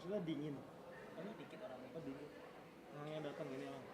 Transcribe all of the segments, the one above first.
Maksudnya dingin. Ini dikit orangnya. Oh dikit. Orang yang datang ini orang.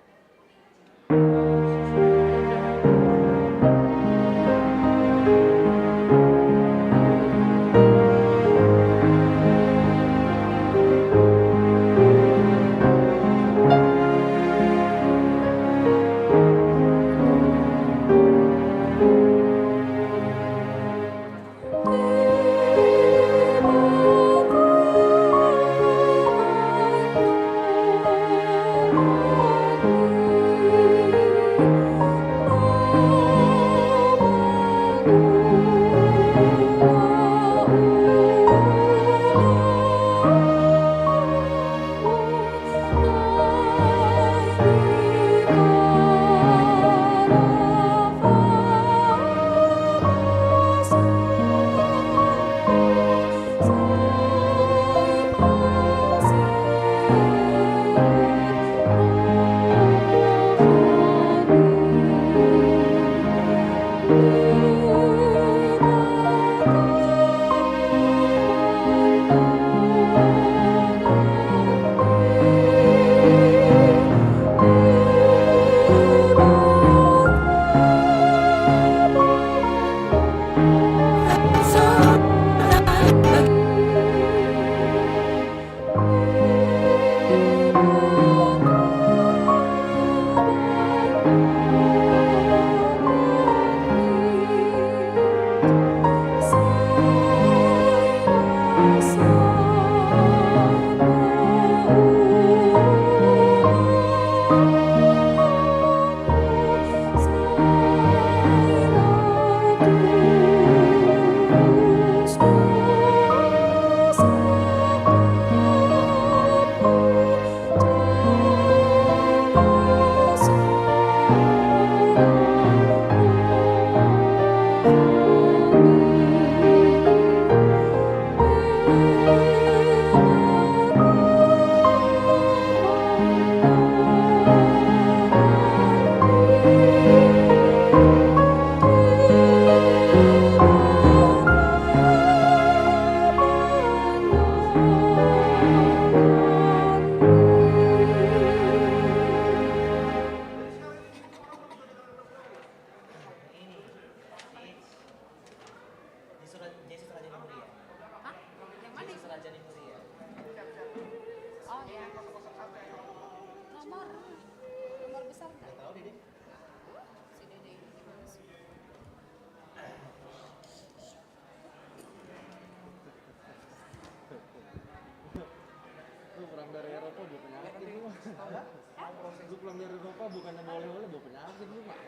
bukannya boleh-boleh bawa penyakit lu Pak.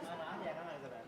Mana ya kan nggak saudara?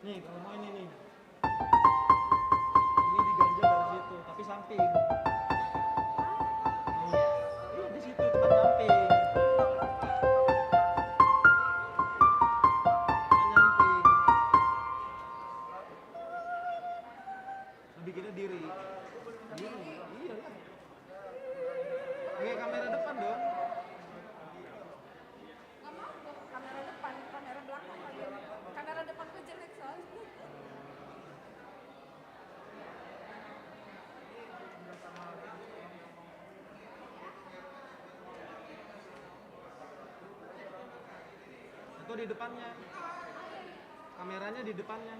Nih kalau mau ini nih. Ini diganjel dari situ, tapi samping. Iya, iya di situ tempat samping. Nyamping. Bikinnya diri. Diri, iyalah. Pakai kamera depan dong. Nggak mau dong, kamera depan, kamera belakang aja. Kamera depan gue jelek soalnya. Itu di depannya. Kameranya di depannya.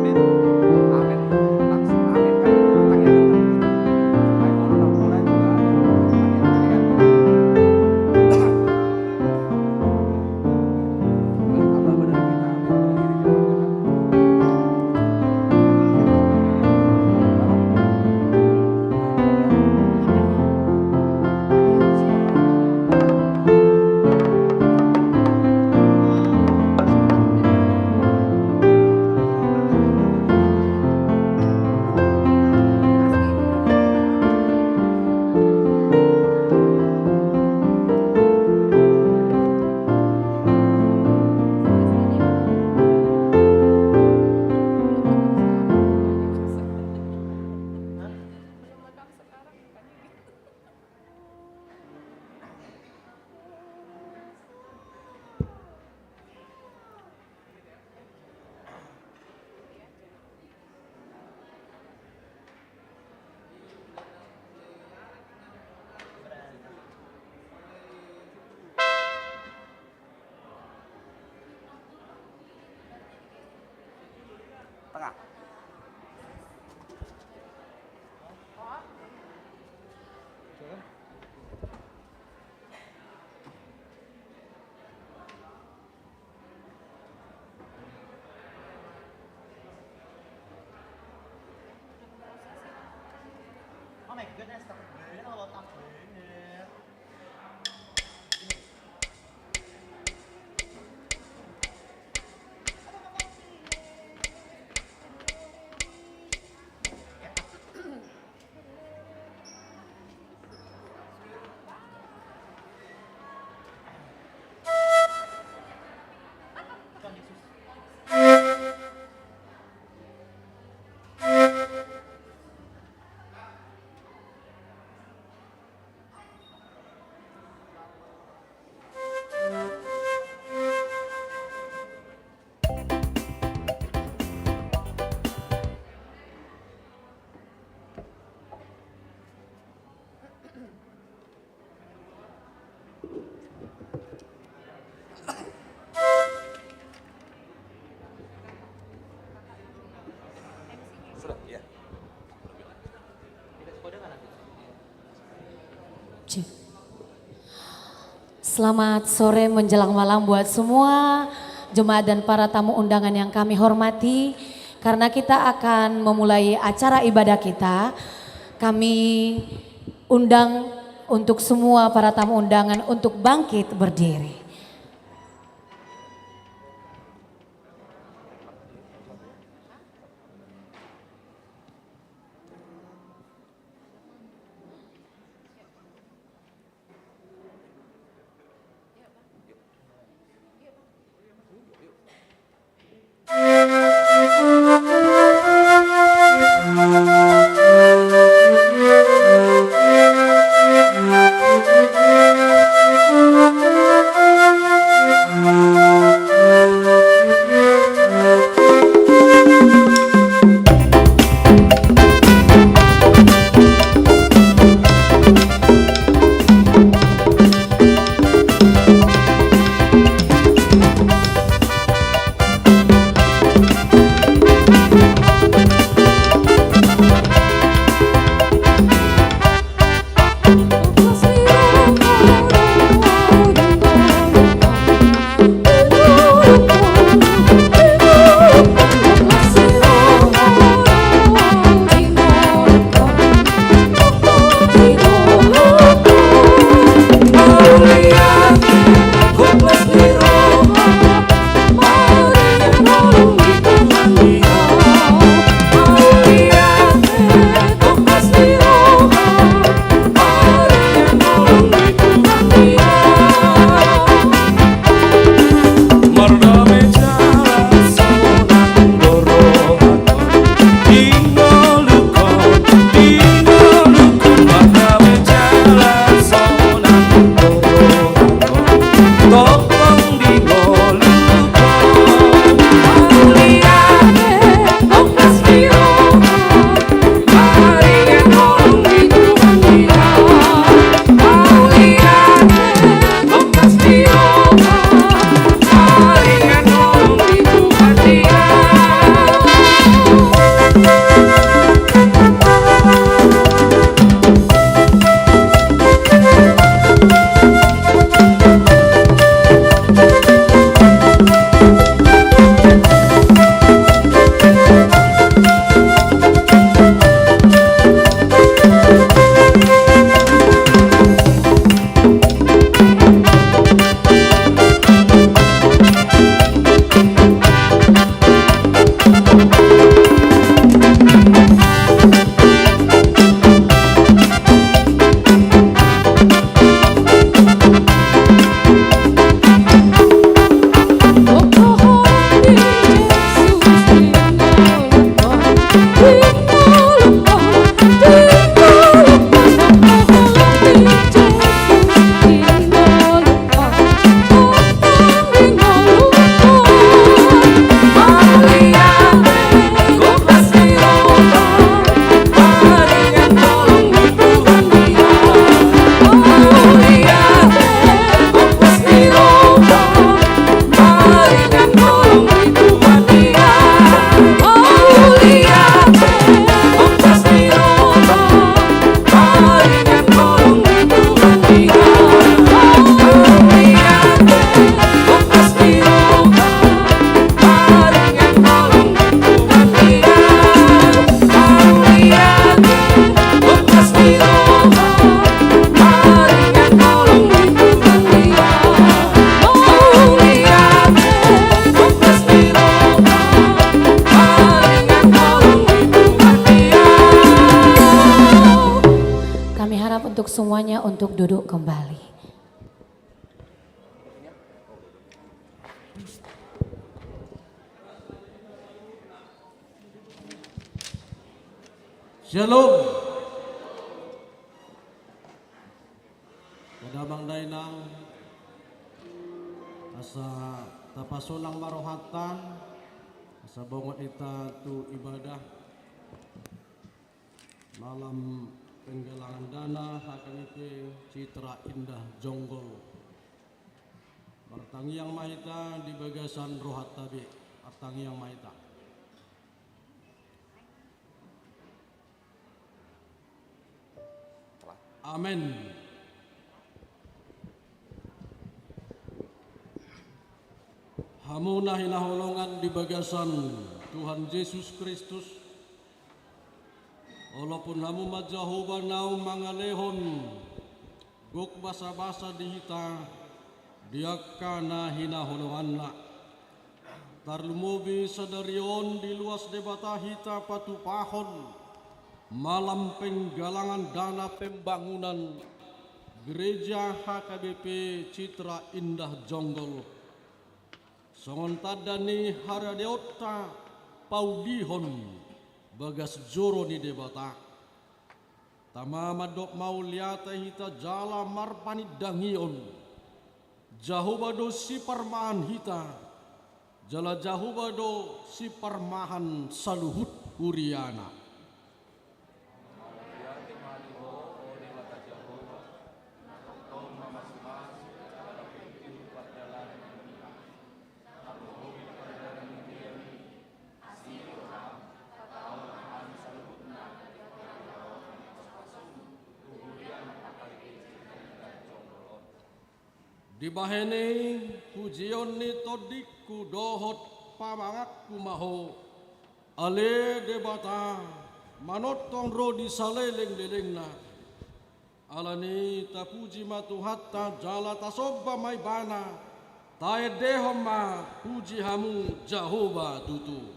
Belum makan sekarang bukannya gitu. Tengah. Oh, Coba. Oh my goodness, takut banget kalau tak banget. Tuhan Yesus. Sudah, ya. Dikasih kode nggak nanti? Selamat sore menjelang malam buat semua jemaat dan para tamu undangan yang kami hormati. Karena kita akan memulai acara ibadah kita, kami undang untuk semua para tamu undangan untuk bangkit berdiri. untuk semuanya untuk duduk kembali. Shalom. Kadamang dainang asa tapasulang marohatan asa bongot ita tu ibadah malam penggalangan dana hakanipe Citra Indah Jonggol Martangi yang mahita di bagasan rohat tabi Artangi yang mahita. Amin. Hamuna hinahulungan di bagasan Tuhan Yesus Kristus. Walaupun hamu majahuba nau mangalehon gok basa-basa dihita diakana hinahulungan na. Tarlumubi sadarion di luas debata hita patupahon. Malam penggalangan dana pembangunan Gereja HKBP Citra Indah Jonggol songon tadani haradeota paudihon bagas joro ni debata tamama dok mau liata hita jala marpani dangion jahubado si parmahan hita jala jahubado si parmahan saluhut uriana. Di bahene pujion ni todiku dohot pamangak kumaho ale debata manotong ro di saleleng lelengna alani tapuji matuhatta jala tasobba mai bana tae dehoma puji hamu Jehovah tutu.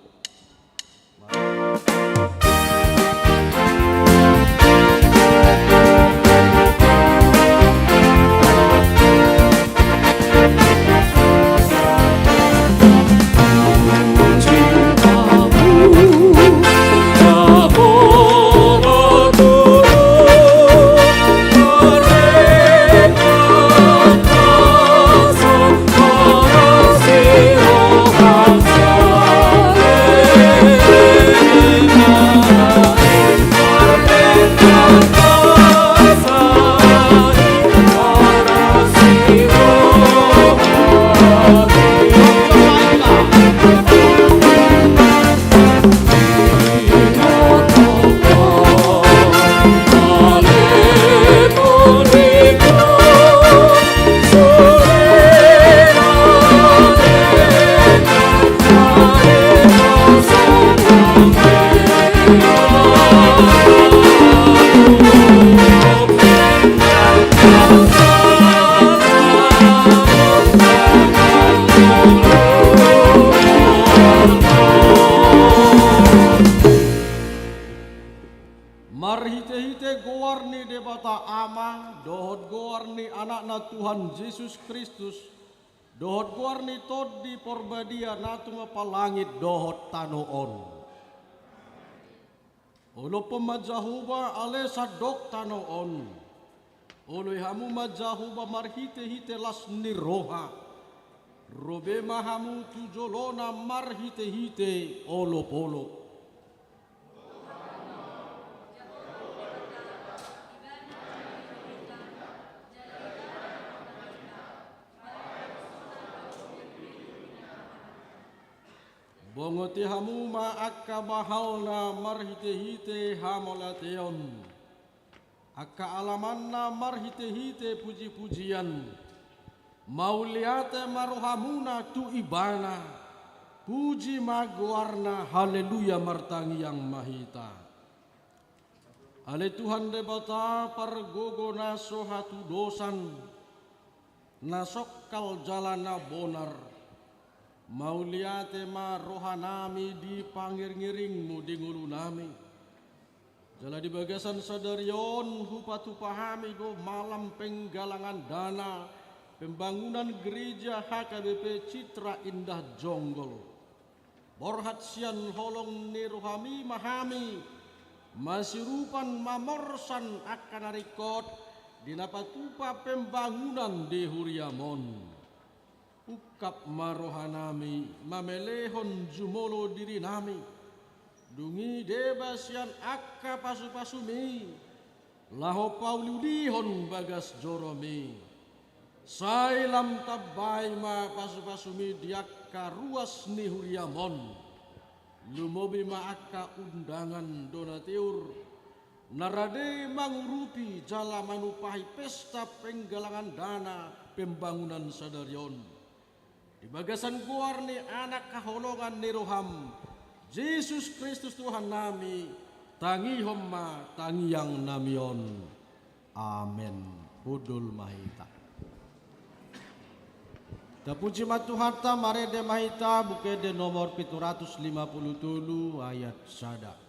Marhite-hite gowarni debata ama, dohot gowarni anakna Tuhan Yesus Kristus, dohot gowarni todi porbadia natuma palangit dohot tanoon. Olo pemajahuba alesa dok tanoon, olo hamu majahuba marhite-hite las niroha, robe mahamu tujolona marhite-hite olo polo. Bongoti hamu ma akka bahalna marhite-hite hamolateon. Akka alamanna marhite-hite puji-pujian. Mauliate marohamuna tu ibana. Puji maguarna haleluya martangi yang mahita. Ale Tuhan debata pargogo naso hatu dosan. Nasokkal jalana bonar. Mauliate ma rohanami di pangir ngiringmu di ngulu nami. Jala di bagasan sadarion hupatu pahami go malam penggalangan dana pembangunan gereja HKBP Citra Indah Jonggol. Borhat sian holong nerohami mahami masirupan mamorsan akan arikot dinapatupa pembangunan di Huriamon. Ukap marohanami mamelehon jumolo diri nami. Dungi debasian akka pasu-pasumi laho pauludihon bagas joromi sailam tabai ma pasu-pasumi diakka ruas ni Huriamon lumobi ma akka undangan donatur narade mangurupi jala manupahi pesta penggalangan dana pembangunan sadarion di bagasan guarni anak kaholongan neroham Yesus Kristus Tuhan nami, tangi homma, tangi yang namion. Amin. Budul mahita. Tapuji matuhata mare de mahita buke de nomor 750 ayat sada.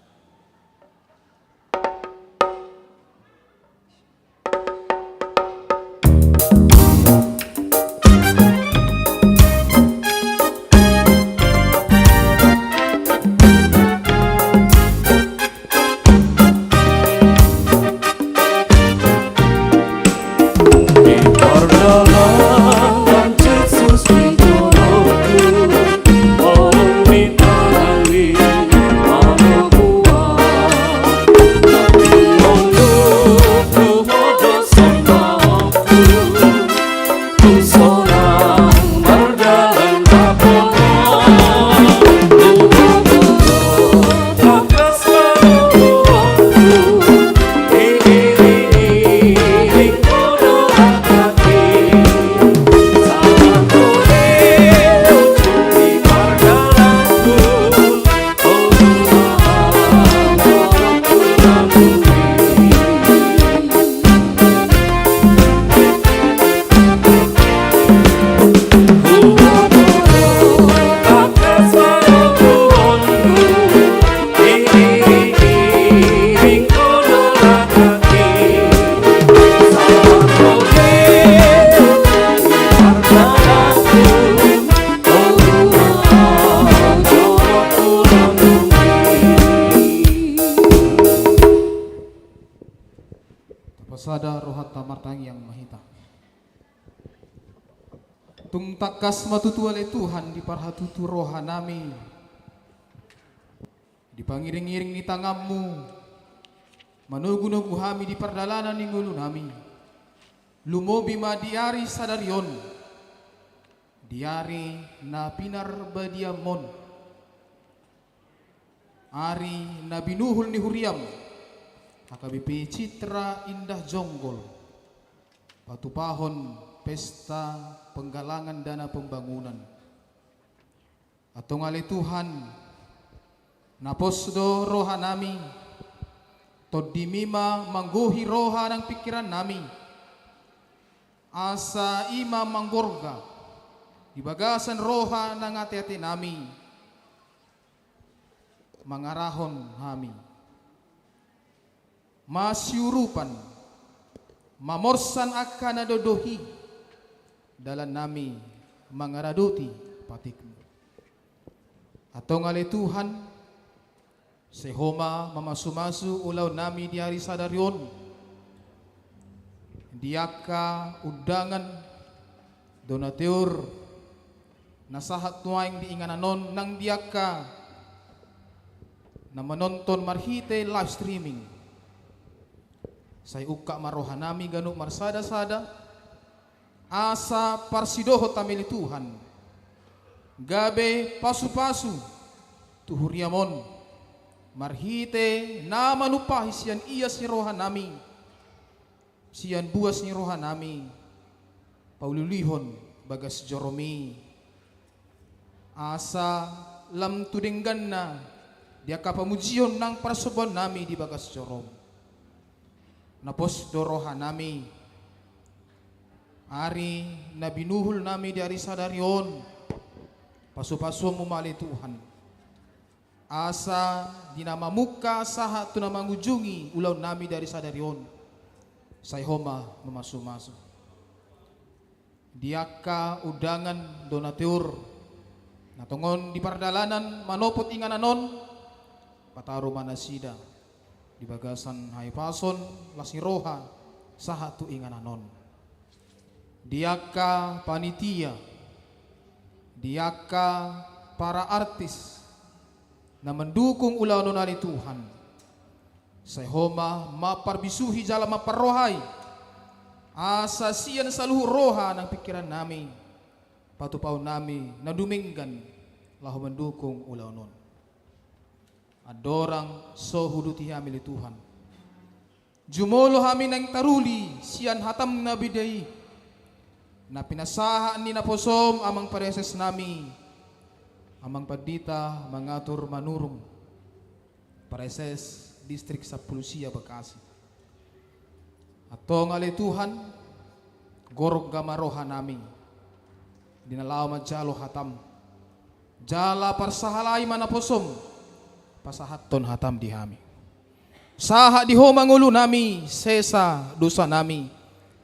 Pasada rohat tamartang yang mahita. Tung takas matutuale Tuhan di parhatutu rohanami. Di pangiring-iring ni tangammu. Manugu-nugu hami di perdalanan ni ngulu nami. Lumobi ma diari sadarion. Diari na pinar badiamon. Ari na binuhul ni Huriam. HKBP Citra Indah Jonggol patupahon pesta penggalangan dana pembangunan atau ngali Tuhan naposdo roha nami todimima mangguhi roha ng pikiran nami asa ima manggorga di bagasan roha ng ati-ati nami mangarahon hami masyurupan mamorsan akan nadodohi dalan nami mangaraduti patikmu atau ngali Tuhan sehoma mamasu-masu ulaw nami di hari sadarion diaka undangan donatur nasahat nuaing diingananon nang diaka na menonton marhite live streaming. Say ukka maroha nami ganuk marsada-sada asa parsidoho tamili Tuhan gabe pasu-pasu tuhuriamon marhite na manupah siyan iya si roha nami siyan buas ni roha nami paululihon bagas joromi asa lam tudenggan na dia kapamujion nang parsobon nami di bagas jorom napos doroha nami ari nabinuhul nami dari sadarion pasu-pasu mumali Tuhan asa dinama muka saha tu nama ngunjungi ulau nami dari sadarion sai homa memasu-masu diaka udangan donateur natongon di pardalanan manopot ingananon pataru manasida di bagasan hai pason lasiroha saha tu ingananon diaka panitia diaka para artis na mendukung ulah nonari Tuhan sehoma maparbisuhi jala maparrohai asa sian saluhu roha ng pikiran nami patupaw nami na duminggan lahu mendukung ulah non adorang so huduti hamili Tuhan jumolo hami nang taruli sian hatam na bidai na pinasahan ni naposom amang pareses nami amang padita mengatur manurung pareses distrik Sapulusia Bekasi atau ngali Tuhan gorok gamaroha nami dinalaw majalo hatam jala parsahalai manaposom pasahaton hatam dihami saha diho mangulu nami sesa dosa nami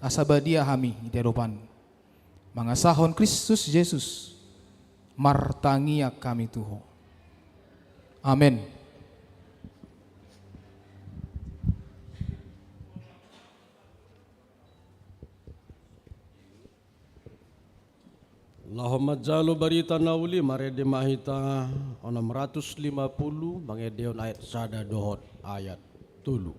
asabadia hami ideropan mangasahon Kristus Yesus martangia kami Tuho. Amin. Allahumma jalu barita nauli marede mahita 650 mangedeon ayat sada dohot ayat tulu.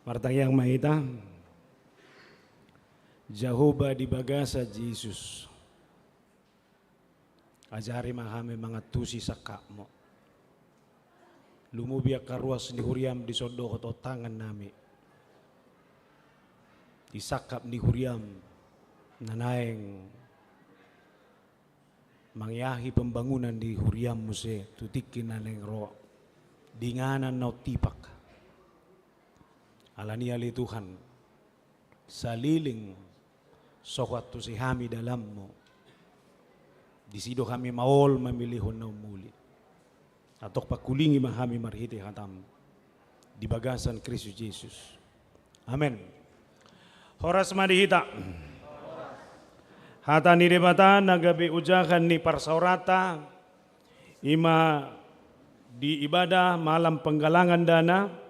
Martang yang mahita Jehovah di bagasa Jesus ajari mahame mangatusi sakakmo lumubiak karuas ni huriam di sodohot o tangan nami disakap ni huriam nanaeng mangyahi pembangunan di huriam muse tutikin naneng roh dinganan na tipak alani ali Tuhan saliling sokot tu si hami dalammu disido kami maol memilihon na umuli atok pakulingi mahami marhiti hatam di bagasan Kristus Yesus amen horas madihita hata ni debata nagabi ujakan ni parsaurata ima di ibadah malam penggalangan dana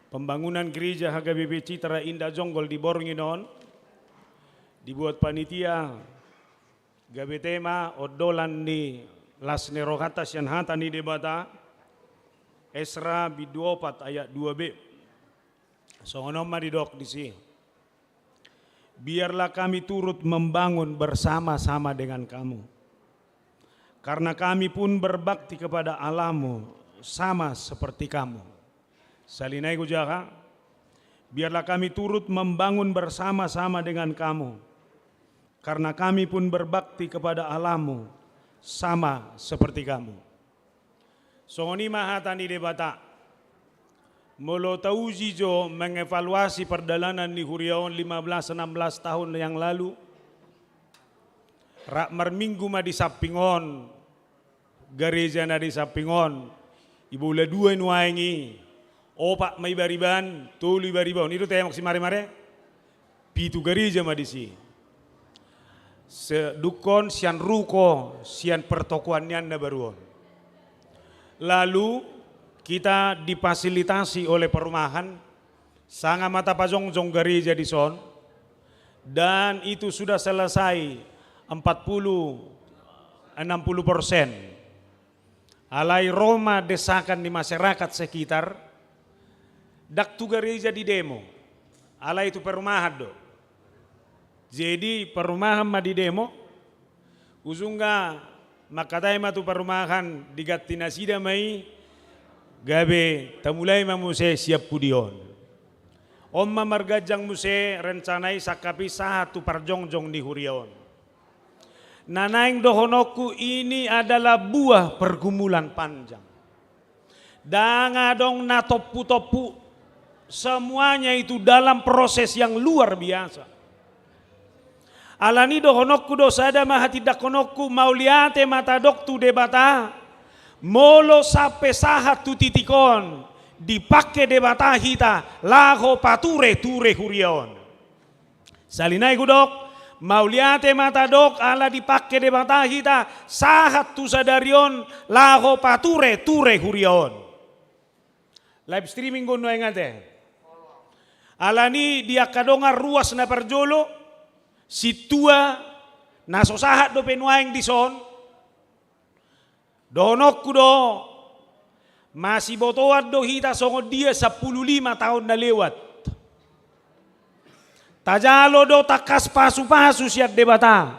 pembangunan gereja HGBP Citra Indah Jonggol di Boronginon dibuat panitia gabe tema odolan di las nerohatas yang hata ni debata Esra biduopat ayat 2b songonoma didok di sini biarlah kami turut membangun bersama-sama dengan kamu karena kami pun berbakti kepada Allahmu sama seperti kamu. Salinai kujaka, biarlah kami turut membangun bersama-sama dengan kamu, karena kami pun berbakti kepada Allahmu sama seperti kamu. Songoni mahatani debata, molo tauji jo mengevaluasi perdalanan di Huriaon 15-16 tahun yang lalu, rak marminggu ma di sapingon, gereja na di sapingon, ibu la dua nuaingi, opak mai bariban, tulu baribon, itu teh maksi mare-mare, pitu gereja ma di si. Sedukon sian ruko, sian pertokoannya na baruon. Lalu kita difasilitasi oleh perumahan, sangat mata pajong-jong gereja di son, dan itu sudah selesai 40-60%. Alai Roma desakan di masyarakat sekitar, dak tu gereja di demo, alai itu perumahan do. Jadi perumahan ma di demo, usungga makatai ma tu perumahan digatti nasida mai, gabe tamulai ma muse siap pudion. Omma margajang muse rencanai sakapi satu parjongjong di huriaon. Nanaing dohonoku ini adalah buah pergumulan panjang. Dangadong na topu-topu, semuanya itu dalam proses yang luar biasa. Alani dohonokku dosada mahati dakonokku mauliate mata doktu debata, molo sape sahat tu titikon, dipake debata hita, laho pature ture huriaon. Salinai gudok, mauliate mata dok ala dipake debata hita, sahat tu sadarion, laho pature ture huriaon. Live streaming gono engate. Alani dia kadonga ruas na perjolo, situa naso sahat do penuaing di son, donokku do masih botoat do hita songo dia 15 tahun na lewat. Tajalo do takas pasu-pasu siat debata.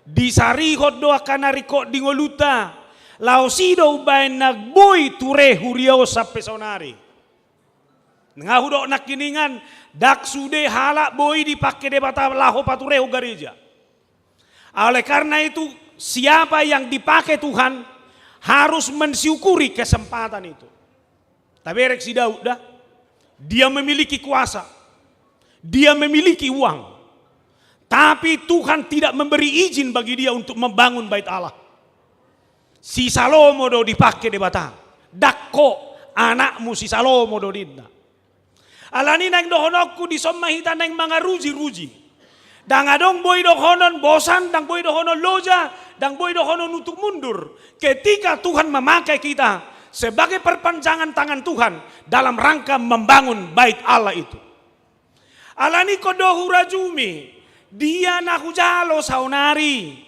Disarihot do akan narikot di ngoluta. Lausido ubain nagboy ture huriao sa pesonari. Ngahudok nakiningan dak sude halak boy dipakai debata laho pature gereja. Oleh karena itu siapa yang dipakai Tuhan harus mensyukuri kesempatan itu. Tapi erek si Daud dah, dia memiliki kuasa, dia memiliki uang, tapi Tuhan tidak memberi izin bagi dia untuk membangun bait Allah. Si Salomo do dipakai debata, dakko anakmu si Salomo do dinda. Alani nang dohonokku di somahita nang mga ruji-ruji. Dang adong boy dohonon bosan, dang boy dohonon loja, dang boy dohonon untuk mundur. Ketika Tuhan memakai kita sebagai perpanjangan tangan Tuhan dalam rangka membangun bait Allah itu. Alani kodohu rajumi, dia nahujalo saunari,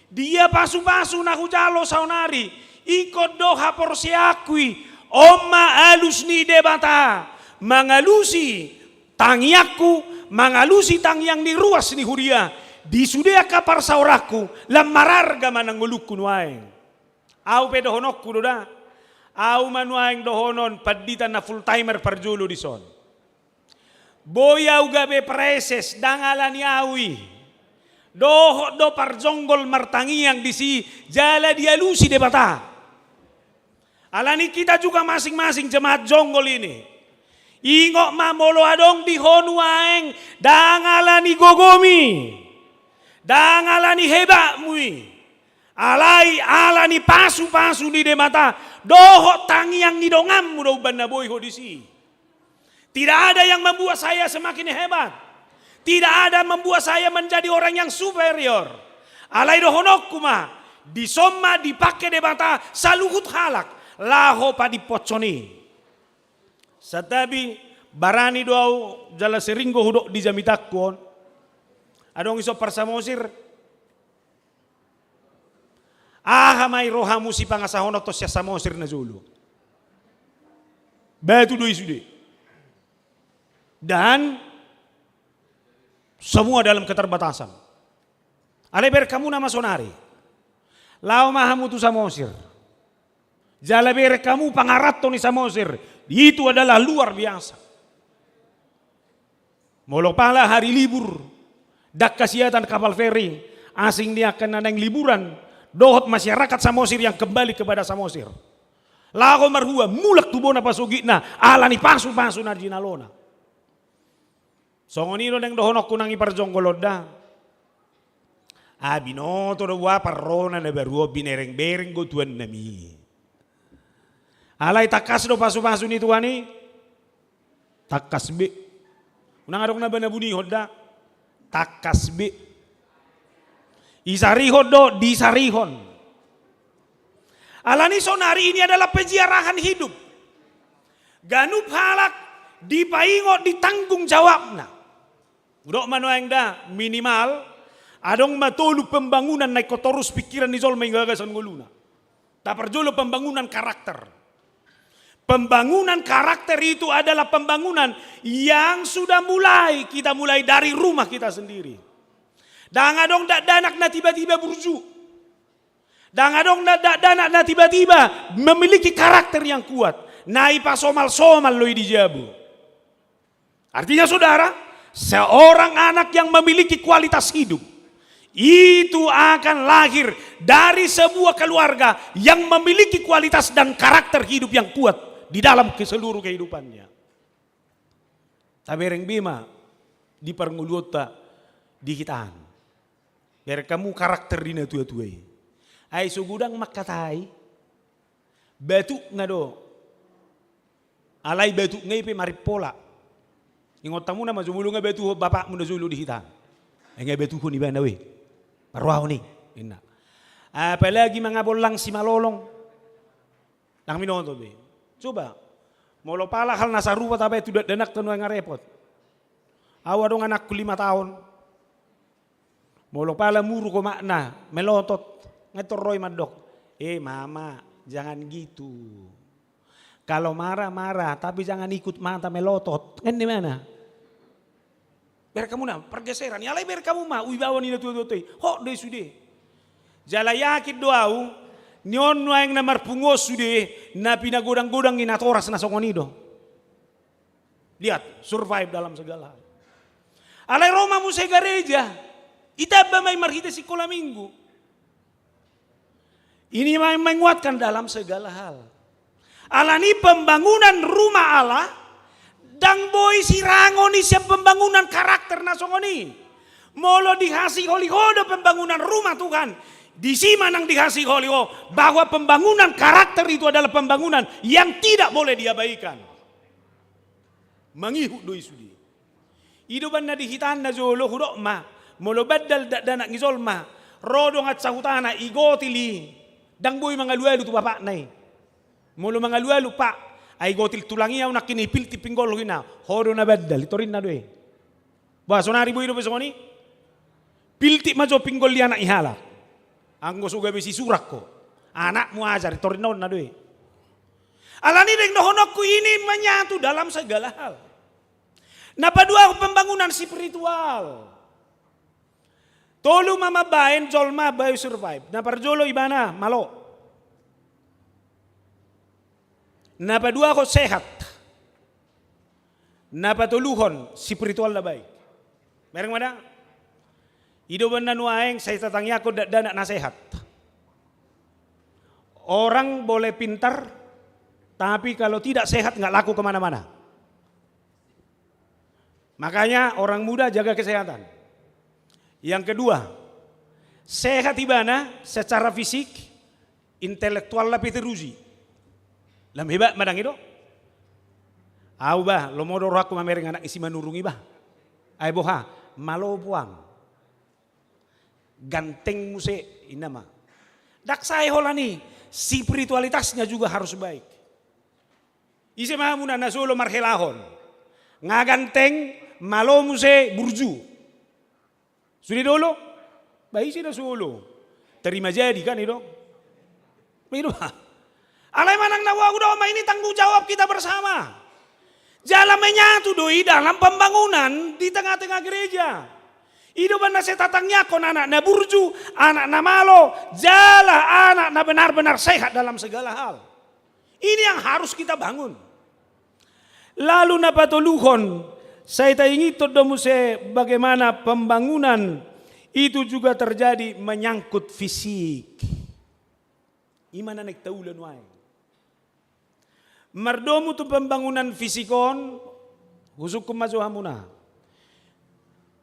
dia pasu-pasu nahujalo saunari, ikut doha porsiakui, omma alus ni debata. Mangalusi tangiaku, mangalusi tangiang ni ruas ni huria, di sudea kapar sauraku, lamararga manangulukku nuaeng. Au pe dohonokku doda, au manuaeng dohonon paditan na full timer parjulu di son. Boya ugabe preses dangalani awi, doho do parjonggol martangiang di si jala dialusi debata. Alani kita juga masing-masing jemaat jonggol ini. Ingok mamolo adong di honuaeng dangalani gogomi, dangalani hebat mui, alani pasu-pasu di demata, doho tangiang ni dongamu do banaboy hodisi. Tidak ada yang membuat saya semakin hebat, tidak ada membuat saya menjadi orang yang superior. Alai dohonokku ma, disomma dipakai debata saluhut halak, laho padipoconi. Satabi barani doau jala seringgo hudok di jamitakon. Adong iso parsamosir. Mai rohamu si pangasahonok to siya samosir na zulu. Batu do isude. Dan semua dalam keterbatasan. Aleber kamu nama sonari. Lau mahamu tu samosir. Jalaber kamu pangarato ni samosir. Itu adalah luar biasa. Molo pala hari libur, dak kasiatan kapal feri, asing dia akan ada yang liburan, dohot masyarakat Samosir yang kembali kepada Samosir. Lago marhua, mulak tubona pasugitna, alani pasu-pasu na jinalona. Songonino neng dohonok kunang iparjonggoloda. Binoto do wa parrona na beruo binereng-bereng go tuan nami. Alay takas do pasu-pasu ni tuani. Takas be. Unang adong na ba nabuni hoda? Takas be. Isarihon do disarihon. Alani sonari ini adalah peziarahan hidup. Ganup halak dipaingot ditanggung jawabna. Udok manoeng da minimal adong matulu pembangunan naik kotorus pikiran ni zol menggagasan guluna. Taparjolo pembangunan karakter. Pembangunan karakter itu adalah pembangunan yang sudah kita mulai dari rumah kita sendiri. Dan adong danak na tiba-tiba burju. Dan adong danak na tiba-tiba memiliki karakter yang kuat. Naipa somal-somal loy di jabu. Artinya saudara, seorang anak yang memiliki kualitas hidup itu akan lahir dari sebuah keluarga yang memiliki kualitas dan karakter hidup yang kuat di dalam seluruh kehidupannya. Tabereng bima di pernguluta di hitaan. Biar kamu karakter di tua-tuai. Ai sugudang makatai batu ngado. Alai batu ngai pe maripola. Ingot tamu nama jumulu ngai batu bapak muna zulu di hitaan. Ngai batu ko ni bana we. Parwaho ni. Ina. Apalagi mga bolang si malolong. Nang minoto be. Coba, molo pala hal nasarupa tapi itu denak tenu yang repot. Awa dong anakku 5 tahun. Molo pala muru ko makna, melotot, ngetoroy madok. Mama, jangan gitu. Kalau marah-marah, tapi jangan ikut mata melotot. Kan di mana? Biar kamu na, pergeseran. Yalai biar kamu mah, wibawa ni tu. Hok deh sudah. Jala yakin doau. Nyon yang namar pungos sudah na pinagodang-godang inatoras na songonido. Lihat, survive dalam segala hal. Alay Roma mo sa gereja, itaba may marhita si kola minggu. Ini may menguatkan dalam segala hal. Alani pembangunan rumah Allah, dang boy sirangoni siya pembangunan karakter na songoni. Molo dihasi holihodo pembangunan rumah Tuhan. Di sini nang dikasih oleh bahwa pembangunan karakter itu adalah pembangunan yang tidak boleh diabaikan. Mangihuk doi sudi. Iduban na dihitan na zolo hudok ma. Molo badal danak ngizol ma. Rodong at sahutana igotili. Dang boy mga luwelo tu bapak nai. Molo mga luwelo pa. Ay gotil tulangiyaw na kinipil ti pinggol hina. Hodo na badal. Ito rin na doi. Ba sonari boy do besoni. Pilti majo pinggol liya na ihala. Ang gusto gabi si surak ko. Anak mo ajar, torinon na doy. Alani ring nohonok ko ini menyatu dalam segala hal. Napadua pembangunan spiritual. Tolu mamabain, jolma bayu survive. Naparjolo ibana, malo. Napadua ko sehat. Napatuluhon, spiritual na baik. Mereng mana? Hidupan na nuaeng saya tatangnya aku danak nasehat. Orang boleh pintar, tapi kalau tidak sehat nggak laku kemana-mana. Makanya orang muda jaga kesehatan. Yang kedua, sehat ibana secara fisik, intelektual lebih teruji. Lam hebat madang itu. Au bah, lo modor aku mamereng anak isi manurungi bah. Ai boha, malo puang. Ganteng muse inama. Dak saya holani, spiritualitasnya juga harus baik. Ise mahamuna nasolo marhelahon. Ngaganteng malo muse burju. Sudah dulu, baik sih solo. Terima jadi kan itu. Itu alai manang nawa udah ini tanggung jawab kita bersama. Jalan menyatu doi dalam pembangunan di tengah-tengah gereja. Hidupan na setatangnya kon anak na burju, anak na malo, jala anak na benar-benar sehat dalam segala hal. Ini yang harus kita bangun. Lalu na patuluhon, saya ingin todomu bagaimana pembangunan itu juga terjadi menyangkut fisik. Imana nek taulan wae. Mardomu tu pembangunan fisikon, husukum mazuhamuna.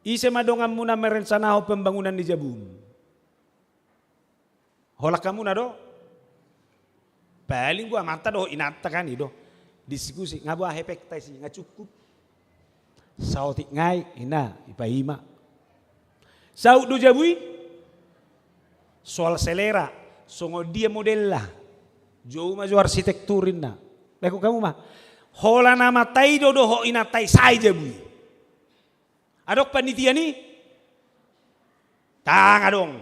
Ise madongan muna merencanaho pembangunan di Jabun. Holak kamu na do. Paling gua mata do inata kan do. Diskusi ngabua hepek tai si ngacukup. Sautik ngai ina ipaima. Sau do jabui soal selera songo dia model lah. Jauh maju arsitekturin na. Beko kamu mah. Hola nama tai do ho ina tai sai jabui. Adok panitia ni. Tang adong.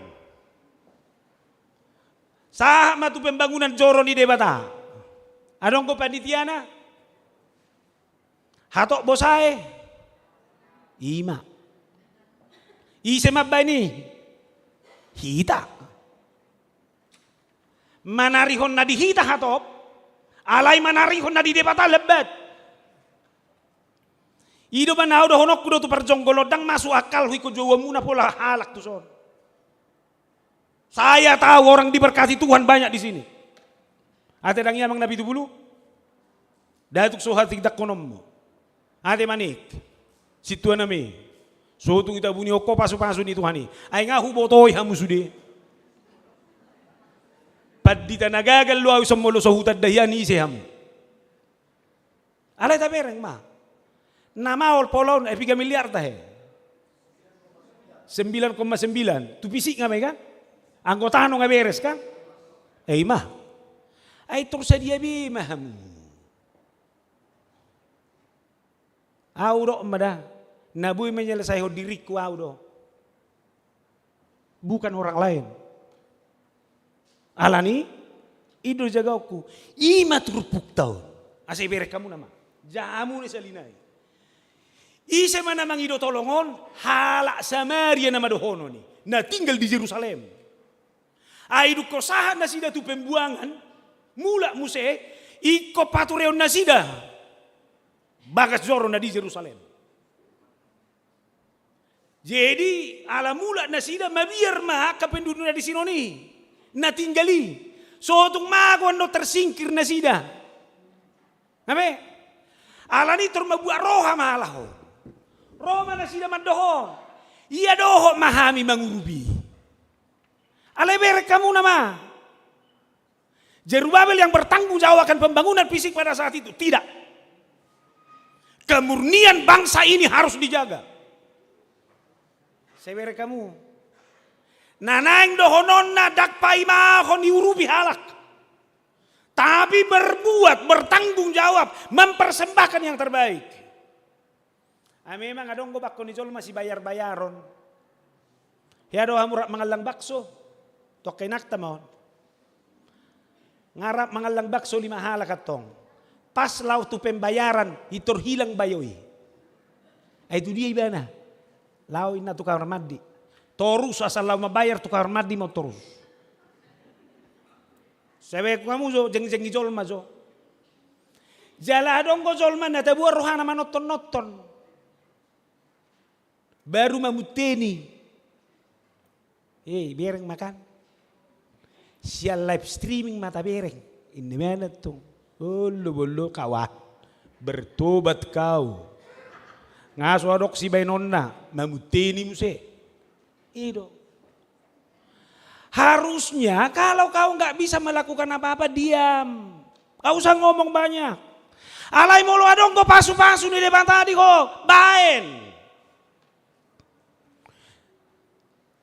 Sah matu pembangunan joro di debata. Adong ko panitia na. Hatok bosae. Ima. Ise mabay ni. Hita. Manarihon na dihita hatop. Alay manarihon na di debata lebat. Ido ba na do honok kudo tu parjonggolodang masuk akal hui ko jowo muna pola halak tu son. Saya tahu orang diberkati Tuhan banyak di sini. Ate dang yamang nabi tu bulu. Datuk sohat tidak konom mo. Ate manik. Situan nami. So tu kita bunyi oko pasu-pasu ni Tuhani. Ay nga hubotoy hamu sude. Padita nagagal luaw sa molo sa hutad dahian ni ise hamu. Alay tabereng ma. Nama ol polon 3 miliar tahe. 9,9. Tu pisik nga may kan? Anggota no nga beres kan? Eh ma. Ay terus dia bima hamu. Auro mada. Nabuy menyelesai diriku audo. Bukan orang lain. Alani ido jagaku. Ima turpuk tahun. Asai berek kamu nama. Jamu ni salinai. Ise mana mang ido tolongon halak Samaria nama dohono ni. Na tinggal di Yerusalem. Aidu kosahan nasida tu pembuangan. Mula muse iko patureon nasida. Bagas joro na di Yerusalem. Jadi ala mula nasida mabiar mah kapenduduknya di sinoni. Na tinggali. So tung magon no tersingkir nasida. Nabe? Ala ni termabuat roha malaho. Roma nasida mandoho. Iya doho mahami mangurubi. Ala berek kamu nama. Jerubabel yang bertanggung jawab akan pembangunan fisik pada saat itu. Tidak. Kemurnian bangsa ini harus dijaga. Sebere kamu. Nanaing dohonon na dakpai mahon diurubi halak. Tapi berbuat, bertanggung jawab, mempersembahkan yang terbaik. Memang adong go bakko ni Jol masih bayar-bayaron. Ya doa murak mangalang bakso. Tok kenak tamon. Ngarap mangalang bakso 5 halak atong. Pas lau tu pembayaran, hitor hilang bayoy. Itu dia ibana. Lau ina tukar mandi. Torus asal lau mabayar tukar mandi mau torus. Sebek kamu jo jeng-jeng jolma jo. Jala dong go jolma na tabuar rohana manoton-noton. Baru mamuteni. Bereng makan. Sial live streaming mata bereng. Ini mana tuh? Bolo kawan. Bertobat kau. Ngaso adok si bainonna mamuteni muse. Itu. Harusnya kalau kau nggak bisa melakukan apa-apa diam. Kau usah ngomong banyak. Alai mulu adong kau pasu-pasu di depan tadi kok. Baen.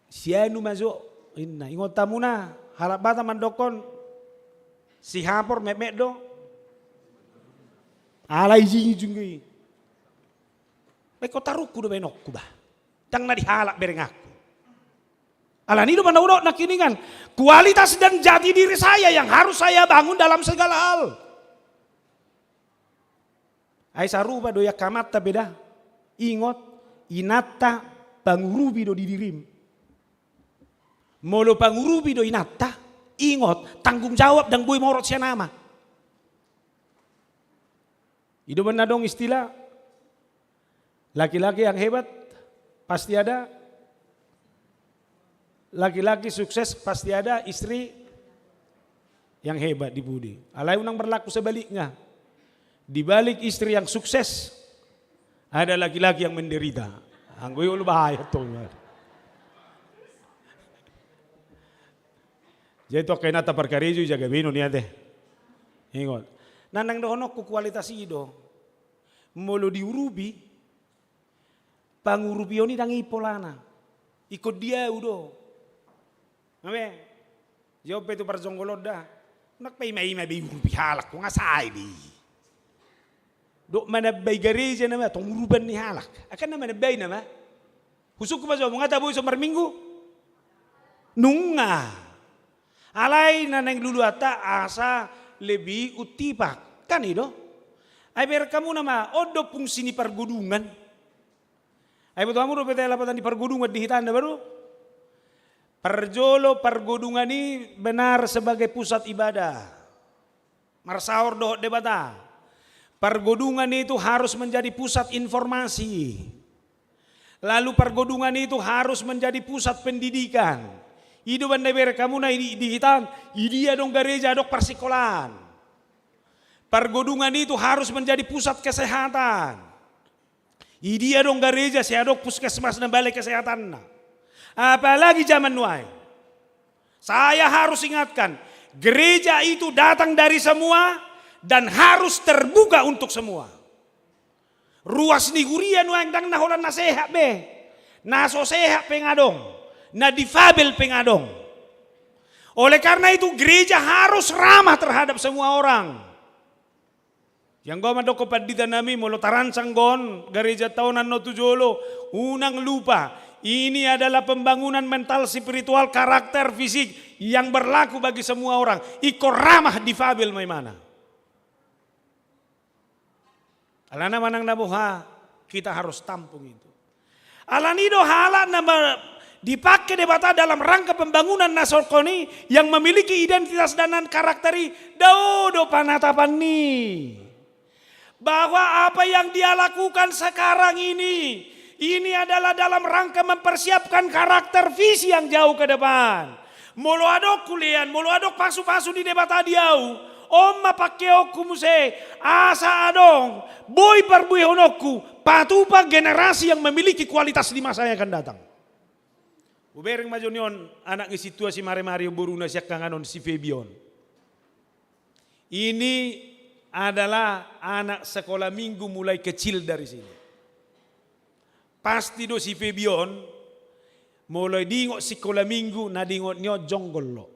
Sianu masuk. Ingot tamu na. Harap bata mandokon. Si hapor memek do. Alai jingi junggi. Kau taruku do benokku bah. Tang na dihalak bereng aku. Alah ini mana udah nakiningan. Kualitas dan jati diri saya yang harus saya bangun dalam segala hal. Ay sarupa doya kamata beda. Ingot inata pangurubi do didirim. Molo pangurubi do inata. Ingot tanggung jawab dan boy morot siya nama. Itu benar dong istilah. Laki-laki yang hebat pasti ada. Laki-laki sukses pasti ada istri yang hebat di budi. Alai unang berlaku sebaliknya. Di balik istri yang sukses ada laki-laki yang menderita. Anggoy ulo bahaya tuh. Jadi to kay nata perkarejo jaga bino niya teh. Ingot. Nanang dohonok ku kualitas ido. Molo diurubi. Pangurubi oni dang ipolana. Ikut dia udo. Ngabe? Jawab itu parjonggolod dah. Nak pay may urubi halak ko nga say di. Do manabay gareja nama tong uruban ni halak. Akan na manabay nama. Husuk ko ba mga taboy sa marminggu? Nunga. Alay na nang luluata asa lebih utipak. Kan itu? Ay ber kamu nama odo pung sini pargudungan. Ay betul kamu rupet lapatan di pargudungan di hitanda baru. Parjolo pargudungan ini benar sebagai pusat ibadah. Marsaor doh debata. Pargudungan itu harus menjadi pusat informasi. Lalu pargudungan itu harus menjadi pusat pendidikan. Ido banda ber kamu na di hitam, idia dong gereja dok persikolahan. Pargudungan itu harus menjadi pusat kesehatan. Idia dong gereja saya dok puskesmas dan balai kesehatan. Apalagi zaman nuai. Saya harus ingatkan, gereja itu datang dari semua dan harus terbuka untuk semua. Ruas ni gurian nuai dang naholan nasehat be. Naso sehat pengadong. Na difabel pengadong. Oleh karena itu gereja harus ramah terhadap semua orang. Yang gua mandok kepadita nami molo taransang gon gereja tahunan no tujolo unang lupa. Ini adalah pembangunan mental spiritual karakter fisik yang berlaku bagi semua orang. Iko ramah difabel may mana. Alana manang nabuha kita harus tampung itu. Alanido hala nama dipakai debata dalam rangka pembangunan nasokoni yang memiliki identitas dan karakteri daudo panatapan nih. Bahwa apa yang dia lakukan sekarang ini adalah dalam rangka mempersiapkan karakter visi yang jauh ke depan. Molo adok kulian, molo adok pasu-pasu di debata diau. Oma pakeo kumuse asa adong boy parbuy honokku patupa generasi yang memiliki kualitas di masa yang akan datang. Ubereng majonion anak ng situasi Mario Boruna siya kanganon si Fabian. Ini adalah anak sekolah minggu mulai kecil dari sini. Pasti do si Fabian mulai dingot sekolah minggu na dingot nyo jonggolo.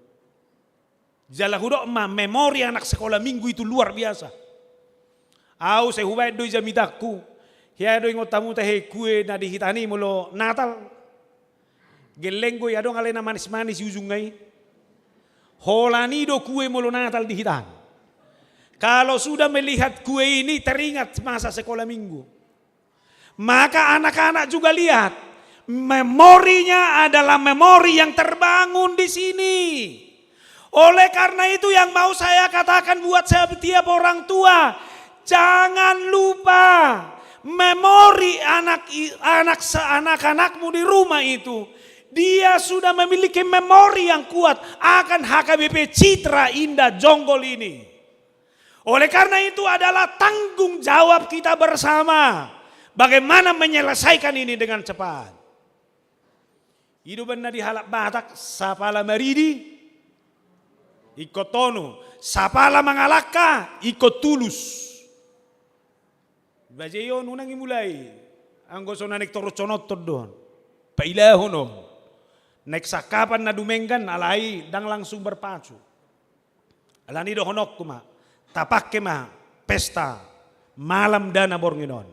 Jala hudok ma memori anak sekolah minggu itu luar biasa. Au saya hubay do jamitaku. Hiya do ingot tamu tahe kue na dihitani mulo Natal. Gelenggo ya dong alena manis-manis ujungnya. Holani do kue mulo Natal dihitan. Kalau sudah melihat kue ini teringat masa sekolah minggu. Maka anak-anak juga lihat. Memorinya adalah memori yang terbangun di sini. Oleh karena itu yang mau saya katakan buat setiap orang tua. Jangan lupa memori anak-anakmu di rumah itu. Dia sudah memiliki memori yang kuat akan HKBP Citra Indah Jonggol ini. Oleh karena itu adalah tanggung jawab kita bersama. Bagaimana menyelesaikan ini dengan cepat. Hidupan na di halak Batak, sapala maridi, ikut tonu. Sapala mangalaka, ikut tulus. Bajayon unang imulay. Ang gusto na nektorotsonotot doon. Pailahon no. Neksakapan na dumenggan, alay, dang langsung berpacu. Alani do honok kuma. Tapak kema, pesta, malam dana bornginon.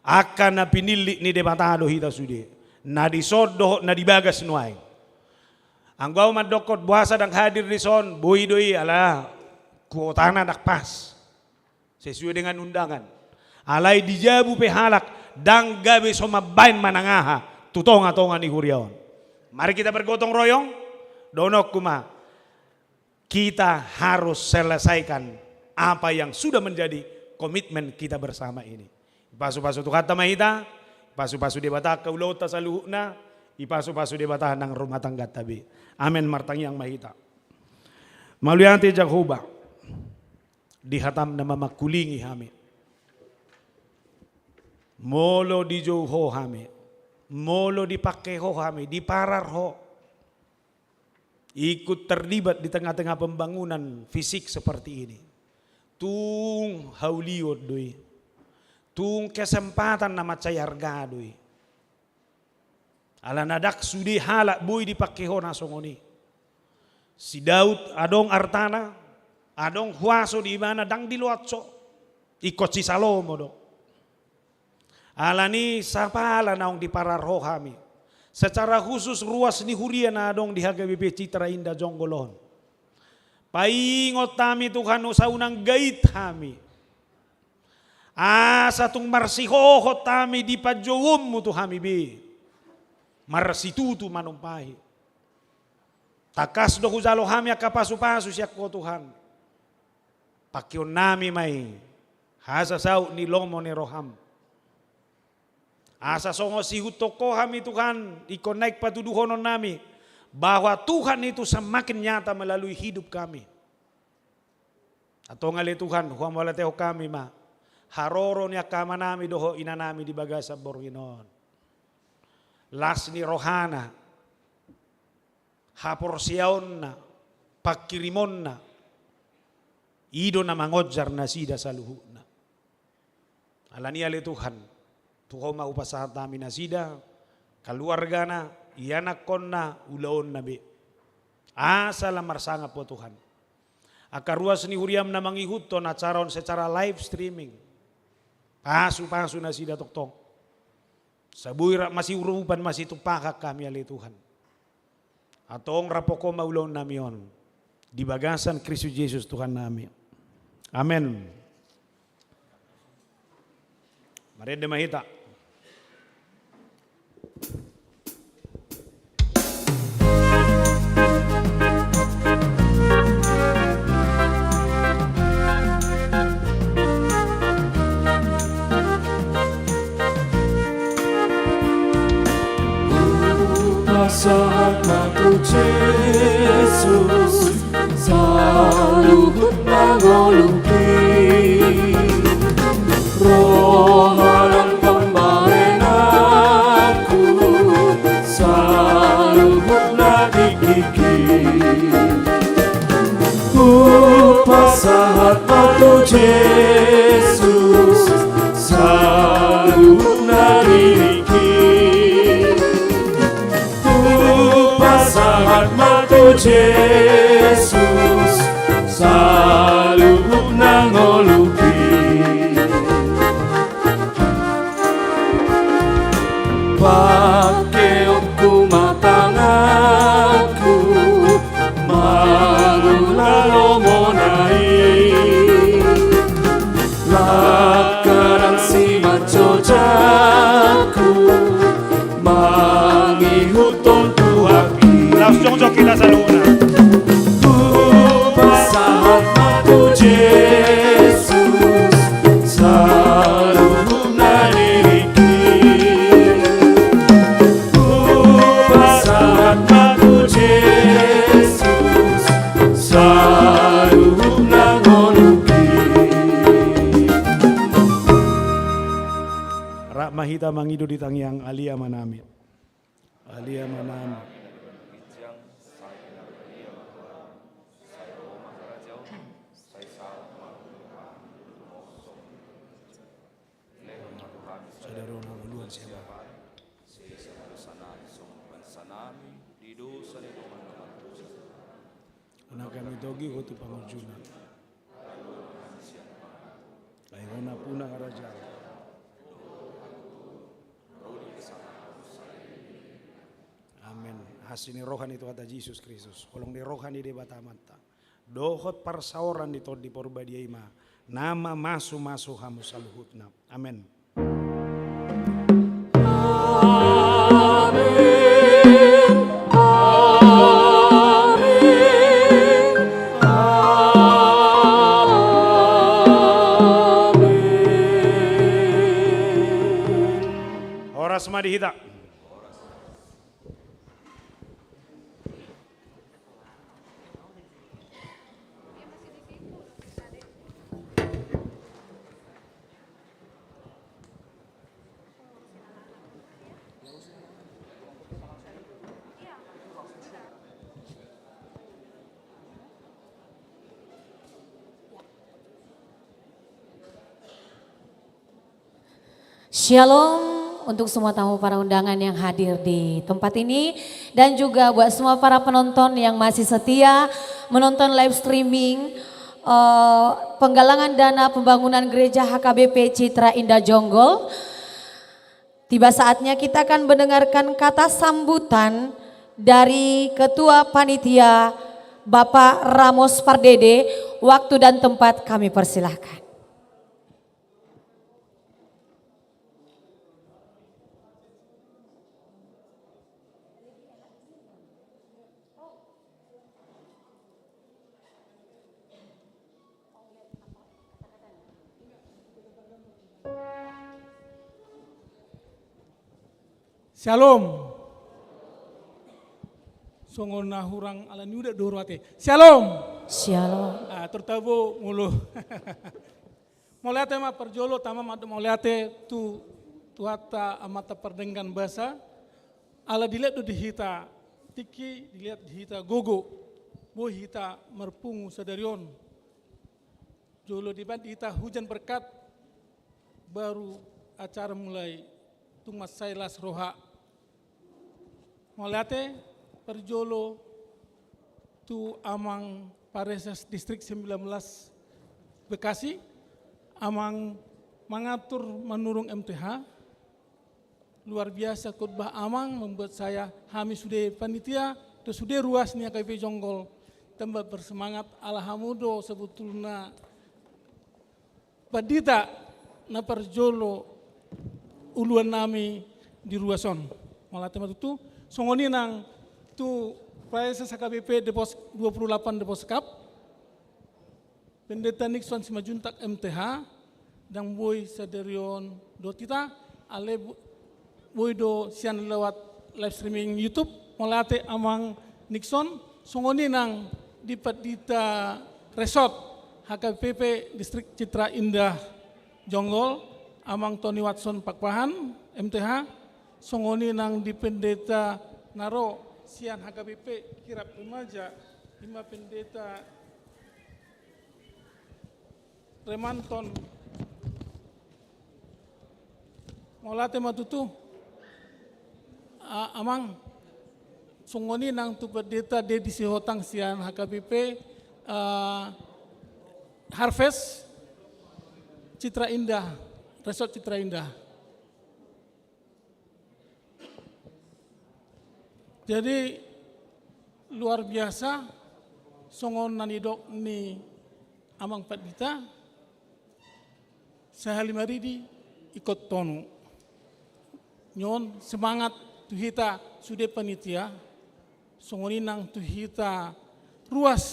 Akan na pinili ni debatado hita sudi. Na disodo, na dibagas nuay. Ang gaw madokot buhasa dang hadir di son, buhi doi ala, kuotana dakpas. Sesuai dengan undangan. Alay dijabu pe halak, dang gabe somabain manangaha, tutong-atongan ni huriaon. Mari kita bergotong royong, donok kuma. Kita harus selesaikan apa yang sudah menjadi komitmen kita bersama ini. Ipasu-pasu tu kata mahita, ipasu-pasu debata kaulota sa luhuna, ipasu-pasu debata ng rumah tangga tabi. Amen martang yang mahita. Maluyante Jehovah, dihatam na mamakulingi hami. Molo di Joho hami. Molo dipakai ho hami, diparar ho. ikut terlibat di tengah-tengah pembangunan fisik seperti ini. Tung hauliot doi. Tung kesempatan nama cayarga doi. Ala nadak sudi halak boy dipakai hona songoni. Si Daud adong artana, adong huaso di mana dang di luatso. Ikut si Salomo dong. Alani sapala naong di para rohami. Secara khusus ruas ni hurian adong di HGBP Citra Indah Jonggolon. Paingot kami Tuhan usaunang gait kami. Satung marsihohot kami di pajowum tu kami be. Marsitutu manumpahi. Takas do huzalo kami akapasu-pasu siya ko Tuhan. Pakyon nami may hasasaw ni lomo ni roham. Asa songo si hutoko kami Tuhan, i-connect patuduhonon nami bahwa Tuhan itu semakin nyata melalui hidup kami. Atau ngali Tuhan, huwag malateo kami ma, haroro niya kama nami doho ina nami di bagasa borginon. Las ni rohana, haporsiaon na, pagkirimon na, ido na mangodjar na sida sa luhu na. Alani ali Tuhan, Tuhan mau upasahan kami na sida, keluarga na, ianak kon na, ulaon na be. Asa lamar sanga po Tuhan. Akaruas ni huriam na mangihuto na caron secara live streaming. Pasu-pasu na sida toktong. Sabuira masih urupan masih tupakak kami ali Tuhan. Atong rapoko maulon nami on. Di bagasan Kristus Yesus Tuhan nami. Amen. Mari demahita. Sama Yesus saluhut mangoluki roh alam kembali aku saluhut nadikiki upasahat matu Yesus saluhut nadikiki pasangat matu Yesus saluhut nangoluki pake aku matangaku magulalo monai lakaran si macojaku mangihuton Langsung jok kita saluna. Pasangat matu Yesus saluhut nadiki pasangat matu Yesus saluhut nangoluki Rak mahita mangido di tangiang alia manami. Alia manami. Anak kami togi ko ti pangujunan. Ayo na puna karaja. Amin. Hasini rohani itu kata Yesus Kristus. Kolong di rohani di batamanta. Dohot parsaoran di tod di porbadia ima. Nama masu hamu saluhutna. Amin. Horas madihita. Shalom untuk semua tamu para undangan yang hadir di tempat ini dan juga buat semua para penonton yang masih setia menonton live streaming penggalangan dana pembangunan gereja HKBP Citra Indah Jonggol. Tiba saatnya kita akan mendengarkan kata sambutan dari Ketua Panitia Bapak Ramos Pardede. Waktu dan tempat kami persilahkan. Shalom. Songon nahurang ala niuda dorwate. Shalom. Shalom. Tertabu mulu. Moliate ma perjolo tama moliate tu tuata amata perdenggan bahasa. Ala dilihat do dihita. Tiki dilihat dihita gogo. Bo hita merpungu sadarion. Jolo diban hita hujan berkat. Baru acara mulai. Tumas sailas roha. Moliate perjolo tu amang Pareses Distrik 19 Bekasi amang mengatur menurung MTH luar biasa khotbah amang membuat saya hami sudah panitia tu sudah ruasnya KP Jonggol tambah bersemangat alhamudo sebetulnya padita na perjolo uluan nami di ruason malah teman itu songoni nang tu Pareses HKBP Depos 28 Depos Cup Pendeta Nixon Simajuntak MTH dan boy saderion dotita ale boy do sian lewat live streaming YouTube molate amang Nixon songoni nang di Padita Resort HKBP Distrik Citra Indah Jonggol amang Tony Watson Pakpahan MTH songoni nang di Pendeta Naro sian HKBP kirap remaja lima pendeta Remanton molate matutu amang songoni nang tu pendeta Dedi Sihotang sian HKBP Harvest Citra Indah Resort Citra Indah. Jadi luar biasa songon nanidok ni amang padita sehalimaridi ikut tonu nyon semangat tuhita sudah panitia songoninang tuhita ruas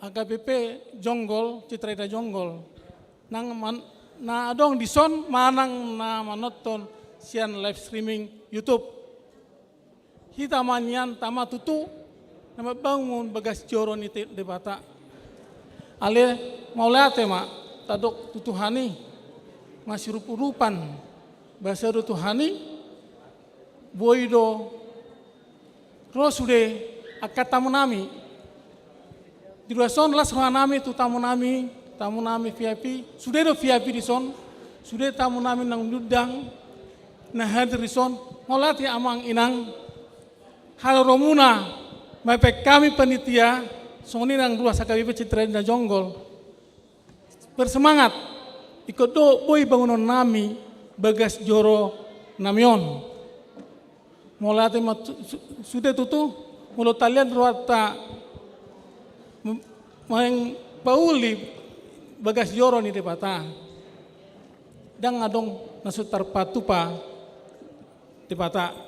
HKBP Jonggol Citra Indah Jonggol nang na adong dison manang na manoton sian live streaming YouTube hita manyan tama tutu nama bangun bagas joron itu debata ale maulate ma tadok tutuhani masih rup-rupan bahasa tutuhani boido rosude akatamu nami di ruason las nami tu tamu nami VIP sudah do VIP di son sudah tamu nami nang dudang nah hadir di son maulate amang inang hal romuna, mepek kami panitia, songoni nang ruas HKBP Citra Indah Jonggol, bersemangat, ikut do boy bangunan nami, bagas joro namion. Mulai sudah tutu, mulut talian ruata, maeng pauli, bagas joro ni depata. Dan adong nasutar patupa, depata.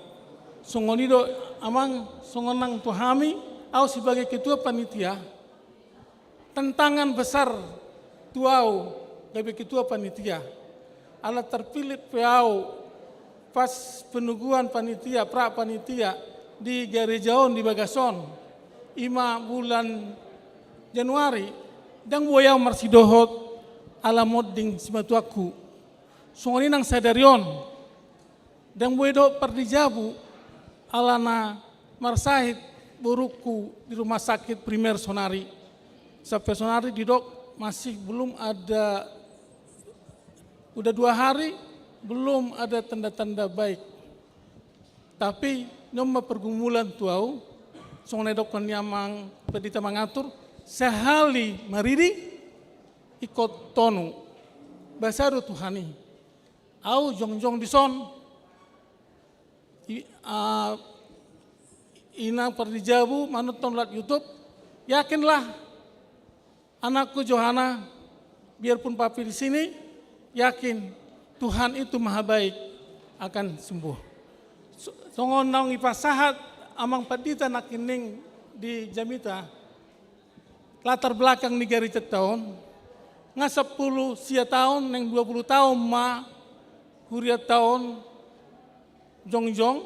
Songoni do amang songonang tuhami au sebagai ketua panitia tantangan besar tuau sebagai ketua panitia ala terpilih piau pas penuguhan panitia pra panitia di Gerejaon di Bagason 5 bulan Januari dan boyang marsidohot ala modding simatuaku songoni nang sadarion dan boydo perdijabu alana marsahid buruku di rumah sakit primer Sonari. Sampai Sonari di dok masih belum ada, udah 2 hari belum ada tanda-tanda baik. Tapi nyoma pergumulan tuau, songonai dokon yamang pedita mengatur, sehali mariri ikut tonu. Basaru Tuhani. Au jong-jong dison, ina perdijabu manuton lat YouTube, yakinlah anakku Johana, biarpun papi di sini, yakin Tuhan itu maha baik akan sembuh. Songonang ipasahat amang padita nakining di Jamita, latar belakang negari tahun, nga 10 sia tahun, neng 20 tahun ma, huria tahun, jongjong,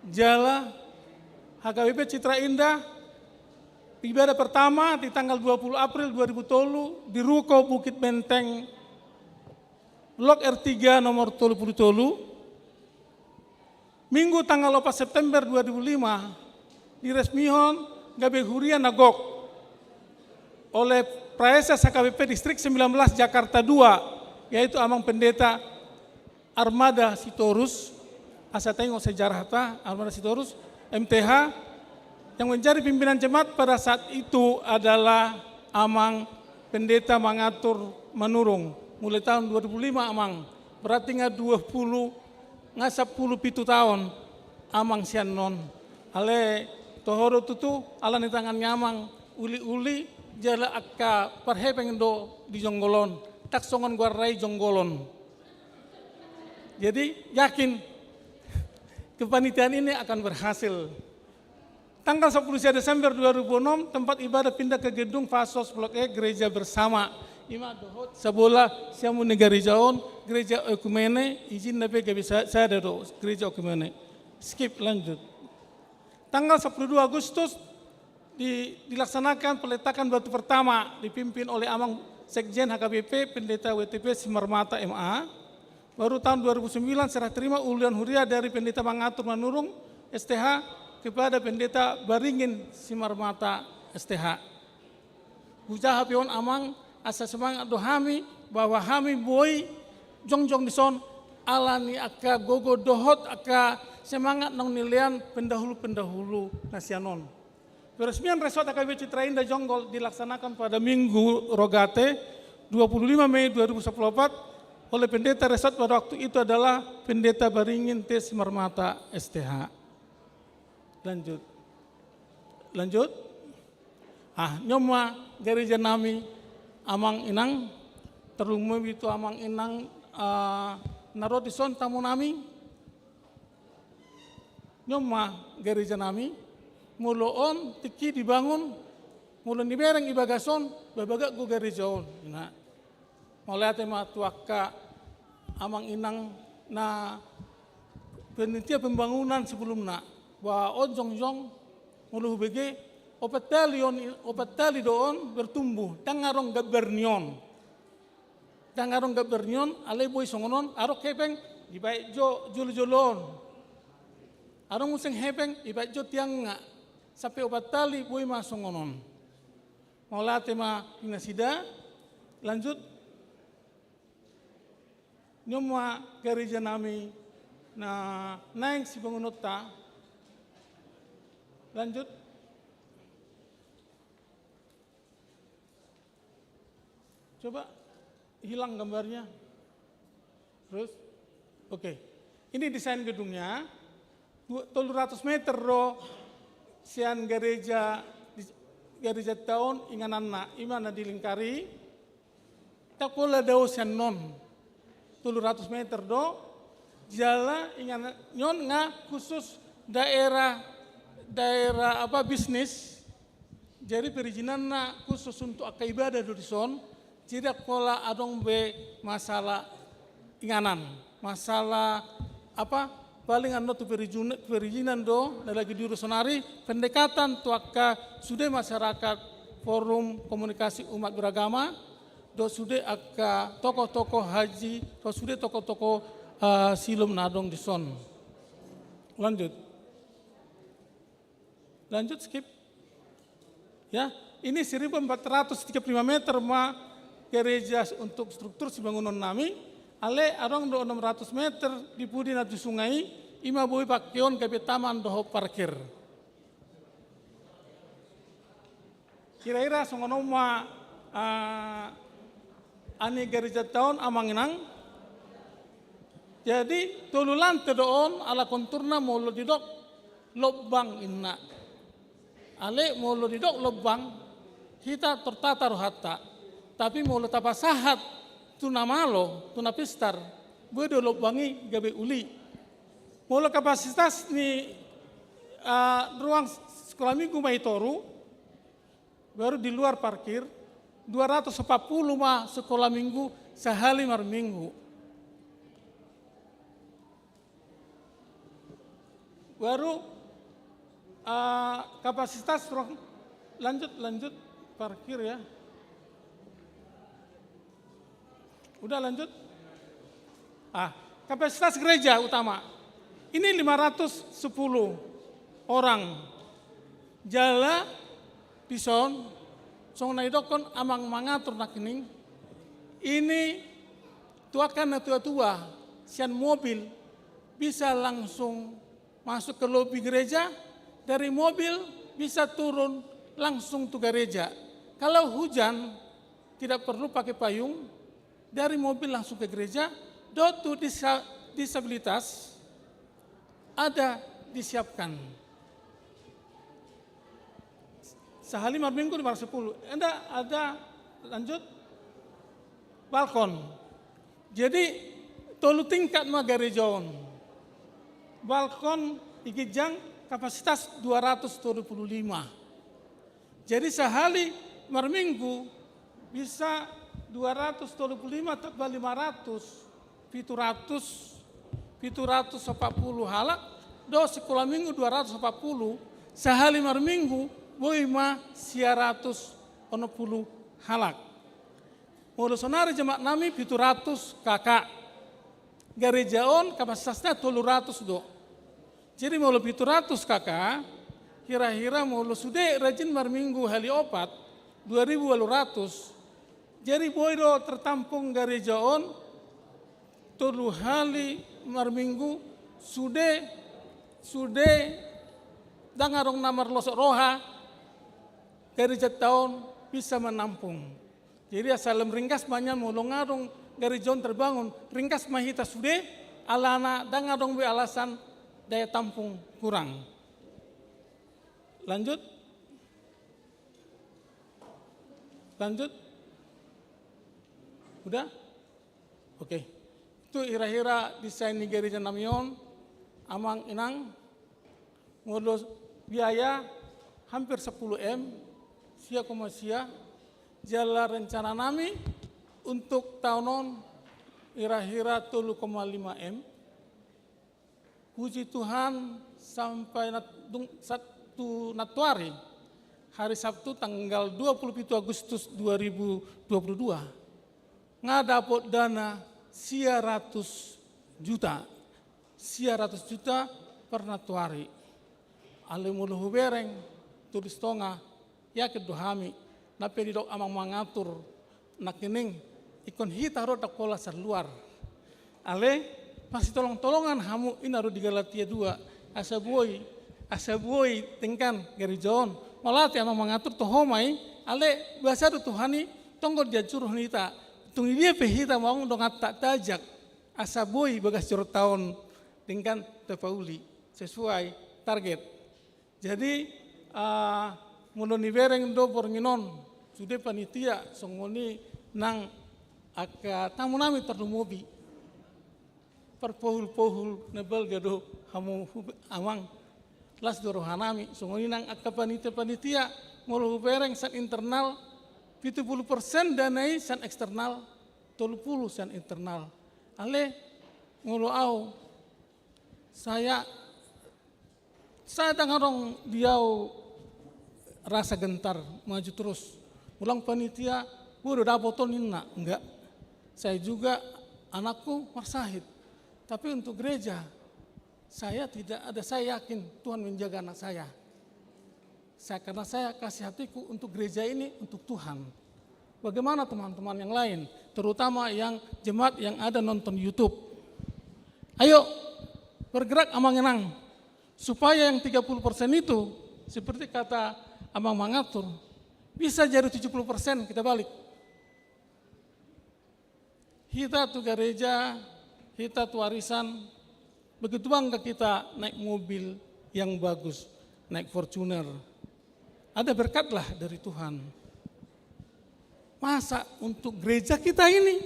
jala, HKBP Citra Indah, ibadah pertama di tanggal 20 April 2003 di Ruko Bukit Benteng, Blok R3 nomor 33. Minggu tanggal 4 September 2005 diresmihon gabe huria nagok oleh Praesa HKBP Distrik 19 Jakarta 2, yaitu amang pendeta Armada Sitorus, asa tengok sejarah ta Armada Sitorus, MTH, yang menjadi pimpinan jemaat pada saat itu adalah amang pendeta mengatur menurung mulai tahun 2005 amang, berarti nga 10 pitu tahun amang sian non. Ale tohoro tutu ala ni tangan nyamang uli-uli jala akka parhepeng do di jonggolon, tak songon guarai jonggolon. Jadi yakin kepanitiaan ini akan berhasil. Tanggal 10 Desember 2006 tempat ibadah pindah ke gedung Fasos Blok E Gereja Bersama. Ima dohot sabola siamu negari jaon gereja ekumene izin nabe gabe saya do gereja ekumene. Skip lanjut. Tanggal 12 Agustus dilaksanakan peletakan batu pertama dipimpin oleh amang Sekjen HKBP Pendeta WTP Simarmata MA. Baru tahun 2009 serah terima ulian huria dari Pendeta Mengatur Manurung STH kepada Pendeta Baringin Simarmata STH. Ujaha pion amang asa semangat dohami bahwa hami boy jongjong dison alani aka gogo dohot aka semangat nong nilian pendahulu nasianon. Peresmian Resort HKBP Citra Indah Jonggol dilaksanakan pada Minggu Rogate 25 Mei 2014 oleh pendeta resort pada waktu itu adalah Pendeta Baringin T. Simarmata STH. Lanjut. Nyoma gereja nami amang inang terumum itu amang inang narodison tamu nami nyoma gereja nami muloon tiki dibangun mulon dibereng ibagason babaga go gereja on ina mulai tema tuaka amang inang na penitia pembangunan sebelumna wa on jongjong mulu bege opatali doon bertumbuh tangarong gabernion alay boy songonon arok hepeng ibay jo jolon arong museng hepeng ibay jo tiang nga sampai opatali boy masongonon maula tema inasida. Lanjut nyoma gereja nami na naing si bangunot ta. Lanjut. Coba hilang gambarnya. Terus, oke. Ini desain gedungnya, 200 meter do sian gereja tahun ingananna imana dilingkari. Tak pola dao sian non 200 meter do jala inganan nyon nga khusus daerah bisnis. Jadi perizinan na khusus untuk ibadah do dison. Tidak pola adong be masalah inganan, masalah paling ando tu perizinan do lagi diurusonari pendekatan tuaka sudah masyarakat forum komunikasi umat beragama do sudah aka tokoh-tokoh haji do sudah tokoh-tokoh silum nadong dison. Lanjut skip ya. Ini 1435 meter gereja untuk struktur si bangunan nami Ale arong do 600 meter di pudi na tu sungai, ima bui pakion kape taman doho parkir. Kira-kira songono ma ani gereja tahun amang inang. Jadi tululan tedoon ala konturna molo didok lobang inna. Ale molo didok lobang kita tertata rohata. Tapi molo tapasahat tuna malo, tuna pistar, bodo lobangi gabe uli. Molo kapasitas ni ruang sekolah minggu Maitoru, baru di luar parkir, 240 mah sekolah minggu sehari mar minggu. Baru kapasitas ruang, lanjut parkir ya. Udah lanjut. Kapasitas gereja utama. Ini 510 orang. Jala pison song naidokon amang mangatur nakining. Ini tuakan na tua-tua sian mobil bisa langsung masuk ke lobi gereja, dari mobil bisa turun langsung ke gereja. Kalau hujan tidak perlu pakai payung, dari mobil langsung ke gereja. Dotu disabilitas ada disiapkan. Sehari mar minggu 510. Ada lanjut balkon. Jadi tolu tingkat mah gerejaon. Balkon ikijang kapasitas 225. Jadi sehari mar minggu bisa 225 tambah 500, 740 halak, do sekolah minggu 240, sehari mar minggu, boima 160 halak. Molo sonari jemaat nami 700 kakak, gerejaon kapasitasnya 300 do. Jadi molo 700 kakak, kira-kira molo sudah rajin mar minggu hali opat, 2.800. Jadi boido tertampung gerejaon tolu hali mar minggu sude dangarong namar losok roha gereja tahun bisa menampung. Jadi asal ringkas banyak mulu ngarong gerejaon terbangun ringkas mahita sude alana dangarong be alasan daya tampung kurang. Lanjut. Udah? Oke. Itu kira-kira desain di gereja namion, amang inang, modal biaya hampir 10 M, sia koma sia, jala rencana nami untuk tahunon kira-kira 3,5 M. Puji Tuhan sampai 1 Natuari, hari Sabtu tanggal 27 Agustus 2022, ngadapot dana 100 juta per Natuari. Ale muluhu bereng tulis tonga ya kedohami nape didok amang mangatur nakining ikon hita ro dakola luar. Ale masih tolong-tolongan hamu inaru di Galatia 2 asa buoi tingkan gerijon malati amang mangatur tohomai ale bahasa Tuhani tonggo dia curuh nita tungi dia pehita mau dong tak tajak asa boy bagas curut tahun tingkan tepauli sesuai target. Jadi muloni bereng do pornginon sudah panitia songoni nang aka tamu nami terdumobi perpohul nebel gado hamu amang las do rohanami songoni nang aka panitia mulu bereng san internal 70% danai san eksternal, 30 san internal. Ale ngulu au saya tangarong diau rasa gentar maju terus. Ulang panitia, udah dapoton inna enggak. Saya juga anakku marsahid. Tapi untuk gereja saya tidak ada, saya yakin Tuhan menjaga anak saya. Karena saya kasih hatiku untuk gereja ini untuk Tuhan. Bagaimana teman-teman yang lain? terutama yang jemaat yang ada nonton YouTube. Ayo bergerak Amang Enang, supaya yang 30% itu seperti kata Amang mengatur, bisa jadi 70% kita balik. Kita tuh gereja, kita tuh warisan, begitu bangga kita naik mobil yang bagus, naik Fortuner. Ada berkatlah dari Tuhan. Masa untuk gereja kita ini,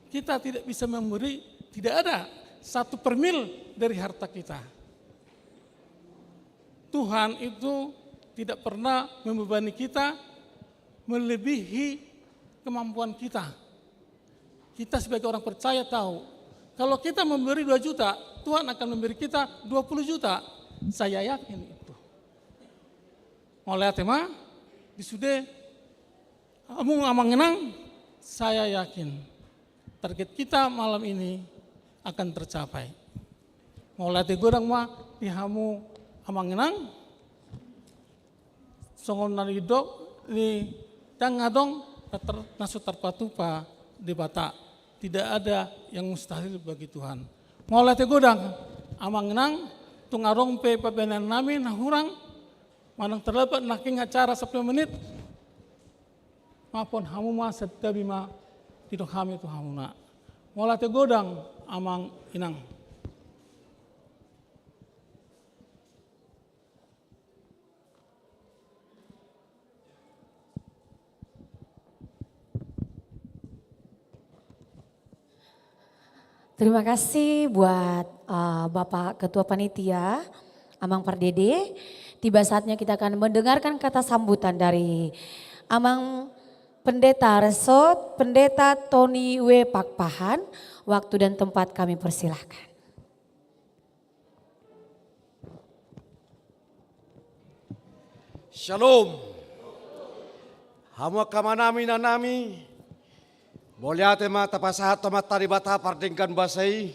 kita tidak bisa memberi, tidak ada 1 per mil dari harta kita. Tuhan itu tidak pernah membebani kita melebihi kemampuan kita. Kita sebagai orang percaya tahu, kalau kita memberi 2 juta, Tuhan akan memberi kita 20 juta. Saya yakin itu. Mulai tema, disudah, Amang Enang, saya yakin target kita malam ini akan tercapai. Mulai tegurang mah dihamu Amang Enang, songon naridok ni tangadong nasu terpatupa di bata. Tidak ada yang mustahil bagi Tuhan. Mulai tegudang Amang Enang tungarong pe pabenan nami nahurang manang terdapat naking acara 10 menit. Mapon hamu ma setabi ma tidak kami tu hamuna. Mulai tegudang Amang Enang. Terima kasih buat Bapak Ketua Panitia, Amang Pardede. Tiba saatnya kita akan mendengarkan kata sambutan dari Amang Pendeta Resort, Pendeta Tony W. Pakpahan. Waktu dan tempat kami persilahkan. Shalom. Hamu kamanami nanami. Moliate ma tapasahat tomat tari bata pardengkan basai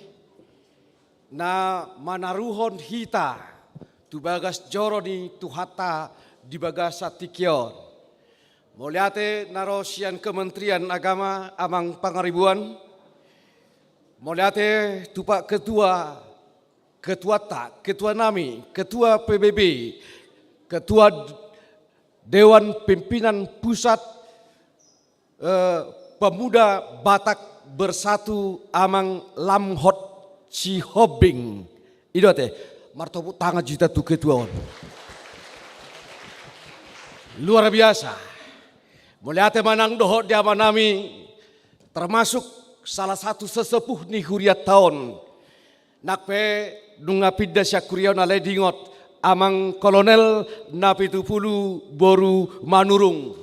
na manaruhon hita tu bagas joro ni tuhata di bagasa tikion. Moliate narosian Kementerian Agama Amang Pangaribuan. Moliate tupak ketua ketua nami, ketua PBB, ketua Dewan Pimpinan Pusat Pemuda Batak Bersatu Amang Lamhot Cihobing. Itu teh martopu tangan juta tu ketua. Luar biasa. Melihat manang dohot dia manami termasuk salah satu sesepuh ni huriat tahun. Nakpe dunga pidda syakuriau na ledingot Amang Kolonel Napitupulu Boru Manurung.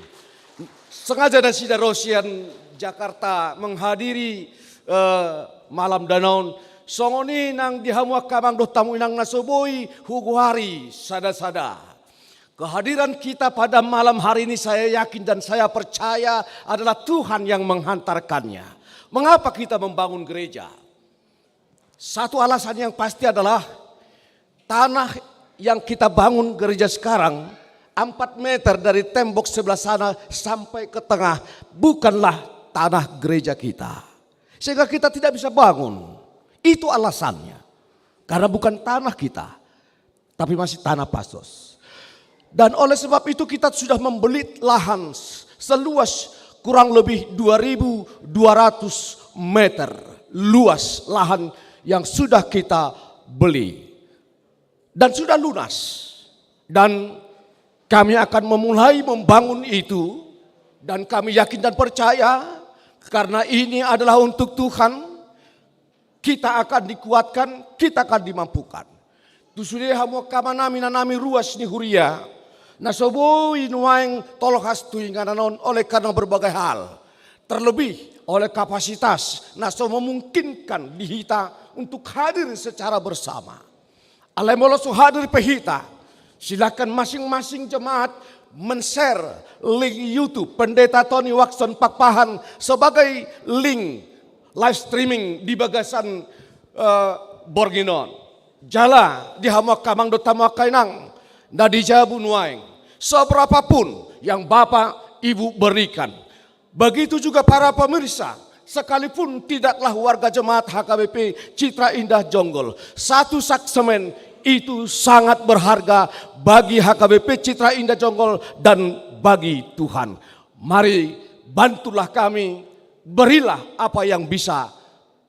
Sengaja dan sida Rosian Jakarta menghadiri malam danau songoni nang dihamuak kamang doh tamu inang nasoboi huguhari sada-sada. Kehadiran kita pada malam hari ini saya yakin dan saya percaya adalah Tuhan yang menghantarkannya. Mengapa kita membangun gereja? Satu alasan yang pasti adalah tanah yang kita bangun gereja sekarang 4 meter dari tembok sebelah sana sampai ke tengah bukanlah tanah gereja kita. Sehingga kita tidak bisa bangun. Itu alasannya. Karena bukan tanah kita, tapi masih tanah pasos. Dan oleh sebab itu kita sudah membeli lahan seluas kurang lebih 2.200 meter luas lahan yang sudah kita beli. Dan sudah lunas. Dan kami akan memulai membangun itu dan kami yakin dan percaya karena ini adalah untuk Tuhan. Kita akan dikuatkan, kita akan dimampukan. Tusure hamu kamanami nanami ruas ni huria. Nasoboi nuaing tolohas tuingananon oleh karena berbagai hal. Terlebih oleh kapasitas naso memungkinkan dihita untuk hadir secara bersama. Alemolosu hadir pehita. Silakan masing-masing jemaat men-share link YouTube Pendeta Tony Wakson Pakpahan sebagai link live streaming di bagasan Borginon. Jala di hamak kamang do tamak kainang na di jabu nuaing. Seberapapun yang Bapak Ibu berikan. Begitu juga para pemirsa, sekalipun tidaklah warga jemaat HKBP Citra Indah Jonggol, satu saksemen itu sangat berharga bagi HKBP Citra Indah Jonggol dan bagi Tuhan. Mari bantulah kami, berilah apa yang bisa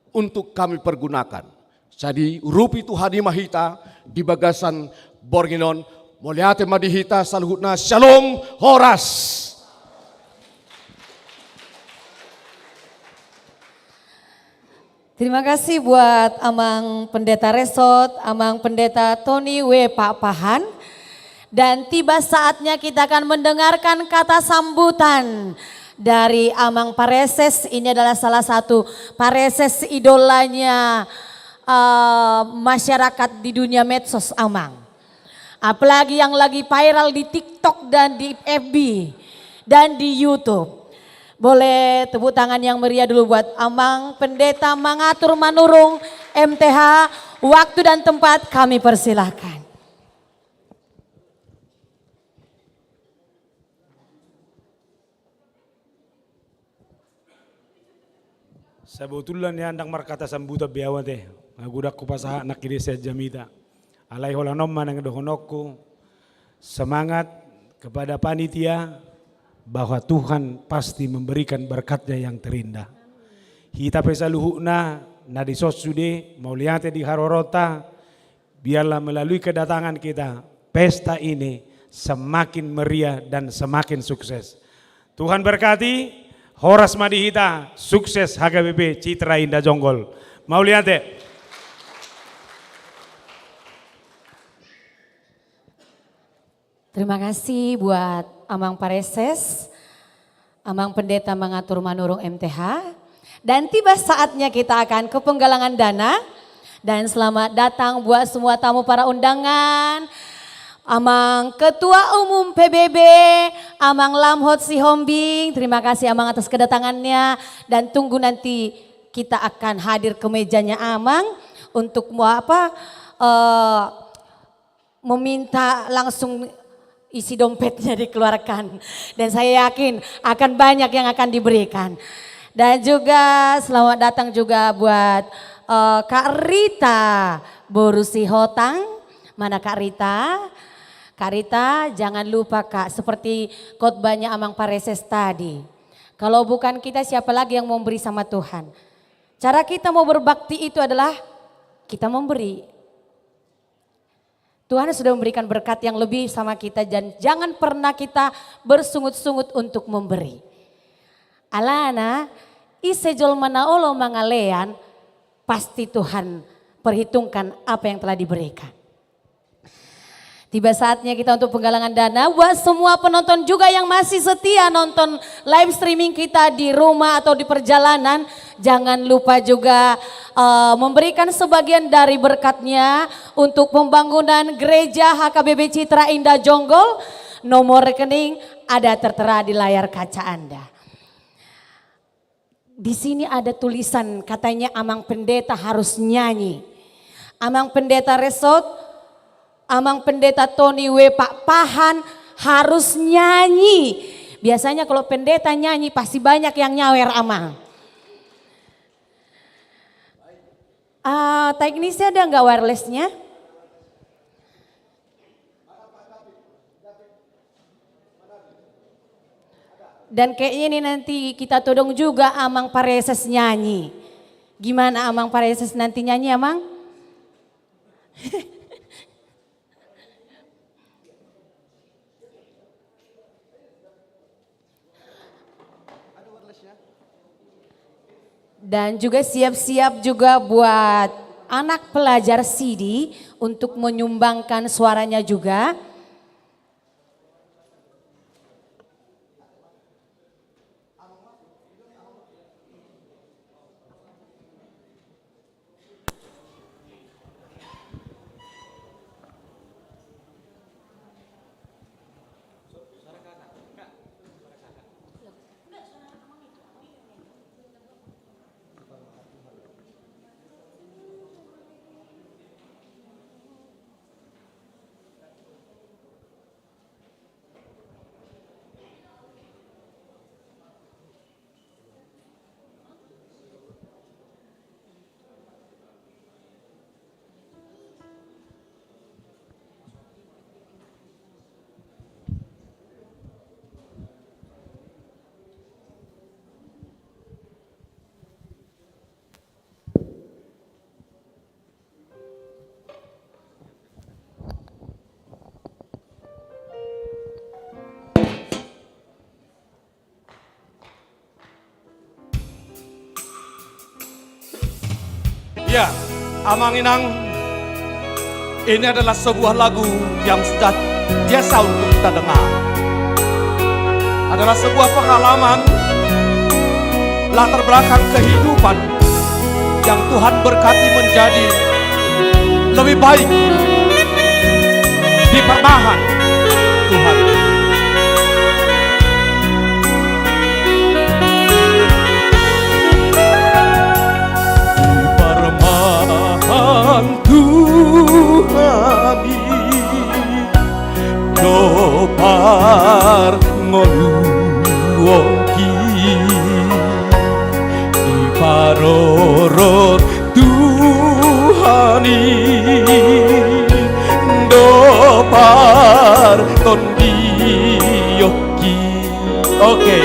untuk kami pergunakan. Jadi rupi Tuhani Mahita di bagasan Borginon, Moliate Madihita Saluhutna Shalom Horas. Terima kasih buat Amang Pendeta Resot, Amang Pendeta Tony W. Pak Pahan. Dan tiba saatnya kita akan mendengarkan kata sambutan dari Amang Pareses. Ini adalah salah satu Pareses idolanya masyarakat di dunia medsos Amang. Apalagi yang lagi viral di TikTok dan di FB dan di YouTube. Boleh tepuk tangan yang meriah dulu buat Amang Pendeta Mangatur Manurung MTH. Waktu dan tempat kami persilahkan. Sebetulnya andang markata sambuta biawa teh. Nagudak ko pasaha nak kiri saya jamita. Alai holanom manang dohonokku. Semangat kepada panitia bahwa Tuhan pasti memberikan berkatnya yang terindah. Hita pesaluhuna na di sosude mau lihat di Harorota, biarlah melalui kedatangan kita pesta ini semakin meriah dan semakin sukses. Tuhan berkati. Horas Madihita, sukses HKBP Citra Indah Jonggol. Mau lihat ya? Terima kasih buat Amang Pareses, Amang Pendeta Mangatur Manurung MTH. Dan tiba saatnya kita akan ke penggalangan dana. Dan selamat datang buat semua tamu para undangan. Amang Ketua Umum PBB, Amang Lamhot Sihombing, terima kasih Amang atas kedatangannya. Dan tunggu nanti kita akan hadir ke mejanya Amang untuk meminta langsung isi dompetnya dikeluarkan. Dan saya yakin akan banyak yang akan diberikan. Dan juga selamat datang juga buat Kak Rita Borusi Hotang. Mana Kak Rita? Kak Rita jangan lupa Kak, seperti khotbahnya Amang Pareses tadi. Kalau bukan kita siapa lagi yang mau memberi sama Tuhan. Cara kita mau berbakti itu adalah kita memberi. Tuhan sudah memberikan berkat yang lebih sama kita dan jangan pernah kita bersungut-sungut untuk memberi. Alana, isejol manaolo mangalean, pasti Tuhan perhitungkan apa yang telah diberikan. Tiba saatnya kita untuk penggalangan dana buat semua penonton juga yang masih setia nonton live streaming kita di rumah atau di perjalanan. Jangan lupa juga memberikan sebagian dari berkatnya untuk pembangunan gereja HKBP Citra Indah Jonggol. Nomor rekening ada tertera di layar kaca Anda. Di sini ada tulisan katanya Amang Pendeta harus nyanyi. Amang Pendeta Resot, Amang Pendeta Tony W. Pak Pahan harus nyanyi. Biasanya kalau pendeta nyanyi pasti banyak yang nyawer Amang. Teknisnya ada nggak wirelessnya? Dan kayaknya ini nanti kita todong juga Amang Pareses nyanyi. Gimana Amang Pareses nanti nyanyi Amang? Dan juga siap-siap juga buat anak pelajar CD untuk menyumbangkan suaranya juga. Ya, Amang Inang, ini adalah sebuah lagu yang sudah biasa untuk kita dengar. Adalah sebuah pengalaman latar belakang kehidupan yang Tuhan berkati menjadi lebih baik di permahan Tuhan. Di permahan Tuhan Dopar ngoluwoki di parorot Tuhani Dopar tondiyoki. Oke.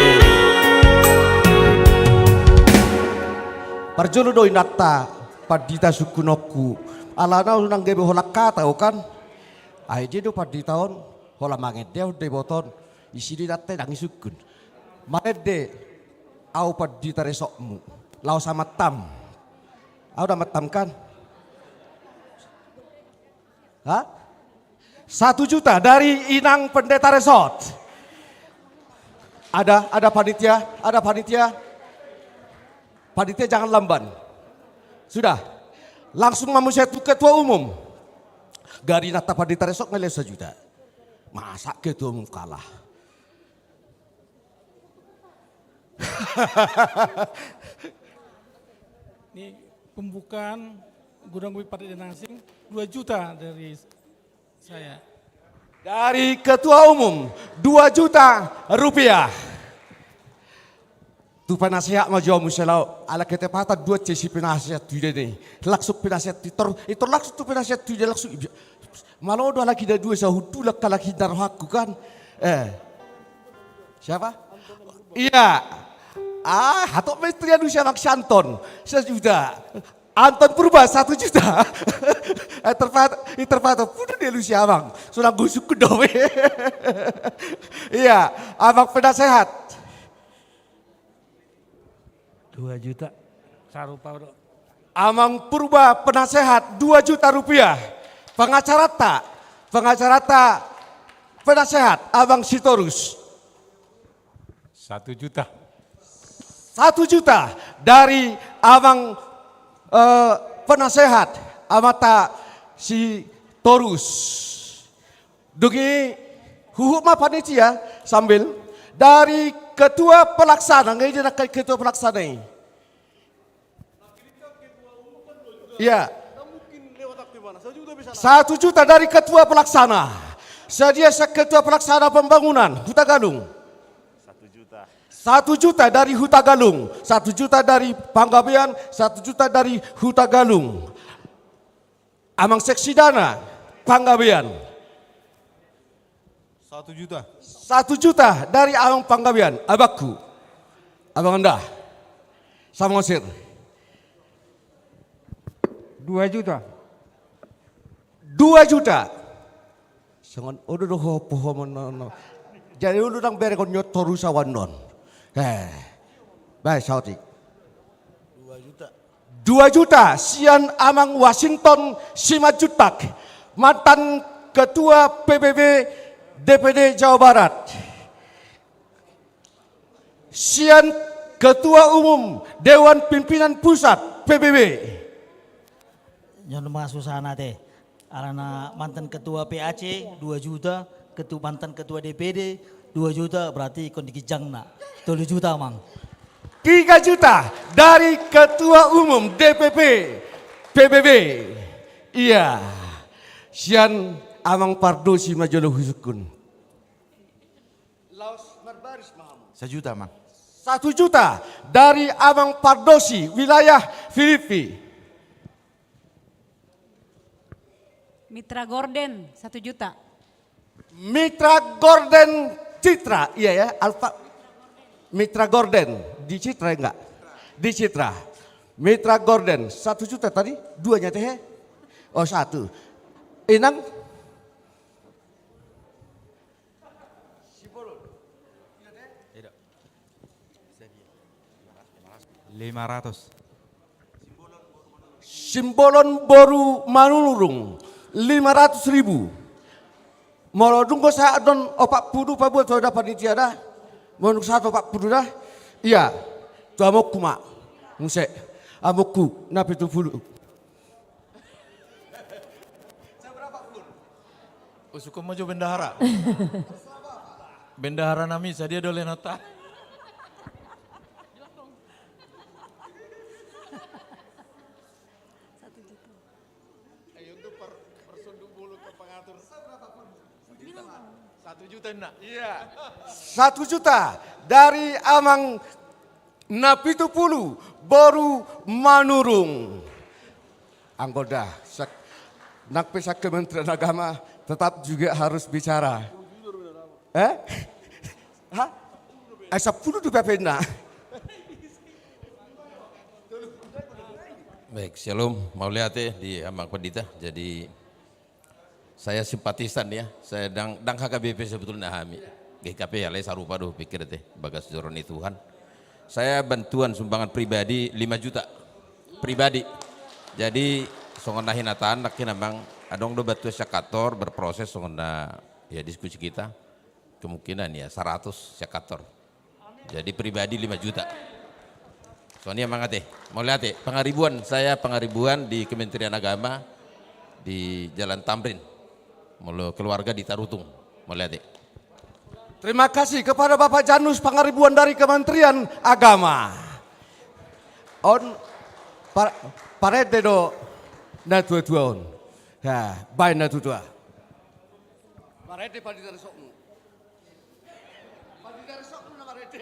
Parjolo do inatta padita sukunoku alana unang gebe holak kata kan. Ai jedo paditaon hola mangedeu de boton isidi datte dangi sukun. Manede au padita resokmu. Lau sama tam. Au udah matam kan? Hah? 1 juta dari Inang Pendeta Resort. Ada panitia, Panitia jangan lamban. Sudah. Langsung manusia itu ketua umum. Dari nata Pendeta Resort nilai 1 juta. Masa ketua umum kalah? Ini pembukaan gudang kopi Partai Asing 2 juta dari saya. Dari ketua umum 2 juta rupiah. Tu penasihat maju muselau ala ketepatan 2 cesi penasihat tu nih. Laksuk penasihat itu laksuk tu penasihat tu laksuk. Malah udah lagi ada 2 sahudu lah kalau kita aku kan. Siapa? Iya. Hatok Mestri Anusia Maksanton 1 juta. Anton Purba 1 juta. Terpatah pun dia Lucia Abang. Sudah gusuk ke dowe. Iya, Abang penasehat 2 juta. Sarupa bro. Amang Purba penasehat 2 juta rupiah. Pengacara penasehat Abang Sitorus 1 juta. 1 juta dari Abang penasehat Amata si Torus. Dugi huhuma panitia sambil dari ketua pelaksana, ngayon na ketua pelaksana ini. Iya. 1 juta dari ketua pelaksana. Sedia ketua pelaksana pembangunan Huta Galung. 1 juta dari Huta Galung, 1 juta dari Panggabean, 1 juta dari Huta Galung. Amang Seksi Dana, Panggabean. 1 juta. 1 juta dari Amang Panggabean, Abaku. Abang Anda, Samosir. 2 juta. 2 juta. Sangat, udah doh pohon. Jadi udah nang berekon nyotoru sawanon. Baik, Sautik. 2 juta. Sian Amang Washington Simajutak, mantan Ketua PBB DPD Jawa Barat. Sian Ketua Umum Dewan Pimpinan Pusat PBB. Yang susana teh. Arana mantan ketua PAC 2 juta, mantan ketua DPD 2 juta, berarti ikon dikijang nak 3 juta mang. 3 juta dari Ketua Umum DPP PBB. Iya. Sian Amang Pardosi Majolo Husukun. 1 juta, Mang. 1 juta dari Amang Pardosi wilayah Filipi. Mitra Gorden 1 juta. Mitra Gorden Citra, iya ya, Alfa. Mitra Gorden di Citra enggak? Di Citra. Mitra Gorden 1 juta tadi, 2-nya teh. Oh 1. Inang 500. Simbolon boru manurung 500.000. Moro dungko sa don 40 pa buat so dapat panitia dah. Monuk 140 dah. Iya. Tu amok kuma. Muse. Amokku na 70. Suka maju bendahara. Bendahara nami sadia dole nota. Juta nak. Iya. 1 juta dari amang na 70 boru manurung. Anggota nak pesak Kementerian Agama tetap juga harus bicara. Hah? 10 tu pepena. Baik, shalom, mau lihat di Amang Pendeta. Jadi saya simpatisan ya, saya dang HKBP sebetulnya hami. GKP ya, lain sarupa doh pikir teh, bagas joroni Tuhan. Saya bantuan sumbangan pribadi 5 juta, pribadi. Jadi songona hinataan, nakin abang, adong do batu syakator berproses songona ya diskusi kita. Kemungkinan ya 100 syakator. Jadi pribadi 5 juta. Soalnya mangat mau lihat pengaribuan, saya pengaribuan di Kementerian Agama di Jalan Tamrin. Mulu keluarga di Tarutung, mau lihat Terima kasih kepada Bapak Janus Pangaribuan dari Kementerian Agama. On parede do na tua on. Ya, baik na tua. Parede padi dari sokmu. Padi dari sokmu na parede.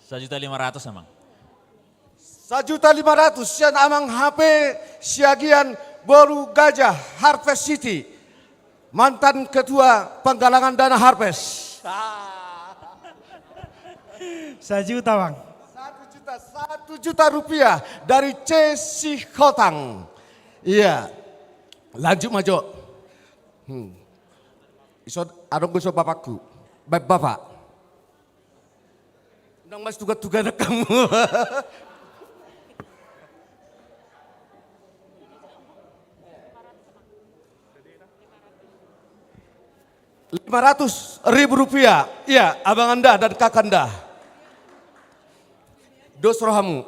1.500.000 amang. 1.500.000 sian amang HP siagian Boru Gajah Harvest City. Mantan Ketua Penggalangan Dana Harvest. 1 juta bang. 1 juta rupiah dari C. Sikotang. Iya. Lanjut maju. Iso adong guso bapakku. Baik bapak. Nang mas tugas-tugas kamu. 500.000 rupiah. Iya, abang anda dan kakak anda. Dos rohamu.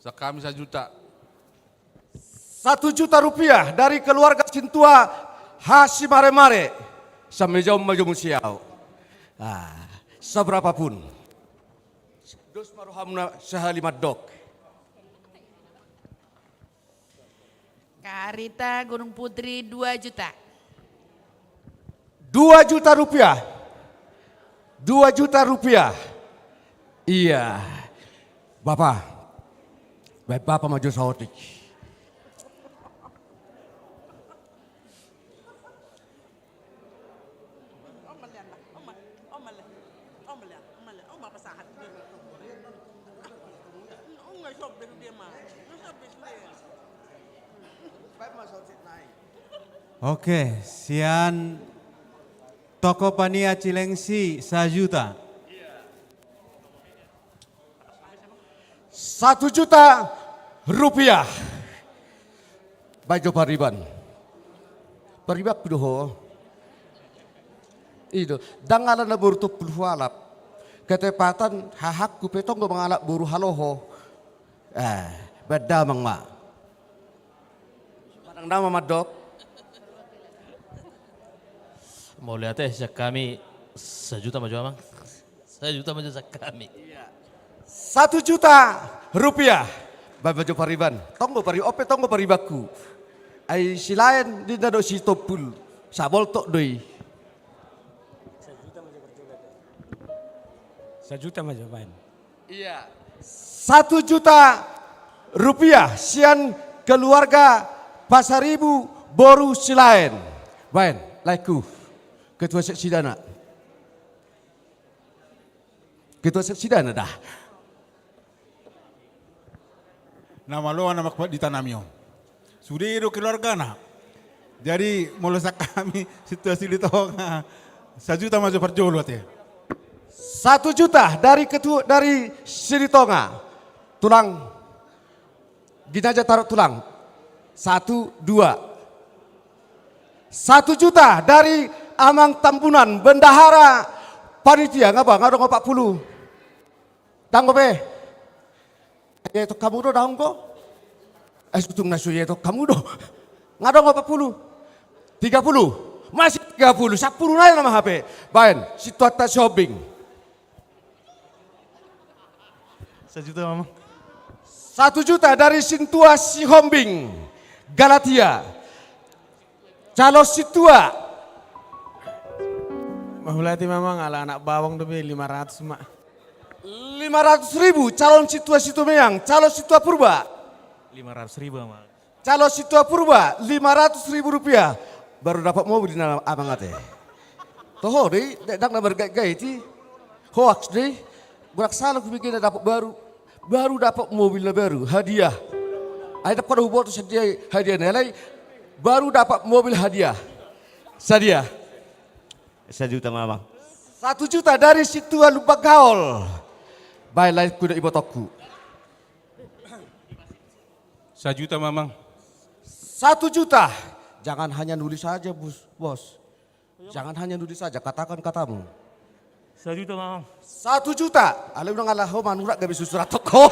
Sekami 1 juta. 1 juta rupiah dari keluarga Cintua Hasi Mare-Mare. Sampai jauh maju musiau. Seberapa pun. Dos maruhamna sehalimat dok. Karita Gunung Putri 2 juta. 2 juta rupiah. 2 juta rupiah. Iya. Bapak. Baik bapak maju saotik. Oke, sian Toko Pania Cilengsi 1 juta. 1 juta rupiah. Bajo pariban. Paribak doho. Itu dangalan na burto pulhualap. Ketepatan hahak ku petong go mangalap buru haloho. Beda mang ma. Padang nama madok. Mau lihat kami 1 juta maju amang. 1 juta maju kami. 1 juta rupiah. Bajo pariban. Tonggo pari ope tonggo paribaku. Ai silain di dado si topul. Sabol tok doi. 1 juta maju bain. Iya. 1 juta rupiah sian keluarga Pasaribu Boru Silain. Bain, laiku. Ketua Seksi Dana. Ketua Seksi Dana dah. Nama lo nama ditanamio. Sudah itu keluarga nak. Jadi mulusak kami situasi di tengah 1 juta maju perjolo teh. 1 juta dari Siritonga. Tulang. Gini aja taruh tulang. 1, 2. 1 juta dari Amang Tambunan, bendahara panitia. Ngapa? Ngadong 40. Tanggo be. Itu kamu do dahong ko? Sutung nasu itu kamu do. Ngadong 40. 30. Masih 30. 10 na nama HP. Bayan, situata shopping. 1 juta Mama. 1 juta dari Sintua Sihombing, Galatia. Calo Situa. Mahulati Mamang ala anak bawang dobe 500 mak. 500.000 calon Situa Situmeang, calo Situa Purba. 500.000 Mang. Calo Situa Purba 500.000 rupiah. Baru dapat mobil di dalam abang ate. Toho deh, dak na bergay-gay ti. Hoax deh. Burak salah kubikin dapat baru dapat mobil baru, hadiah. Ada pada hubungan tu hadiah nilai, baru dapat mobil hadiah. Sadia. 1 juta Mama. 1 juta dari Situa Lubak Gaul. Baiklah kuda ibu tokku. 1 juta Mamang. 1 juta. Jangan hanya nulis saja bos. Jangan hanya nulis saja, katakan katamu. 1 juta Mamang. 1 juta. Alam nang alaho manurak gabi susurat toko.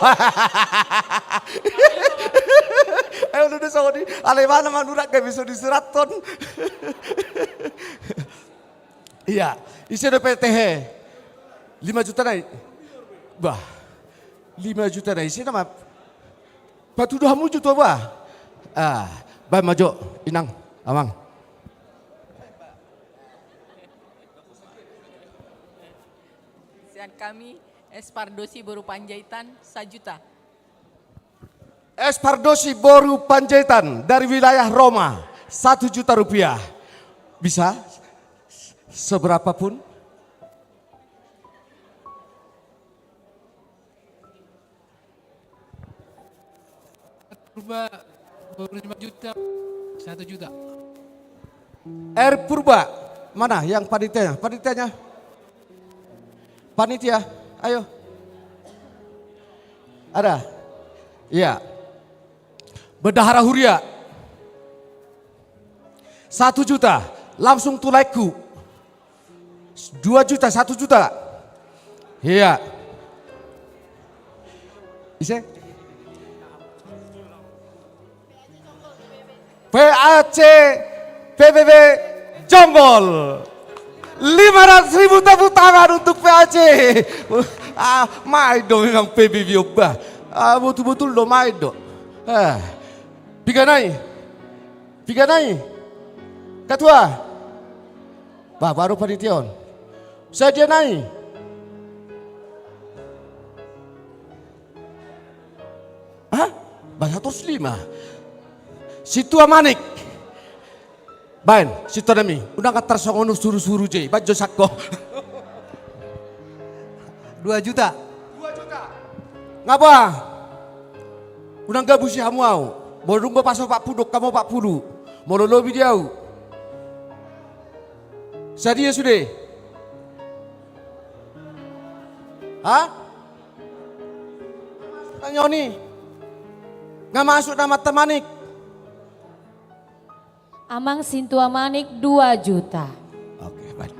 Ayo nulis sama di. Alam mana manurak gabi susurat ton. Iya, isi PTH 5 juta naik. Bah, 5 juta naik. Isi nama batu 2 juta bah. Bah maju, inang, amang. Sian kami Espardosi Boru Panjaitan 1 juta. Espardosi Boru Panjaitan dari wilayah Roma 1 juta rupiah. Bisa? Seberapapun? Purba baru 5 juta, 1 juta. R Purba, mana yang panitianya? Panitianya? Panitia, ayo. Ada? Iya. Bendahara Huria 1 juta, langsung tulaiku 2 juta, 1 juta. Iya. Bisa? PAC PBB Jombol 500.000 tepuk tangan untuk PAC. Main dong memang PBB obah. Betul-betul lo main dong. Piganai. Ketua. Bah baru panition. Saja naik. Bah 105. Situa Manik. Bain, situa nami. Udah katar songono suruh-suruh je. Bajo sakko. 2 juta. 2 juta. Ngapa? Udah gak busi hamu au. Borong ba paso 40, kamu 40. Mau lobi dia au. Sadia sudah. Tanya ni. Nggak masuk nama Temanik. Amang Sintua Manik 2 juta. Oke, baik.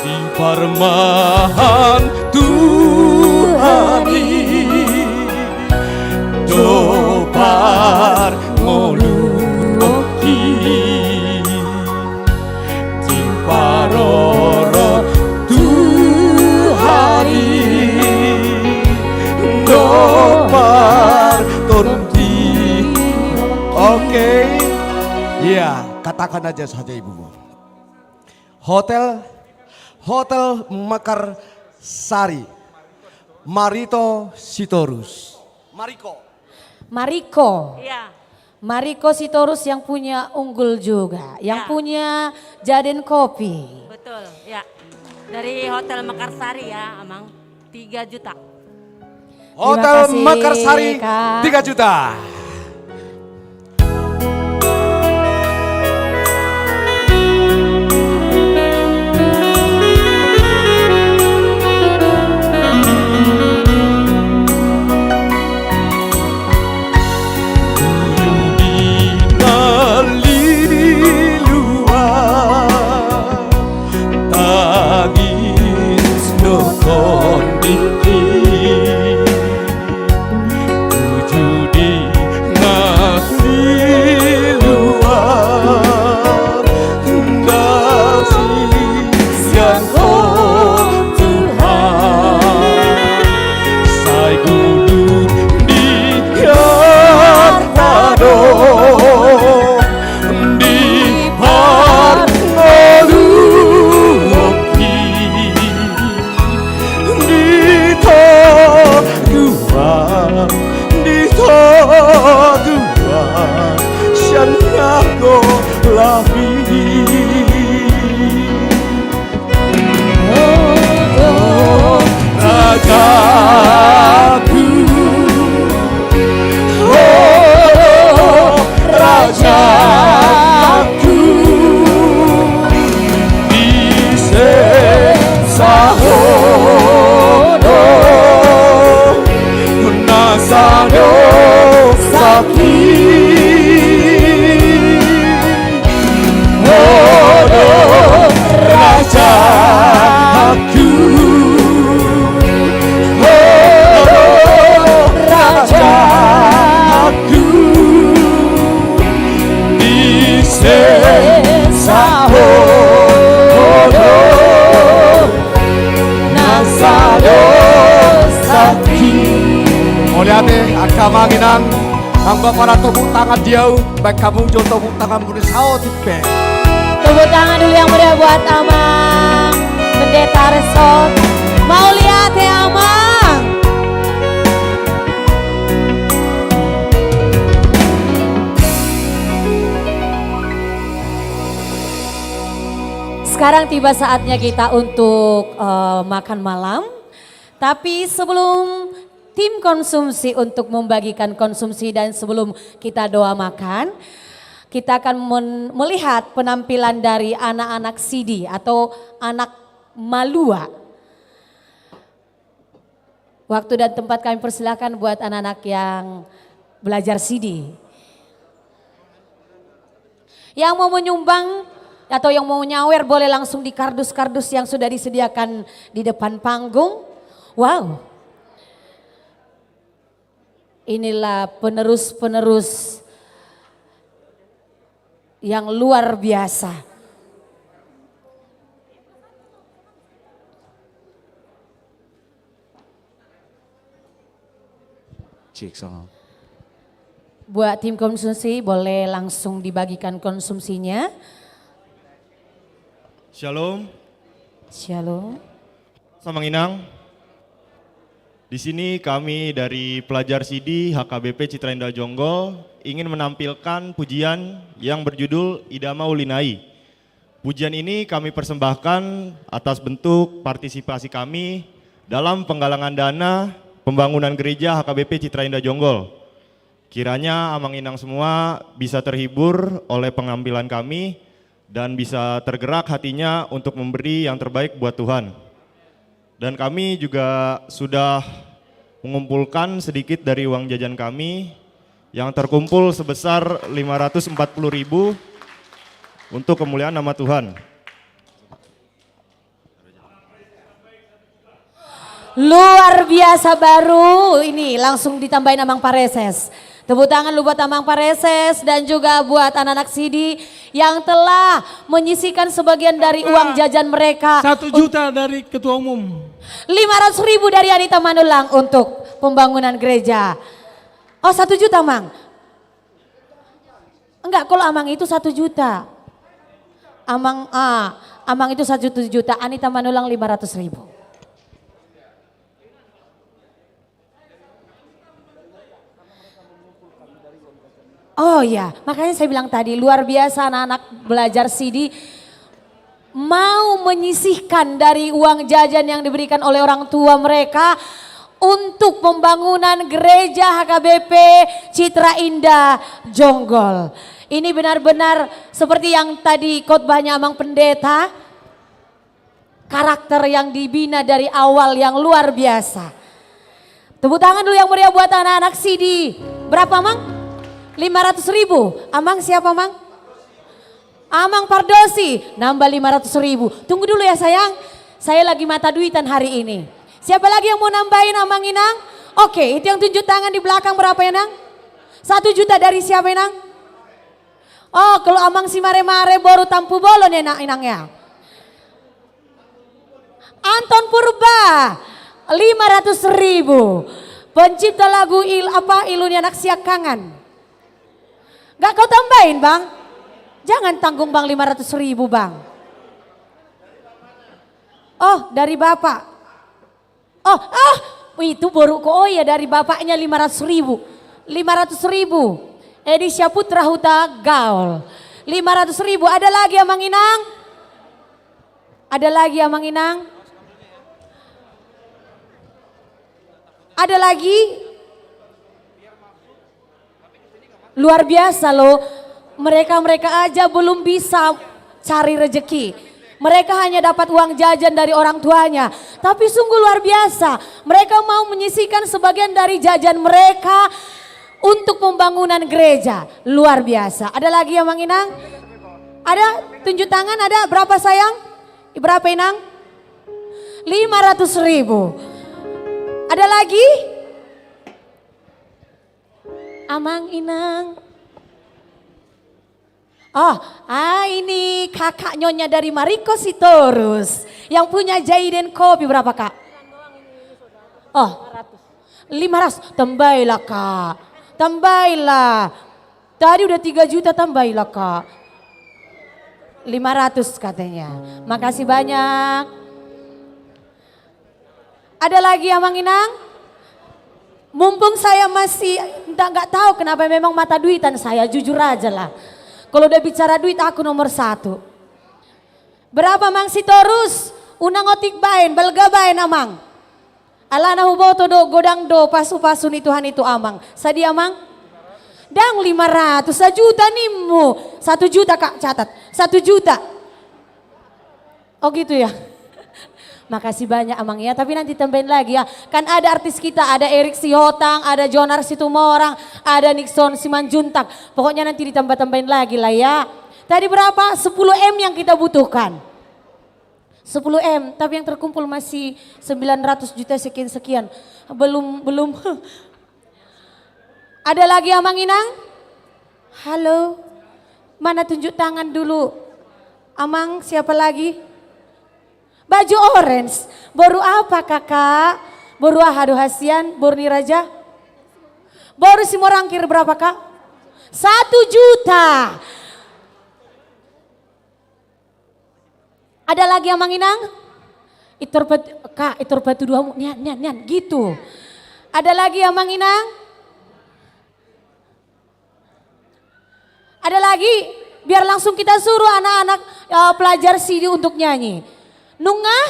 Di permahan Tuhan Jopar moluki Timparoro Tuhari Jopar tonti. Oke. Iya, katakan aja saja ibumu. Hotel Mekar Sari Marito Sitorus. Mariko. Mariko. Iya. Mariko Sitorus yang punya Unggul juga, yang punya Jaden Kopi. Betul, ya. Dari Hotel Mekarsari ya, Amang. 3 juta. Hotel kasih, Mekarsari Kak. 3 juta. Oliate akamanginan hamba para tepuk tangan jauh baik kamu jauh tepuk tangan budi sao tipe. Tepuk tangan dulu yang meriah buat Amang Pendeta Resort. Mau lihat ya Amang? Sekarang tiba saatnya kita untuk makan malam. Tapi sebelum tim konsumsi untuk membagikan konsumsi dan sebelum kita doa makan, kita akan melihat penampilan dari anak-anak Sidi atau anak Malua. Waktu dan tempat kami persilakan buat anak-anak yang belajar Sidi. Yang mau menyumbang atau yang mau nyawer boleh langsung di kardus-kardus yang sudah disediakan di depan panggung. Wow. Inilah penerus-penerus yang luar biasa. Buat tim konsumsi boleh langsung dibagikan konsumsinya. Shalom. Shalom. Samanginang. Di sini kami dari pelajar Sidi HKBP Citra Indah Jonggol ingin menampilkan pujian yang berjudul Idama Ulinai. Pujian ini kami persembahkan atas bentuk partisipasi kami dalam penggalangan dana pembangunan gereja HKBP Citra Indah Jonggol. Kiranya Amang Inang semua bisa terhibur oleh pengambilan kami dan bisa tergerak hatinya untuk memberi yang terbaik buat Tuhan. Dan kami juga sudah mengumpulkan sedikit dari uang jajan kami yang terkumpul sebesar 540.000 untuk kemuliaan nama Tuhan. Luar biasa baru ini langsung ditambahin Amang Pareses. Tepuk tangan lu buat Amang Pareses dan juga buat anak-anak Sidi yang telah menyisikan sebagian dari uang jajan mereka. 1 juta dari Ketua Umum. 500.000 dari Anita Manulang untuk pembangunan gereja. Oh 1 juta Mang? Enggak, kalau Amang itu 1 juta. Amang itu 1 juta, Anita Manulang 500.000. Oh Oh ya, makanya saya bilang tadi luar biasa anak-anak belajar CD mau menyisihkan dari uang jajan yang diberikan oleh orang tua mereka untuk pembangunan gereja HKBP Citra Indah Jonggol. Ini benar-benar seperti yang tadi khotbahnya Amang Pendeta, karakter yang dibina dari awal yang luar biasa. Tepuk tangan dulu yang meriah buat anak-anak CD. Berapa Mang? 500.000. Amang siapa Mang? Amang Pardosi, nambah 500.000. Tunggu dulu ya sayang, saya lagi mata duitan hari ini. Siapa lagi yang mau nambahin Amang Inang? Oke, itu yang tunjuk tangan di belakang berapa ya Nang? 1 juta dari siapa Inang? Oh, kalau Amang si mare-mare baru tampu bolon ya Inang ya. Anton Purba, 500.000. Pencipta lagu Iluni Anak Siakangan. Gak kau tambahin Bang? Jangan tanggung Bang 500.000 Bang. Oh dari Bapak. Oh itu baru oh ya dari Bapaknya 500.000. 500.000. Edi Syaputra Huta Gaul. 500.000. Ada lagi Amang Inang? Ada lagi Amang Inang? Ada lagi? Luar biasa loh. Mereka aja belum bisa cari rezeki. Mereka hanya dapat uang jajan dari orang tuanya. Tapi sungguh luar biasa. Mereka mau menyisihkan sebagian dari jajan mereka untuk pembangunan gereja. Luar biasa. Ada lagi yang Mang Inang? Ada? Tunjuk tangan ada? Berapa sayang? Berapa Inang? 500.000. Ada lagi? Amang Inang. Oh, ini kakak nyonya dari Mariko Sitorus yang punya Jaiden Kopi berapa kak? Oh, 500. Tambailah kak, tambailah. Tadi udah 3 juta tambailah kak. 500 katanya. Makasih banyak. Ada lagi Amang Inang? Mumpung saya masih nggak tahu kenapa memang mata duitan saya jujur aja lah. Kalau udah bicara duit aku nomor 1. Berapa Mang Sitorus? Unang otik bain, belga bain Amang. Alana huboto do godang do pasu-pasu ni Tuhan itu Amang. Sadi Amang? Dang 500, 1 juta nimu. 1 juta kak catat, 1 juta. Oh gitu ya. Makasih banyak Amang ya, tapi nanti tambahin lagi ya. Kan ada artis kita, ada Erik Sihotang, ada Jonar Situmorang, ada Nixon Simanjuntak. Pokoknya nanti ditambah-tambahin lagi lah ya. Tadi berapa? 10M yang kita butuhkan. 10M, tapi yang terkumpul masih 900 juta sekian-sekian. Belum. Ada lagi Amang Inang? Halo, mana tunjuk tangan dulu. Amang siapa lagi? Baju orange, baru apa kakak? Baru ahadu hasian, baru Raja? Baru si morangkir berapa kak? 1 juta. Ada lagi Amang Inang? Kak, itor batu 2, nian, gitu. Ada lagi Amang Inang? Ada lagi? Biar langsung kita suruh anak-anak pelajar CD untuk nyanyi. Nungah?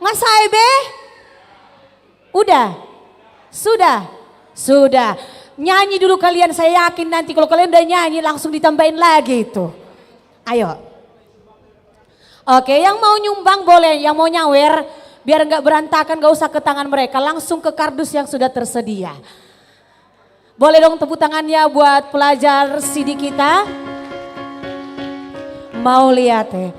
Ngasai be? Udah? Sudah. Nyanyi dulu kalian, saya yakin nanti kalau kalian udah nyanyi langsung ditambahin lagi itu. Ayo. Oke, yang mau nyumbang boleh, yang mau nyawer biar nggak berantakan, gak usah ke tangan mereka, langsung ke kardus yang sudah tersedia. Boleh dong tepuk tangannya buat pelajar CD kita. Mau lihat ya.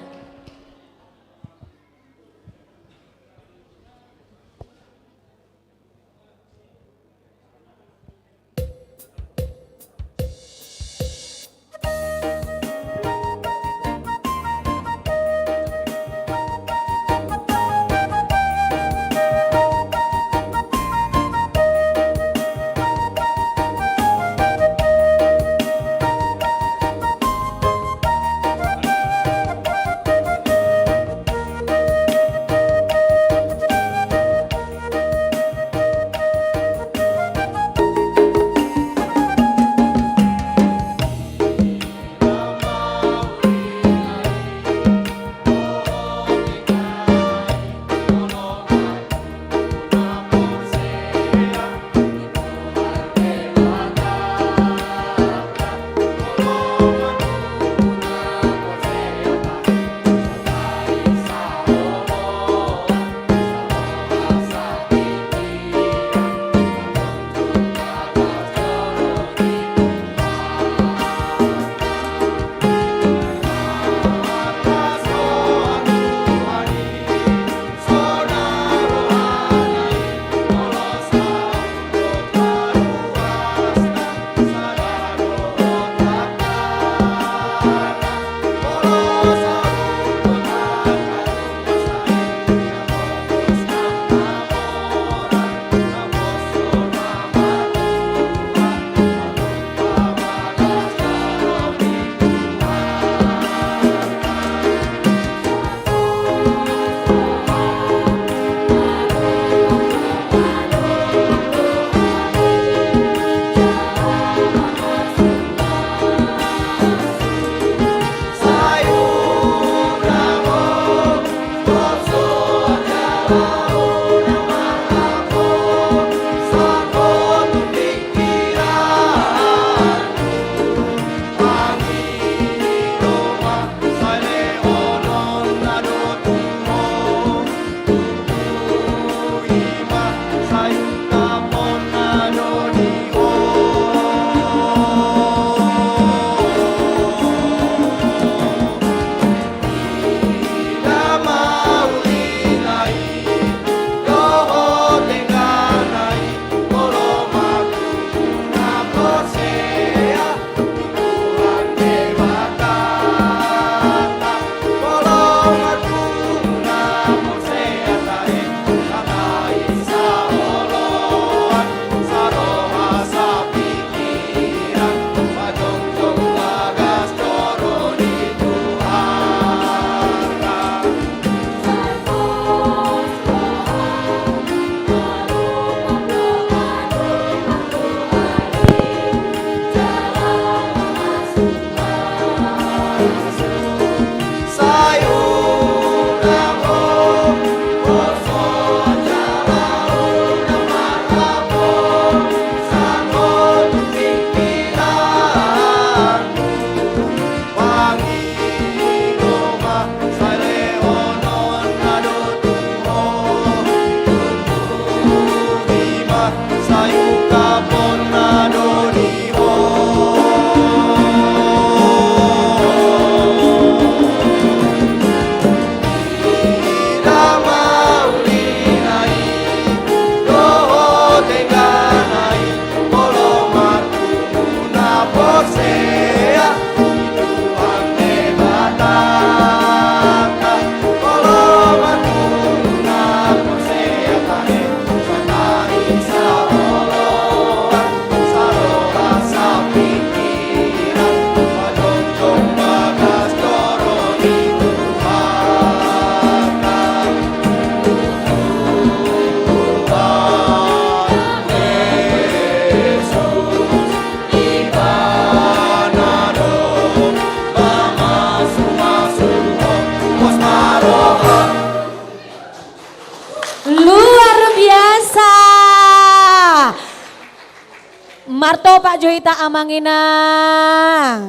Joita Amanginang.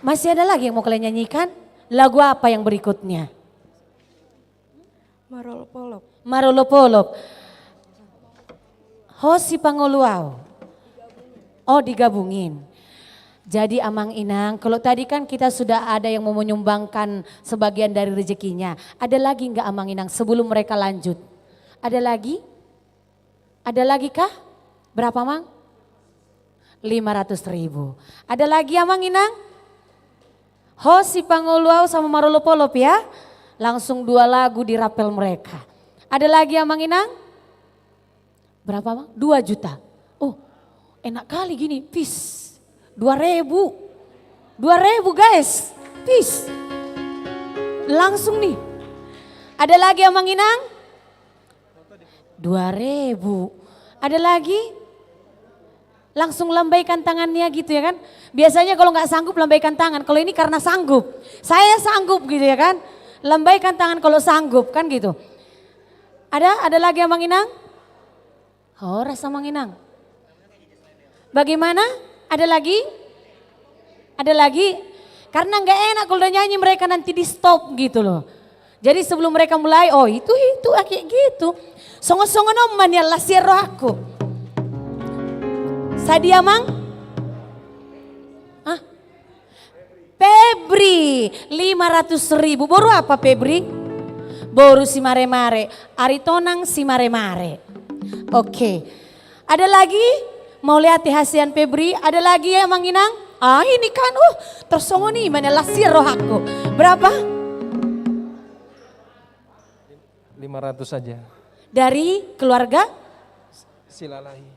Masih ada lagi yang mau kalian nyanyikan? Lagu apa yang berikutnya? Marolopolop. Marolopolop. Hosi Pangoluau. Oh, digabungin. Jadi Amang Inang, kalau tadi kan kita sudah ada yang mau menyumbangkan sebagian dari rezekinya. Ada lagi enggak Amang Inang sebelum mereka lanjut? Ada lagi? Ada lagi kah? Berapa Mang? 500.000. Ada lagi Amang Inang? Hosi Pangoluau sama Marolopolop ya. Langsung 2 lagu di rapel mereka. Ada lagi Amang Inang? Berapa Mang? 2 juta. Oh enak kali gini, peace. 2.000 guys, peace. Langsung nih. Ada lagi Amang Inang? 2.000. Ada lagi? Langsung lambaikan tangannya gitu ya kan. Biasanya kalau nggak sanggup lambaikan tangan. Kalau ini karena sanggup. Saya sanggup gitu ya kan. Lambaikan tangan kalau sanggup kan gitu. Ada lagi Amang Inang? Oh rasa Amang Inang. Bagaimana? Ada lagi? Ada lagi? Karena nggak enak kalau udah nyanyi mereka nanti di stop gitu loh. Jadi sebelum mereka mulai, oh itu kayak gitu. Songo-songo noman ya lasir roh aku. Sadia Mang? Hah? Febri 500.000. Baru apa Febri? Baru si mare-mare. Aritonang si mare-mare. Oke. Ada lagi? Mau lihat hasian Febri? Ada lagi ya Mang Inang? Ah ini kan, tersongo nih mana lasir roh aku. Berapa? 500 saja. Dari keluarga? Silalahi.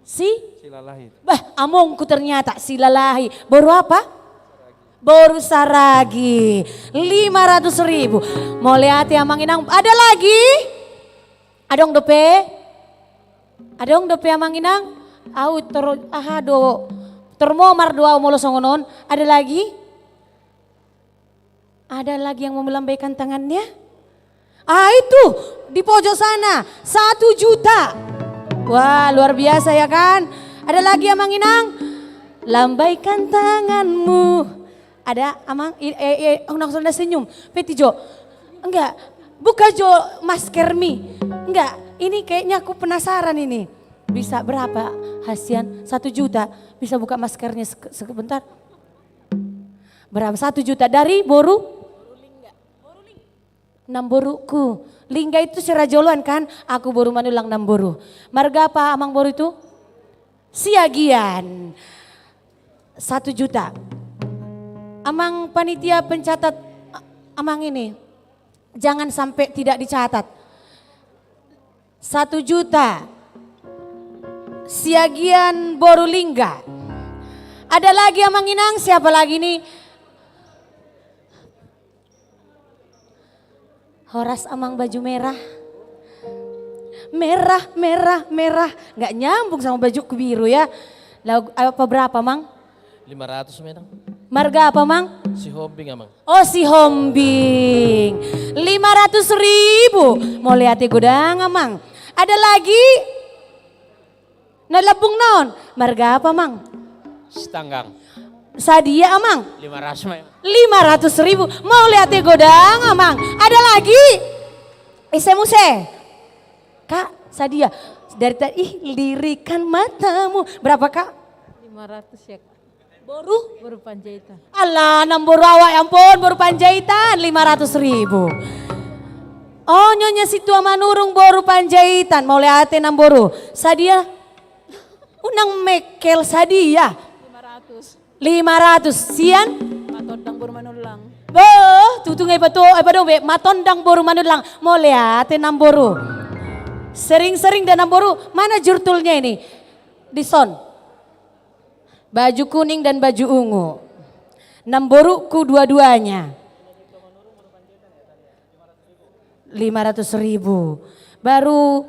Silalahi. Bah amongku ternyata silalahi. Baru apa? Baru saragi. 500.000. Mau lihat ya Mang Inang? Ada lagi? Adong dope? Adong dope Mang Inang? Termomar doa molo songonon. Ada lagi? Ada lagi yang mau melambaikan tangannya? Itu di pojok sana 1 juta. Wah luar biasa ya kan? Ada lagi Amang Inang? Lambaikan tanganmu. Ada Amang? Langsung ada senyum. Petijo. Enggak. Buka Jo masker mi. Enggak. Ini kayaknya aku penasaran ini. Bisa berapa hasian? 1 juta. Bisa buka maskernya sebentar. Berapa? 1 juta dari Boru? Namboruku. Lingga itu serajoluan kan? Aku Boru Manulang Namboru. Marga apa Amang Boru itu? Siagian. 1 juta. Amang panitia pencatat Amang ini. Jangan sampai tidak dicatat. 1 juta. Siagian Borulingga. Ada lagi Amang Inang? Siapa lagi nih? Horas Amang baju merah. Merah. Gak nyambung sama bajuku biru ya. Lagu apa berapa Mang? 500 Medang. Marga apa Mang? Si Hombing Amang. Oh si Hombing. 500.000. Mau lihat gudang Amang? Ada lagi? Nalabung naon? Marga apa Mang? Setanggang. Sadia Amang? 500. 500.000. Mau lihat godang Amang? Ada lagi? Isemuse. Kak Sadia. Dari tadi lirikan matamu. Berapa Kak? 500 ya. Baru Panjaitan. Alah Namboru awak ya ampun. Baru Panjaitan 500.000. Oh nyonya situ manurung Boru Panjaitan. Mau lihat Namboru. Sadia. Unang mekel Sadia. 500. Sian? Matondang Boru Manulang. Tutungay pa to. Matondang Boru Manulang. Mau lihat Namboru. Sering-sering dan Namboru. Mana jurtulnya ini? Dison. Baju kuning dan baju ungu. Namboruku dua-duanya. 500.000. Baru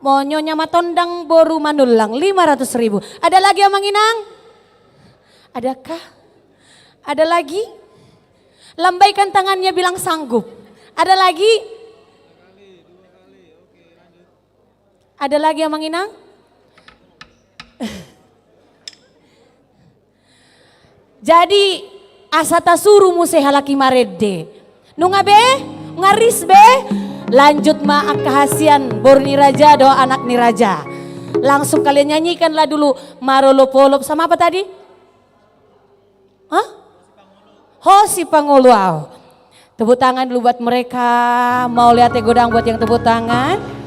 mau nyonya Matondang Boru Manulang 500.000. Ada lagi Amang Inang? Adakah? Ada lagi? Lambaikan tangannya bilang sanggup. Ada lagi? Ada lagi Amang Inang? Jadi asata suruh muse halaki marede. Nunga be, ngaris be. Lanjut ma akahasian bor ni raja doa anak ni raja. Langsung kalian nyanyikanlah dulu Marolopolop sama apa tadi? Hah? Hosi Pangoluau. Tepuk tangan dulu buat mereka. Mau lihat godang buat yang tepuk tangan.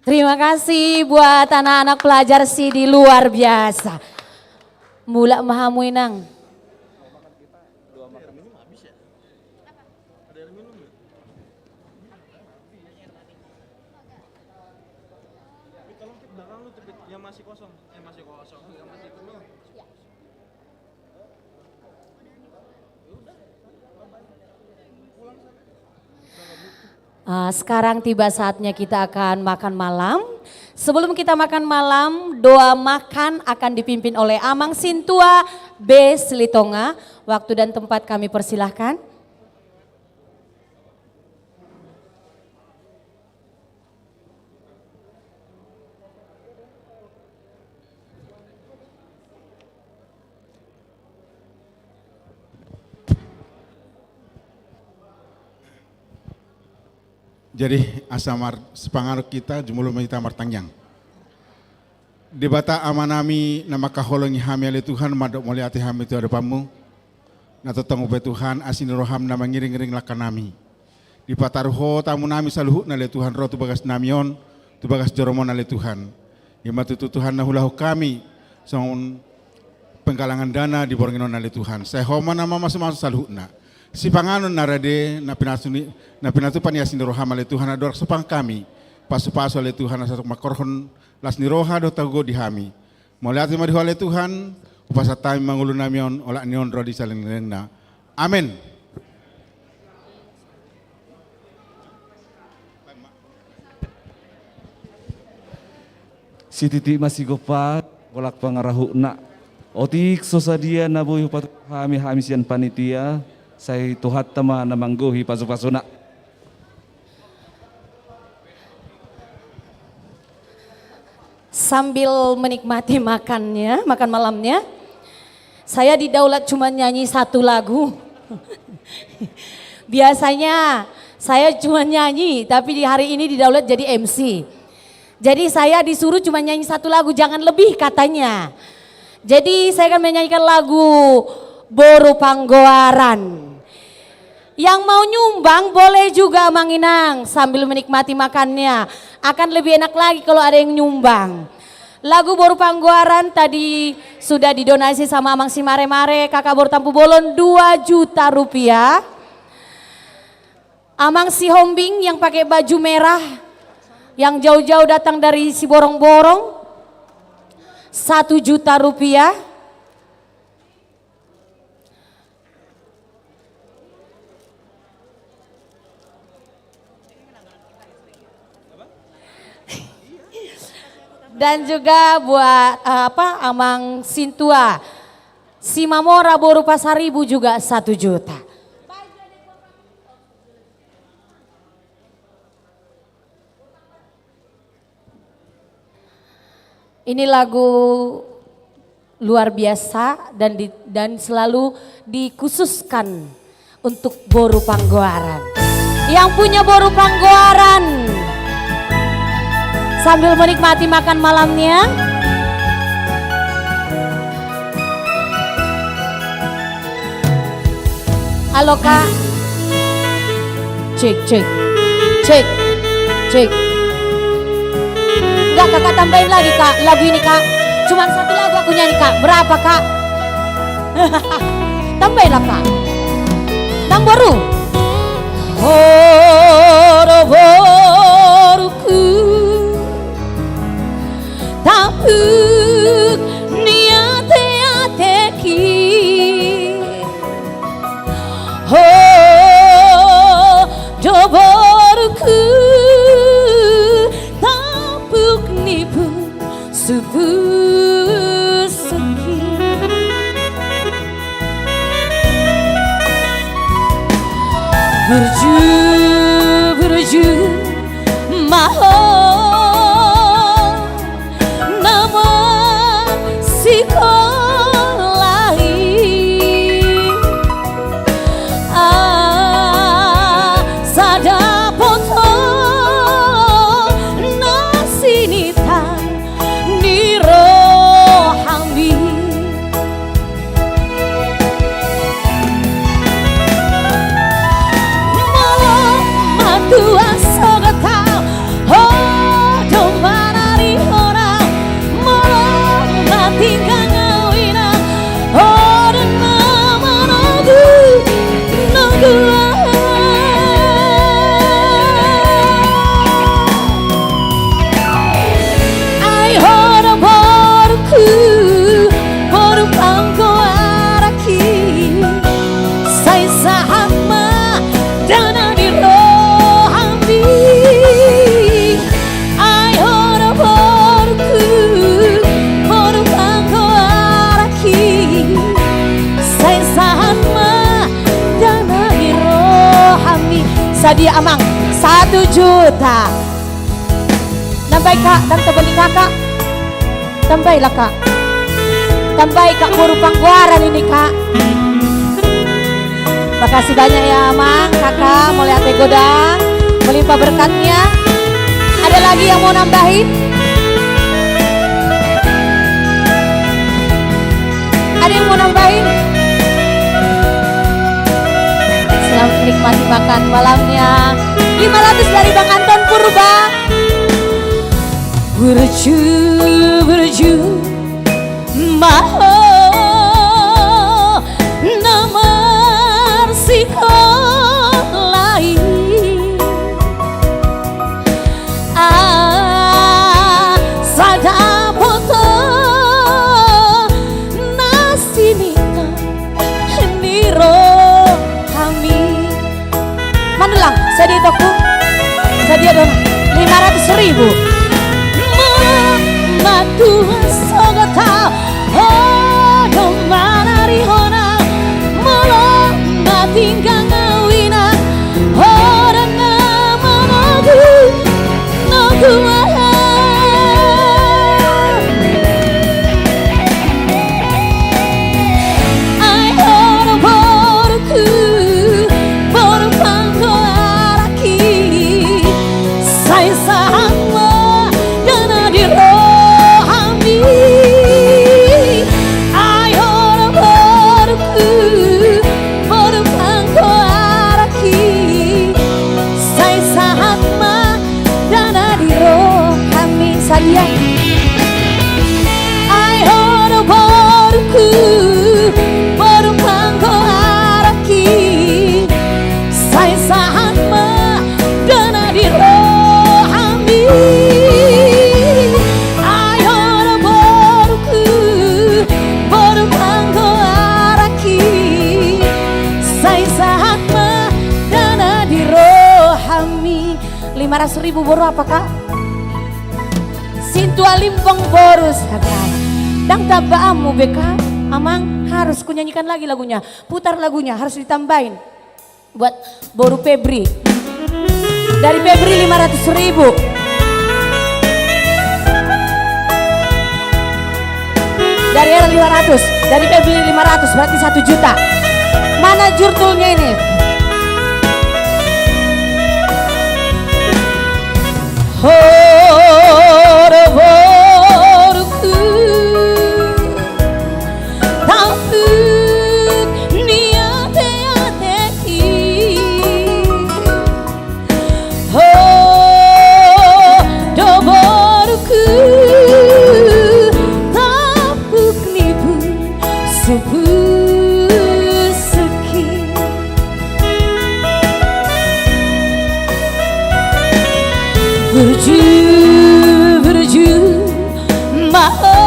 Terima kasih buat anak-anak pelajar CD luar biasa. Mula mahamuinang. Sekarang tiba saatnya kita akan makan malam. Sebelum kita makan malam, doa makan akan dipimpin oleh Amang Sintua B. Selitonga. Waktu dan tempat kami persilahkan. Jadi asamar sepangaruh kita jumlah kita martangyang. Di bata amanami nama kaholongi hami ale Tuhan madok moliati hami itu ada pamu. Nato tangu be Tuhan asin roham nama ngiring-ngiring lakanami. Di pataruho tamu nami saluhut nale Tuhan roh tu bagas namion tu bagas joromon nale Tuhan. Ima tutu Tuhan nahulahu kami song penggalangan dana di bornginon nale Tuhan. Saya homa nama masuk-masuk saluhutna. Si panganon narade na pinatu paniasin roham ale Tuhan ador sepang kami pasu-pasu ale Tuhan asatuk makorhon las ni roha do tago di hami moliati mari ale Tuhan upasatami mangulun namion olak nion rodi saling lengna amin. Si titik masih gopat kolak pangarahuna otik sosadia nabuy patu hami sian panitia saya tuhat tama namangguhi pasuk-pasuna. Sambil menikmati makannya, makan malamnya, saya di Daulat cuma nyanyi satu lagu. Biasanya saya cuma nyanyi, tapi di hari ini di Daulat jadi MC. Jadi saya disuruh cuma nyanyi satu lagu, jangan lebih katanya. Jadi saya akan menyanyikan lagu Boru Panggoaran. Yang mau nyumbang boleh juga Mang Inang sambil menikmati makannya. Akan lebih enak lagi kalau ada yang nyumbang. Lagu Boru Panggoaran tadi sudah didonasi sama Amang Si Mare-Mare, Kakak Bor Tampu Bolon 2 juta rupiah. Amang Si Hombing yang pakai baju merah, yang jauh-jauh datang dari si Borong-Borong 1 juta rupiah. Dan juga buat Amang Sintua, si Mamora Boru Pasaribu juga 1 juta. Ini lagu luar biasa dan selalu dikhususkan untuk Boru Panggoaran. Yang punya Boru Panggoaran sambil menikmati makan malamnya. Halo Kak. Cek. Enggak Kakak tambahin lagi Kak, lagu ini Kak. Cuman 1 lagu aku nyanyi Kak, berapa Kak? Tambahinlah Kak. Tamboru. Boru-boruku tapuk niate-ateki do boruku tapuk nipu subuh seki berju maho Sadia Amang 1 juta. Tambay kak, dan tebali kakak. Tambay lah kak. Tambay kak Boru Pangguaran ini kak. Makasih banyak ya Amang, kakak mau lihat godang, melimpah berkatnya. Ada lagi yang mau nambahin? Ada yang mau nambahin? Selamat menikmati makan malamnya. 500 dari Bang Anton Purba. Berju, berju, maho, nomor sekolah sada foto nasi nita niro kami manulang saya toku saya dong 500.000 matu sogota oh manari hona molo matinggang ngawina orang namanagu nogu Rp500.000 boru apa kak? Sintua limpong boru saudara. Dang tabaamu beka, Amang harus kunyanyikan lagi lagunya. Putar lagunya harus ditambahin. Buat boru Febri. Dari Febri 500.000. Dari Era 500, dari Febri 500 berarti 1 juta. Mana jurtulnya ini? Horoborku takut niate-ateki Horoborku takut nipu sebusuki Berju, berju, maho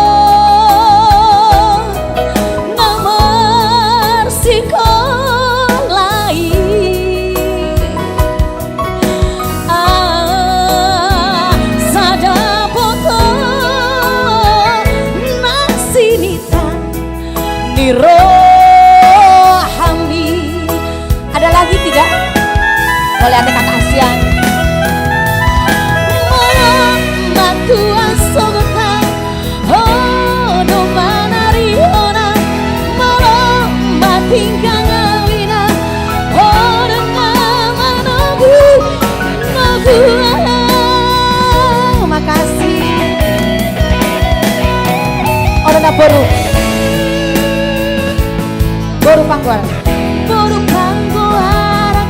nomor sekolah sada foto nasi nita nirohami. Ada lagi tidak? Boleh ada kakak Asian. Tuan sogota oh no manari hona molo matinggang awina orang namanagu nagu. Makasih orang boru boru Pangguar boru Pangguar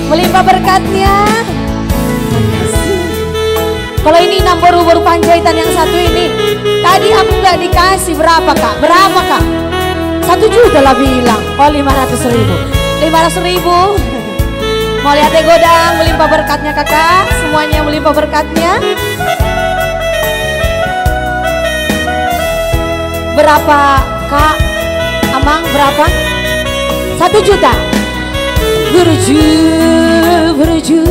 melimpah berkatnya. Kalau ini 6 boru Panjaitan yang satu ini. Tadi aku nggak dikasih berapa kak? Berapa kak? 1 juta lah bilang. Oh 500.000. 500.000. Mau lihat godang melimpah berkatnya kakak. Semuanya melimpah berkatnya. Berapa kak? Amang berapa? 1 juta. Berju, berju,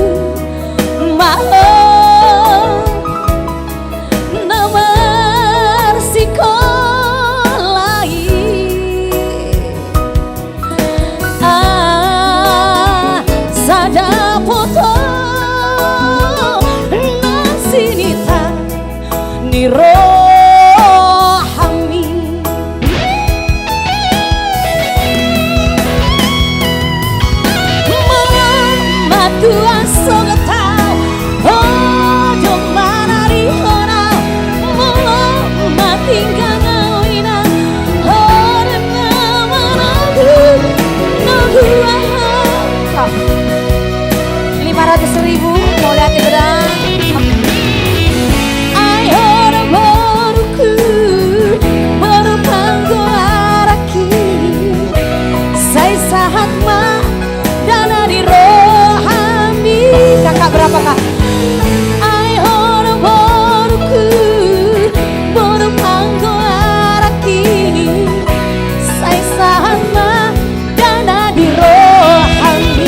maaf, nomor sekolah saja foto nasinita nirohami mama tua sogatau oh domana rihona mama tinggal ngawina orang nama nagu 500.000 mau lihat di gedang. Ayo baruku baru panggoaraki saya sahat ma dana di rohami. Kakak berapa kak? Ayo baruku baru panggoaraki saya sahat ma dana di rohami.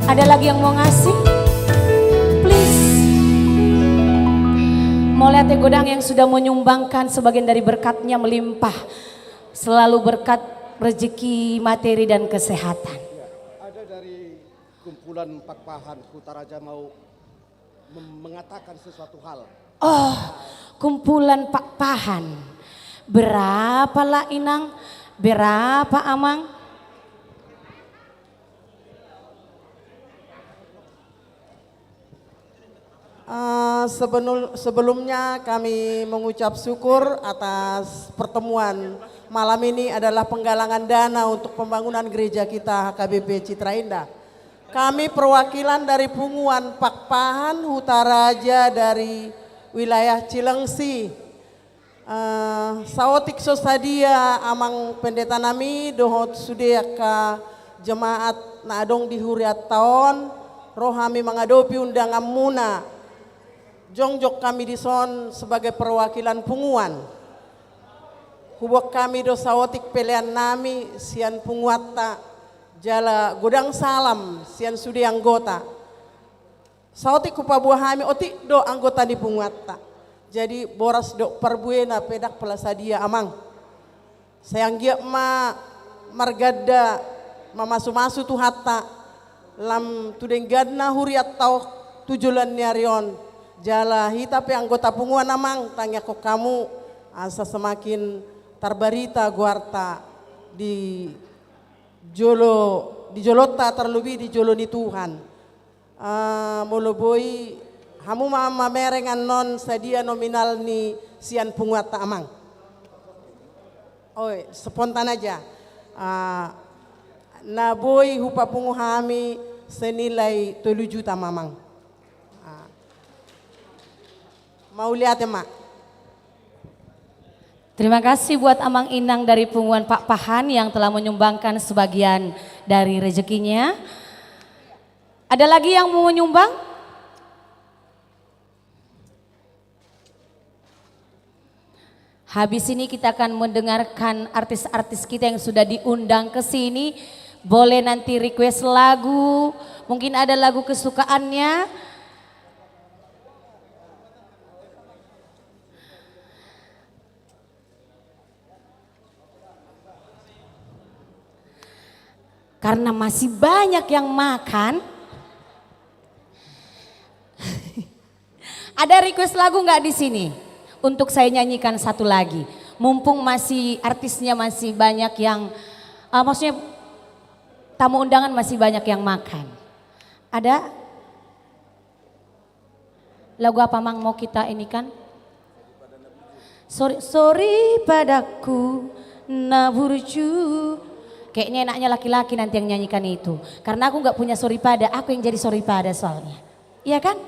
Ada lagi yang mau ngasih? Please. Mau lihat godang yang sudah menyumbangkan sebagian dari berkatnya melimpah. Selalu berkat rezeki, materi dan kesehatan. Ada dari kumpulan Pakpahan Kutaraja mau mengatakan sesuatu hal. Oh, kumpulan Pakpahan. Berapa lah Inang? Berapa Amang? Sebelumnya kami mengucap syukur atas pertemuan malam ini adalah penggalangan dana untuk pembangunan gereja kita HKBP Citra Indah. Kami perwakilan dari Punguan Pakpahan Hutaraja dari wilayah Cilengsi. Saotik sosadia amang pendeta nami dohot sudeaka jemaat naadong di huriat tahun rohami mengadopi undangan muna. Jongjok kami di son sebagai perwakilan Punguan. Hubok kami do sawotik pelean nami sian punguatta jala godang salam sian sudi anggota. Sawotik kupabuah kami otik do anggota di punguatta. Jadi boras do perbuena pedak pelasadia amang. Sayang giap ma margada mamasu-masu tu hatta lam tudeng gadna huriat tau tujulan nyarion. Jala hitape anggota Punguan amang tanya kok kamu asa semakin terbarita guarta di Jolota terlebih di Joloni Tuhan. Moloboi hamu mama merengan non sadia nominal ni sian Punguata amang. Oh spontan aja. Na boy hupa pungu hami senilai 7 juta mamang. Mau lihat ya mak. Terima kasih buat Amang Inang dari Punguan Pakpahan yang telah menyumbangkan sebagian dari rezekinya. Ada lagi yang mau menyumbang? Habis ini kita akan mendengarkan artis-artis kita yang sudah diundang ke sini. Boleh nanti request lagu, mungkin ada lagu kesukaannya. Karena masih banyak yang makan. Ada request lagu nggak di sini? Untuk saya nyanyikan satu lagi. Mumpung masih artisnya masih banyak yang, maksudnya tamu undangan masih banyak yang makan. Ada? Lagu apa Mang mau kita ini kan? Sorry padaku, naburju. Kayaknya enaknya laki-laki nanti yang nyanyikan itu. Karena aku nggak punya soripada, aku yang jadi soripada soalnya. Iya kan?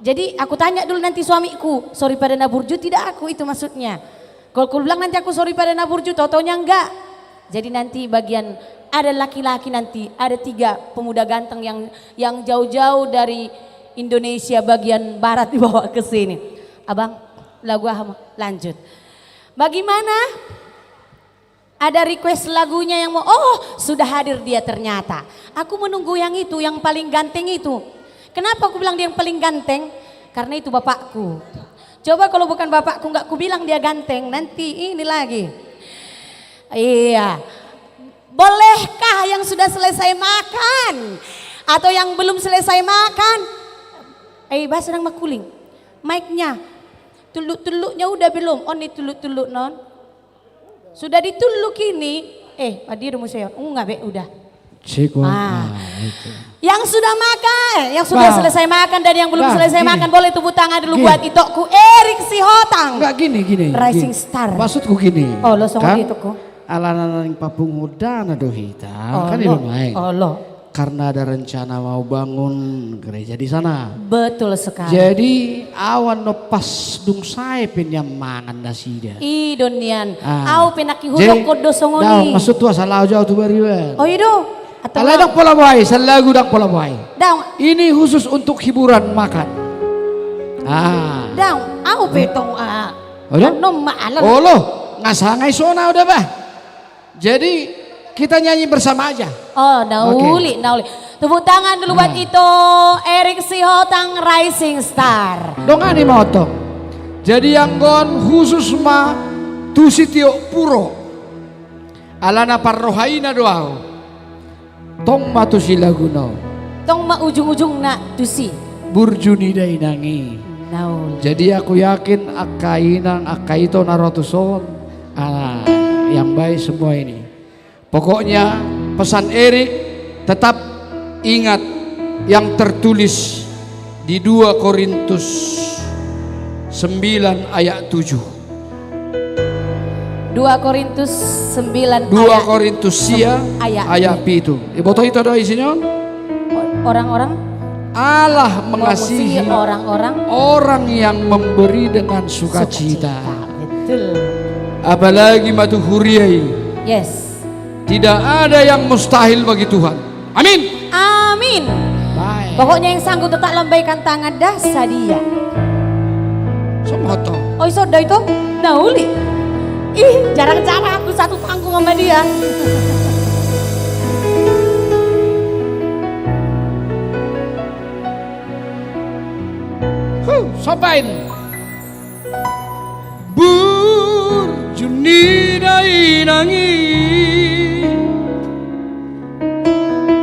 Jadi aku tanya dulu nanti suamiku, soripada naburju tidak aku itu maksudnya. Kalau aku bilang nanti aku soripada naburju, tau-taunya enggak. Jadi nanti bagian ada laki-laki nanti, ada 3 pemuda ganteng yang jauh-jauh dari Indonesia bagian barat dibawa ke sini. Abang, lagu lanjut. Bagaimana? Ada request lagunya yang mau, oh sudah hadir dia ternyata. Aku menunggu yang itu, yang paling ganteng itu. Kenapa aku bilang dia yang paling ganteng? Karena itu bapakku. Coba kalau bukan bapakku nggak aku bilang dia ganteng, nanti ini lagi. Iya. Bolehkah yang sudah selesai makan? Atau yang belum selesai makan? Bah sedang makuling. Mic-nya. Tuluk-tuluknya udah belum? Oh nih tuluk-tuluk non. Sudah dituluk ini, hadir museo, enggak be, udah. Yang sudah makan, yang sudah selesai makan dan yang belum selesai makan boleh tepuk tangan dulu buat itokku Erik Sihotang. Enggak gini. Rising Star. Maksudku gini. Oh lo sama kan? Itokku. Alanan yang papung muda nado hitam kan itu main. Oh lo. Karena ada rencana mau bangun gereja di sana. Betul sekali. Jadi awan no pas dung saya yang mangan dasida. Donian. Au penaki hulok kodo songoni. Dah maksud tu asal jauh tu beriwan. Oh itu. Kalau dang pola buai, lagu dang pola buai. Dang. Ini khusus untuk hiburan makan. Dang, au petong no maalam. Oh lo, ngasangai sona udah bah. Jadi kita nyanyi bersama aja. Oh, nauli. Tepuk tangan dulu buat itu Erik Sihotang Rising Star. Dong ani motong. Jadi yang gon khusus ma tu sitio puro. Alana parrohaina doao. Tong ma tu silaguno. Tong ma ujung-ujung nak tusi. Burjuni dainangi. Nauli. Jadi aku yakin akainang akaito narotuson. Yang baik semua ini. Pokoknya pesan Erik tetap ingat yang tertulis di 2 Korintus 9 ayat 7. 2 Korintus 9 2 Korintus ayat itu. Iboto itu ada isinya. Orang-orang Allah mengasihi orang yang memberi dengan sukacita. Betul. Apalagi matu huriai. Yes. Tidak ada yang mustahil bagi Tuhan. Amin. Amin. Baik. Pokoknya yang sanggup tetap lambaikan tangan dah sadia. Semoto. Oh iso dah itu nauli. Jarang-jarang aku satu panggung sama dia. Sampai ini. Burjuni dainangi.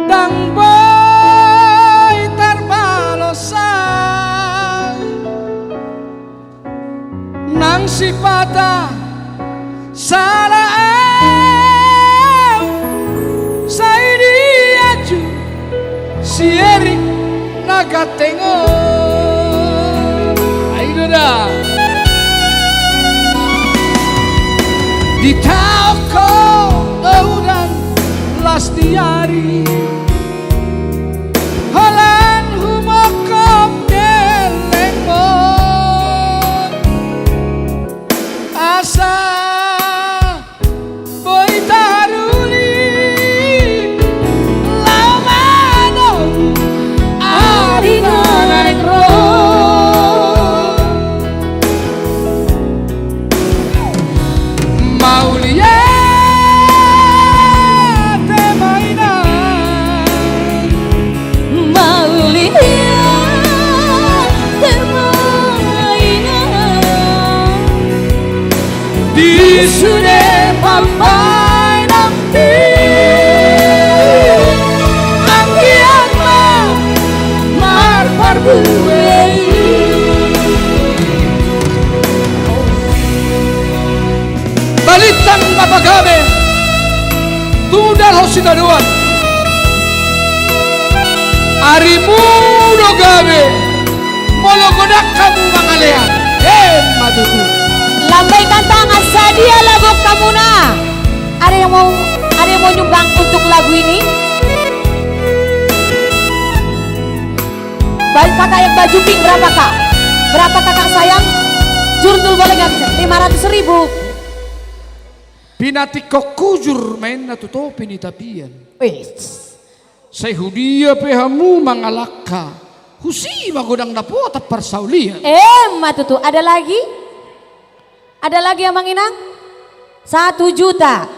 Dang boy terbalosan nang sipata salah saya diaju si Erik nagatengo ayo dah di toko dan las diari Holan humokom delengmon asa boy taruli lamano arina negro maulia sudah sampai nanti angkianlah marpar buwe balitan bapak kami tudal hosita doan arimu do kami mologodak kamu mangalean matutu lambaikan tangan sadia lagu kamuna. Ada yang mau nyumbang baju pink berapa kak? Berapa kakak sayang? Jurdul boleh gak? 500.000. Pinati kokujur main na tuto pinitapian. Wih. Saya hudia pehamu mangalaka. Husi magodang napota persaulian. Matutu, ada lagi? Ada lagi Amang Inang? 1 juta.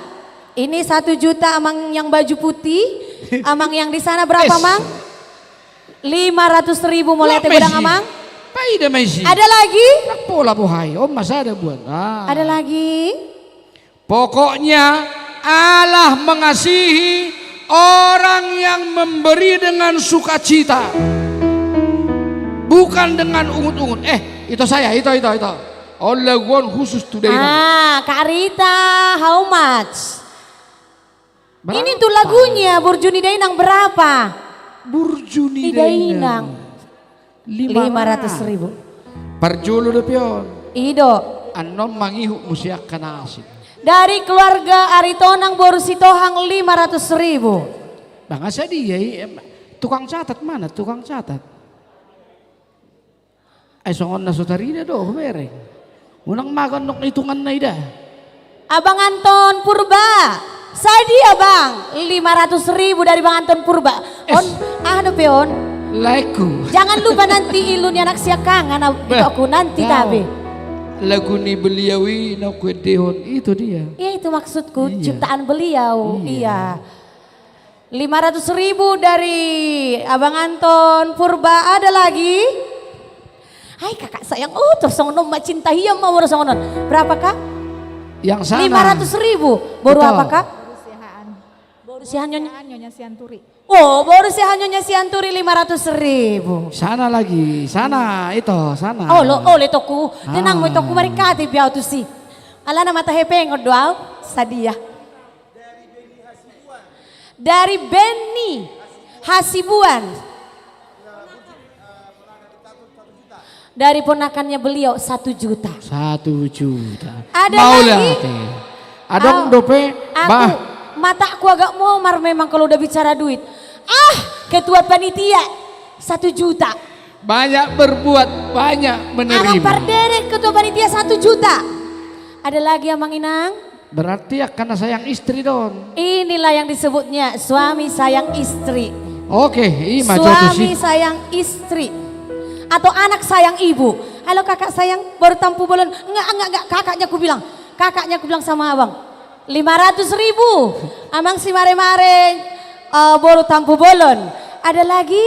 Ini 1 juta Amang yang baju putih. Amang yang di sana berapa Amang? 500.000 mau lihat godang Amang? Paida maisi. Ada lagi? Pola bohai, masa ada buat. Ada lagi? Pokoknya Allah mengasihi orang yang memberi dengan sukacita, bukan dengan ungut-ungut. Itu saya, itu. Oh, laguan khusus today. Kak Rita, how much? Ini tuh lagunya Burjuni Dainang berapa? Burjuni Dainang 500.000. Parjulu de pion. Ido. Anom mangihu musiak kanasin. Dari keluarga Aritonang Borusitohang 500.000. Bang asa dia tukang catat mana? Tukang catat. Songon na sotarina do bereng. Unang makan nok hitungan na ida. Abang Anton Purba. Sadia Bang, 500.000 dari Bang Anton Purba. Ada peon. Laiku. Jangan lupa nanti ilun anak siakangan aku nanti tabe. Lagu ni beliawi na kwedehon itu dia. Iya itu maksudku, ciptaan beliau. Iya. 500.000 dari Abang Anton Purba. Ada lagi? Hai kakak sayang, terus nomor cinta hiam mau non. Berapa kak? Yang sana. 500.000. Baru apa kak? Borusihan Nyonya Sianturi. Borusihan Nyonya Sianturi 500.000. Sana lagi, sana itu, sana. Le toku, tenang mo toku marikati biau tu si. Ala na mata hepeng doaw, sadia. Dari Benny Hasibuan. Dari ponakannya beliau 1 juta. 1 juta. Ada mau lagi? Adong dope, mataku agak momar memang kalau udah bicara duit. Ketua panitia 1 juta. Banyak berbuat, banyak menerima. Amang Parderek ketua panitia 1 juta. Ada lagi Amang Inang? Berarti karena sayang istri don. Inilah yang disebutnya suami sayang istri. Oke, suami sayang istri. Atau anak sayang ibu. Halo kakak sayang, baru tampu bolon. Enggak, kakaknya aku bilang sama abang. 500.000. Amang si mare-mare baru tampu bolon. Ada lagi?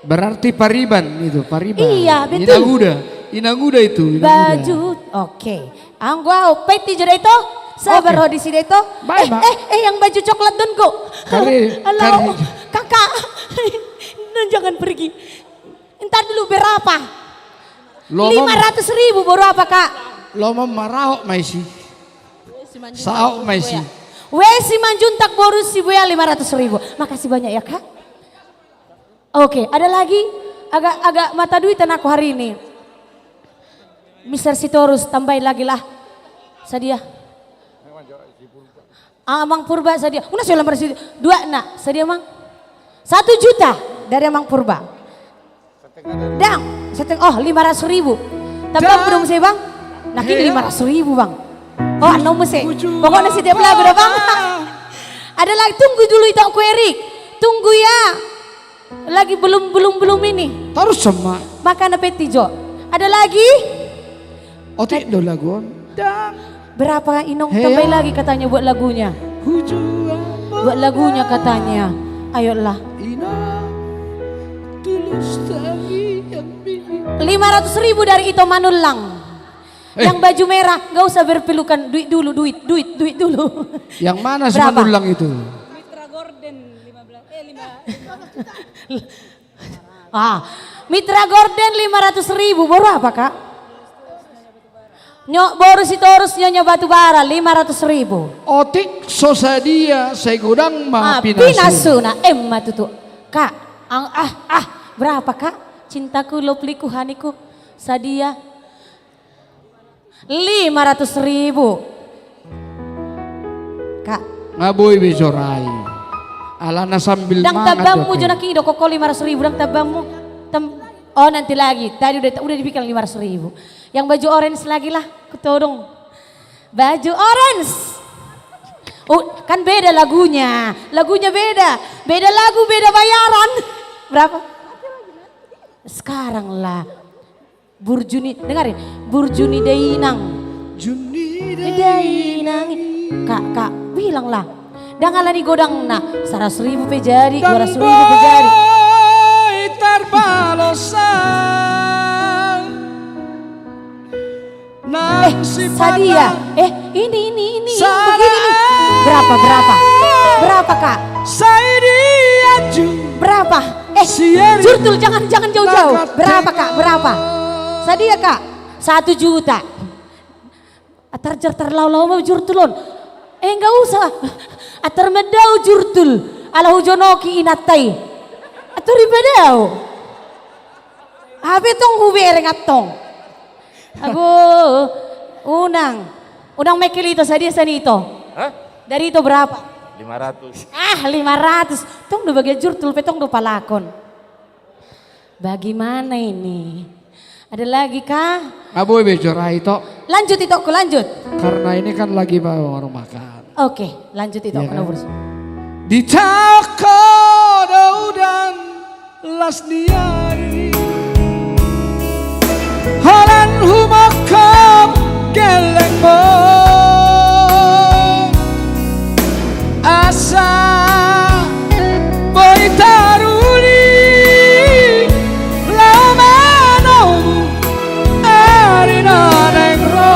Berarti pariban itu, pariban. Iya, betul. Inaguda itu. Baju, oke. Angguau, peti jodoh itu. Sabar di sini itu. Yang baju coklat don kok. Halo, kakak. Jangan pergi. Entar dulu berapa? 500.000 baru apa kak? Loma marahok maisi. Saok maisi. Wesi manjuntak baru si buaya 500.000. Makasih banyak ya kak. Oke, ada lagi? Agak mata duitan aku hari ini. Mr. Sitorus tambahin lagi lah. Sadia. Amang Purba sadia. Una saya lamar situ. 2 nak. Sadia mang. 1 juta dari Amang Purba. Dang, 500.000. Tabang belum saya bang. Nakin 500.000 bang. Ano mo sih? Pokoknya setiap lagu dah bang. Ada lagi, tunggu dulu itu aku Erik. Tunggu ya. Lagi belum ini. Terus sama. Makan peti Jo. Ada lagi? Oke, do lagu. Berapa Inong tambah lagi katanya buat lagunya. Buat lagunya katanya. Ayolah. 500.000 dari Ito Manulang. Yang baju merah, gak usah berpelukan, duit dulu. Yang mana si Manulang itu? Mitra Gordon 15. Mitra Gordon 500.000, baru apa kak? Baru si Torus Nyonya Batubara 500.000. Otik sosadia saya godang pinasuna tutu. Kak, berapa kak? Cintaku lopliku haniku sadia 500.000. Kak. Ngaboy besorai. Alana sambil dang tabangmu jona kido koko 500.000 dang tabangmu. Oh nanti lagi, tadi udah dibikin 500.000. Yang baju orange lagi lah, kutodong. Baju orange. Oh kan beda lagunya beda lagu, beda bayaran. Berapa? Sekarang lah. Burjuni, dengarin. Burjuni Dainang. Juni Dainang. Kak, bilang lah. Dangalani godang na 100.000 pe jadi, 200.000 pe jadi. Sadia. Ini begini nih. Berapa Kak? Berapa? Jurtul jangan jauh-jauh. Berapa Kak? Berapa? Sadia Kak? 1 juta. Atar terlau-lau mau jurtulon. Enggak usah. Atar medau jurtul. Ala hujonoki inatai. Atar ribadau. Habe tong hubereng atong. Aku unang mekil itu Sadia sani itu. Hah? Dari itu berapa? 500. 500. Tong do bagian jurtul petong do palakon. Bagaimana ini? Ada lagi kah? Aboy bejora itu. Lanjut itu aku lanjut. Karena ini kan lagi bawa orang makan. Oke, lanjut itu Ya aku kan? nomor. Di toko daudan lasniari Holan humakam geleng mo Asa boy taruli Lama nomu arina nengro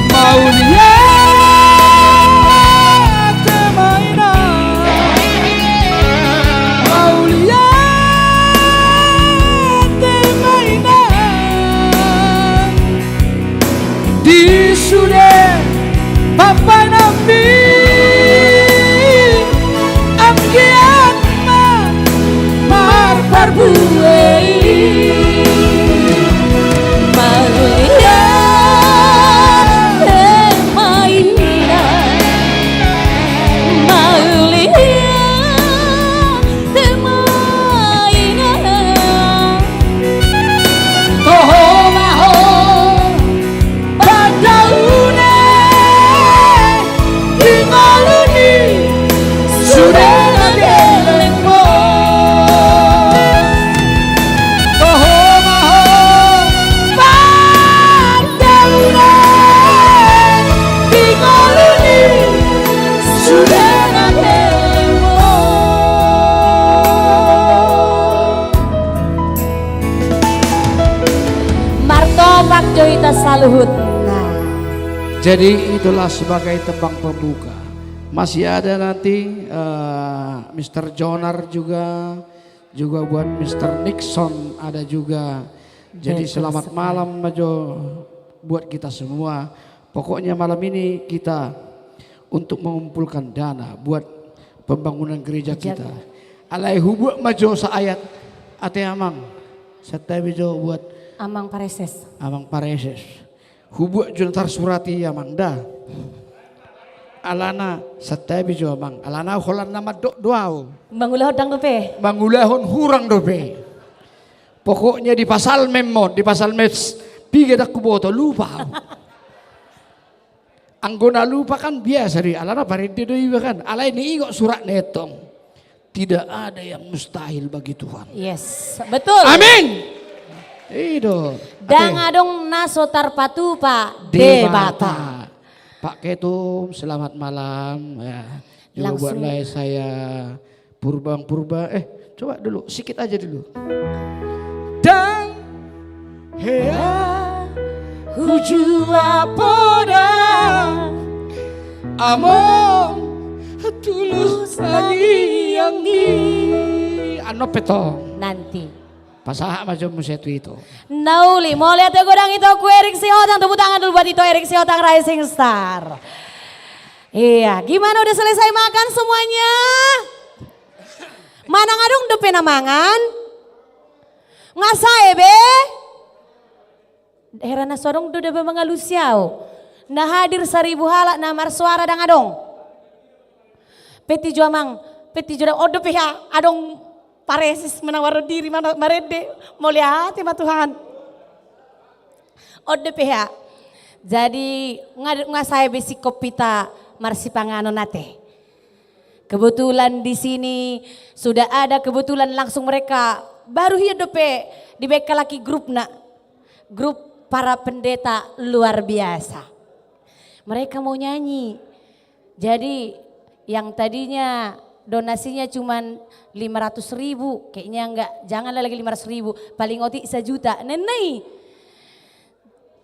Maulia temaina Maulia temaina Di sudah Papa Nabi Amgian mar buai Maulia temaina Maulia temaina Toho maho Padaune Lingoluni Sudah nageleng mo Toho maho Padaune Lingoluni Sudah nageleng mo Martopak Joita Saluhut. Jadi itulah sebagai tembang pembuka. Masih ada nanti Mr. Jonar juga buat Mr. Nixon ada juga. Jadi selamat malam Majo buat kita semua. Pokoknya malam ini kita untuk mengumpulkan dana buat pembangunan gereja kita. Alai hubuk Majo saayat ate amang. Satai bejo buat Amang Pareses. Amang Pareses. Hubuk juntar surati amanda. Alana satai bejo amang. Alana holan nama doau. Bangulahon dang dope. Bangulahon hurang dope. Pokoknya di pasal memon, di pasal mes piga dak kuboto lupa. Anggona lupa kan biasa di alana parinte doi kan. Alai ni kok surat netong. Tidak ada yang mustahil bagi Tuhan. Yes, betul. Amin. Itu. Dangadong nasotar patu Pak Debata. Pak Ketum, selamat malam. Ya, juga Langsung. buatlah saya purba. Coba dulu, sikit aja dulu. Dan hea hujua poda among tulus lagi yang ni ano petong nanti. Pasaha macam musetu itu. Nauli, mau lihat ya godang itu aku Erik Siotang, tepuk tangan dulu buat itu Erik Siotang Rising Star. Iya, gimana udah selesai makan semuanya? Mana ngadung depan mangan? Ngasai be? Herana sorong udah mengalusiau. Nah hadir 1000 halak namar suara dang adong. Peti juamang peti jodoh odo pihak adong paresis menawar diri mana marede mulia hati ma Tuhan. Odo pihak. Jadi saya besi kopita marsi pangano nate. Kebetulan di sini sudah ada kebetulan langsung mereka baru hidup di beka laki grup para pendeta luar biasa. Mereka mau nyanyi. Jadi yang tadinya donasinya cuma 500.000, kayaknya enggak, janganlah lagi 500.000, paling oti 1 juta. Nenei.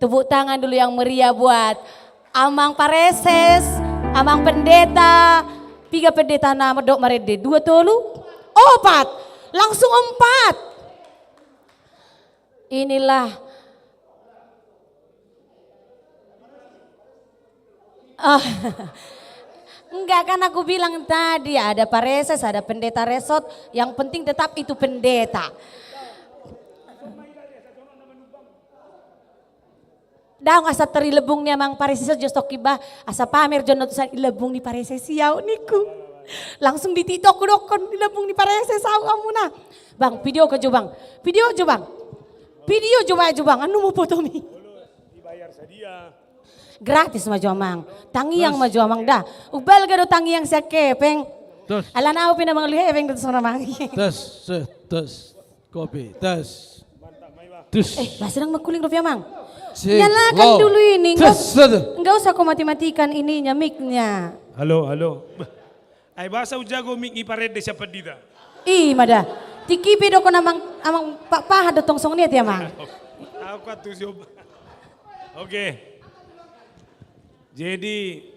Tepuk tangan dulu yang meriah buat Amang Pareses, Amang Pendeta, 3 pendeta nama dok marede, 2 tolu, 4, langsung 4. Inilah enggak, kan aku bilang tadi ada Pareses, ada pendeta resort, yang penting tetap itu pendeta. Daung asa teri lebung ni Amang Pareses jostok kibah asa pamer jono tusan ilebung ni Pareses yaw niku. Langsung dititok ku dokon ilebung ni Pareses saw amuna. Bang, video ke jo bang. Video jo bang. Video jo bang, anu mau foto mi. Dibayar sedia. Gratis maju Amang. Tangiang maju Amang dah. Ubal gado tangiang sia kepeng. Terus. Ala na upin Amang lihe peng tuh sama mangi. Tes, kopi, tes. Terus. Sedang makuling rupiah Mang. Si, Nyalakan low. dulu ini, Tes, enggak usah kau mati-matikan ininya, mic-nya. Halo. Ay basa ujago ming iparede siya pedita. Ih, mada. Tiki pido ko namang paha do tongsong niya tiya Mang. Aku katusyo. Oke. Jadi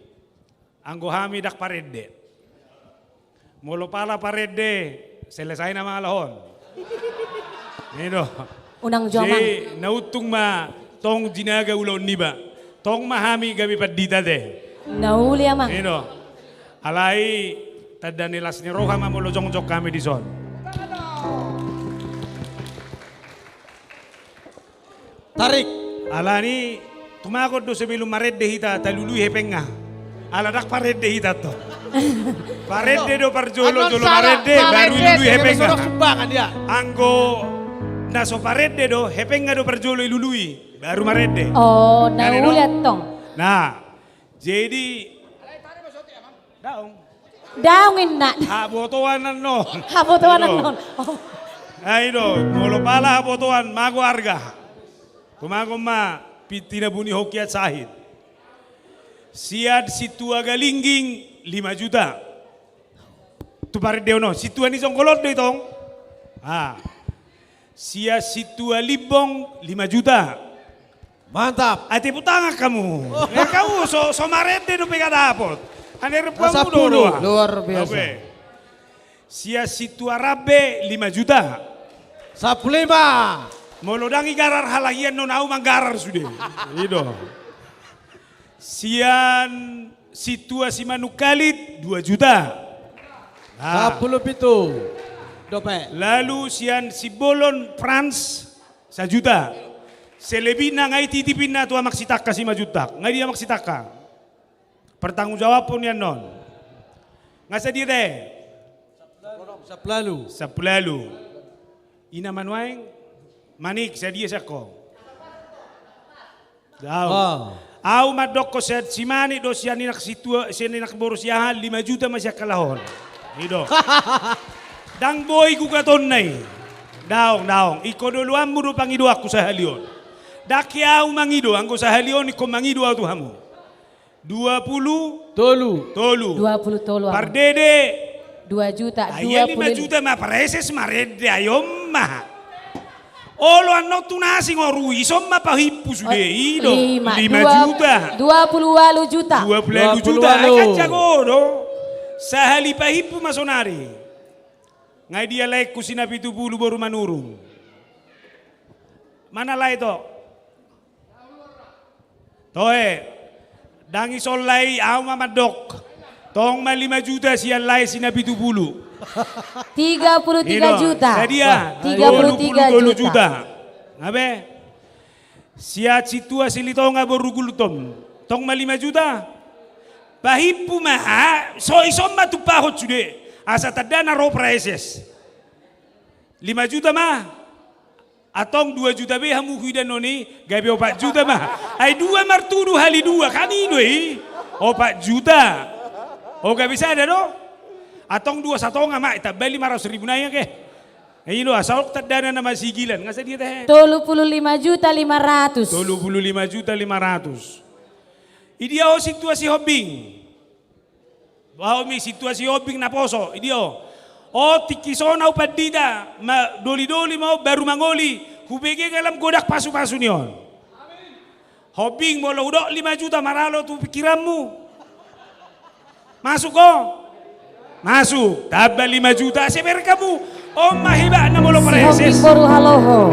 anggo hami dak parede. Molo pala parede, selesai na mga lahon. Nino. Unang jomang. Jadi nautung ma tong jinaga ulo niba. Tong mahami gabi padita de. Nauli Amang. Nino. Alai tada nilas ni roha mamulo jong-jong kami di son. Tarik. Ala ni tumakod do sebelum marede hita talului hepenga. Ala dak parede hita to. Parede do parjolo jolo marede baru lului hepenga. Anggo naso parede do hepenga do parjolo lului baru marede. Oh, nauli atong. Nah, jadi Daungin na. Habotoanan non. Habotoanan non. Ayo, molo pala habotoan mago arga. Tumago ma pitina buni hokiat sahid. Siad situa galingging 5 juta. Tu parede no, situa ni songkolot do itong. Sia situa libong 5 juta. Mantap. Ati putanga kamu. Kamu so marede do pega dapot. Aner Masa pamu do. luar biasa. Okay. Sia situa rabe 5 juta. 15. Molodangi garar halagian non au manggarar sudah. Ido. Sian situasi manukalit 2 juta. 17. Dope. Lalu sian sibolon France 1 juta. Selebih na ngai titipin na tua maksitaka si 5 juta. Ngai dia maksitaka. Pertanggung jawab pun yan non. Ngasa dia deh. Saplalu. Ina manuaing. Manik sa dia sako. Au madok ko sa si Mani do siya ni naksitua siya ni nakborosyahan 5 juta masya kalahon. Ido. Dang boy ku katon nay. Daong. Iko duluan mo do pangido ako sa halion. Daki au mangido anggo sa halion iko mangido tu hamu. 20 tolu. 20 tolu. Pardede 2 juta. Ayan 5 juta ma pareses marede ayom ma. Olo ano tunasi ngorui somma pahipu sude ido 5 juta 20 juta 20 juta akan jago do sahali pahipu masonari ngai dia laik kusina 70 baru manurung mana lai to toe dangi solai au mamadok tong ma 5 juta sian lai sina 70 33 juta. Sedia 33 juta. Ngabe? Sia situa silitonga borugulutom. Tong ma 5 juta. Pahipu maha so isomma tu pahot sude. Asa tadana ro preses. 5 juta mah. Atong 2 juta be hamu huidan noni gabe 4 juta mah. Ai 2 martudu hali 2 kanino 4 juta. O gak bisa ada do? Atong 2 satonga mah itabali 500.000 naya ke. Ino asal tadana nama sigilan ngasa dia teh. 35.500.000. 35.500. Idia o situasi hobbing. Bahwa mi situasi hobbing na poso. Idia o tikisona upadida ma doli-doli mau baru mangoli. Hubege kalam godak pasu-pasu nion. Hobbing mo lo udah 5 juta maralo tu pikiranmu. Masuk ko. Masuk. Tabal 5 juta seber kamu. Oh mahiba na molo preses. Baru haloho.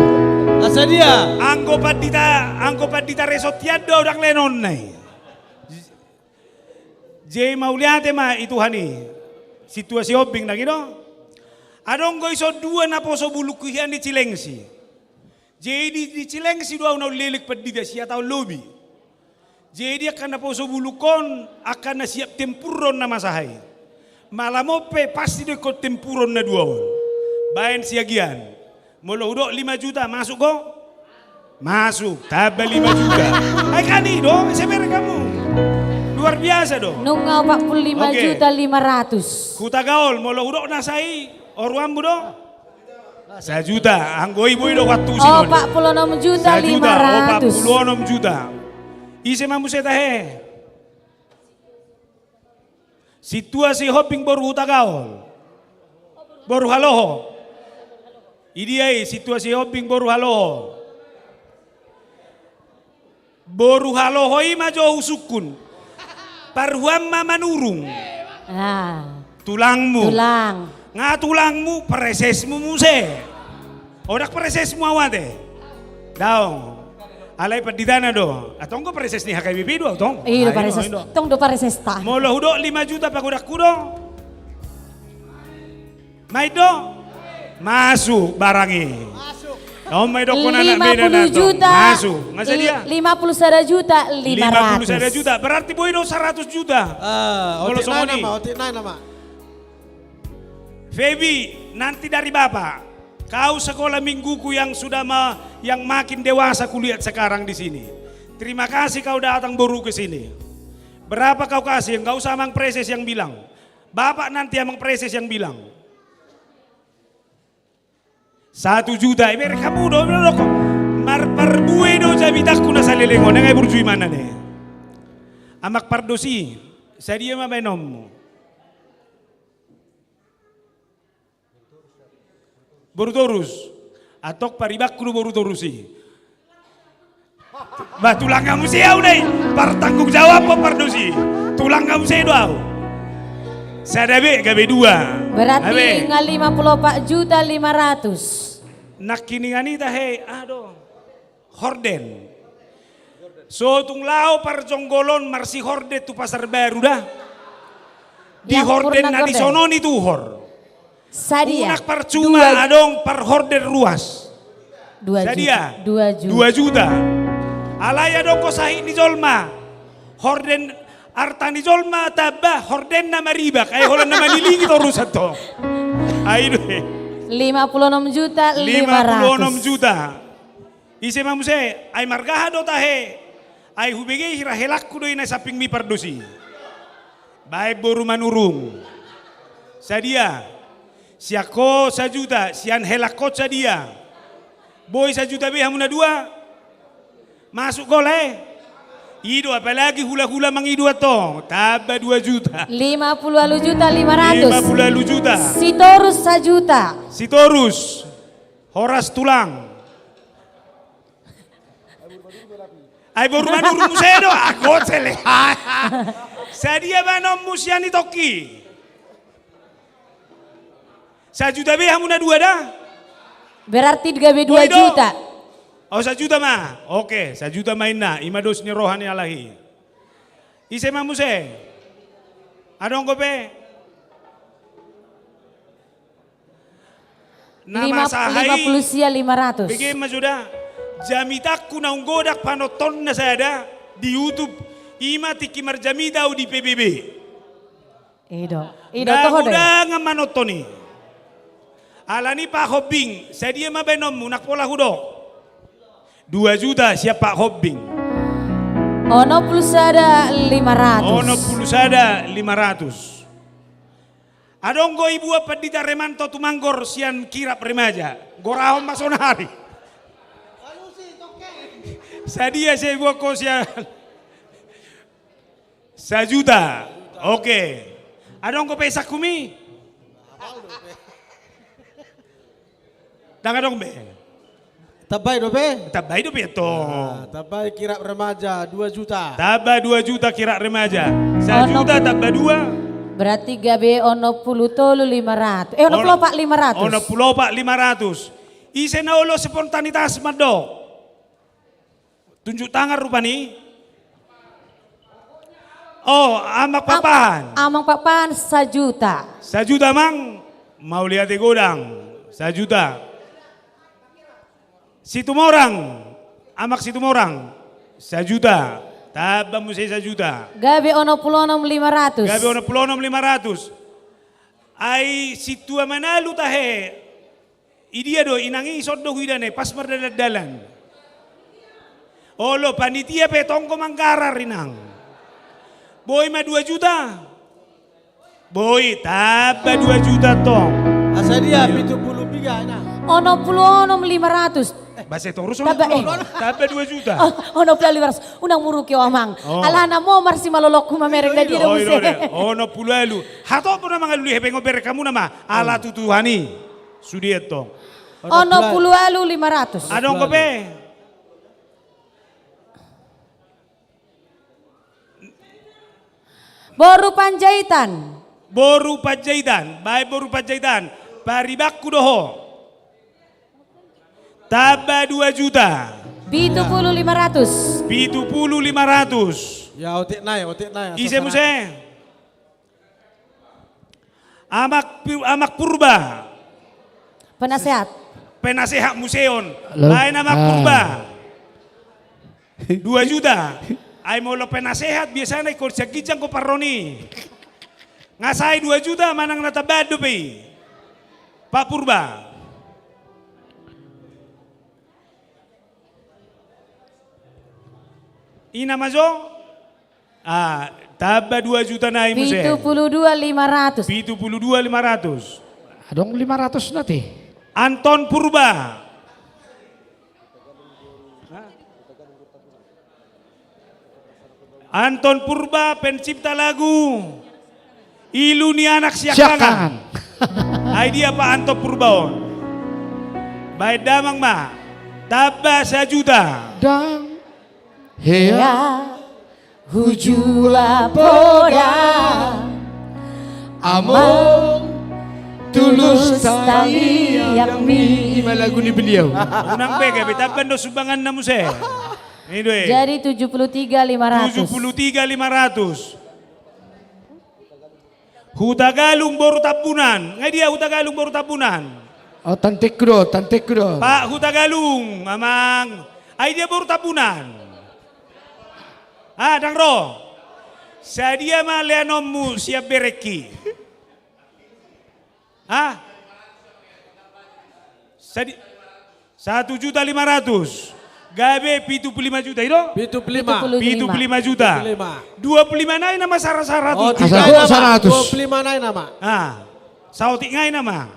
Asa dia? Anggo padita resotiado udah lenon nai. J mauliate ma itu hani. Situasi hobbing na gino. Adong go iso 2 na poso bulukuhian di Cilengsi. Jadi di Cilengsi doa na lilik padita siya tau lobby. Jadi akan na poso bulukon akan na siap tempuron na masahay. Malamope pasti do ko tempuron na duaon. Bayan siagian. Molo udo 5 juta masuk go? Masuk. Tabal 5 juta. Ay kani do, seber kamu. Luar biasa do. Nunga 45.500.000. Kuta gaol molo udo nasai oruambu do. 1 juta. Anggo ibu do waktu sino. 46.500.000. 46 juta. Ise mamu seta he. Situasi hopping baru huta gaol. Baru haloho. Idiai situasi hopping baru haloho. Baru haloho ima jo usukun. Parhuam mama nurung. Nah. Tulangmu. Tulang. Nga tulangmu presesmu muse. Odak presesmu awate. Daong. Alay padidana do. Atong ko preses ni HKBP do atong. Iya do preses. Tong do preses ta. Molo hudo 5 juta pagodak kudo. Maido. Masuk barangi. Masuk. Oh maido ko na 50 juta. Masuk. Ngasa dia? 51 juta 500. 51 juta. Berarti boy do 100 juta. Otik na nama. Febi, nanti dari Bapak. Kau sekolah mingguku yang sudah yang makin dewasa kulihat sekarang di sini. Terima kasih kau datang baru ke sini. Berapa kau kasih? Enggak usah Mang Preses yang bilang. Bapak nanti Mang Preses yang bilang. 1 juta. Kamu do marparbuedo jabitakku na sa lelengon. Ngay burjui mana ne? Amak pardosi. Sa dia mabenom. Baru terus. Atok paribak kudu baru terusi. Bah tulang kamu siau deh. Pertanggung jawab apa pardosi. Tulang kamu saya doa. Sadabe gabe 2. Berarti nga 54.500.000. Nak kini nganita he. Aduh. Horden. So tung lao par jonggolon marsi horde tu pasar baru dah. Di horden na di sono ni tuhor. Sadia. Unak percuma adong per horden ruas. 2 Sadia. juta. 2 juta. Alaya dong ko sahih ni jolma. Horden artani jolma tabah horden na maribak. Ay holan na manilingi to rusak to. Ay 56 juta 56 juta. Ise mamuse ay margaha do tahe. Ay hubege hira helakku do ina saping mi pardosi. Baik boru manurung. Sadia. Siako 1 juta, sian helakot sadia. Boy 1 juta be hamuna 2. Masuk gole. Ido apalagi hula-hula mangido atong. Taba 2 juta. 50 juta 500. 50 juta. Sitorus 1 juta. Sitorus. Horas tulang. Ay baru manurung musedo. Ako sele. Sadia banom musiani toki. 1 juta be hamuna 2 dah. Berarti gabe 2 juta. Oh 1 juta mah. Oke, 1 juta main na. Imados ni rohani alahi. Ise mamuse. Adong kope. Nama sahai. 50 sia 500. Bagaimana sudah? Jamitakku na unggodak panoton na saya ada di YouTube. Ima tiki marjamidau di PBB. Ido toho do. Udah ngamanotoni. Alani Pak Hobbing, saya dia mah benom nak pola hudo. 2 juta siapa Pak Hobbing? Ono pulsada 500. Ono pulsada 500. Adonggo ibu apa di Remanto Tumanggor sian kirap remaja. Gorahom masonari. Sadia saya buat kosian. 1 juta. Oke. Adonggo pesak kumi. Dangan dong be. Tabai dobe. Tabai dobe to. Tabai kirap remaja 2 juta. Taba 2 juta kirap remaja. 1 juta taba 2. Berarti gabe ono puluh tolu 500. Ono puluh pak 500. Ono puluh pak 500. Ise na ulo spontanitas mado. Tunjuk tangan rupani. Oh, amak papan. Amang papan 1 juta. 1 juta mang. Mau lihat di godang. 1 juta. Situmorang. Amak Situmorang. 1 juta. Taba musai 1 juta. Gabe ono puluh 500. Gabe ono puluh 500. Ai situa manalu tahe. Idia do inangi soddo hidane pas merdadalan. Olo panitia petongko mangkara rinang. Boy ma 2 juta. Boy taba 2 juta tong. Asa dia 70 biga na. Ono puluh 500. Bahasa terus taba 2 juta. Ono puluh 500. Unang muruki amang. Alana mo marsi malolok mamereng na dia muse. Ono puluh. Hato po na mga luli hepeng ober kamu nama ala tutuhani. Sudieto. Ono puluh 500. Adong kope. Boru Panjaitan. Boru Panjaitan. Baik Boru Panjaitan. Paribakku doho. Taba 2 juta. Pitu puluh 500. Pitu puluh 500. Ya otik naik. Ise muse. Amak Purba. Penasehat museon. Lain amak Purba. 2 juta. Ay mau lo penasehat biasanya ikut segijang ko paroni. Ngasai 2 juta manang natabado pe. Pak Purba. Ina mazo? Taba 2 juta na imu se. 72.500. 72.500. Adong 500 nanti. Anton Purba. Anton Purba pencipta lagu Ilu ni anak siakangan. Ay dia Pak Anton Purbaon. Baik damang ma. Taba 1 juta. Dang. Hea hujula poda. Among tulus tani yang mi. Ima lagu ni beliau. Unang bega bitaban do sumbangan na mo se. Jadi 73.500. 73.500. Hutagalung Boru Tapunan. Ngay dia Hutagalung Boru Tapunan. Oh tantik kro. Pak Hutagalung, amang. Ay dia Boru Tapunan. Dang ro. Sa dia maleanommu siap bereki. 1.500.000. Gabe 75 juta itu? 75 juta. 25 naik nama sara-sara tuh. 25 naik nama. Sautik ngai nama.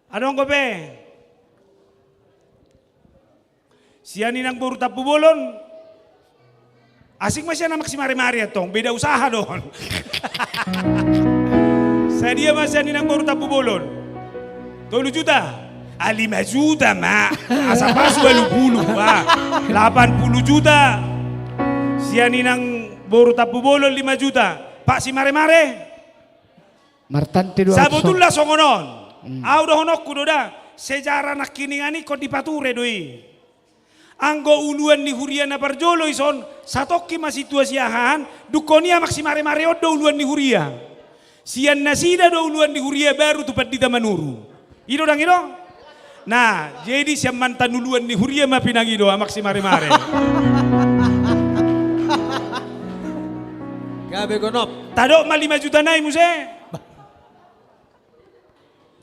Adong kope. Siani nang Boru Tapu Bolon. Asing masih nama si mari-mari atong, beda usaha dong. Saya dia masih nang Boru Tapu Bolon. 3 juta. 5 juta mak. Asa pas 20 pak. 80 juta. Siani nang Boru Tapu Bolon 5 juta. Pak si mare-mare. Martanti 200. Sabotullah songonon. Audo honokku doda. Sejarah nak kini ngani kau dipature doi. Anggo uluan di Huria na Parjolo ison. Satoki masih tua siahan. Dukonia maksi mare-mare odo uluan di Huria. Sian nasida do uluan di Huria baru tupat di Tamanuru. Ido dang ido. Nah, jadi siap mantan uluan di Huria mah pinangido maksi mare-mare. Gabe gonop. Tado ma 5 juta na muse.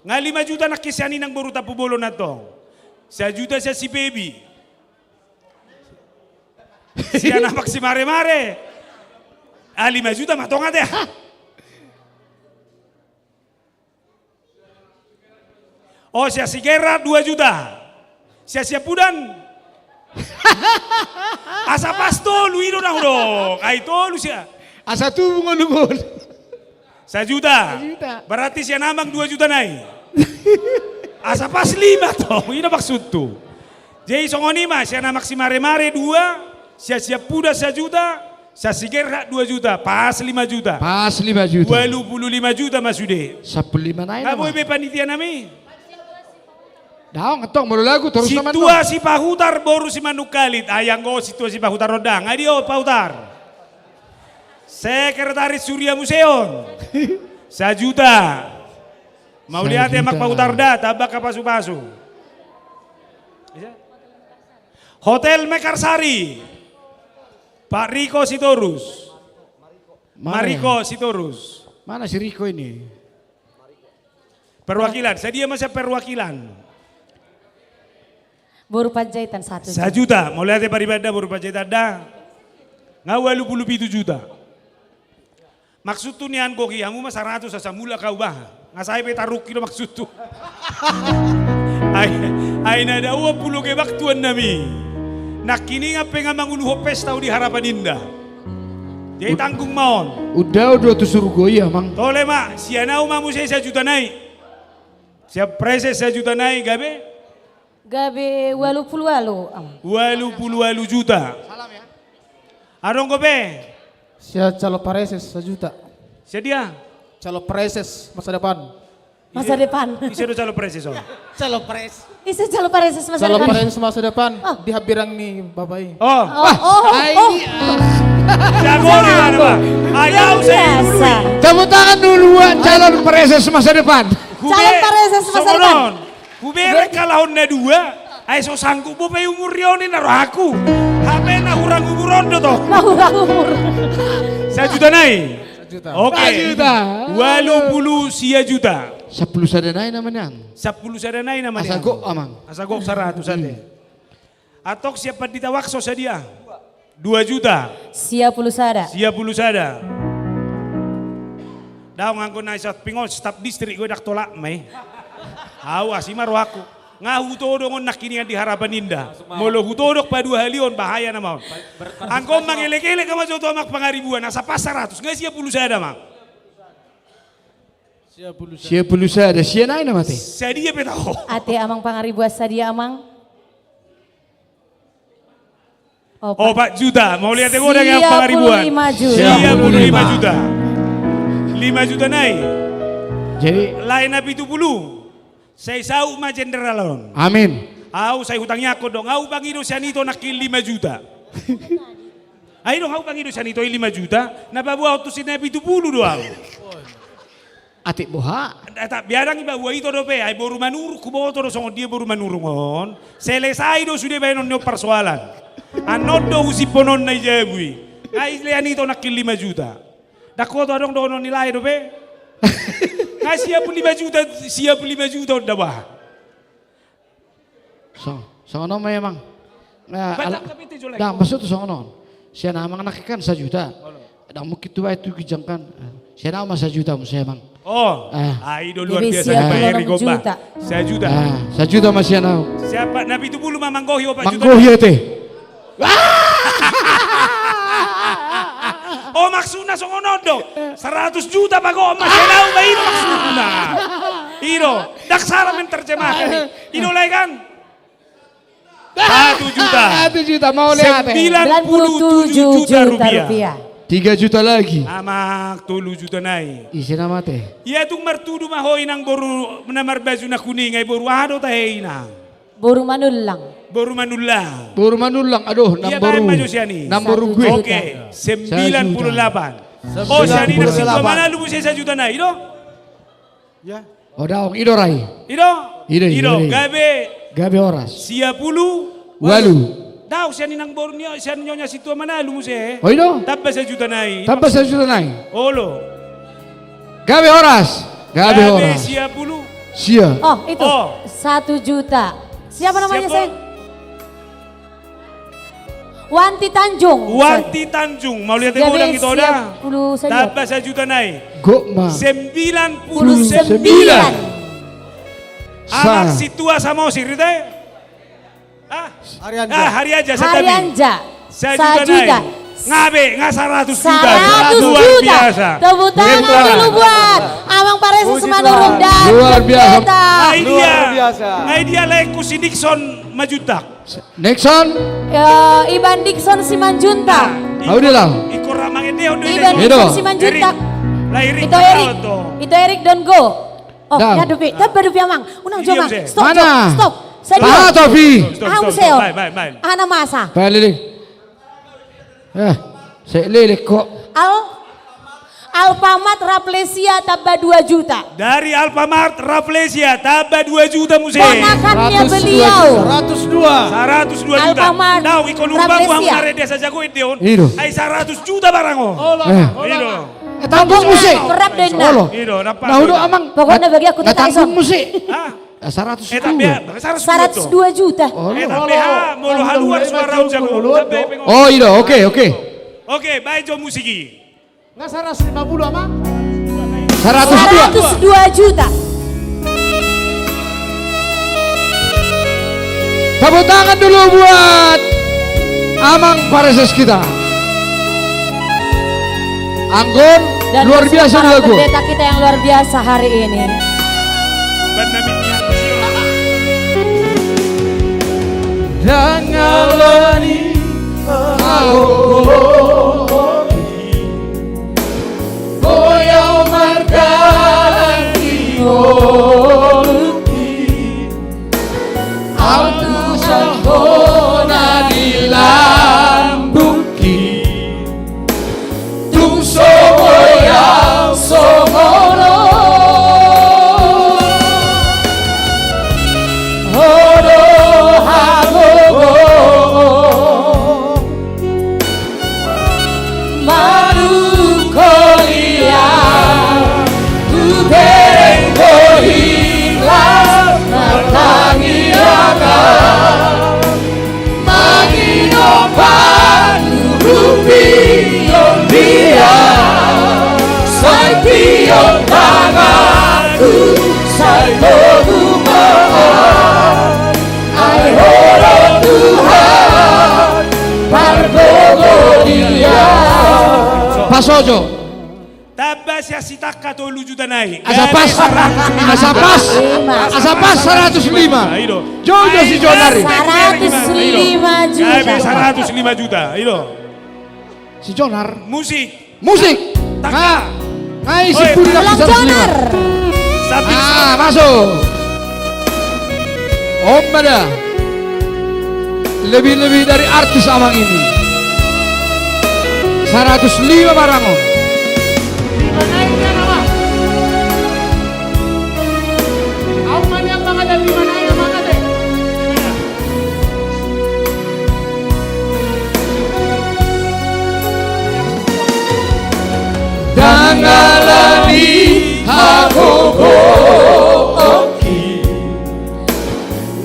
Nga 5 juta na kisyanin ng baru tapubulo na to. 1 juta siya si baby. Siya namak si mare-mare. 5 juta matonga deh. Oh siya si Gerard 2 juta. Siya pudan. Asa pasto luiro na hudo. Kay tolu siya. Asa tubungan lungon. 1 juta. Berarti siya namang 2 juta nai. Asa pas 5 to. Ino maksud tu. Jadi songonima siya namak si mare-mare 2. Siya puda 1 juta. Siya si Gerard 2 juta. Pas 5 juta. Pas 5 juta. 25 juta masude. 15 na Kamu ibe panitia nami. Daong ngetong baru lagu terus naman no. Situasi pahutar baru si manukalit. Ayang go situasi pahutar rodang. Adio pahutar. Sekretaris Surya Museum. 1 juta. Mau lihat ya mak pahutar dah. Tabak ke pasu-pasu. Hotel Mekarsari. Pak Riko Sitorus. Mariko Sitorus. Mana si Riko ini? Perwakilan. Saya dia masa perwakilan. Baru Panjaitan 1 1 juta. Mau lihat ya paribada baru Panjaitan dah. Ngawalu 27 juta. Maksud tu nian koki kamu mah 100 asa mula kau bah. Ngasai petaruk kilo maksud tu. Ay nada 20 ke waktuan nami. Nak kini ngape manguluh pesta di harapan indah. Jadi tanggung maon. Udah tu suruh goya mang. Tole mak, sianau mamu saya 1 juta naik. Siap preses 1 juta naik gabe? Gabe 80 juta. Salam ya. Arong gobe? Sia calo pareses 1 juta. Sia dia? Calo pareses masa depan. Masa depan. Bisa do calo preses oh. Calo pres. Isa calo pareses masa Calo depan. pareses masa depan. Di habirang nih babai. Oh. Jago nih mana pak? Ayaw saya dulu. Tepuk tangan duluan calon pareses masa depan. Calon pareses masa depan. Kubere kalahon na 2. Ay so sanggup mo pa yung umur yun naro aku. Habe na hurang umuron do to. Mahurang umur. 1 juta naik. 1 juta. Oke. 1 juta. 80 juta. 10 sadanay naman yan. 10 sadanay naman yan. Asagok amang. Asagok 100 ate. Atok siapa ditawakso sa dia? 2 juta. Siap pulsada. Siap pulsada. Daw nganggo na sa pingol staf distrik gue dak tolak may. Awas imaro aku. Ngahu todong nakini di harapan indah. Molo hutodok pa 2 halion bahaya na mau. Angko mangelek-elek ka maso to mak pangaribuan nasa pas 100 ngai siap pulsada mak. Siap pulsada sia naik nama teh. Sadia petao. Ate amang pangaribuan sadia amang. Oh 4 juta. Mau lihat yang yang pangaribuan. 55 juta. Siap 55 juta. 5 juta naik. Jadi lain nabi 70. Saya sau ma jenderalon. Amin. Au saya hutangnya aku dong. Au bangido sanito nakil 5 juta. Ayo dong au bangido sanito 5 juta. Napa buat tu sinabi 70 doang. Atik boha. Tak biarang iba buat itu dope. Ay baru manuruk kubawa to songo dia baru manurungon. Selesai do sudah bayon no persoalan. Anodo usiponon na jebui. Ay leanito nakil 5 juta. Dako to dong dono nilai dope. Nggak siap 5 juta udah bah. Songonon memang. Nah, maksud tu songonon. Siya namang nakikan 1 juta. Dang mukit tu itu kijangkan. Siya nama 1 juta musa emang. Oh, itu luar Jadi biasa. siap Pak Eri 6 Gomba. juta. 1 juta. 1 juta masih nau. Siapa Nabi itu bulu mamanggohi 4 juta. Manggohi teh. Oh maksudnya songonon dong. 100 juta bago mas senau ba ino maksudnya. Ino, daksara menterjemahkan. Ino lagi kan? 1 juta. 1 juta mau lihat. 97 juta rupiah. 3 juta lagi. Amak 3 juta naik. Isi nama teh. Iya tung mertudu mahoy nang boru menamar baju na kuning ay boru ado tahe na. Boru manulang. Boru manulang. Boru manulang. Aduh, Iya namboru. maju siani. Namboru gue. Oke, 98. Oh siani nak situ mana lu bisa 1 juta naik do? Ya. Oh daong ido rai. Ido. Ido. Gabe. Gabe oras. Sia pulu. Walu. Daw siya ninang Borneo, siya nyonya situ mana lu muse. Oh ino? Tabba sa juta nai. Tambah 1 juta naik. Olo. Gabe horas. Gabe horas. Siap bulu. Sia. Oh itu, Oh. 1 juta. Siapa namanya Siapa? sayang? Wanti Tanjung. Wanti Tanjung, mau lihat Gabe ulang itu udah. siap puluh saja. Tabba sa juta nai. Gokma. 99. Anak Sa. si tua sama si Rita. Hari Anja. Hari aja saya Hari Anja. 1 juta nai. Ngabe, nggak 100 juta. 100 Luar juta. biasa. Tepuk tangan dulu buat Amang Pareses Semanurung dan Luar biasa. pendeta. Luar biasa. Idea leku si Nixon majutak. Nixon. Iban Dixon Simanjuntak. Au dia lah. Iko ramang ini udah Iban ini. Dixon Simanjuntak. Erik Itu Erik. Itu Erik don't go. Oh, Dah. ya Dupi. Tapi Dupi Amang. Unang Iya, Jomang. Mse. Stop. Mana? Stop. Saya Tahan Topi. Aham seo. Baik. Ana masa. Balik. Saya lilik kok. Alfamart Raplesia tabah 2 juta. Dari Alfamart Rafflesia tabah 2 juta muse. Ponakannya beliau. 102 juta. Alfamart Tahu ikon umpang Rafflesia. uang nare desa jago itu. Ido. Ai 100 juta barang oh. Ido. Tanggung musik. Kerap dena. Olo. Ido dapat. Nah udah amang. Pokoknya bagi aku tak tanggung iso. musik. Hah? 100 Tapi 102 juta. Tapi mulu haluan suara jago. Oh iya, oke. Oke, baik jo musiki. Nggak 150 ama? 102 juta. Tepuk tangan dulu buat Amang Pareses kita. Anggun Dan luar biasa para lagu. pendeta kita yang luar biasa hari ini. Dangalani Boyau margalanti Autu sahona di lambuki Tung somoyau somono Hodo hagogo Maru kolia Tubereng kohilas Natangiaga Magino panurupi Yombia Saitiong tanganku Saitogumaan Ai horo Tuhan Pargogo dia Pasojo Tabas ya sitakka 3 juta naik. Asapas 105 Ido. Jojo si Jonari 105 juta. Gabe 105 juta. Ido. Si Jonar Musik. Taka Ngai si Oi, Puri Ulang Jonar. Sabit. Masuk Om Bada Lebih-lebih dari artis Amang ini 105 barang Om Naiknya nama. Auman yang mga dali manay mga dali. Dangalani hagogo oki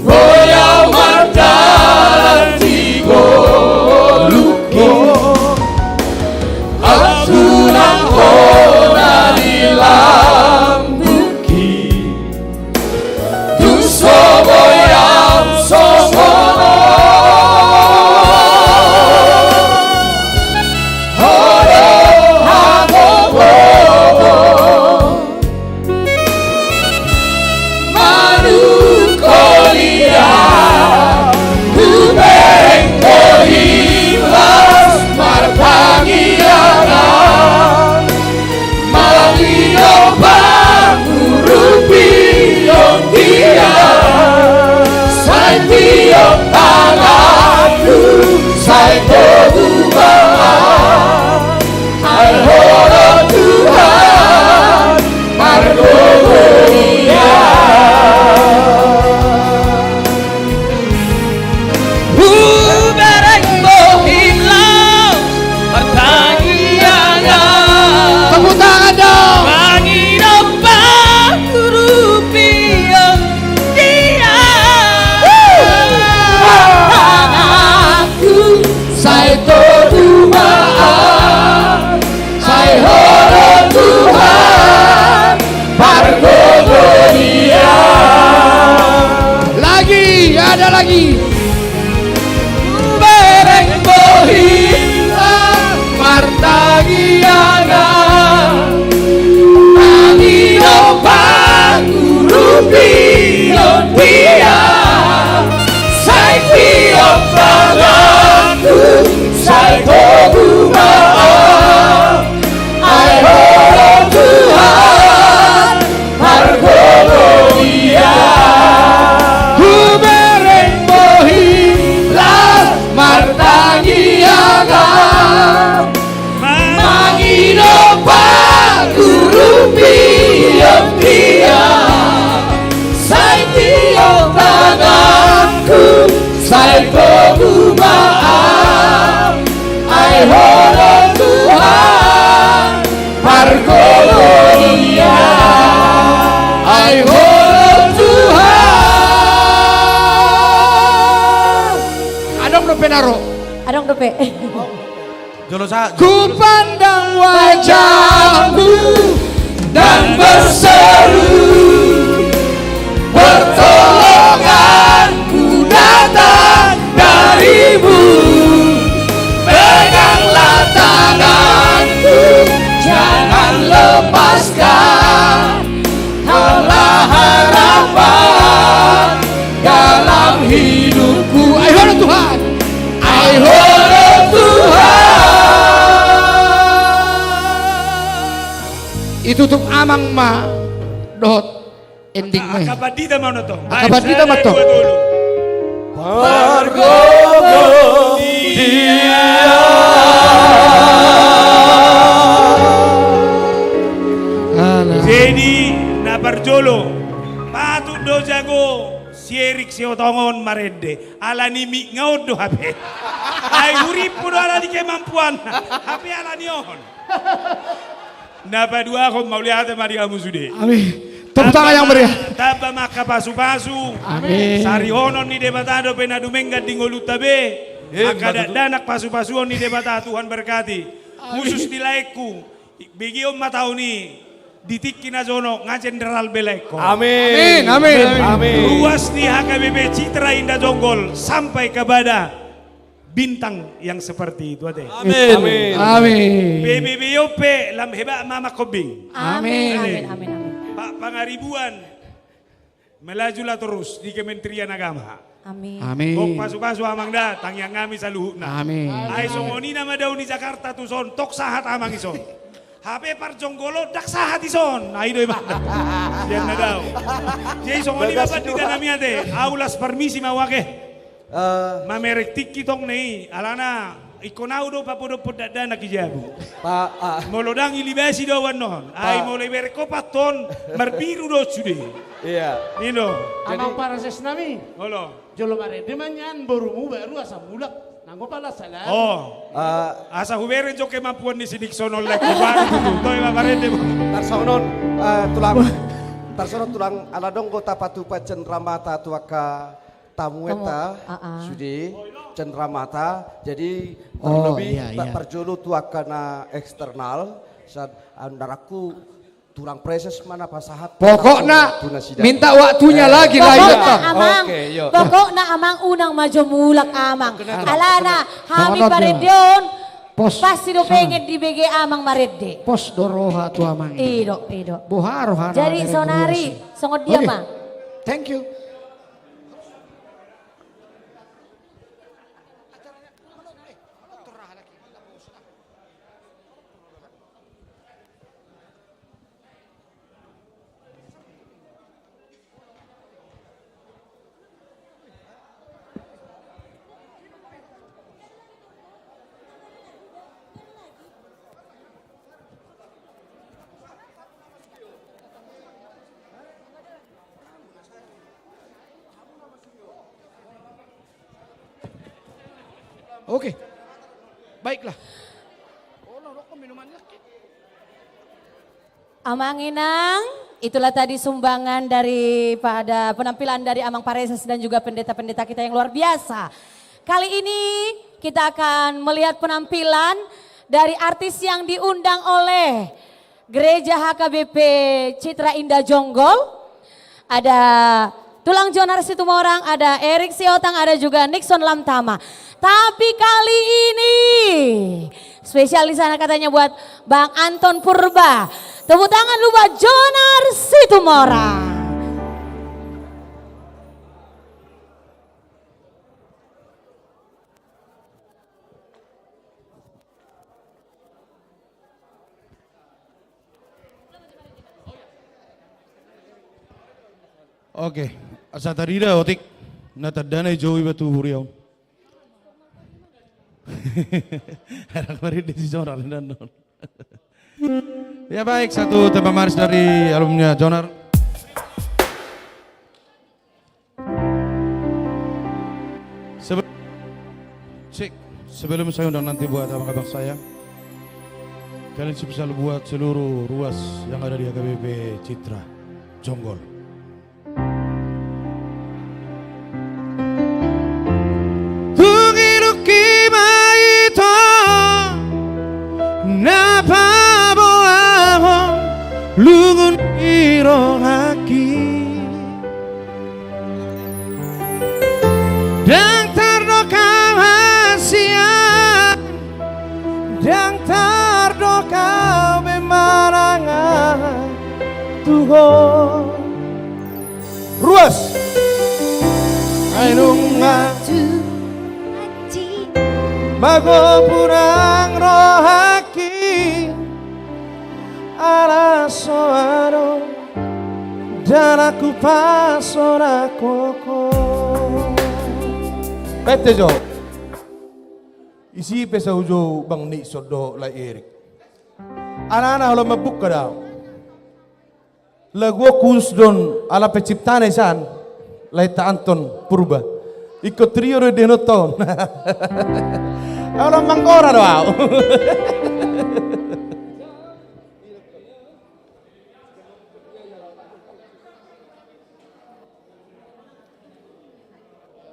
Boyau mardalan tigo luki Atu Adong dope. Jolo sa. Ku pandang wajahmu dan berseru, pertolonganku datang darimu. Peganglah tanganku, jangan lepaskan. Kaulah harapan dalam hidupku. Ayo Tuhan, ayo itu untuk amang ma dot ending mah. Akabadita mau to. Akabadita mah to. Bergogo dia. Jadi na barjolo patu do jago sierik si otongon marede ala nimi ngaud do hape. Ai urip pudo ala di kemampuan. Hape ala nihon. Napa dua kau mau lihat mari kamu sudah. Amin. Tepuk tangan yang meriah. Taba maka pasu-pasu. Amin. Sari honon ni debatado penadu menggat di ngolutabe. Maka danak pasu-pasuon ni debata Tuhan berkati. Khusus di laikku. Begiom matau ni. Ditik kinazono nga Jenderal Beleko. Amin. Amin. Amin. Amin. Ruas di HKBP Citra Indah Jonggol sampai kepada bintang yang seperti itu ade. Amin. Amin. Amin. PBBOP lam heba mama kobing. Amin. Amin. Amin. Amin. Pak Pangaribuan melajulah terus di Kementerian Agama. Amin. Amin. Kok pasu-pasu amang da tangyang kami sa luhutna. Amin. Ay songoni nama daw ni Jakarta tu son tok sahat amang ison. HP Parjonggolo dak sahat ison. Ay doy ba. Diyan na daw. Jay songoni ba pati da nami ate. Aulas permisi mawake. Mamerek tikitong nih, alana ikonau do papodo podada nak ijabu. Molodang ilibasi do wanon. Ay mulai berko paton merbiru do sude. Iya. Nino. Amang para ses nami. Holo. Jolo marede manyan borumu baru asa mulak. Nanggo pala salah. Oh. Asa huberen jo kemampuan ni sidik sono lek baru tutoy mamarede. Tarsonon tulang aladong kota patu pacen ramata tuaka tamueta sudi cenderamata jadi terlebih perjolo tuakana eksternal saat andaraku tulang preses mana pasahat Pokoknya minta waktunya lagi lah ya. Pokoknya amang unang maju mulak amang. Alana hami paredion pasti do pengen di BG amang marede. Pos doroha tu amang. Ido. Boharoha. Jadi sonari songot dia mah. Thank you. Oke, baiklah. Amang Inang, itulah tadi sumbangan daripada penampilan dari Amang Pareses dan juga pendeta-pendeta kita yang luar biasa. Kali ini kita akan melihat penampilan dari artis yang diundang oleh Gereja HKBP Citra Indah Jonggol. Ada Tulang Jonar Situmorang, ada Erik Siotang, ada juga Nixon Lamtama. Tapi kali ini spesial di sana katanya buat Bang Anton Purba. Tepuk tangan lu buat Jonar Situmorang. Oke, asa tarida otik natadana jowi batu huriau. Anak mari di Jonar dan non. Ya baik, satu tembang maris dari alumni Jonar. Sebelum saya undang nanti buat abang-abang saya, kalian bisa buat seluruh ruas yang ada di HKBP Citra Jonggol. Tungiruki Bago punang rohaki ala soaro dan aku pasora koko. Bete jo. Isi pesa ujo bang ni sodo la Erik. Anak-anak kalau mabuk kada. Lagu kus don ala penciptaan isan laita Anton Purba. Ikut trio de noton. Kalau mangkora doa.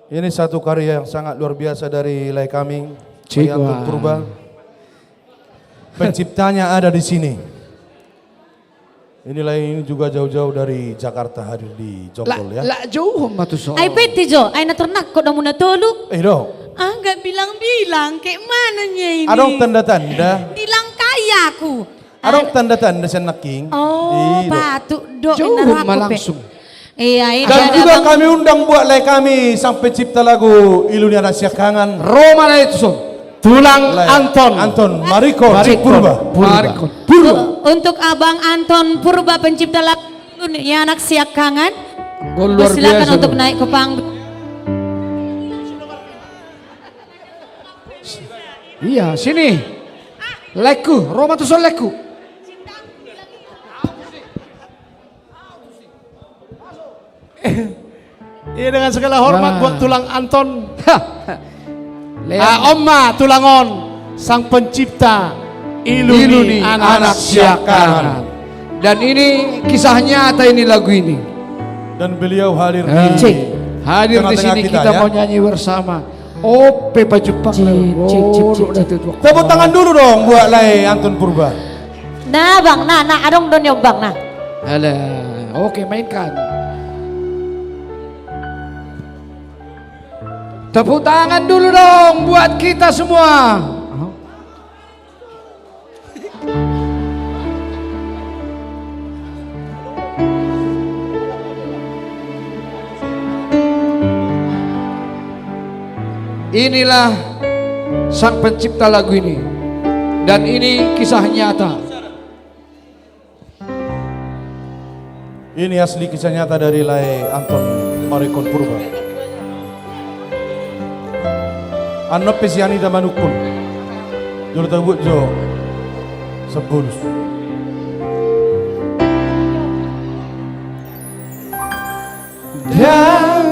Ini satu karya yang sangat luar biasa dari Lai Kaming, Anton Purba. Penciptanya ada di sini. Inilah ini juga jauh-jauh dari Jakarta hadir di Jonggol ya. La jauh matuso. Ay peti jo, ay naternak ko na muna tolong. Do. Ah, nggak bilang-bilang, kayak mananya ini? Adong tanda-tanda. Bilang kaya aku. Adong tanda-tanda sa naking. Oh, patuk do. Jauh langsung. Iya, ini dan juga kami undang buat Lai Kami sang pencipta lagu Ilunia Rahasia Kangen. Roma itu so. Tulang Anton Mariko Purba. Untuk Abang Anton Purba pencipta lagu Ilunia Rahasia Kangen. Luar silakan biasa, untuk naik ke panggung. Iya, sini. Leku, Roma tuh so leku. Iya dengan segala hormat buat tulang Anton. Nah, Oma Tulangon, sang pencipta Iluni Anak Siakaran. Dan ini kisah nyata ini lagu ini. Dan beliau hadir di hadir di sini kita ya. mau nyanyi bersama. Ope baju Jepang. Tepuk tangan dulu dong buat Lai Anton Purba. Nah bang, nah adong don yo bang nah. Alah, oke mainkan. Tepuk tangan dulu dong buat kita semua. Inilah sang pencipta lagu ini. Dan ini kisah nyata. Ini asli kisah nyata dari Lai Anton Marikon Purba. Ano pesiani da manukun. Jolo tabut jo sebulus. Dan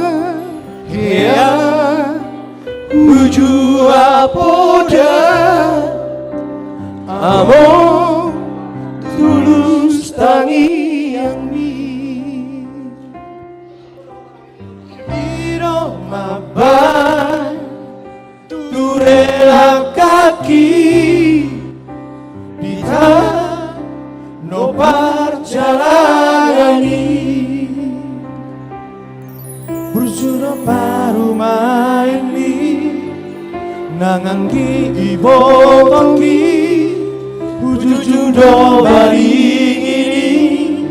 dia menuju apoda amo tulus tangi yang iro mabai turela kaki kita no perjalani bersuna paru maini nanganggi ibongi ujuju do baring ini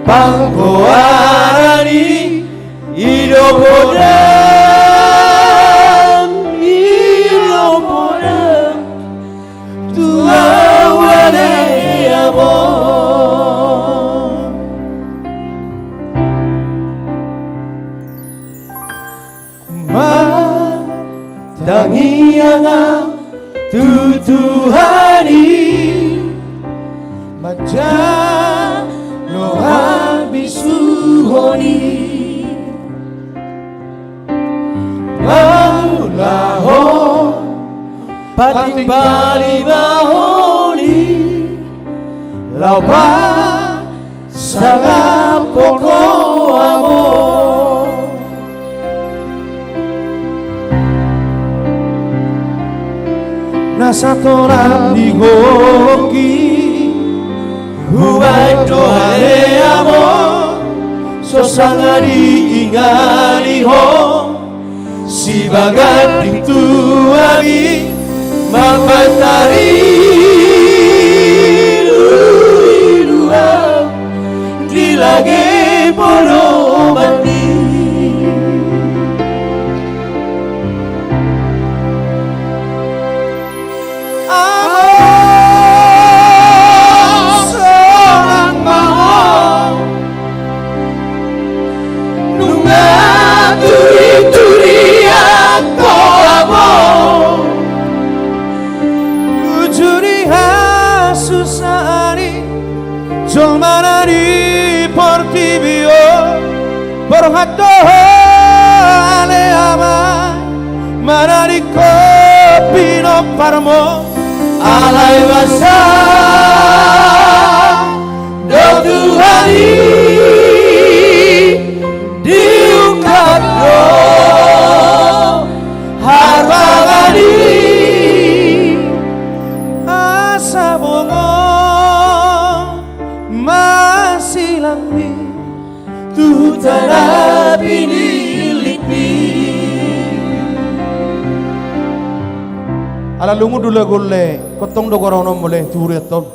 pangkoarani idopodam idopodam tua wale amor tangianga tutuhani maja no habisuhoni laho pating bali bahoni laupa sangat pokok amor nasatora digoki huwag dohare amor sosangari ingari ho si bagat itu abi mapatari dua dilage polo mati Borhado aleama manariko pino parmo alai basa do Tuhani diungkapno harwangani asa bongo masih lambi tutara binilipi ala lungu dula golle kotong do gorono mole turiatom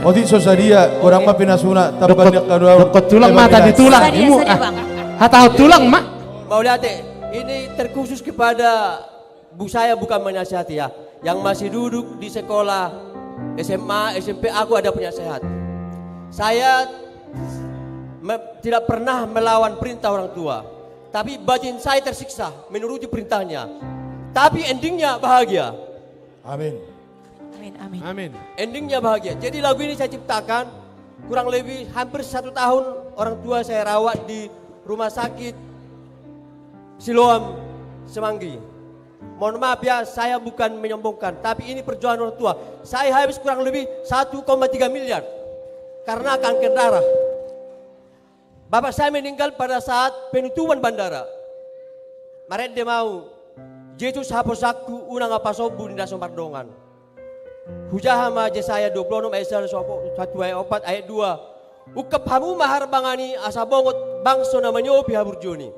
odi sosadia orang mah pinasuna tabanyak kadua Dokot tulang mata di tulang imu hatau tulang mak. Mauliate, ini terkhusus kepada bu saya, bukan menasihati ya, yang masih duduk di sekolah SMA, SMP, aku ada penasehat. Saya tidak pernah melawan perintah orang tua, tapi batin saya tersiksa menuruti perintahnya. Tapi endingnya bahagia. Amin. Amin, amin. Amin. Endingnya bahagia. Jadi lagu ini saya ciptakan kurang lebih hampir 1 tahun orang tua saya rawat di rumah sakit Siloam Semanggi. Mohon maaf ya, saya bukan menyombongkan, tapi ini perjuangan orang tua. Saya habis kurang lebih 1,3 miliar karena kanker darah. Bapak saya meninggal pada saat penutupan bandara. Maret dia mau Yesus hapus aku unang apa sobu di dasar pardongan. Hujahama aja saya 26 ayat 1 ayat 4 ayat 2. Ukap hamu mahar bangani asa bongot bangso namanya opi haburjoni.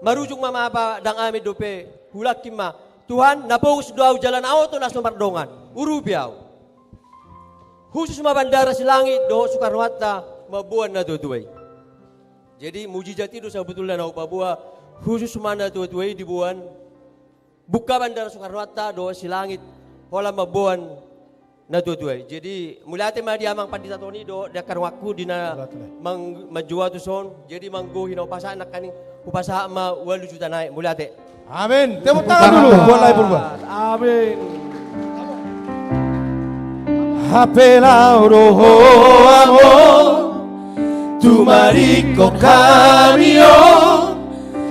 Marujung mama apa dang ame dope hulak kima. Tuhan napogus doa jalan auto nas pardongan. Urubiau. Khusus ma bandara silangit do Soekarno Hatta mabuan na tutuai. Jadi mujizat itu sebetulnya na upabua khusus mana tutuai dibuan. Buka bandara Soekarno Hatta do silangit hola mabuan na tutuai. Jadi mulate ma diamang pandita toni do dakar waku dina majua tu son. Jadi manggo hina upasa anak kaning upasa ma 8 juta naik mulate. Amin. Tepuk tangan dulu buat Lai Purba. Amin. Apela roho amor tu marico cambio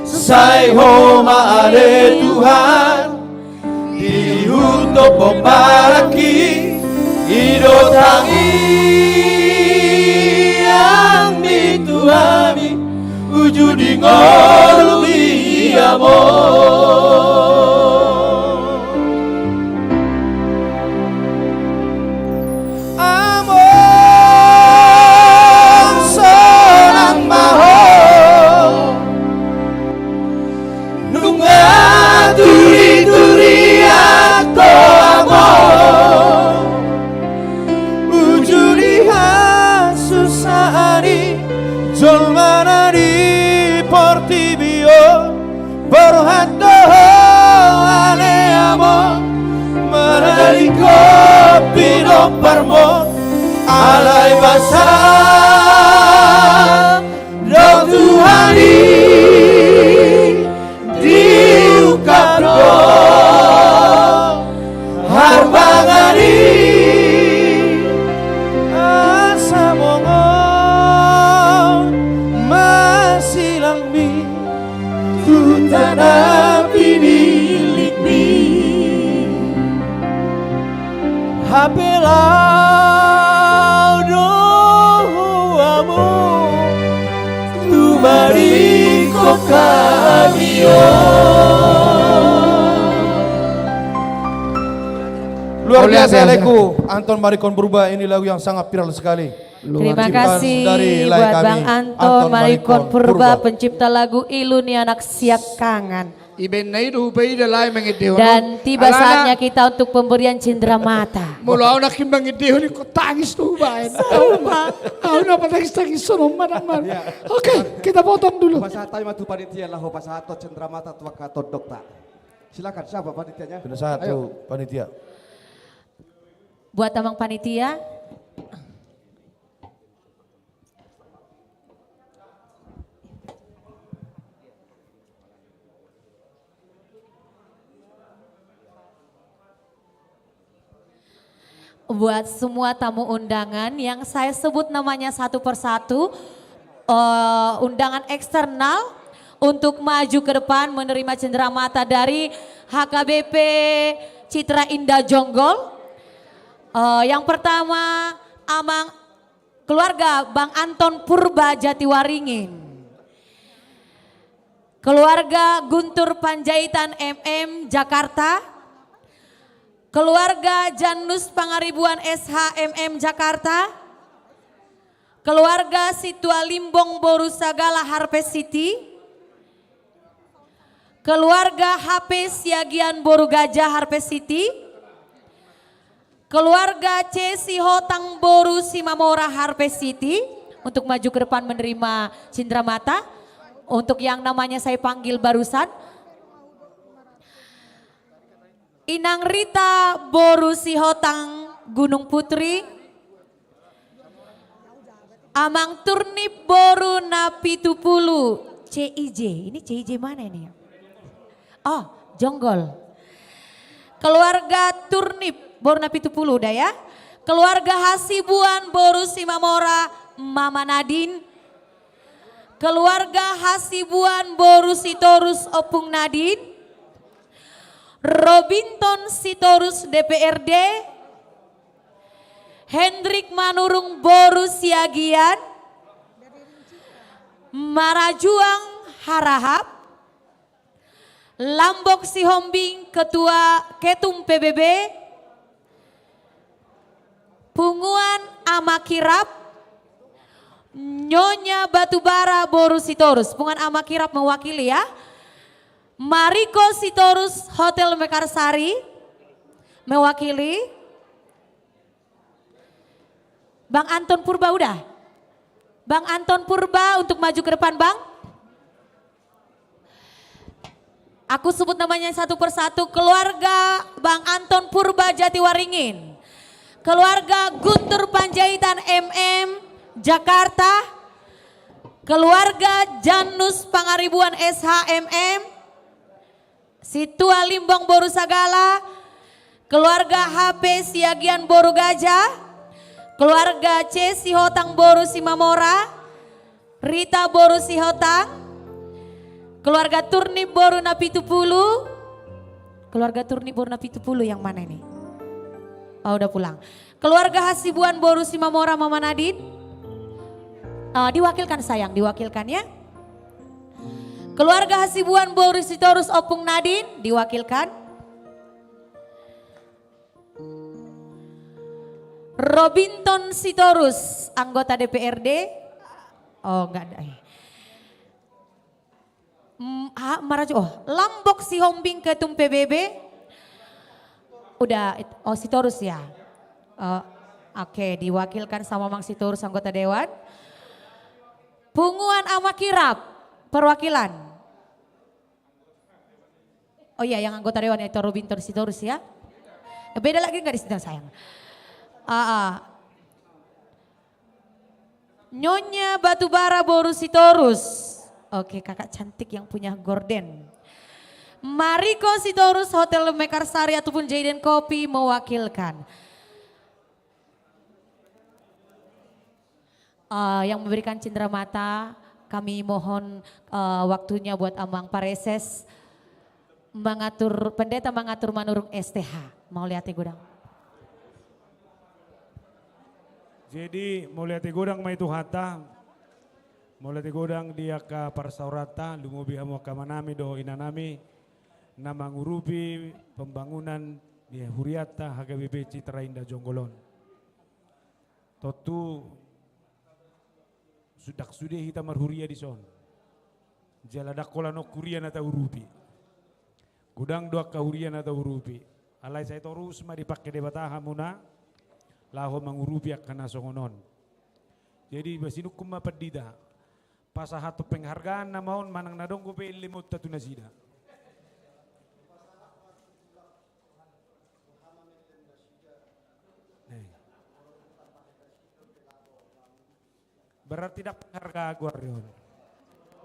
sai homa ale Tuhan dihuto pombaraki ido tangi yang dituami ujudi ngolui amor. Turi-turi aku amor ujuri susahani jolmanani portibio berhado ale amor maraliko pino parmo alai basa do Tuhani diukapno harbangani asa mongon masih lambi tutana pinilikmi hapelau doamu tu mariko kabio. Luar biasa Leku, Anton Marikon Purba, ini lagu yang sangat viral sekali. Terima kasih buat Bang Anton Marikon Purba, pencipta lagu Iluni Anak Siap Kangen. Dan tiba saatnya kita untuk pemberian cindera mata. Mula nak kimbang idehon ko tangis tuh bae. Aku dapat tangis sono madang. Oke, kita potong dulu. Pasatay matu panitia laho pasato cendera mata tua kato dokta. Silakan siapa panitianya? Sudah satu panitia. Buat abang panitia. Buat semua tamu undangan yang saya sebut namanya satu persatu, undangan eksternal untuk maju ke depan menerima cenderamata dari HKBP Citra Indah Jonggol. Yang pertama keluarga Bang Anton Purba Jatiwaringin. Keluarga Guntur Panjaitan MM Jakarta. Keluarga Janus Pangaribuan SHMM Jakarta. Keluarga Situa Limbong Borusagala Harpes City. Keluarga HP Siagian Boru Gajah Harpes City. Keluarga C Sihotang Boru Simamora Harpes City untuk maju ke depan menerima cenderamata. Untuk yang namanya saya panggil barusan, Inang Rita Boru Sihotang Gunung Putri, Amang Turnip Boru Napitupulu CIJ. Ini CIJ mana ini? Oh, Jonggol. Keluarga Turnip Boru Napitupulu udah ya. Keluarga Hasibuan Boru Simamora Mama Nadine. Keluarga Hasibuan Boru Sitorus Opung Nadine. Robinton Sitorus DPRD. Hendrik Manurung Boru Siagian. Marajuang Harahap. Lambok Sihombing Ketua Ketum PBB. Punguan Amakirap. Nyonya Batubara Boru Sitorus. Punguan Amakirap mewakili ya. Mariko Sitorus Hotel Mekarsari mewakili. Bang Anton Purba udah? Bang Anton Purba untuk maju ke depan Bang. Aku sebut namanya satu persatu. Keluarga Bang Anton Purba Jatiwaringin. Keluarga Guntur Panjaitan MM Jakarta. Keluarga Janus Pangaribuan SHMM. Situa Limbong Boru Sagala. Keluarga HP Siagian Boru Gajah. Keluarga C Sihotang Boru Simamora. Rita Boru Sihotang. Keluarga Turnip Boru Napitupulu. Keluarga Turnip Boru Napitupulu yang mana ini? Oh udah pulang. Keluarga Hasibuan Boru Simamora Mama Nadine. Diwakilkan sayang, diwakilkan ya. Keluarga Hasibuan Boru Sitorus Opung Nadine, diwakilkan. Robinton Sitorus, anggota DPRD. Oh enggak ada. Lambok Sihombing Ketum PBB. Udah, oh Sitorus ya. Oke, diwakilkan sama Mang Sitorus anggota Dewan. Punguan Amakirap, perwakilan. Oh iya yang anggota Dewan itu Robinton Sitorus ya. Beda lagi enggak di situ sayang. Nyonya Batubara Boru Sitorus. Oke kakak cantik yang punya gorden. Mariko Sitorus Hotel Mekarsari ataupun Jaden Kopi mewakilkan. Yang memberikan cenderamata kami mohon waktunya buat Amang Pareses pendeta mengatur Manurung STH. Mau lihat gudang. Jadi mau lihat gudang mai itu hata. Mau lihat gudang dia ke parsaurata lumubi hamu kamanami do inanami nama ngurupi pembangunan di Huriata HKBP Citra Indah Jonggolon. Totu sudah kita marhuria di son. Jalada kolano kurian atau urupi. Gudang doa kahurian atau urupi. Alai saya terus mari pakai debata hamuna. Laho mangurupi akan nasongonon. Jadi basinuk kuma pedida. Pasahatu penghargaan namaon manang nadong ko pe limut tatu nasida. Berarti tidak penghargaan gua rion.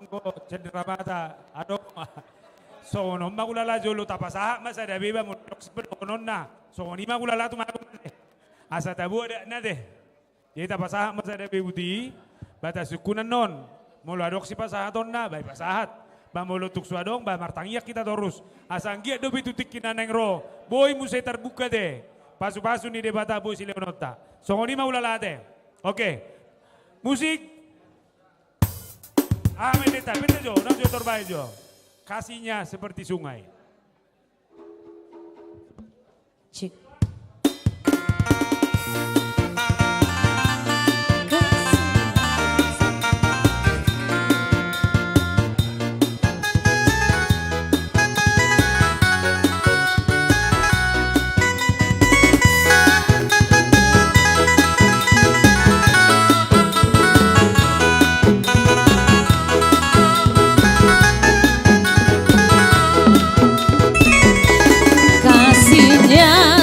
Ko cenderamata aduh. So no magulala jolo tapasaha masa da beba mo sebelum na. So ni magulala tu magu. Asa tabu ada na deh. Jadi tapasaha masa da bebuti bata sukunan non, mulu adok si pasahaton na, bay pasahat. Ba mulu tuk suadong, ba martangyak kita terus. Asang giat dobi tutik kinaneng ro, boy musay terbuka deh. Pasu-pasu ni debata boy si Leonota. Songoni maulalate. Oke, musik. Meneta, bete jo, nang jo terbaik jo. Kasihnya seperti sungai. Cik. Kasihnya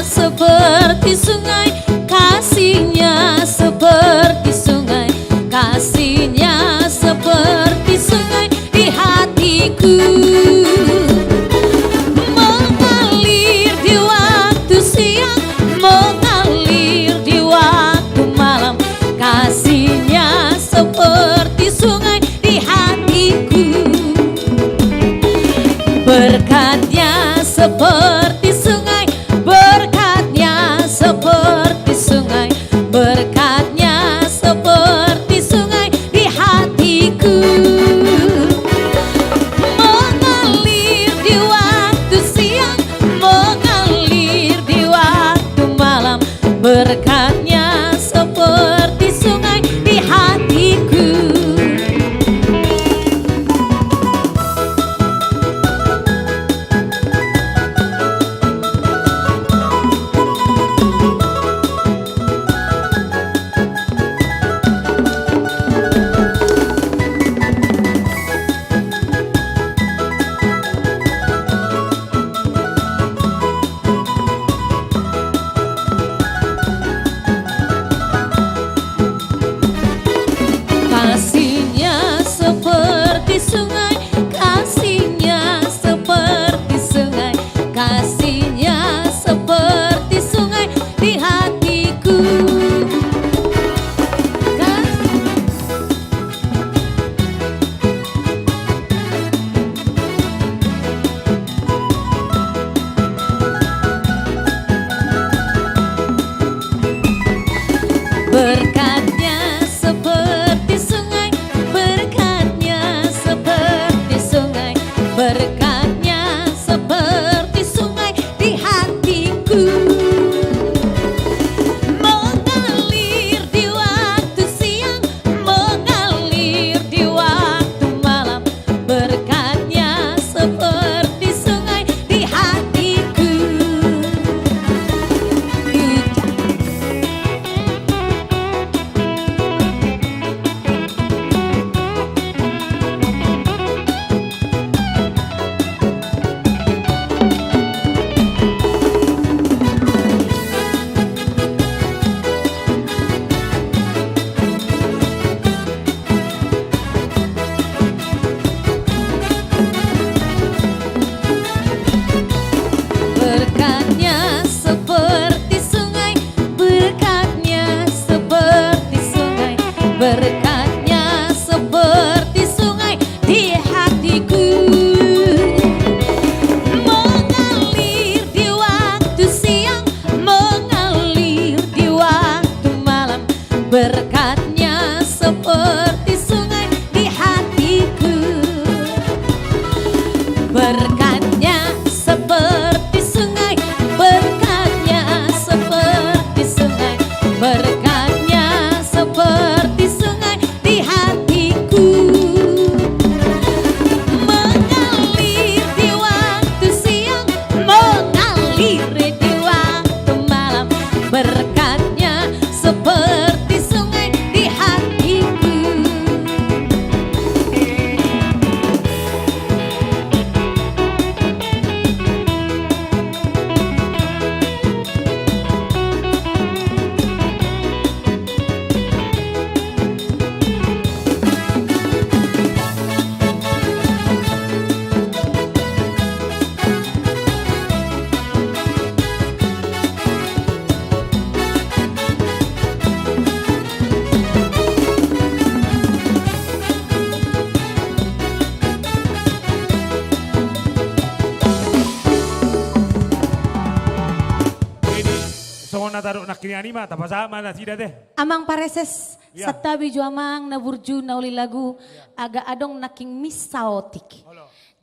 songon na taruh nak kini anima, tapasama na sida teh. Amang pareses Ya. satabi ju amang na burju na uli lagu aga adong naking misaotik.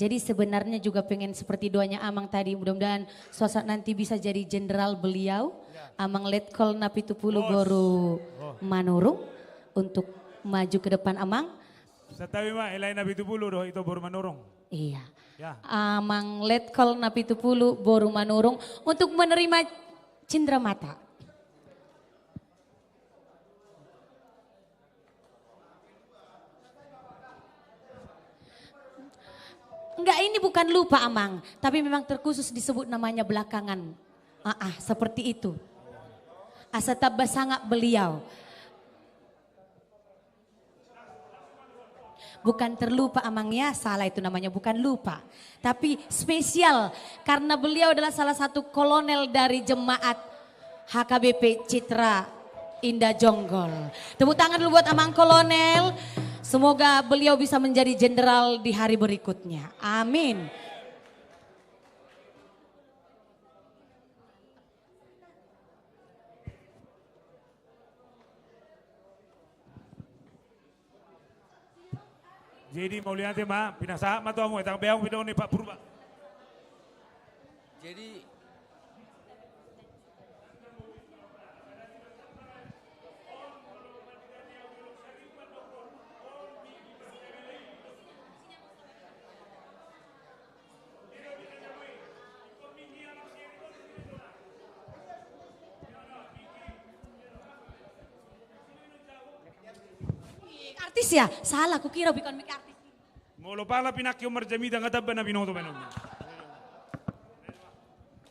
Jadi sebenarnya juga pengen seperti doanya Amang tadi, mudah-mudahan suatu saat nanti bisa jadi jenderal beliau. Amang letkol na 70 boru manurung untuk maju ke depan Amang. Satabi mah elai na 70 doh itu baru manurung. Iya. Ya. Amang letkol na 70 boru manurung untuk menerima cindera mata. Enggak, ini bukan lupa Amang, tapi memang terkhusus disebut namanya belakangan. Seperti itu. Asa tabah sangat beliau. Bukan terlupa Amang ya, salah itu namanya, bukan lupa. Tapi spesial karena beliau adalah salah satu kolonel dari jemaat HKBP Citra Indah Jonggol. Tepuk tangan dulu buat Amang Kolonel. Semoga beliau bisa menjadi jenderal di hari berikutnya. Amin. Jadi mau lihat mah pinasa mah tuamu etang beang video ni Pak Purba. Jadi Artis ya? Salah, kukira bukan mic artis. Mau lupa lah pinakyo marjamida nga tabba na binoto benom.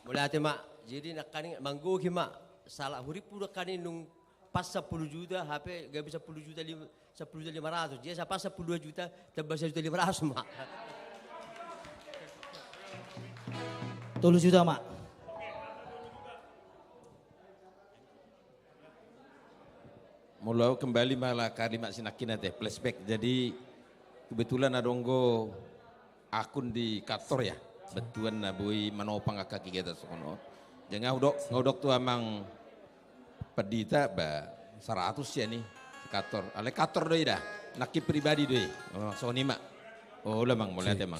mulai ate mak, jadi nak kani mangguhi mak salah hurip pura kani nung pas 10 juta HP gak bisa 10 juta 10.500. Jadi saya pas 10 juta tambah 1.500 mak. 10 juta mak. Mulai kembali malah kalimat sinakin teh flashback. Jadi kebetulan ada onggo akun di kantor ya. Betuan nabui manopang kaki kita sono. Jangan ngodok tuh amang pedita ba 100 ya nih kantor. Ale kantor doi dah. Naki pribadi doi. Oh, Sony mak. Oh lah mang mulai teh mang.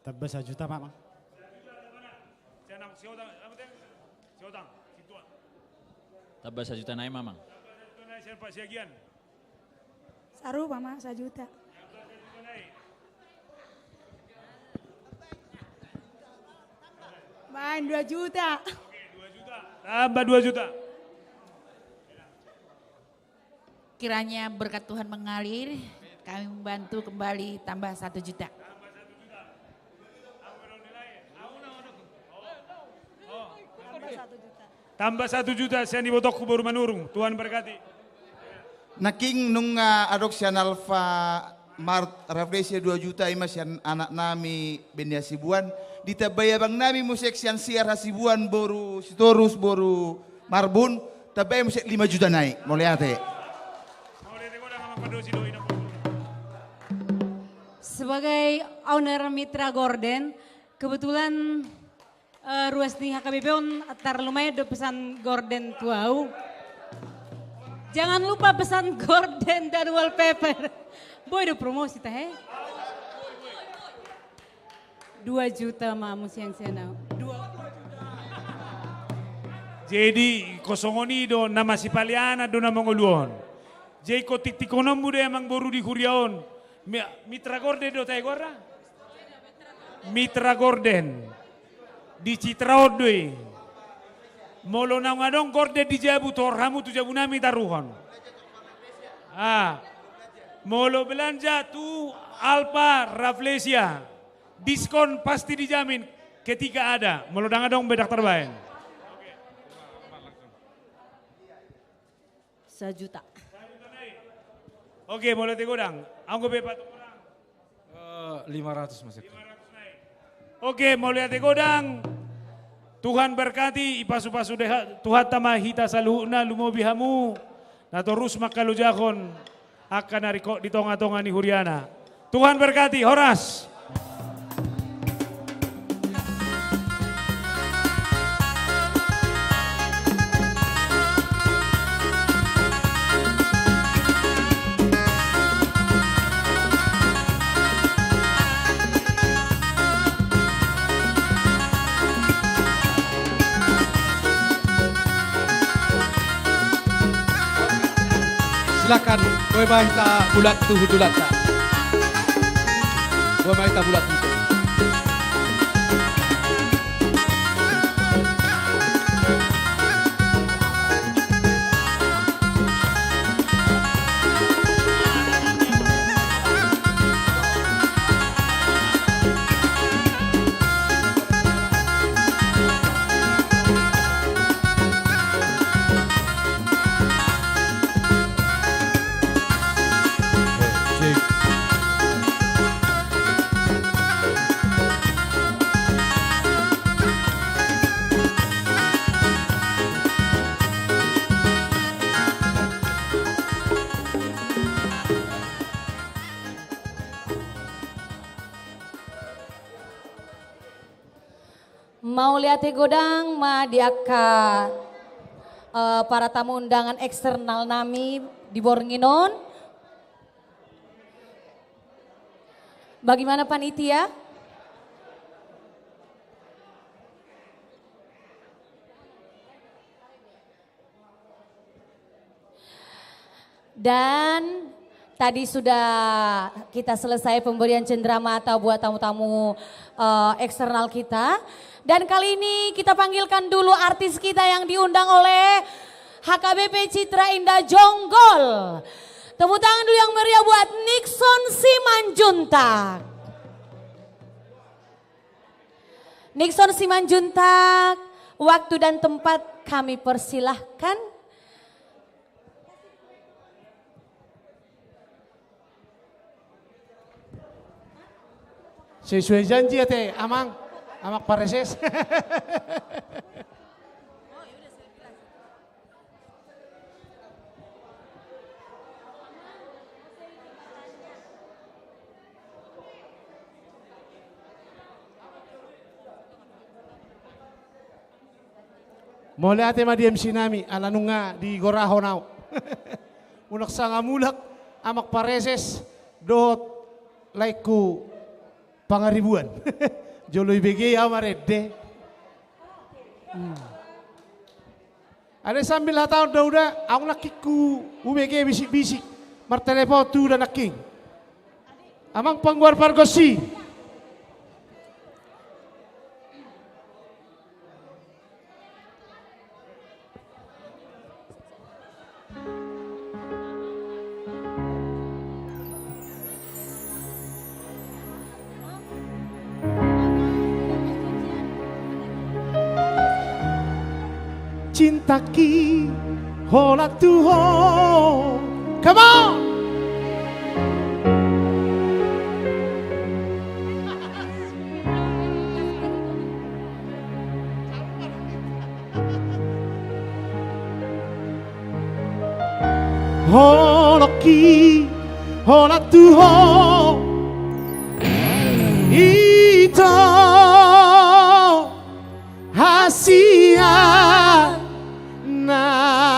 Tabba 1 juta mak mang. Tabah 1 juta naik mamang. Saru mama 1 juta. Main 2 juta. Tambah 2 juta. Kiranya berkat Tuhan mengalir, kami membantu kembali tambah 1 juta. Tambah 1 juta saya dibotokku baru manurung. Tuhan berkati. Naking nung adok sian alfa Mart refleksi 2 juta ima sian anak nami benda sibuan. Ditabaya bang nami musik sian siar hasibuan boru sitorus boru marbun. Tabaya musik 5 juta naik. Mau lihat ya. Sebagai owner Mitra Gorden, kebetulan ruas di HKBP on tar lumayan do pesan gorden tuau. Jangan lupa pesan gorden dan wallpaper. Boy do promosi teh. 2 juta mamu siang siang. Jadi kosongoni do nama si paliana do nama ngoluon. Jadi ko titikonom bude emang baru di Kuriaon. Mitra Gorden do tay gora. Mitra Gorden. Di Citraod doi. Molo na ngadong Gorden di Jabu torhamu tu Jabu nami taruhan. Molo belanja tu Alfa Rafflesia. Diskon pasti dijamin ketika ada. Molo ngadong bedak terbaik. 1 juta. Oke, boleh tegodang. Anggo bepat 500 Mas. Oke, mau lihat godang. Tuhan berkati ipasu-pasu deha Tuhan tama hita saluhna lumobihamu. Na terus makalu jakon akan nariko di tonga-tonga ni Huriana. Tuhan berkati, Horas. Silakan kowe banta bulat tu hudulat tak. Kowe banta bulat tu. Mau lihat godang ma diaka para tamu undangan eksternal nami di Bornginon. Bagaimana panitia? Dan tadi sudah kita selesai pemberian cenderamata buat tamu-tamu eksternal kita. Dan kali ini kita panggilkan dulu artis kita yang diundang oleh HKBP Citra Indah Jonggol. Tepuk tangan dulu yang meriah buat Nixon Simanjuntak. Nixon Simanjuntak, waktu dan tempat kami persilahkan. Sesuai janji ya teh, Amang. Amak pareses. Mau lihat ma di MC nami, ala nunga di Goraho nau. Unak sanga mulak, amak pareses, dot laiku pangaribuan. Jolo IBG ya marede. Ada sambil tahun udah, aku nakiku UBG bisik-bisik, martelepon tu udah naking. Amang pangguar pargosi. Cintaki hola Tuhan, come on. Holoki hola Tuhan, itu hasia nabasa.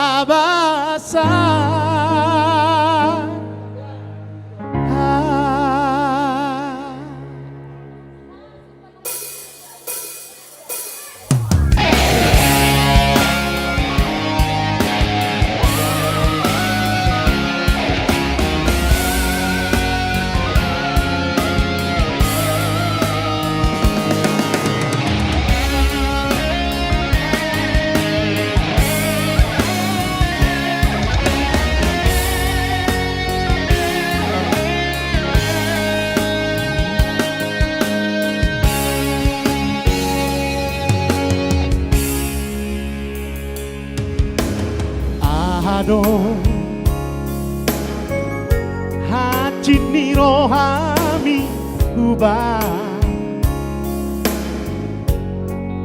Adon hati ni rohami ubah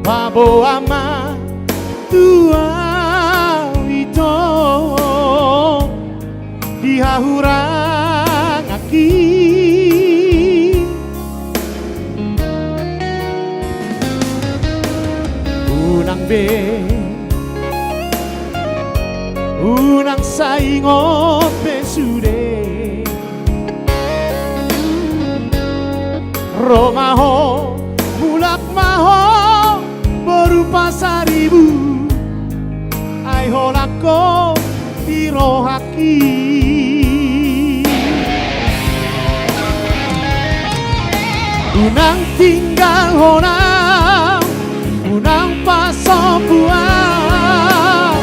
babo ama tua itu dihahurang aki unang be unang saingot besude romaho mulak maho berupa saribu ai holako dirohaki unang tinggal honang, unang pasok buang,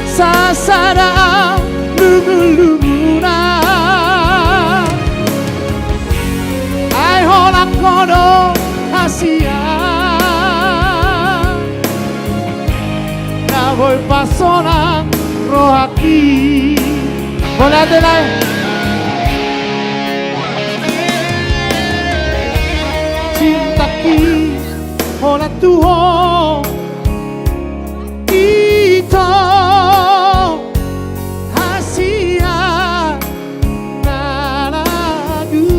sasarang lumunan. Ay holang kono hasian, na voy pasonang rohaki. Boleh ada lain? Cintaku oleh Tuhan itu hasil lagu.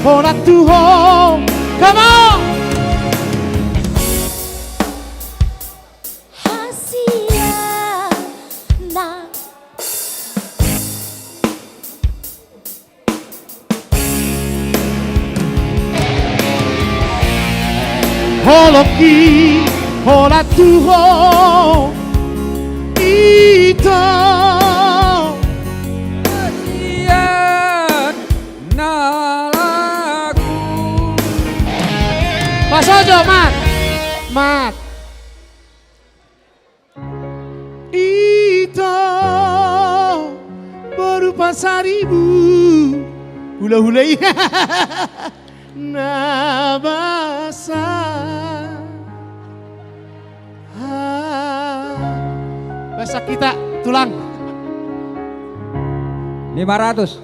Oleh Tuhan, come on. Holoki, hola Tuhan itu Kasihan nalaku. Mas Ojo, Mat itu berupa seribu hula-hulai nabasa. Bahasa kita tulang 500.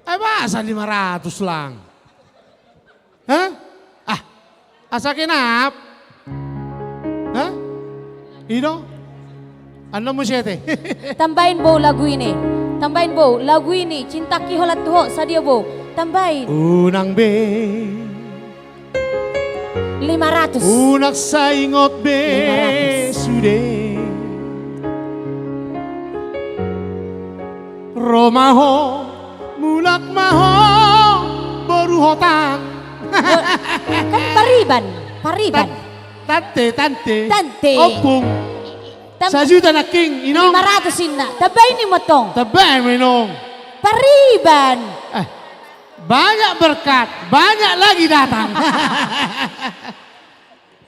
Bahasa 500 lang. Hah? Asa kenap? Hah? Ino? Ano mo siyete? Tambahin Bo lagu ini. Tambahin Bo lagu ini. Cinta ki holat tuho sadia Bo. Tambahin. Unang be 500. Unak saingot be sude Romaho mulak maho baru hotang. Kan pariban. Tante. Opung. Sajuta na king inong. 500 inna. Tabay ni motong. Tabay mo inong. Pariban. Banyak berkat, banyak lagi datang.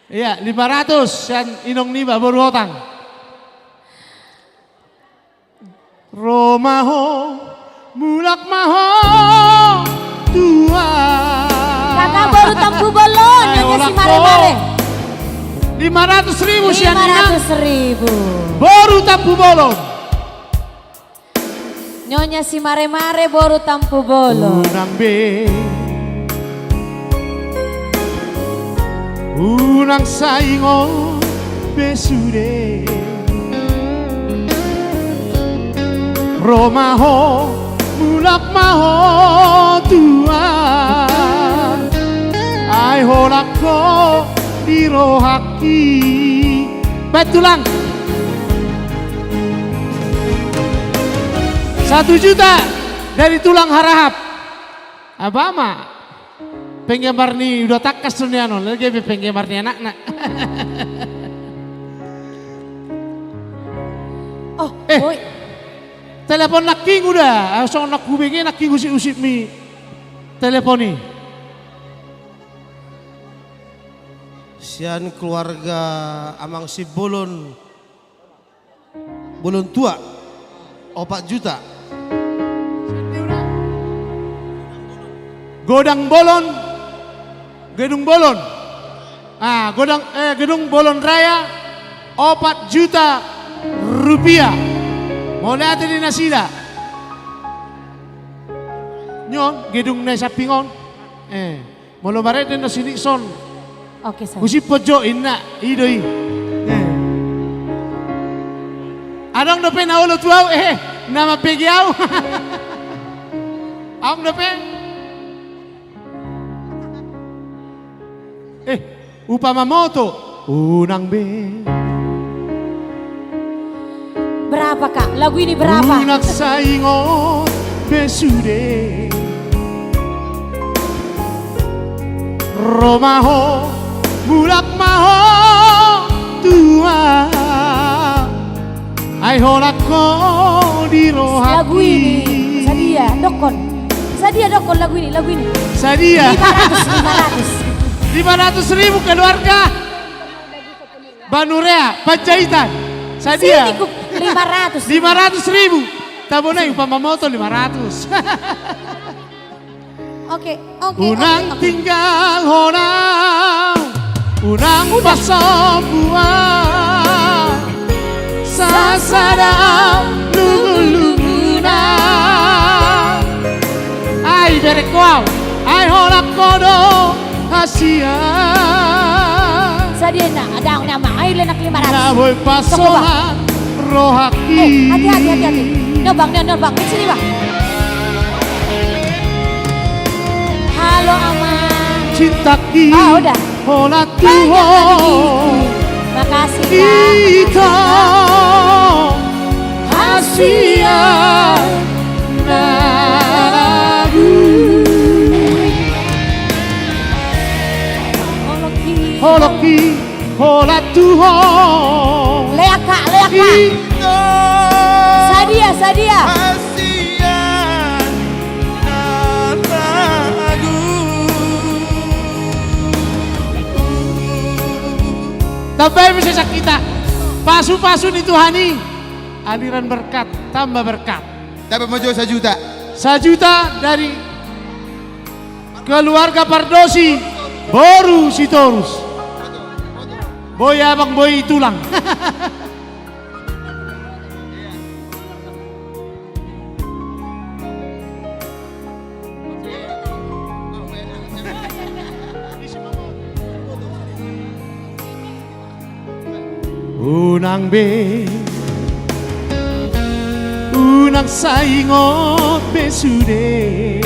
Iya, 500 yan inong niba baru hotang. Romaho mulak maho tua. Kakak baru tampu bolon nyonya si mare-mare. 500.000 siya ninang. 500.000. Baru tampu bolon. Nyonya si mare-mare baru tampu bolon. Unang be unang saingon besude Romaho mulak maho tua. Ay holak ko di rohaki. Betulang 1 juta dari tulang harahap. Abama penggemar ni udah takas suniano lagi penggemar ni anak-anak. Oh, telepon naking udah, so nak kubingin naking usip-usip mi teleponi. Sian keluarga amang si bolon tua 4 juta. Godang bolon, gedung bolon. Gedung bolon raya 4 juta rupiah. Mau lihat di nasida. Nyon, gedung na sapingon. Mau lo bare den sini son. Oke, saya. Usip pojo inna idoi. Adong dope na ulo tuaw nama pegiaw. Ang dope. Upama moto unang be. Berapa Kak? Lagu ini berapa? Unak saingon besude Romaho mulak maho tua. Ay holak ko di roh hati. Lagu ini Sadia Dokon. Sadia Dokon lagu ini. Sadia. 500. 500.000 keluarga Banurea, Panjaitan. Sadia. Sini ku 500. 500.000. Tabunay upama moto 500. Oke. Unang tinggal honang, unang pasobuan, sasadam lungu-lunguna. Ai berekwau, ai holak kodo hasia. Sadiena ada nama ai lenak 500. Naboy pasolan rohaki. Hati. Nobang. Sini bang. Halo aman. Cintaki. Udah. Hola Tuhan. Makasih Kita hasia nagu. Holoki. Hola Tuhan. Leaka. Sadia. Tambah bisa kita pasu-pasu nih Tuhani, aliran berkat tambah berkat. Dapat mojo 1 juta. 1 juta dari keluarga Pardosi Boru Sitorus. Boy abang boy tulang. Unang saingot besude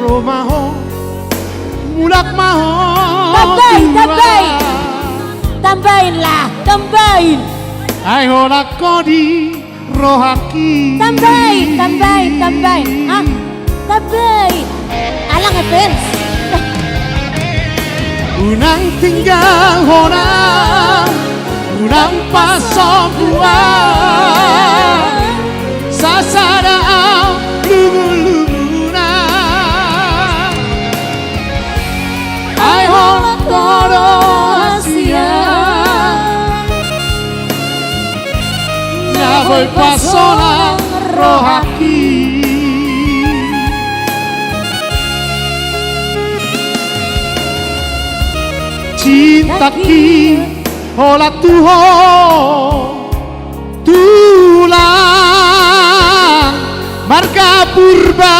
Romaho mulak maho. Tambahin. Ai holak kodi rohaki. Tambahin. Tambahin. Alang ngefans. Unang tinggal honang, unang pasobuan, sasadaan lungu-lunguna. Ai holak kodo hasia. Naboy pasolang rohaki. Cintaki hola Tuhan tulang marga purba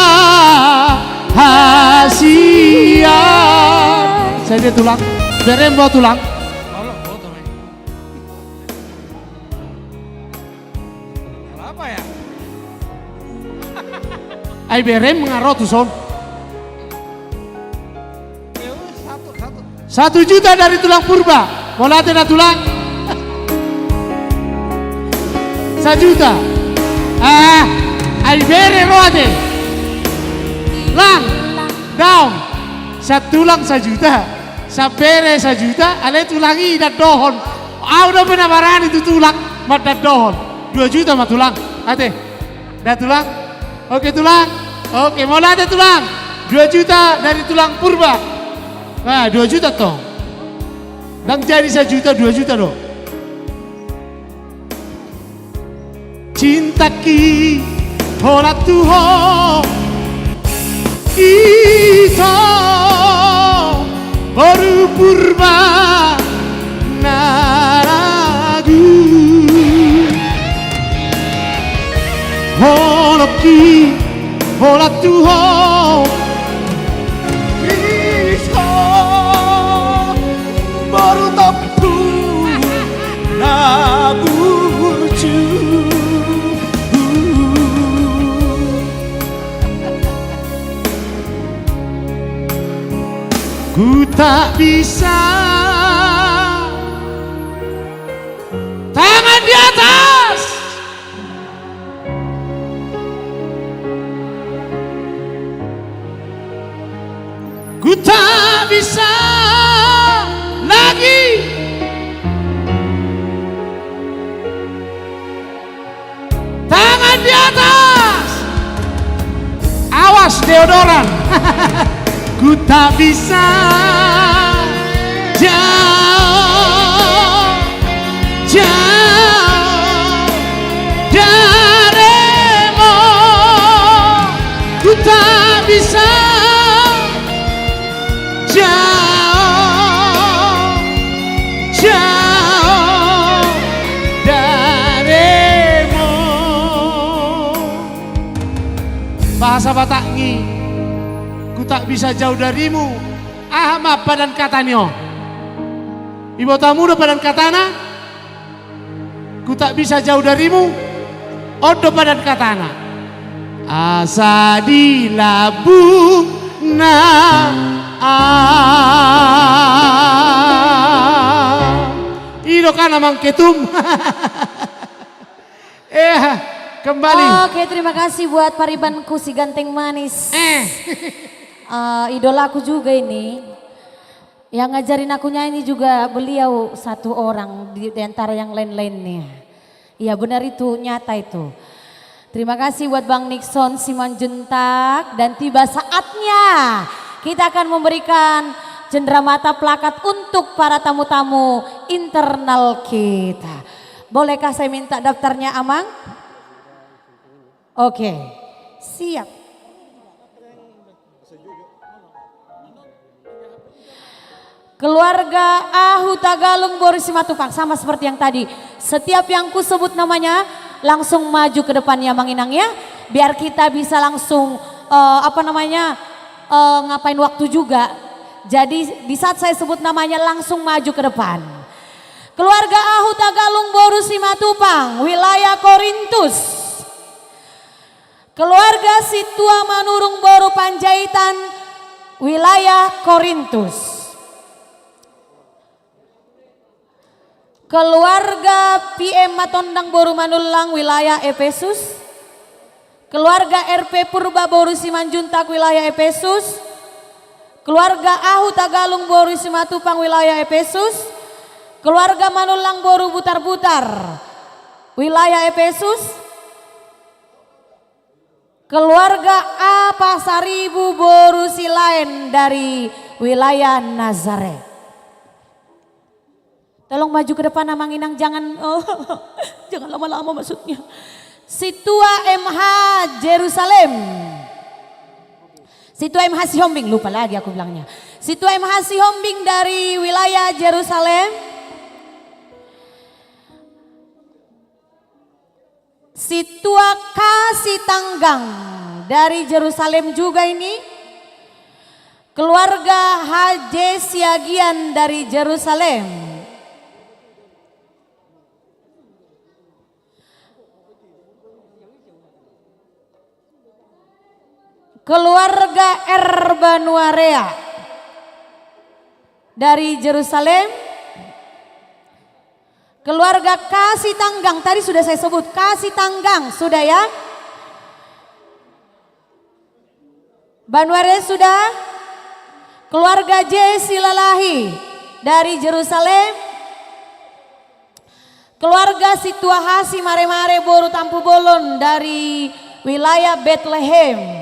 hasia. Saya dia tulang, berem bawa tulang. Apa ya? Ai berem ngaro tuh son. 1 juta dari tulang purba. Mau latihan tulang? 1 juta. Ai bere roade. Lang, down. Tulang 1 juta. Sapere 1 juta. Ale tulangi dan dohon. Udah penawaran itu tulang. Mat dan dohon. 2 juta mah tulang. Ate. Dah tulang? Oke tulang. Oke mau latihan tulang. 2 juta dari tulang purba. Nah 2 juta toh. Dan jadi 1 juta 2 juta loh. Cintaki hola Tuhan kita baru purba naragu. Hola Tuhan baru tapu nabuju. Ku tak bisa tangan di atas. Ku tak bisa lagi Mas deodoran. Ku tak bisa jauh darimu. Ku tak bisa jauh darimu. Bahasa Batakngi, ku tak bisa jauh darimu. Ahma padan katanyo. Ibu tamu padan katana. Ku tak bisa jauh darimu. Odo padan katana. Asa di labu na Ido kan amang ketum. Kembali. Oke, terima kasih buat paribanku si ganteng manis. Idola aku juga ini. Yang ngajarin aku nyanyi juga beliau satu orang di antara yang lain-lainnya. Iya benar itu, nyata itu. Terima kasih buat Bang Nixon Simanjuntak. Dan tiba saatnya kita akan memberikan cenderamata plakat untuk para tamu-tamu internal kita. Bolehkah saya minta daftarnya Amang? Oke, siap. Keluarga Ahu Tagalung Boru Simatupang, sama seperti yang tadi. Setiap yang ku sebut namanya langsung maju ke depannya Mang Inang ya. Biar kita bisa langsung ngapain waktu juga. Jadi di saat saya sebut namanya langsung maju ke depan. Keluarga Ahu Tagalung Boru Simatupang, wilayah Korintus. Keluarga Situa Manurung Boru Panjaitan, wilayah Korintus. Keluarga PM Matondang Boru Manulang, wilayah Efesus. Keluarga RP Purba Boru Simanjuntak, wilayah Efesus. Keluarga Ahu Tagalung Boru Simatupang, wilayah Efesus. Keluarga Manulang Boru Butar-Butar, wilayah Efesus. Keluarga A Pasaribu Boru Silain dari wilayah Nazaret. Tolong maju ke depan Amang Inang, jangan lama-lama maksudnya. Situa MH Jerusalem. Situa MH Sihombing, lupa lagi aku bilangnya. Situa MH Sihombing dari wilayah Jerusalem. Situa Kasih Tanggang dari Jerusalem juga ini. Keluarga HJ Siagian dari Jerusalem. Keluarga Erbanuarea dari Jerusalem. Keluarga Kasih Tanggang, tadi sudah saya sebut, Kasih Tanggang, sudah ya? Banuarea sudah? Keluarga Jesi Lalahi dari Jerusalem. Keluarga Situa Hasi Mare-Mare Boru Tampu Bolon dari wilayah Bethlehem.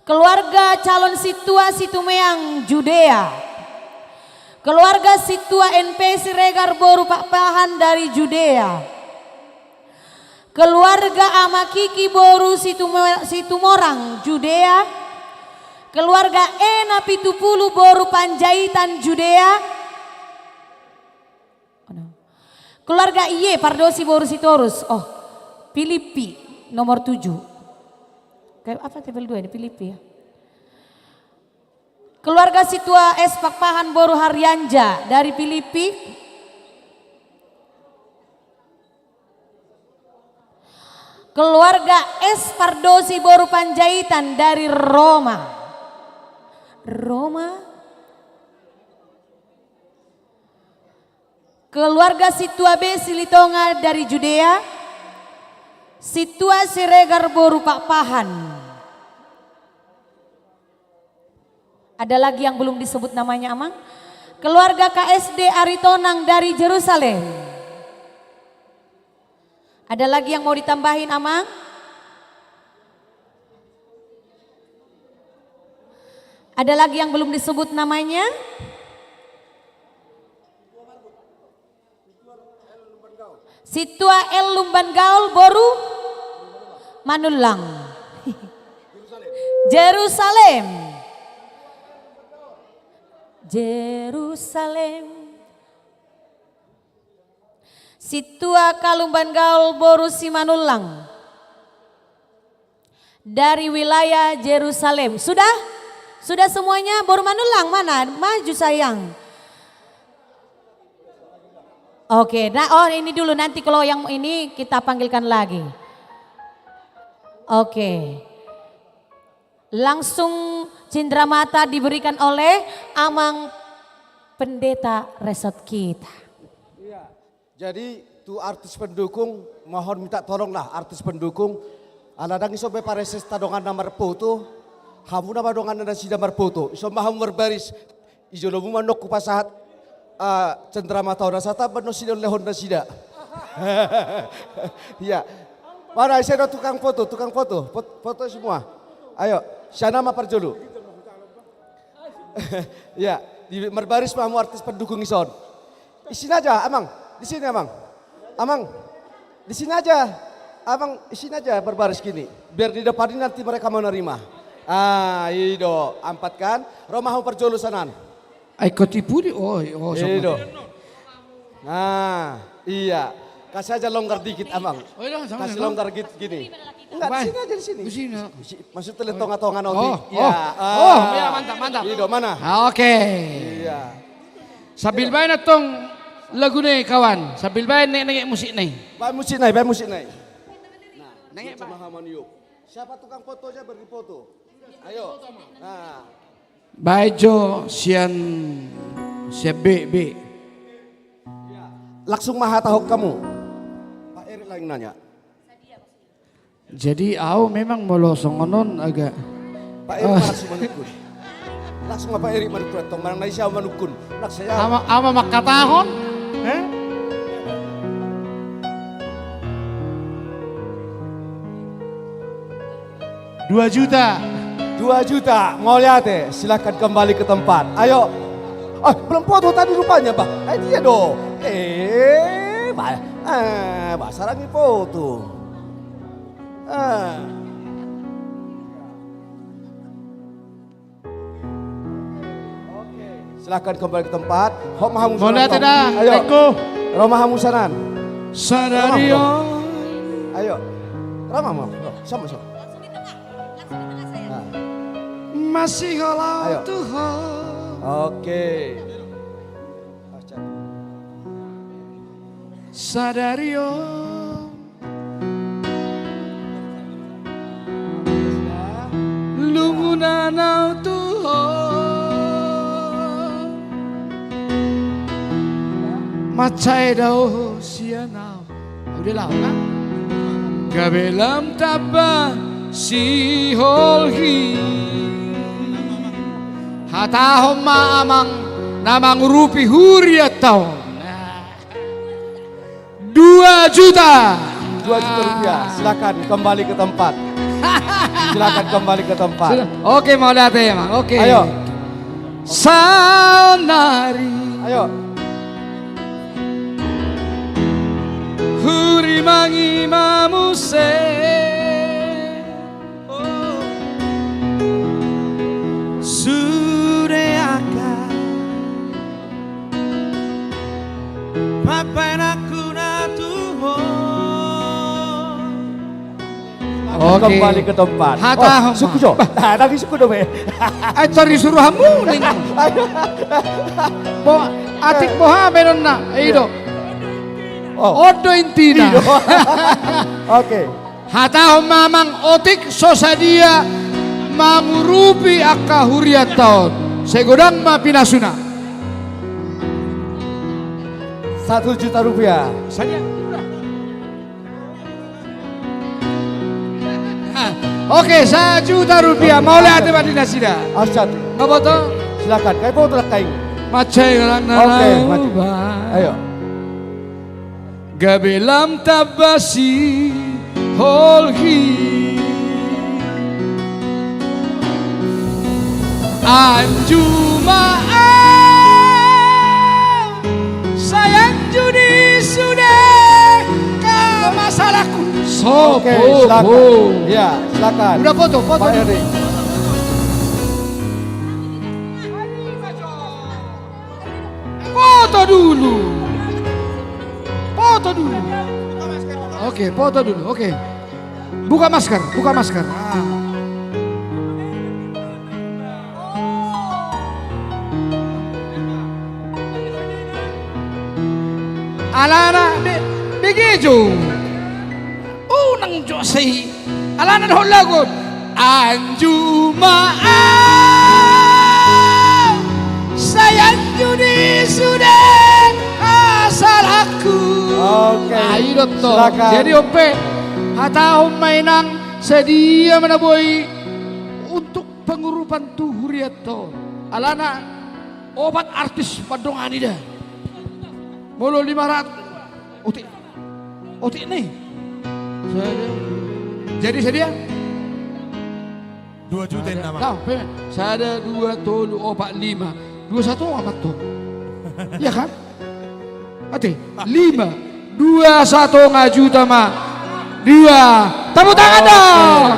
Keluarga calon Situa Situmeang Judea. Keluarga Situa NP Siregar Boru Pak Pahan dari Judea. Keluarga Amakiki Boru Situmorang Judea. Keluarga Ena Pitupulu Boru Panjaitan Judea. Keluarga Iye Pardosi Boru Sitorus. Oh, Filipi nomor 7. Kayak apa tabel 2 ini Filipi ya. Keluarga Situa S Pakpahan Boru Haryanja dari Filipi. Keluarga S Pardosi Boru Panjaitan dari Roma. Keluarga Situa B Silitonga dari Judea. Situa Siregar Boru Pakpahan. Ada lagi yang belum disebut namanya Amang. Keluarga KSD Aritonang dari Jerusalem. Ada lagi yang mau ditambahin, Amang? Ada lagi yang belum disebut namanya? Situa El Lumban Gaul Boru Manulang. Jerusalem. Jerusalem. Situa Kalumban Gaul Boru Simanulang. Dari wilayah Jerusalem. Sudah? Sudah semuanya? Boru Manulang mana? Maju sayang. Oke, nah ini dulu, nanti kalau yang ini kita panggilkan lagi. Oke. Langsung cindramata diberikan oleh Amang Pendeta Resort kita. Iya. Jadi tuh artis pendukung mohon minta tolonglah artis pendukung aladang iso be pareses tadongan nomor foto. Hamu nama dongan na sida marfoto. Iso maham berbaris ijo lomu manok ku pasahat cendramata ora sata bano sida lehon na sida. Iya. Mana saya tukang foto, foto semua. Ayo, sana ma parjolo. Ya, di berbaris mamu artis pendukung ison. Di sini aja, Amang. Di sini, Amang. Amang, di sini aja. Abang, di sini aja berbaris gini. Biar di depan ini nanti mereka mau nerima. Ido, ampat kan. Romahu perjolo sanan. Ikut ibu di, Ido. Nah, iya. Kasih aja longgar dikit, Amang. Kasih longgar gini. Enggak, di sini aja di sini. Di sini. Maksud telet tonga-tonga nanti. Ya, mantap. Ido mana? Oke. Iya. Sambil main tong lagu nih kawan. Sambil main nengek musik nih. Baik musik nih. Nah, nengek pemahaman yuk. Siapa tukang foto aja beri foto. Ayo. Nah. Baijo sian B. Langsung maha tahu kamu. Pak Erik lagi nanya. Jadi aku memang mau losong onon agak. Pak Erik langsung manukun. Langsung Pak Erik manukun. Tong marang naisya manukun. Nak saya. Ama makatahon. 2 juta. 2 juta. Mau lihat ya? Silakan kembali ke tempat. Ayo. Belum foto tadi rupanya, Pak. Dia dong. Bahasa lagi foto. Silakan kembali ke tempat. Mau lihat dah. Ayo. Romahamu sanan. Sadario. Ayo. Romahamu. Sama. Masih halau Tuhan. Oke. Sadario. Lumunanau Tuhan. Macai dau sianau. Udah lah kan? Gabelam tabah si holhi. Hatahom maamang namang rupi huriat tahun. 2 juta. 2 juta rupiah. Silakan kembali ke tempat. Silakan kembali ke tempat. Oke, mau lihat ya, Mang. Oke. Ayo. Sanari. Ayo. Huri mangi mamuse. Sureaka. Papa aku na Tuhan. Oke. Kembali ke tempat. Suku jo. Lagi suku do be. Cari suruh hamu ning. Bo atik boha benon na. Ido. Odo intina. Oke. Hata mamang otik sosadia mamurupi akka huriat tahun. Segodang ma pinasuna. 1 juta rupiah. Saja. Oke, 1 juta rupiah. Mau lihat Pak Dinasida? Asyad. Mau foto? Silakan. Kayak foto lah kain. Macai lang na. Oke, ayo. gabelam tabasi holhi anjuma sayang judi sudah ke masalahku. Oke, silakan. Ya, silakan. Udah foto Pak Eri. Foto dulu. Foto dulu. Oke, foto dulu. Oke. Buka masker, buka masker. Alana begitu. Unang Jose. Alana dahol lagot. Anjuma sayang judi sudah asal aku. Oke. Ayo toh. Silakan. Jadi ope hatahom mainang sedia menaboy untuk pengurupan tuhuriat to. Alana obat artis padongan ida. Mulu 500. Otik nih. Jadi sedia? 2 juta nama. Tahu, saya ada 2 tolu opak 5. 21 amat tuh. Iya kan? Ate 5 21 juta mah. 2. Tepuk tangan dong.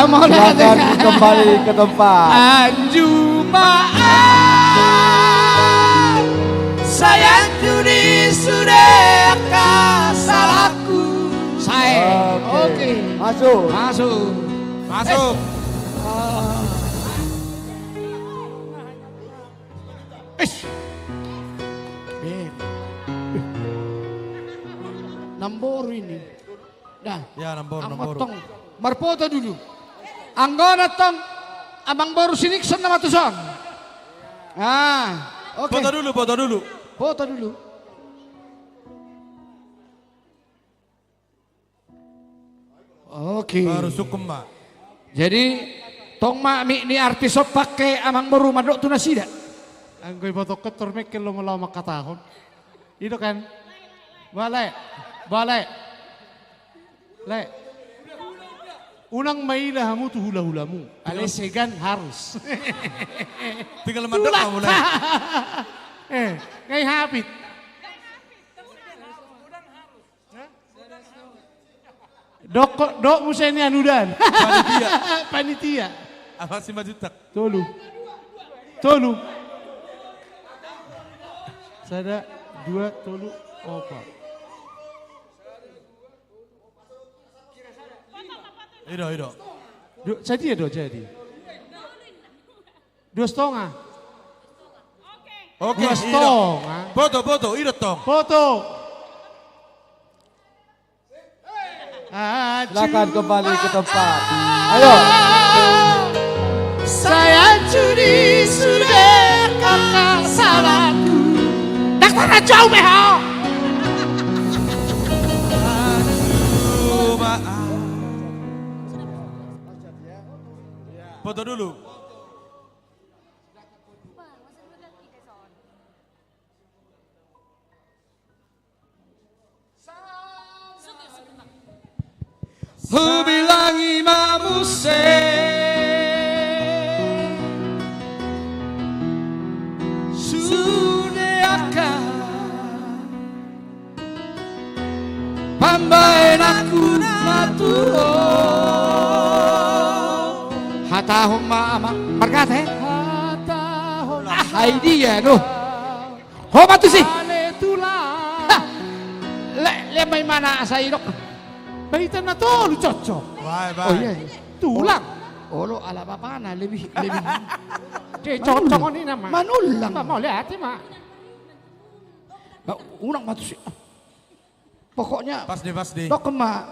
Mau silakan kembali ke tempat. Anjuma sayang judi sudah salahku. Saya. Oke. Masuk. Masuk. Masuk. Nambor ini. Dah. Ya, nambor. Tong. Marpoto dulu. Anggona tong. Abang baru sini kesan nama tusan. Oke. Foto dulu. Foto dulu. Oke. Baru sukum, Mbak. Jadi tong mak mi ni artis pakai amang baru madok tu nasida. Anggoy foto ketur mekel lo malau makatahon. Itu kan. Balik. Le. Unang mailah hamu tu hula-hulamu. Ale segan harus. Tinggal madok kamu le. Kayak habit. Dok museni anudan. Panitia. Apa sih 5 juta? Tolu. Saya 2 tolu opa. Ido. Jadi. 2,5. Oke. 2,5. Foto, ido tong. Foto. Silakan kembali ke tempat. Ayo. Saya judi sudah kakak salahku. Daktar jauh meha. Foto dulu. Bilang imamu sudah akan pambain aku maturo hatahum ma'amang margate hatahum ay dia no homa tu sih le may mana sa ilok. Baitan na to, lu cocok. Bye. Oh iya. Tulang. Oh lo ala apa na lebih. Cocok ini nama. Manulang. Mau lihat mak. Unang matu sih. Pokoknya. Pas deh. Dokema.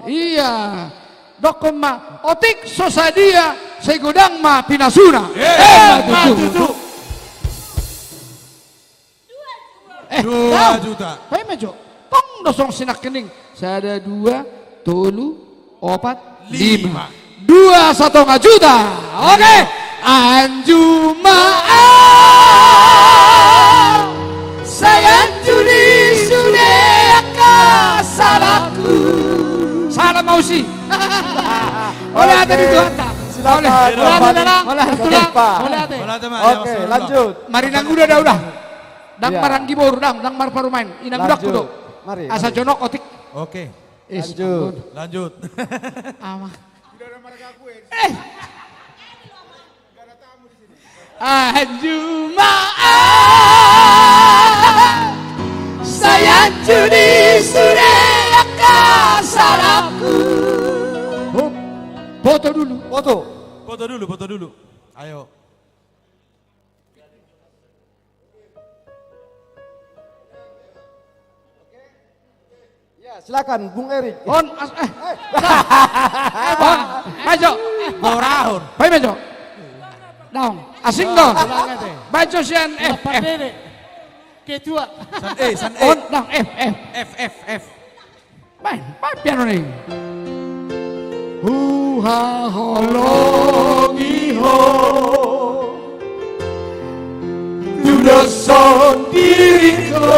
Iya. Dokema. Otik sosadia. Segudang ma pinasuna. Matutu. 2 juta. Hai mejo. Tong dosong sinak kening. Saya ada 2, tolu, 4, 5. 2,5 juta. Oke. Anjuma sayang judi sudah malam mausi. Boleh hati di Tuhan tak? Boleh. Boleh hati dalam. Boleh hati. Oke, lanjut. Mari nang udah dah. Dang marang gibor, dang mar parumain. Inang udah kudo. Mari. Asa jonok otik. Oke. Lanjut. Ama. Jumaat saya judi sudah kasaraku. Foto dulu. Foto dulu. Ayo. Ya, silakan Bung Erik. Maju. Gorahon. Baik maju. Dong, asing dong. Maju sian F. Ketua. San E. On, dong F. Baik piano nih. Huha holongi ho. Sudah sendiriku.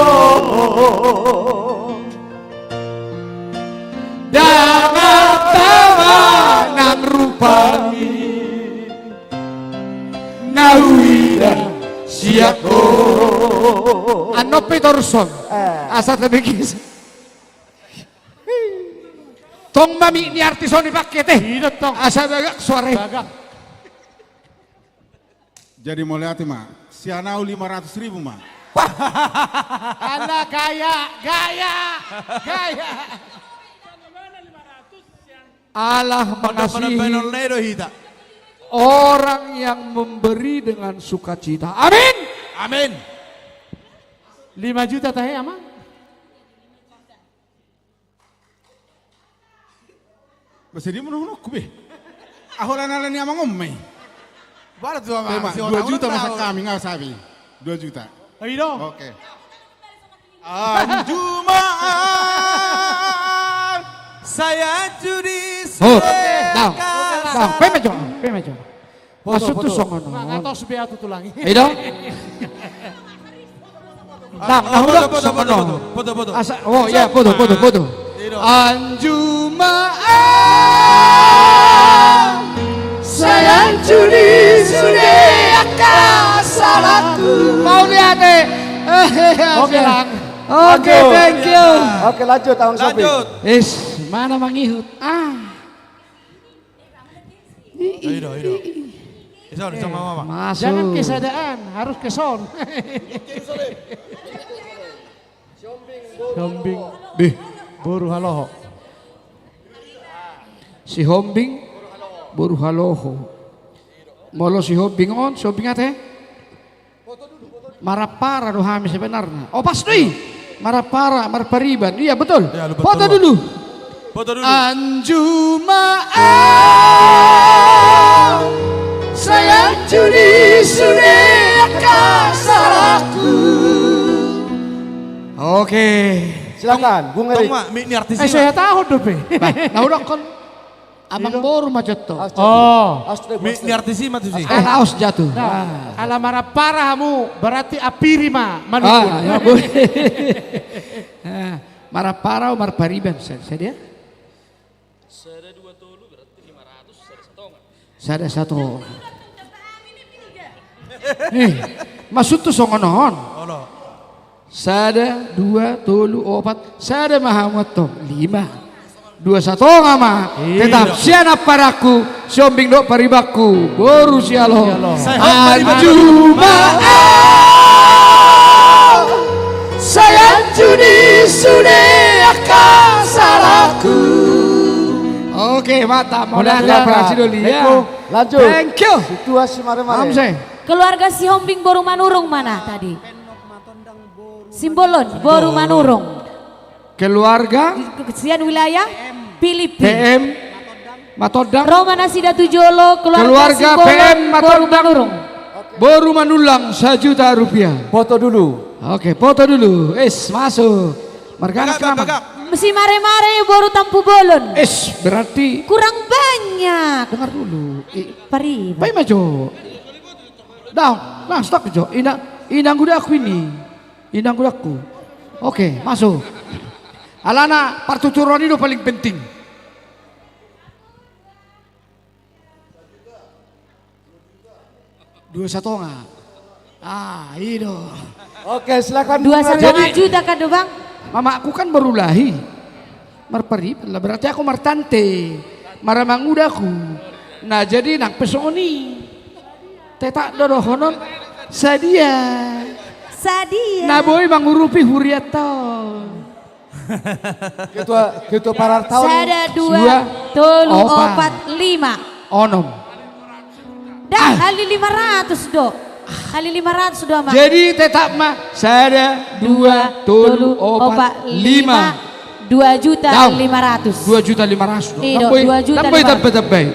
Jangan tawa nang rupani Nawida siako Ano Peterson Asa tabigis Tong mami ni artison ni paket Asa bagak suara Jadi mau lihat ma, si Anau 500.000 ma. Anak gaya Allah mengasihi orang yang memberi dengan sukacita. Amin. 5 juta tahe ama. Masih dia menunggu be. Ahoran ala ni ama ngomme. Barat tuh ama. 2 juta masa kami nggak sabi. 2 juta. Ayo. Oke. Jumaat saya judi Dang, pemejo. Masuk tuh songono. Ngatos biar tutulangi. Ayo. Dang, udah songono. Foto. Oh ya, foto. Anjumaan saya judi sudah kasalaku. Mau lihat deh. Oke, thank you. Oke, lanjut Tawang Sopi. Mana mangihut? Ayo. Ison mama. Masuk. Jangan kesadaan, harus keson. Hombing. Boru haloho. Si Hombing boru haloho. Molo si Hombing on, si Hombing ate. Marapara do hami sebenarnya. Oh pas doi. Marapara, marpariban. Iya betul. Ya, Foto dulu. Anjumaan saya judi sudah kasaraku. Oke. Silakan Bung Erik. Ini artis. Saya tahu tuh be. Nah udah kon abang boru macet tuh. Ini artis mah tuh sih. Alaus jatuh. Ala maraparahamu berarti apirima manukun. Ya boleh. Marapara o marpariban saya dia. Sada 2 tolu berarti 500, sada 1. Sada 1. Maksud tuh songonon. Sada 2 tolu 4. Sada mahamot to 5. 2 1 ngama. Tetap siana paraku, siombing do paribaku. Boru sialo. Jumaat saya judi sudah kasaraku. Oke, mata modal operasi dulu ya. Lanjut. Thank you. Situasi mare-mare. Keluarga si Hombing Boru Manurung mana tadi? Simbolon Boru Manurung. Keluarga Kesian wilayah Filipina. PM Matodang. Romana Sida Tujolo. Keluarga PM Matodang. Boru Manulang 1 juta rupiah. Foto dulu. Oke, foto dulu. Masuk. Margana kenapa? Mesti mare-mare baru tampu bolon. Berarti kurang banyak. Dengar dulu. Pari. Baik maju. Nah, stop Jo. Inang gudaku ini. Inang gudaku. Oke, masuk. Alana, partuturan itu paling penting. 2,5. Ah, itu. Oke, silakan. 2,5 juta kan Bang? Mama aku kan baru lahir. Marpari, berarti aku martante. Maramang udaku. Nah jadi nak pesoni. Tetak dodo honon. Sadia. Nah boy mangurupi huriato. Ketua para tahun. Sada 2, 3, 4, 5. Onom. Dah kali 500 dok. Kali 500 doa mah. Jadi tetap mah sada 2, 3, 4, 5. 2.500.000. 2.500.000. Iya, 2.500.000. Tambay.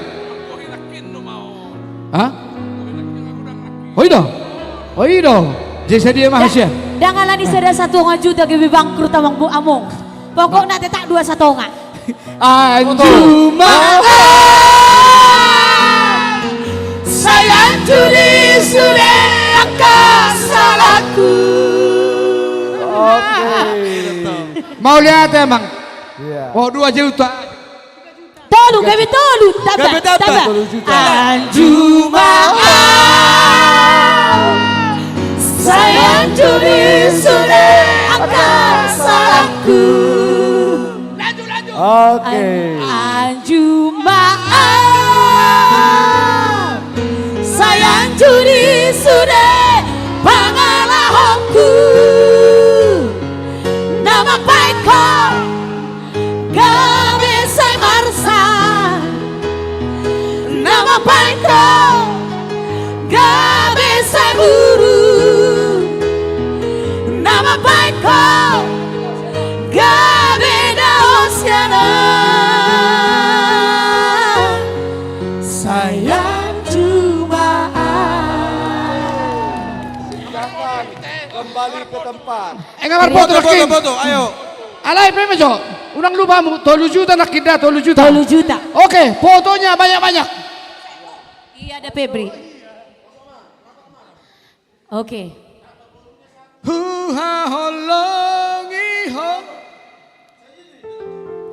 Hah? Oh iya. Jadi dia mah hasil. Dangalan di sada 1 juta gibi bangkrut amang bu among. Pokoknya tetak 2,1. Anjuma. Sayang judi sudah salahku. Mau lihat emang? Oh 2 juta. Tolu, gabi tolu. Tambah. Anjuma. Sayang judi sudah salahku. Oke. Anjuma. Sayang judi sudah pangalahku. Nama baikku gabe saya marsa. Nama baikku gabe saya buru. Nama baikku gabe daosiana. Sayang cuma Kembali ke tempat. Enggak foto, ayo. Alay pe mejo. Unang lupa mu 3 juta nak kita 3 juta. 3 juta. Oke, fotonya banyak-banyak. Iya ada Febri. Oke. Huha holongi ho.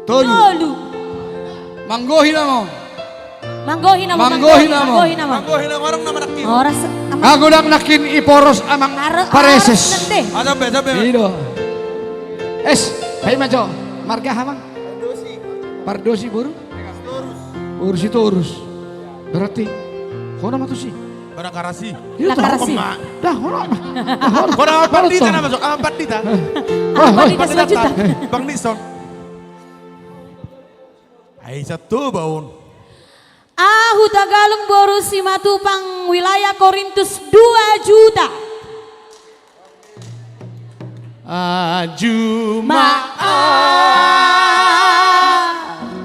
Tolu. Manggohi namo. Manggohi nama. Orang nama nakin. Orang Aku dak nakin iporos amang pareses. Ada beda. Ido. Hai majo. Marga hamang. Pardosi buru. Urus itu urus. Berarti kona matu sih. Barang karasi. Karasi. Dah kona. Kona pandita nama sok. Pandita. Pandita selanjutnya. Bang Nison. Hai satu baun. Huta Galung Boru Simatupang wilayah Korintus 2 juta.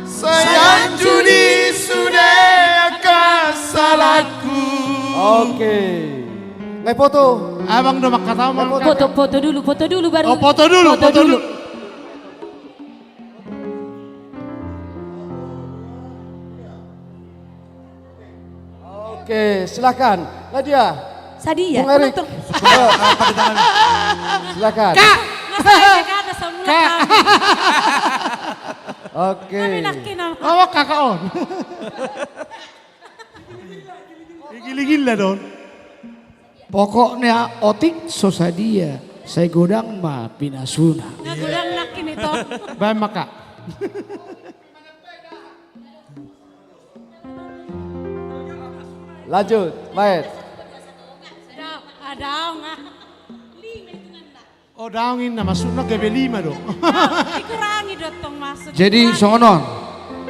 Sayang judi sudah salahku. Oke. Ngai foto. Abang udah makan tahu mau. Foto dulu baru. Oh foto dulu. Oke, silakan. Nadia. Sadia. Bung Erik. Silakan. Kak. Ada semula kami. Oke. Kami nakin apa? Oh kakak on. Gila dong. Pokoknya otik sosadia. Saya godang ma pinasuna. Ngadudang nakin itu. Baik maka. Lanjut, Maet. Ada enggak? Oh daungin nama sunna gebe 5 dong. Dikurangi dotong masuk. Jadi sonon.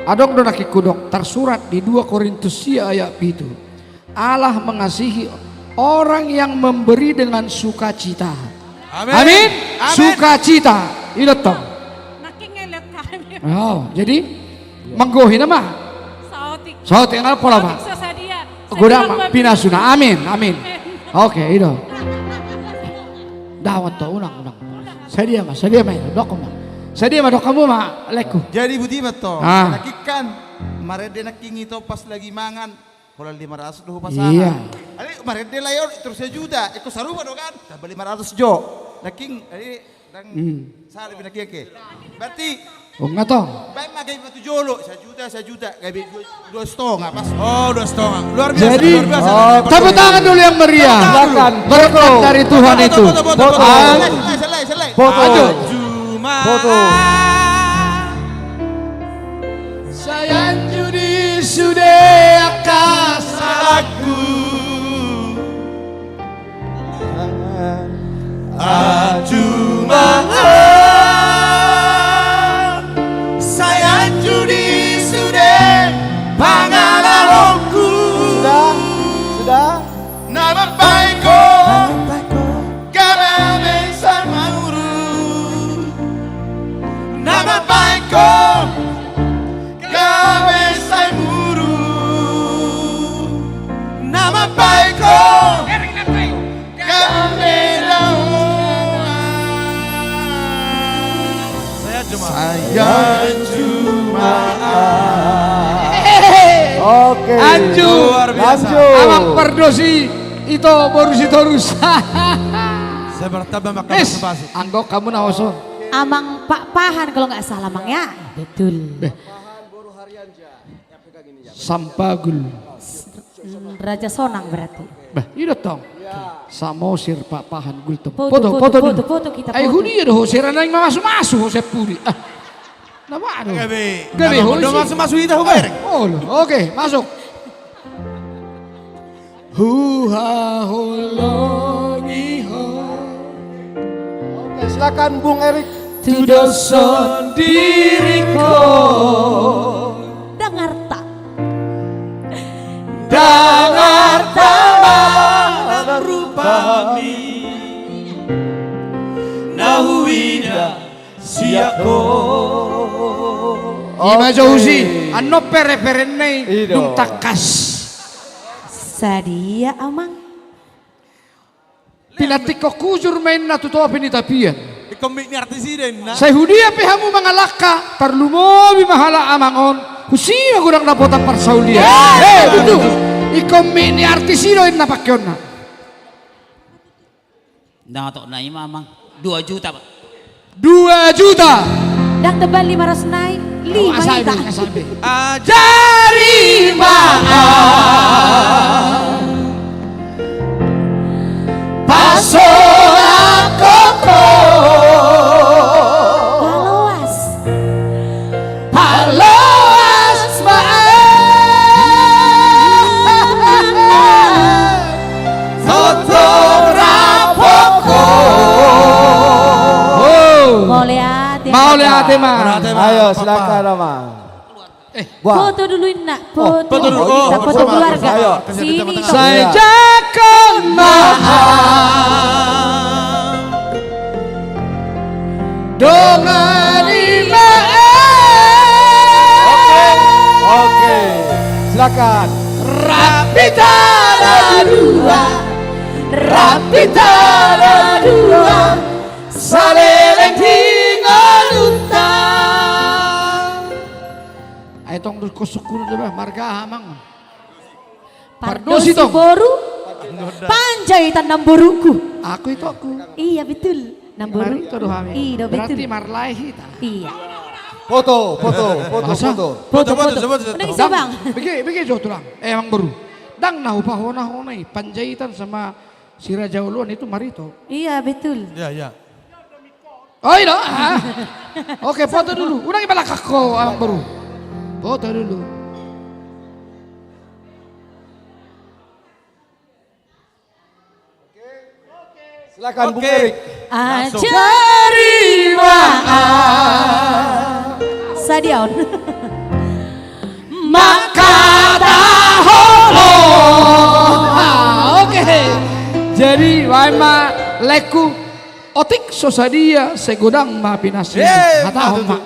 Adok do nakikudok tersurat di 2 Korintus ayat 7. Allah mengasihi orang yang memberi dengan sukacita. Amin. Sukacita. Itu toh. Naking ngelet kami. Oh, jadi menggohi nama. Sautik yang pola Pak. Godang pinasuna. Amin. Oke, itu. Dawat toh ulang. Sedia mah dok mah. Sedia mah dok kamu mah leku. Jadi budi betul. Nakikan marede naking itu pas lagi mangan. Kalau 500 doh pasangan. Iya. Ali marede layor terus juta. Eko sarupa do kan. Tambah 500 jo. Naking ali dan sari binakiake. Berarti ngatong. baik gaji batu jolo, 1 juta, gaji 2,5 pas. Oh, 2,5. Luar biasa, Jadi, luar biasa. tepuk tangan dulu yang meriah. Berkat dari Tuhan itu. Selai. Foto. Foto. Sayang judi sudah kasaku. Sayang judi sudah pangalalongku. Sudah. Nama baikku karena bersama urut. Nama baikku karena bersama urut. Nama baikku karena saya cuma Oke. Anju, Luar biasa. Amang Perdosi itu borusi torus. Saya bertambah makan sepasi. Anggok kamu naoso. Amang Pak Pahan kalau nggak salah Mang ya. Betul. Sampagul. Raja Sonang berarti. Bah, iya tong. Samosir Pak Pahan gultem. Foto kita Ay foto. hudi do sira nang masuk Jose Puri. Nama anu. Gabe Udah masuk itu Huber. Oh, oke, masuk. Huha holongi ho. Oke, silakan Bung Erik. Tudoson diriku. Dengar tak? Dengar Ada rupami Nahuida siako. Ima Jauzi, ano pere-perenne nung takas. Sadia Amang. Pinatik ko kujur main na totoo pinitapian. Ikomik ni artis din na. Sa hudia pihamu mga laka, parlumo bimahala amangon. Kusino gudang napota parsaulia. Betul. Ikomik ni artisino in napakyon na. Nakatok na ima Amang. 2 juta Pak. 2 juta. Dang tebal 500 naik. 5 juta. Dari mana pasora koko Paloas Mau lihat mah. Ayo silakan Amang. Foto dulu nak. Foto dulu. Kita foto keluarga. Ayo. Sini Saya jakan dengan Oke. Silakan. Rapita dua, rapita dua, saleleng tinggal utang. Ayo tong kusukun deh marga Amang. Pardosi boru. Panjaitan namboruku. Aku itu aku. Iya betul. Namboru. Iya betul. Berarti marlaihi. Iya. Foto. Foto. Udah bisa bang. Bagi jauh tulang. Emang baru. Dang nahu pahona-honai Panjaitan sama si Raja Uluan itu marito. Iya betul. Iya. Oh iya. Oke foto dulu. Udah gimana kakko emang baru. Foto dulu. Silakan Bung Erik. Ajari Sadion. Maka daholo. Oke. Jadi waima leku otik sosadia segudang mapinasi. Hata homa.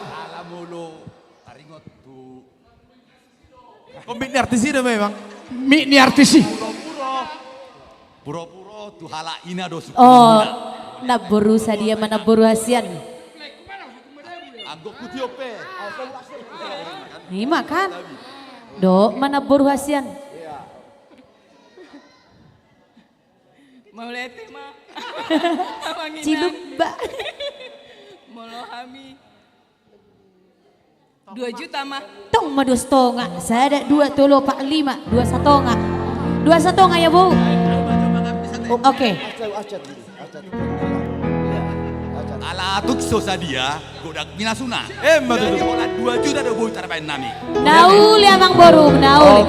Komik ni artis ini memang. Mi ni artisi. Puro-puro tu hala ina do suku. Oh, naboru Sadia mana boru hasian. Anggok kutiope. Ini makan. Do mana boru hasian. Mau lihat mah. Ciluk mbak. Molo kami. 2 juta mah. Tong mah 2,5. Saya ada 2 tolo 45, 2,5. 2,5 ya Bu. Oke. Ala tukso sadia, godak minasuna. Betul. 2 juta do boy tarapain nami. Nauli amang boru, nauli.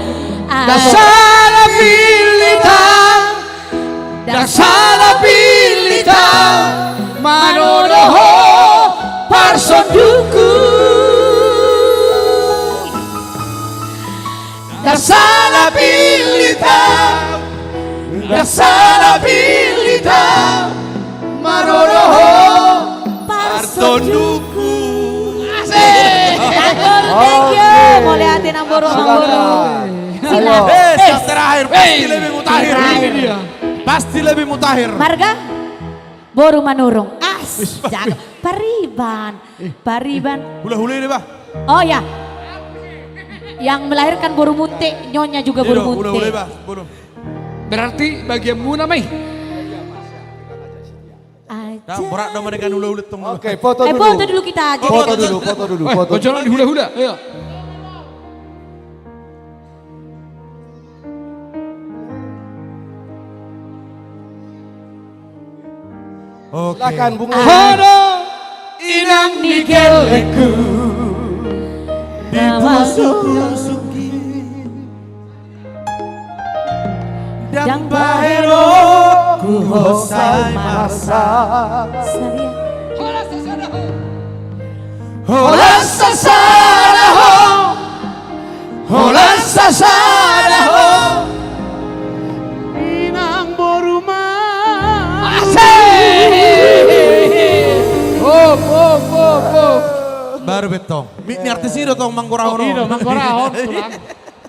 Dasalabilita manonoho parsonduku. Dasalabilita manonoho parsonduku. Thank you. Boleh hati nang boru. Silakan. Terakhir pasti lebih mutakhir. Pasti lebih mutakhir. Marga? Boru manurung. Jaga. Pariban. Hula-hula ini, Bah. Oh ya. Yang melahirkan boru munte, nyonya juga boru munte. Hula-hula, Bah. Boru. Berarti bagianmu namai. Berat dong mereka hula-hula tong. Oke, foto dulu. Foto dulu kita aja. Foto dulu. Jangan dihula-hula. Ayo. Silakan bunga. Hado inang digeleku Dimasuki dan bahero ku hosai masa. Hola sasadaho inang boruma. Baru betong. Ini artis itu tong mangkorahon.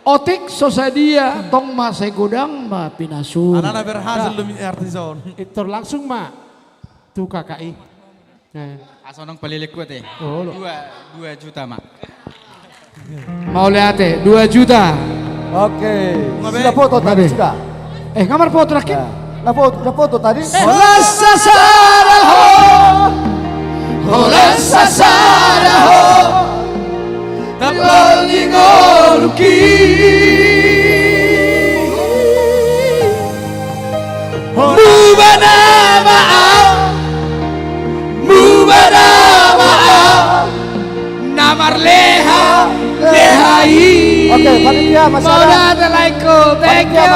Otik sosadia tong masai gudang ma pinasun. Anak-anak berhasil demi artisan. Itu langsung mah tuh KKI. Asonong palilik kuat ya. 2 juta mak. Mau lihat 2 juta. Oke. Sudah foto tadi sudah. Kamar foto lagi. Udah foto tadi. Hola sasadaho tapalingoluki mubana maaf namar lehai. Oke, panitia masih ada. Thank you.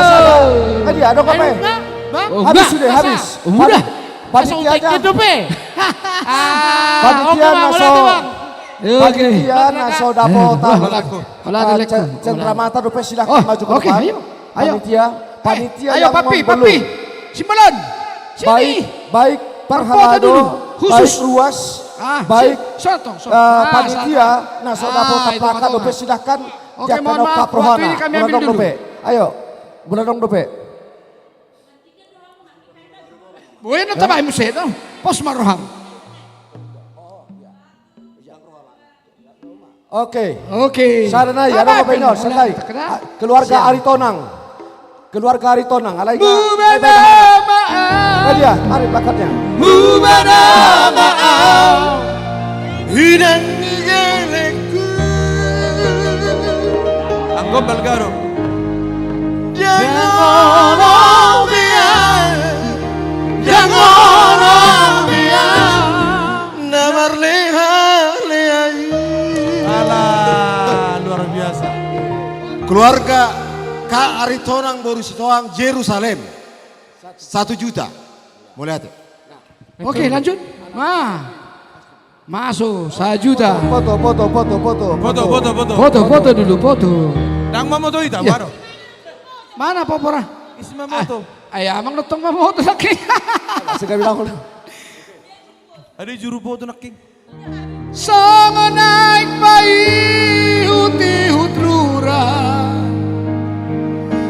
Tadi ada apa? Habis sudah, habis. Udah. Panitianya. Panitia naso dapota. Cendramata dope silakan maju ke depan. Panitia ayo yang papi. Simbalon. Baik Parhalado, baik Ruas, baik panitia naso dapota plaka dope silakan. Oke, mohon maaf, waktu ini kami ambil dulu. Ayo, bulan dope. Bueno, tabay mo siya, no? Pos maroham. Oke. Sarana ya, ada penyor, santai. Keluarga Aritonang. Alaiga. Dia, mari belakangnya. Mubana maaf. Hinang nigeleku. Anggap Balgaro. Jangan namar lehai. Alah, luar biasa. Keluarga Kak Aritonang Borusitoang Yerusalem 1 juta. Mau lihat? Oke, lanjut. Masuk 1 juta. Foto dulu. Nang mamoto itu, Ya. baru. Mana popora? Isi mamoto. Ayah amang notong mamoto lagi. Sudah bilang udah. Ada juru foto naking. Songo naik bayi huti hutrura.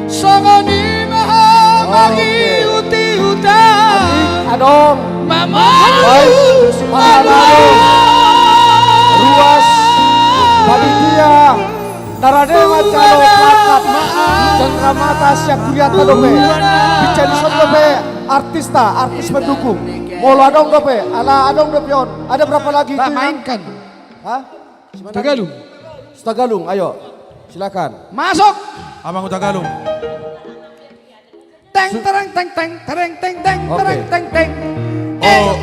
Songo ni maha bagi huti huta. Adong. Mama. Ruas. Panitia. Naradewa calo plakat. Cendramata siap kuliah dope. Bicara dope artis mendukung. Molo adong dope, ala adong dopion. Ada berapa lagi itu? Mainkan. Hah? Tegalung. Tagalung, ayo. Silakan. Masuk. Abang Tagalung. Teng tereng teng teng tereng teng teng tereng teng teng.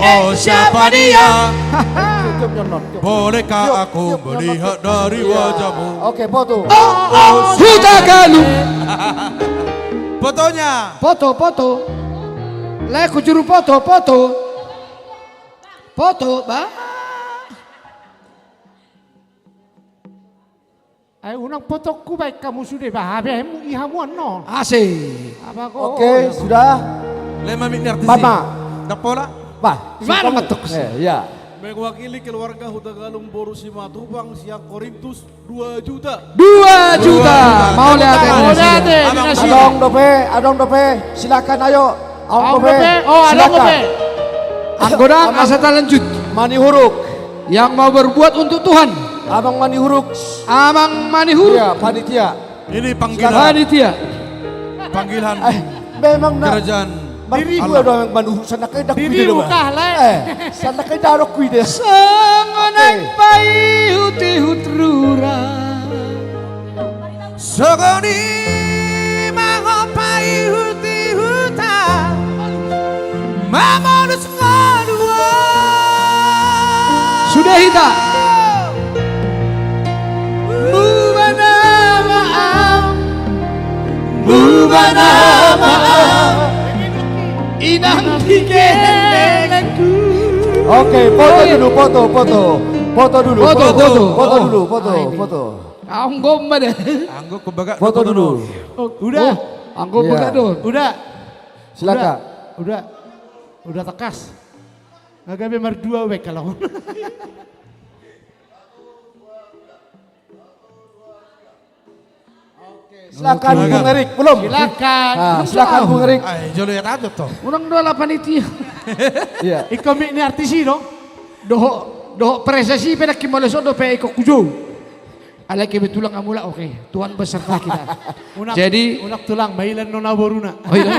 Oh, siapa dia? Bolehkah aku melihat dari wajahmu? Oke, foto. Oh, Tagalung. Fotonya. Foto. Leku juru foto. Foto, ba? Ay, unang fotoku baik kamu sudah bahagia, ihamuan no. Asik. Apa kok? Oke, sudah. Lema mikir artis. Mama. Tak pola. Bah, Mana matuk? Ya. Mewakili keluarga Hutagalung Boru Simatupang siang Korintus 2 juta. 2 juta. Mau lihat Adong dope, silakan ayo. Adong dope. Oh, adong dope. Anggoda asa lanjut. Mani huruk. Yang mau berbuat untuk Tuhan. Abang mani huruk. Amang mani huruk. Iya, panitia. Ini panggilan. Panitia. Panggilan. Memang kerajaan. Diri gue doang mandu sana kay dak Diri kuide buka lah. Sana kay darok kuide. Sangonan pai huti hutrura. Sogoni mangopai huti huta. Mamonus ngadua. Sudah hita. Mubana maaf. Mubana maaf. Inang digendengku. Oke, foto dulu. Anggom mana? Anggom kebaga. Foto dulu. Udah. Anggom buka dong. Udah. Silakan. Udah tekas. Nggak berdua wek kalau. Silakan Bung Erik, belum? Silakan Bung Erik. Ay, jolo ya aja toh. Urang doa lah panitia. Iya. Ikaw ni artisi dong. Doho presesi pada kimole sodo pe iko kujo. Alay kebetulan ngamula oke. Tuhan beserta kita. Jadi unak tulang mailan no naboruna. Oh iya.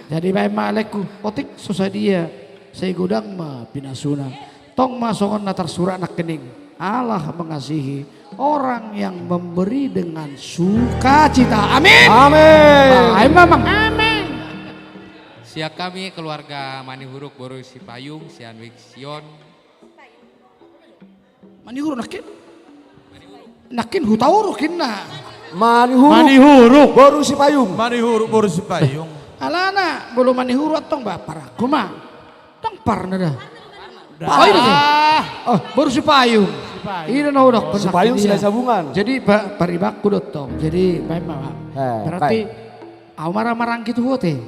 Jadi bae maleku otik sosadia. Saya gudang ma pinasuna. Tong masongon natar surat nak kening. Allah mengasihi orang yang memberi dengan sukacita. Amin. Amin. Mamang. Amin. Siap kami keluarga Mani Huruk Boru Sipayung, Sian Wiksion. Mani Huruk nakin hutawuruk na. Mani Huruk Boru Sipayung. Mani Huruk Boru Sipayung. Alana belum Mani Huruk tong ba para kuma. Tong parna dah. Oh ini oh baru Sipayung. Ini no dok. Sipayung sudah sabungan. Jadi paribaku dotong. Jadi memang berarti au marang-marang gitu hote.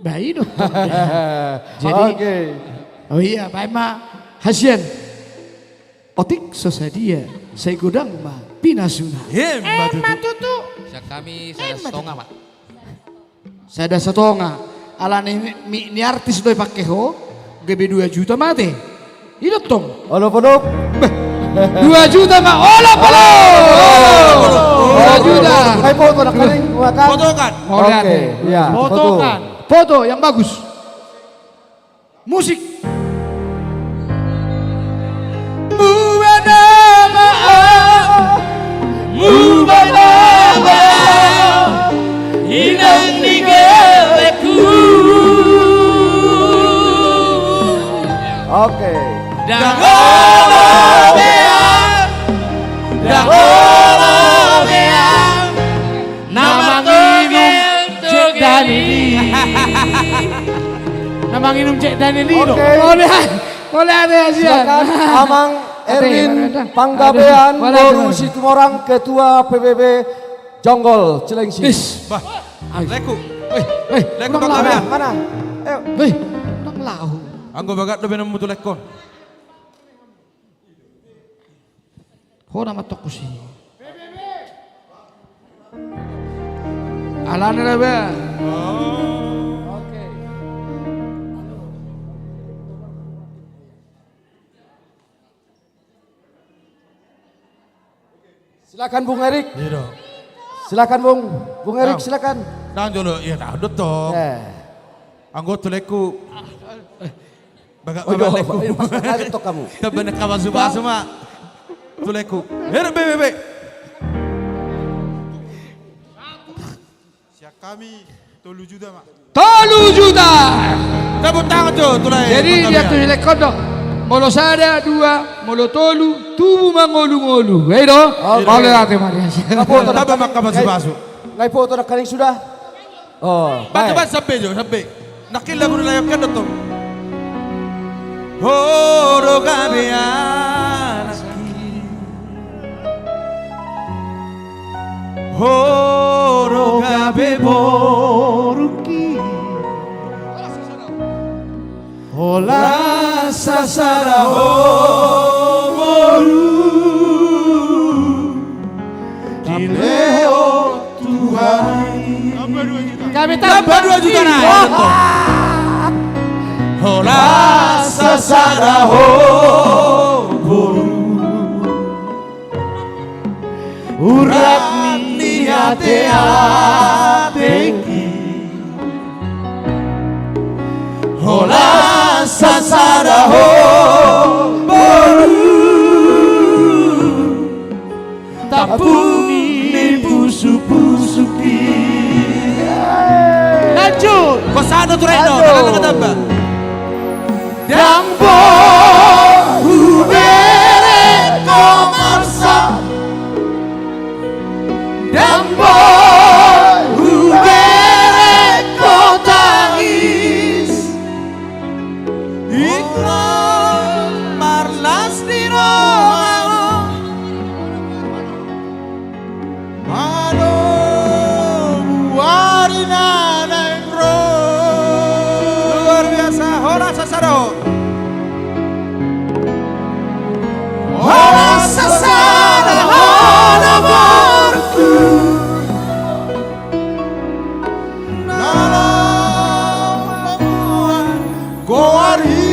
Baik dong. Jadi oh iya baik ma hasian. Otik sosadia saya gudang ma pinasuna. Hebat tutu. Siap kami saya setonga pak. Saya ada setonga. Ala ni artis doy pakai ho, gebe 2 juta mate. Hidup tong. Olop. 2 juta mah olop. 2 juta. Kayak foto nak kering, foto kan? Oke, iya. Foto kan. Foto yang bagus. Musik. Mubana maaf. Mubana maaf. Inang ninggalku. Oke. Namang inum cek Danili. Boleh ada silakan Amang Erwin Panggabean Boru Situmorang Ketua PBB Jonggol Cilengsi. Leku. Leku Panggabean mana? Ayo. Nang lahu. Anggo bagat lebih nemu tu lekon. Ho nama tokusi. Alana lebe. Oke. Silakan Bung Erik. Silakan Bung Erik silakan. Nang jolo ya dah toh. Anggo tu leku. Bagat leku. Ada tok kamu. Tabenak kawan semua. Tuleku. Herbe bebe. Siap kami 3 juta, Mak. 3 juta. Tepuk tangan tuh, tulai. Jadi dia tuh lek kodok. Molo sada 2, molo tolu, tubu mangolu-ngolu. Hei do. Boleh ate Maria. Tambah makam basu. Ngai foto nak kaling sudah. Oh, Bat sampai jo, sampai. Nakil lagu nila yung to. Horo gabi anaki. Horo gabi boruki. Hola sasara boru. Kileo Tuhan. Kami tambah 2 juta naik. Hola sasara boru. Urap niate ateki. Hola sasara boru. Tapuni pusu-pusuki. Lanjut. Kosano tuh Reno, kalau ketambah. Dambo hubere komarsa. Dambo hubere kotangis. Iklan marlas di rohano. Mano warina nengro. Luar biasa, hola sasaro. Hola sasaro, hola borku. Nalam lamuan goari.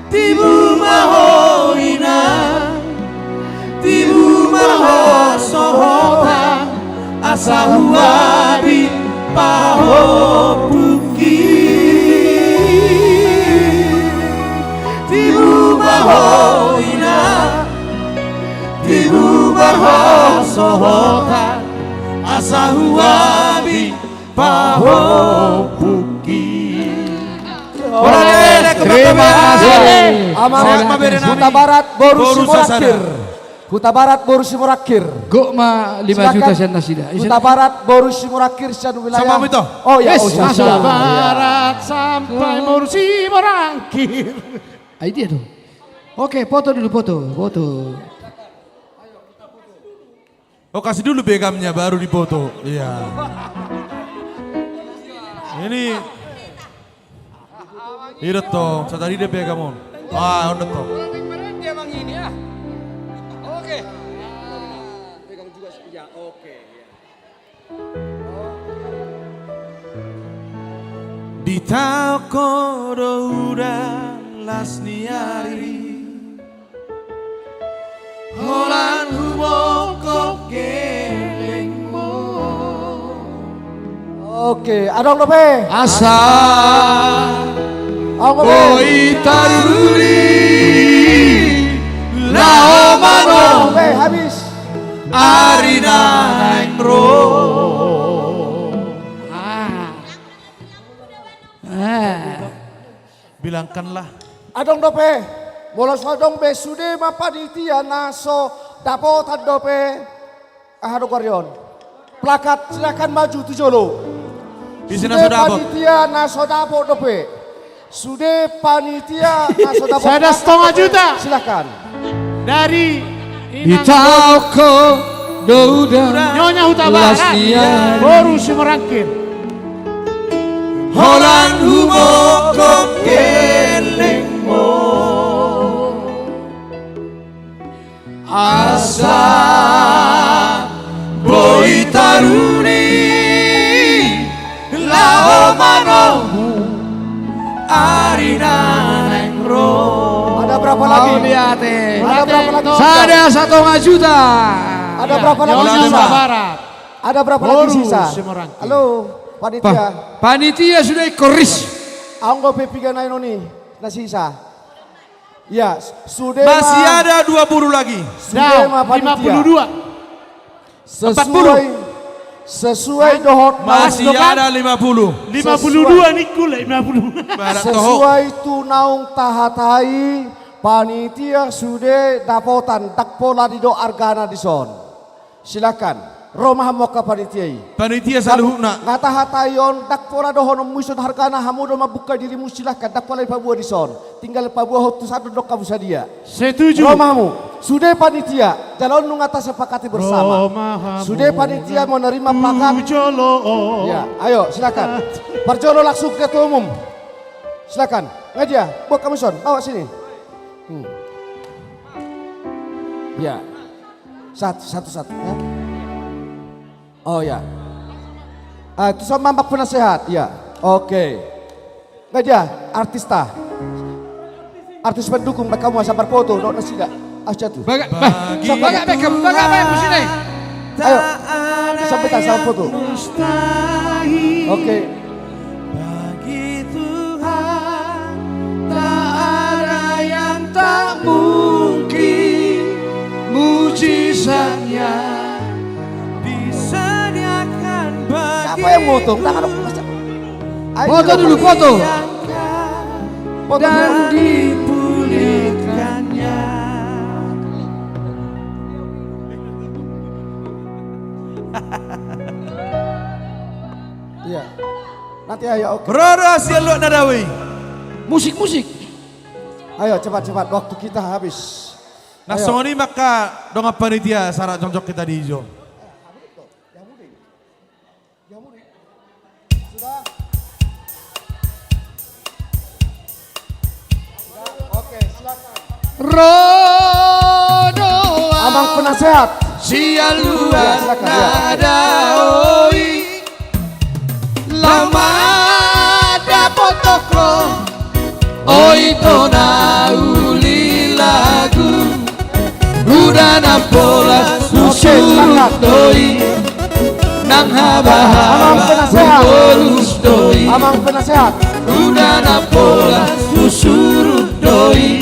Tibu mahoina. Tibu maho sohota. Asahuabi paho puki. Tibu maho ina. Tibu maho sohota. Asahuabi paho puki. Terima kasih. Amanat Huta Barat Borusi Morakir. Huta Barat Borusi Morakir. Gokma 5 juta sen nasida. Huta Barat Borusi Morakir sean wilayah. Sama itu. Oh ya, Huta Barat sampai Borusi Morakir. Ayo dia tuh. Oke, foto dulu foto. Oh, kasih dulu begamnya baru dipoto. Iya. Ini toh, tadi dia begamon. Ah, udah toh. Dia emang ini ya. Oke. Pegang juga ya, oke. Di tau udah las niari. Holan huboko kelengmo. Oke, adong dope. Asa Boy taruri. Lao mano. Habis. Arina nengro. Bilangkanlah. Adong dope. Bolos adong be sude mapanitia naso dapotan dope. Ahado Koryon. Plakat silakan maju tujolo. Di sini sudah apa? Panitia naso dapo dope. Sude panitia naso dapo. Saya ada 1,5 juta. Silakan. Dari Itauko douda Nyonya Huta Barat Borusi Morakir. Holan huboko kelengmo. Asa boy taruni. Lao manomu. Arina nengro. Ada berapa lagi? Ada berapa lagi? Ada 1,5 juta. Ada berapa lagi sisa? Ada berapa lagi sisa? Halo, panitia. Panitia sudah koris. Anggo pepiga nainoni na sisa. Ya, Sudema. Masih ada 20 lagi. Sudema panitia. 52. Sesuai dohot masih ada 50. 52 nikul 50. Sesuai tunaung tahatai panitia sudah dapotan dakpola di do argana di son. Silakan. Romah moka panitia. Panitia saluhna. Ngata hatayon dakpola dohon musun hargana hamudo mabuka dirimu silakan dakpola pabua di son. Tinggal pabua hotu satu dok kamu sadia. Setuju. Romahmu. Sudah panitia, jalan ngata sepakati bersama. Sudah panitia menerima plakat. Ya, ayo silakan. Parjolo langsung ke ketua umum. Silakan. Ngadia, bawa kami son, bawa sini. Ya, satu ya. Oh ya. Itu sama Mbak penasehat, ya. Oke. Ngadia, artista. Artis pendukung kamu sabar foto, dok tidak. Jatuh. Baga Beckham, sini. Ayo, sampaikan sama foto. Oke. Bagi Tuhan tak ada yang tak mungkin, mujizatnya disediakan bagi. Siapa yang motong? Foto dulu, foto. Dan dipulihkannya. Iya. Nanti ayo oke. Rahasia lu nadawi. Musik. Ayo cepat waktu kita habis. Nah soni maka dong panitia syarat cocok kita di hijau. Sudah. Oke, silakan. Rodoa. Abang penasehat. Sialuan nada oi. Lama dapat toko oi tona uli lagu udah nampola susurut doi nang haba-haba bolus doi Amang penasehat udah nampola susurut doi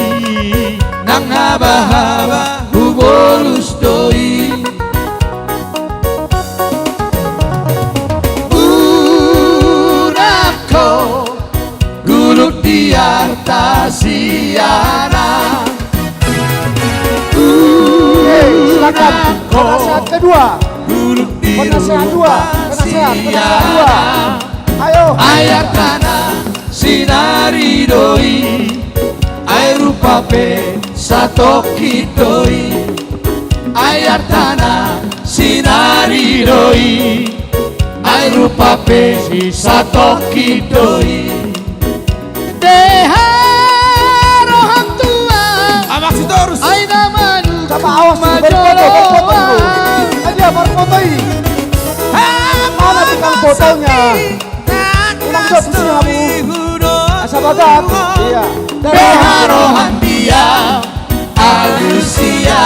nang haba-haba bolus doi gulut di atas siara. Silakan penasehat kedua. Penasehat dua. Ayo. Air tanah sinari doi, air rupa pe satoki doi. Air tanah sinari doi, air rupa pe satoki doi. Deharo hang tua. Amak Sitorus. Aina manu. Sama awas berfoto. Aja berfoto ini. Mana tukang fotonya? Ulang jod sini kamu. Asa bagat. Iya. Deharo hang dia. Alusia.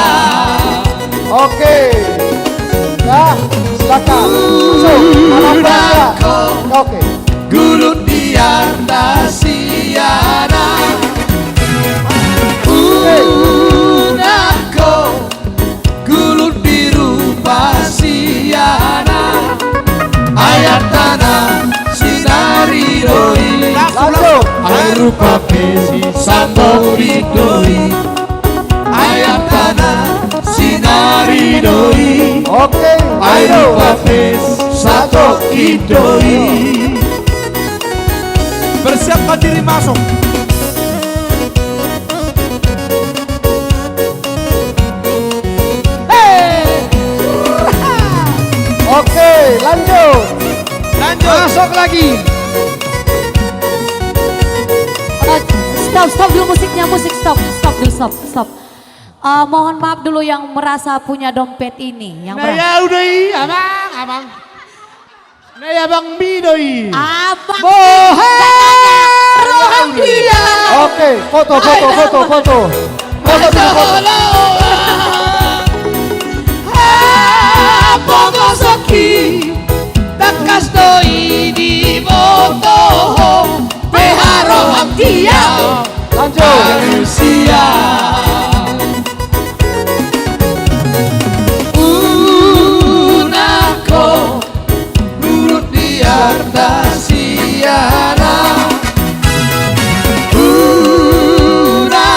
Oke. Ya, silakan. Masuk. Anak oke. Gulut di atas siana. Unako gulut biru pasiana. Ayat tanah sinari doi. Air rupa pesi satu doi. Ayat tanah sinari doi. Oke. Air rupa pesi satu doi. Bersiapkan diri masuk. Oke, lanjut. Masuk lagi. Stop dulu musiknya, stop dulu. Mohon maaf dulu yang merasa punya dompet ini. Yang ya udah amang. Nah ya Bang Bidoi. Abang. Bohong dia. Oke, foto. Pogosoki takas doi di foto. Beharo dia. manusia. Unako urut di atas siara. Unako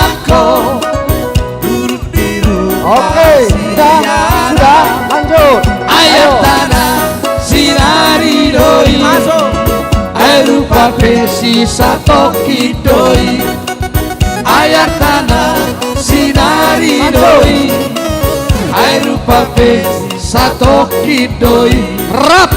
urut di rumah siara. Lanjut. Ayat tanah sinari doi. Rupa besi satoki doi. Ayat tanah sinari doi. Rupa besi satoki doi. Rap.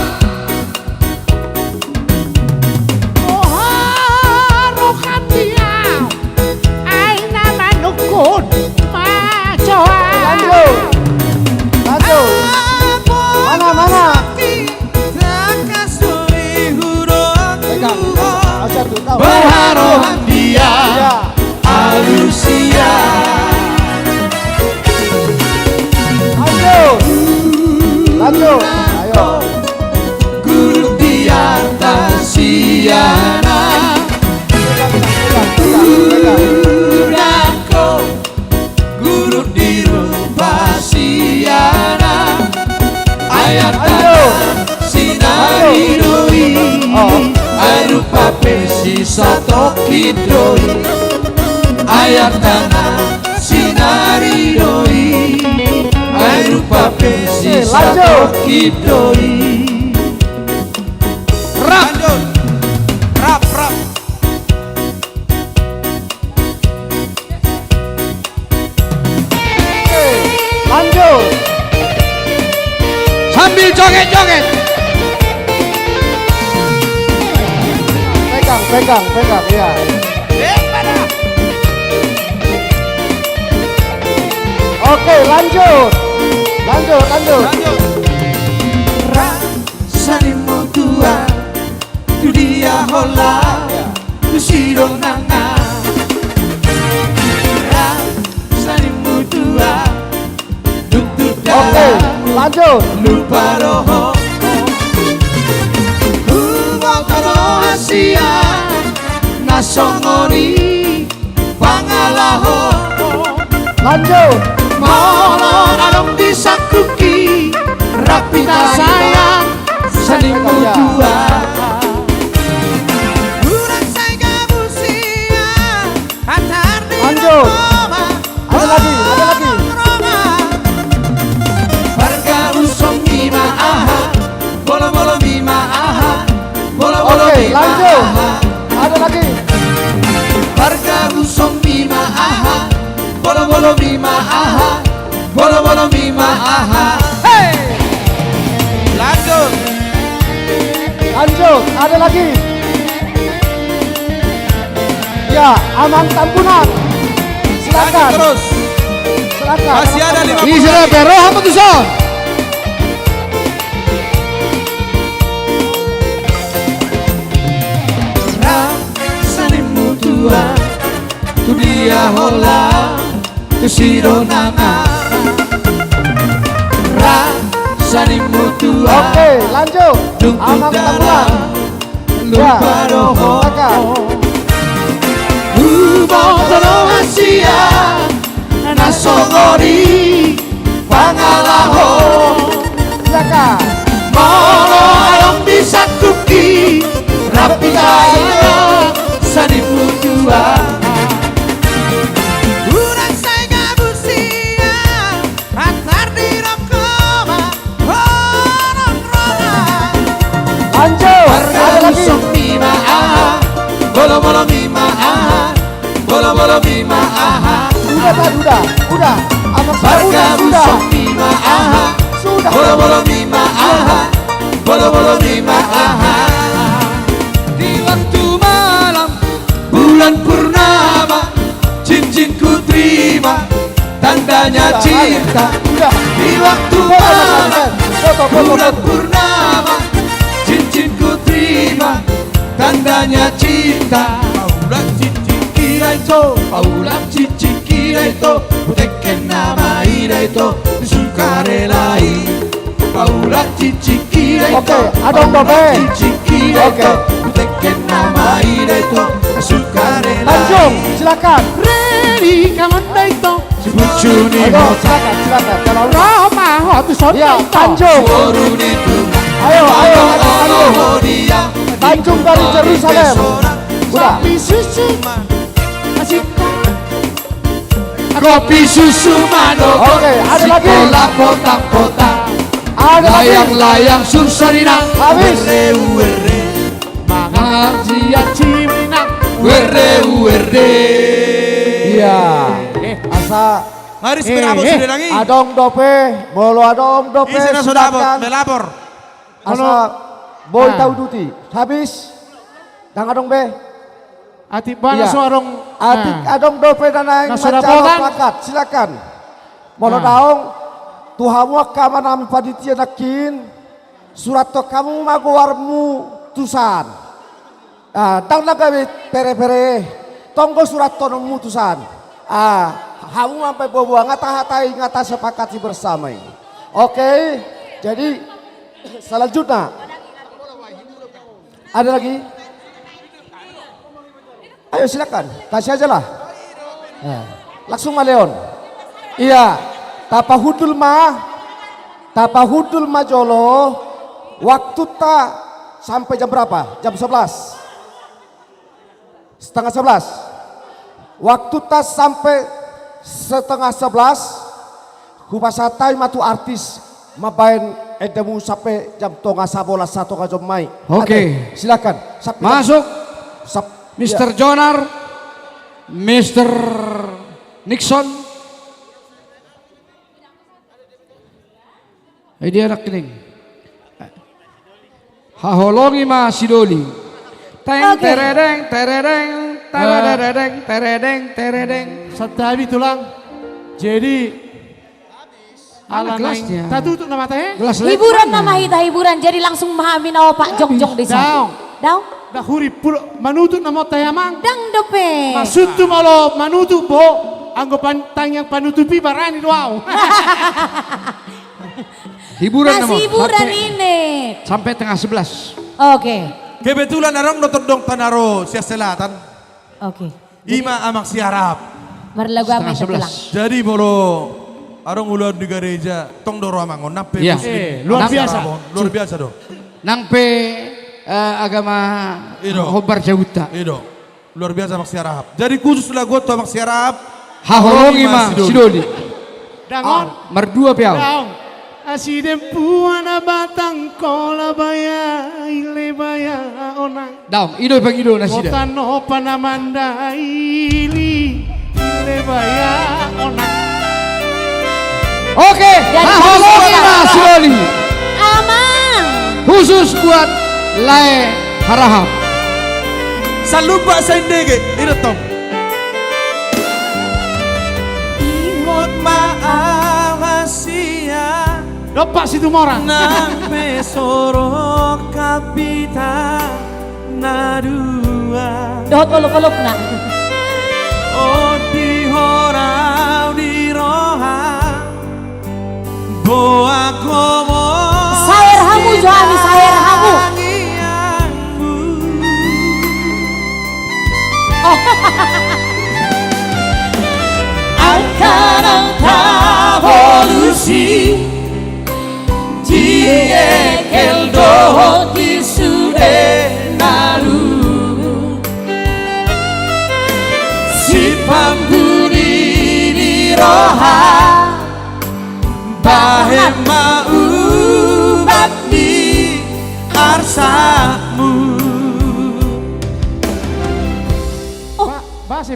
Berharohan dia Alusia. Lanjut, ayo. Guru di atas siana. Unako guru di rumah siana. Ayat sinari doi. Rupa besi satoki doi. Ayat tanah sinari doi. Rupa besi satoki doi. Rap. Rap, rap. Lanjut. Sambil joget-joget. Pegang, ya. Oke, lanjut. Rasanimu tua, tu dia hola, tu siro nanga. Rasanimu tua, tuntut dalam. Lanjut. Lupa roho. Asia nasongoni pangalaho. Lanjut. Mono adong disakuki rapita sayang sanimu dua. Lanjut. Ada lagi. Warga usong mima aha, bolo-bolo mima aha. Oke, lanjut. Ada lagi. Warga usong mima aha, bolo-bolo mima aha, bolo-bolo mima aha. Hey! Lanjut. Ada lagi. Ya, Amang Tampunan. Silakan. Terus. Silakan. Masih ada 5 menit. Bisa beroh apa tuh, Son? Tu dia hola, tu siro nanga. Rasanimu tua. Oke, lanjut. Amang Tampunan. Lupa roho. Ubotoro Asia nasogori pangalaho. Silakan. Mono ayong disakuki rapita sanimu tua. Bolo-bolo mima aha, bolo-bolo mima aha. Udah. Warga busok mima aha, bolo-bolo mima aha, bolo-bolo mima aha. Di waktu malam bulan purnama, cincinku terima tandanya cinta. Di waktu malam bulan purnama, cincinku terima tandanya cinta. Paula cincin itu, uteken nama itu, sukarelai. Paula cincin itu, oke, adong babe. Cincin itu, uteken nama itu, sukarelai. Lanjut. silakan. Ready, come on, Daito. Ayo, silakan. Kalau Roma, hot shot. Ya, Tanjung. Ayo, Tanjung dari Jerusalem. Udah. Kopi susu. Masih Kopi susu mano. Oke, ada lagi. Sekolah kotak-kotak. Ada lagi. Layang-layang sursanina. Habis. Mangajian Ciminang. werde. Iya. Asa. Mari sepeda sudah lagi. Adong dope, bolo adong dope. Isi sudah melapor. Asa boy tahu duti. Habis. Dang adong be. Atik bana suarong. Atik adong dope dan aing macam pakat. Silakan. Mono daong. Tuhamu kaman nami panitia nakin. Surat to kamu magowarmu tusan. Dang nagawi pere-pere. Tonggo surat to mutusan. Kamu sampai bawa ngata-hatai ngata sepakati bersama ini. Oke, jadi selanjutnya ada lagi. Ayo silakan, kasih aja lah. Langsung Maleon. Iya, tapahudul ma jolo. Waktu tak sampai jam berapa? Jam 11. Setengah 11. Waktu tak sampai setengah 11. Kupasatai matu artis mabain edemu sampai jam tonga sabola satu ka jomai. Oke. Silakan. Masuk. Mr. Jonar, Mr. Nixon. Dia anak kening. Haholongi ma sidoli. Teng teredeng teredeng. Satabi tulang. Jadi Ala gelasnya. Tatu tuh nama teh. Hiburan mama hita hiburan. Jadi langsung memahami nawa Pak Jongjong di sana. Daung. Dah huri manutut nama teh amang. Dang dope. Maksud tu malo manutup bo. Anggapan tang yang panutupi barani wow. Hiburan Masih hiburan ini. Sampai tengah 11. Oke. Kebetulan arang notodong tanaro sias selatan. Oke. Ima amak siarap. Berlagu apa itu pulang. Jadi bolo arang ular di gereja tong doro amangon nape. Iya. Luar biasa. Luar biasa dong. Nangpe agama Hobar Jauta. Ido. Luar biasa amak siarap. Jadi khusus lagu tu amak siarap. Haholongi ma sidoli. Dangon. Merdua piau. Daung. Asidem puana batang kola baya ile baya onang. Daung, ido pang ido nasida. Kota no panamanda ili ile baya onang. Oke, haholongi ma sidoli. Aman. Khusus buat Lae Harahap. Salupa sa indege, ino tong. Ingot maawasia. Lepas itu orang. Nampe sorok kapita nadua. Dohot kolok-kolok na. Oh di horau di roha. Boa komo. Sayer hamu Joami, sayer hamu. Akan evolusi Jie keldo di sude nalu Si pambudi di roha Bahema ubat di arsamu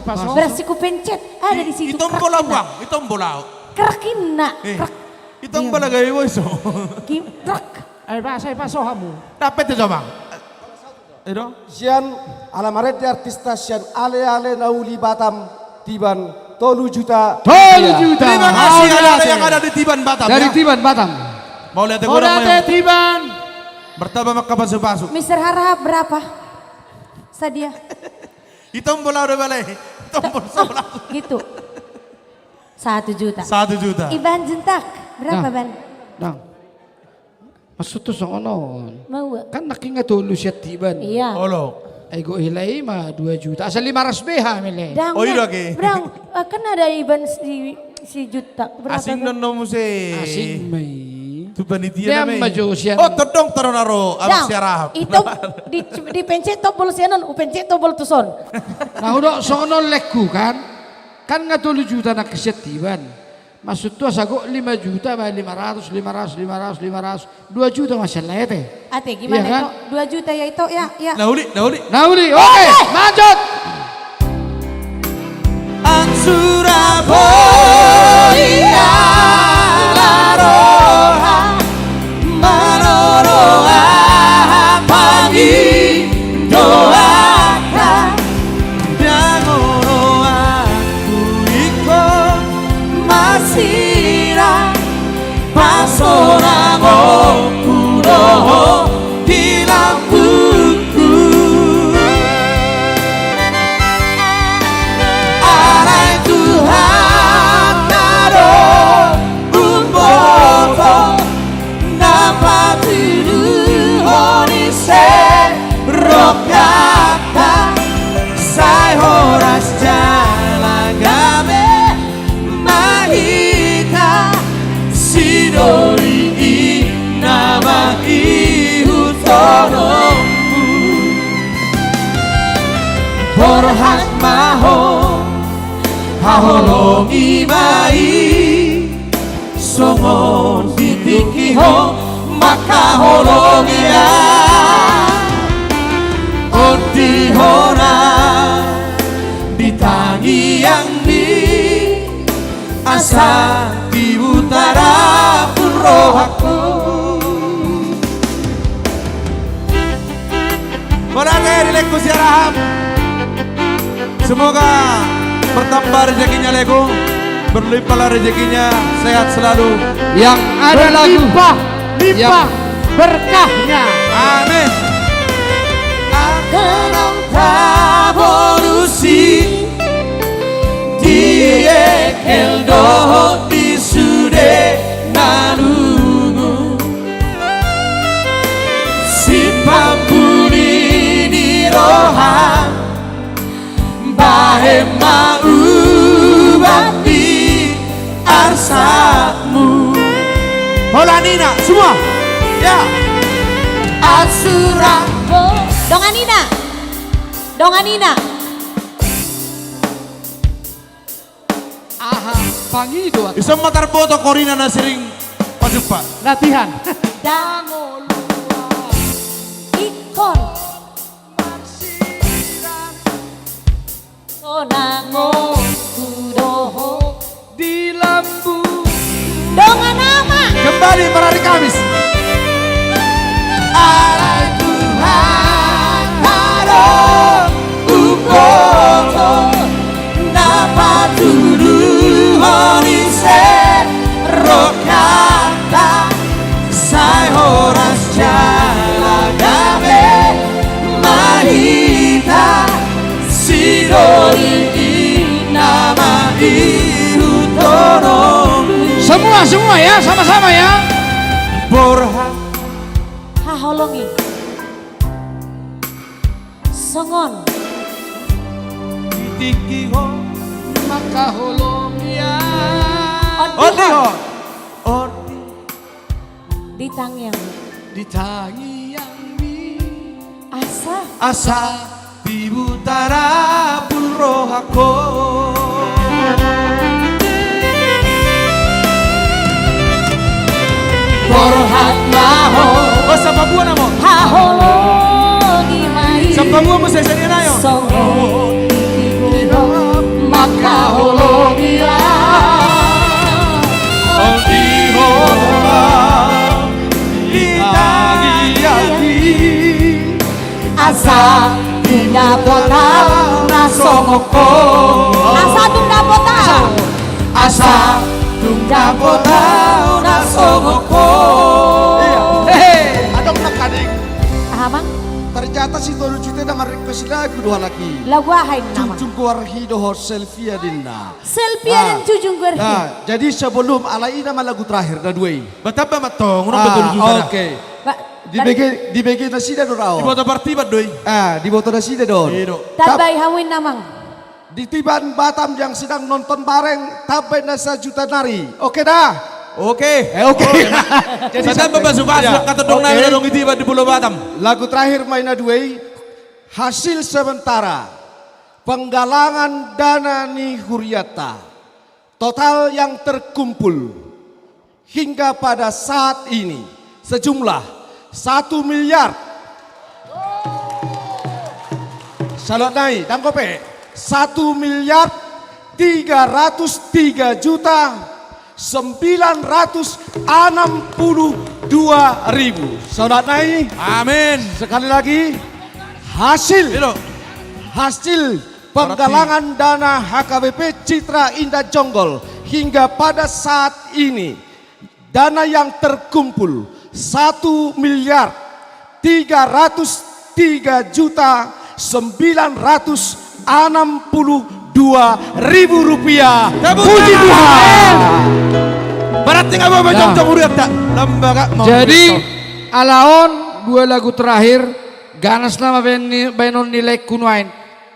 Berarti ku pencet ada di situ. Itong bola buang, itong bola. Kerakin nak. Itong bola gaya boso. Krak. Ay bahasa paso hamu. Dapat itu bang. Itu. Sian alamaret di artista sian ale nauli Batam Tiban 3 juta. 3 juta. Terima kasih ada yang ada di Tiban Batam. Dari Tiban Batam. Mau lihat Tiban. Bertambah makapan sepasuk. Mister Harahap berapa? Sadia. Itong bola udah balik. Itong bola. Gitu. 1 juta. 1 juta. Iban jentak. Berapa Ban? Dang. Maksud tuh sono. Mau. Kan naking nga tulo siya Tiban. Iya. Olo. Ego hilai mah 2 juta. Asal 500 BH mele. Oh iya oke. Bang, kan ada Iban si juta. Berapa? Asing nono muse. Asing mai. Tu panitia Dem namanya. maju sian. Oh todong taronaro abang Dang, siarahap. itu dipencet tombol sianan, upencet tombol tuson. Nah udah sono lekku kan. Kan nggak 2 juta nak kesetiban. Maksud tuh sago 5 juta, 500, 2 juta masalah teh. Ate gimana Iya kan? itu? 2 juta ya itu ya. Nauli. Oke, lanjut. Surabaya laroha manoroa pagi doakan dangoroa kuiko masira pasorango kuroho di lampuku alai Tuhan karo umboto napa tiruhoni se rokata sai horas jalagame mahita sidori nama ihutonomu borhas maho haholongi mai songon titikiho maka holongia ontihona ditangi yang di asa di utara pun rohaku. Morate dilekku siarahap. Semoga bertambah rezekinya Lego, berlimpahlah rezekinya, sehat selalu. Yang ada lagu Limpah berkahnya. Amin. Akan tavolusi diekel doho di sude nalungu simpang puni di rohan bahe maubati arsamu. Hola Nina, semua. Ya. Asura Donganina. Aha, pangi doa. Bisa matar foto Korina na sering pajupa. Latihan. Dangolua ikon sonango kudoho di lampu dongan nama Kembali berhari Kamis. alai Tuhan karo ukoto napa tuduhoni se rokata sai horas jalagame mahita sidori nama ihutonomu. Semua ya, sama-sama ya. Borha haholongi songon titikiho maka holomia. Ondiho. ditangyang Ditangi yang di asa di utara pun rohako. Borhat maho Oh sapa buah namo. haholongi mai Sapa buah mesti saya nayo. songon maka holomia Ondiho. asa tunda pota nasomoko asa tunda pota asa tunda pota nasomoko. Hehe, ada nak kading. Bang Ternyata si Tolu Cute nama request lagu dua lagi. lagu ahain nama Cucung kuarhi dohor selfie dinna. selfie dan cujung gue Nah, jadi sebelum alai nama lagu terakhir dah dua. Betapa matong, orang betul juga. Oke. Di BG nasida dorao. Di boto partibat doi. Di boto nasida don. Tabay hawin namang. Di Tiban Batam yang sedang nonton bareng tabay na sa juta nari. Oke dah. Oke. Oke. Sedang membasuh-basuh kata dong nabi dong tiba di Pulau Batam. Lagu terakhir Maina Duei, hasil sementara penggalangan dana Nihuriata total yang terkumpul hingga pada saat ini sejumlah 1 miliar. Salot naik, dan kope 1 miliar 303 juta 962.000. Saudara naik. Amin. Sekali lagi hasil penggalangan dana HKBP Citra Indah Jonggol hingga pada saat ini dana yang terkumpul 1 miliar 303 juta 962.000 rupiah. Puji Tuhan. Berarti nggak mau jom uriat tak? Lembaga. Jadi alaon dua lagu terakhir ganas nama benon nilai kunoain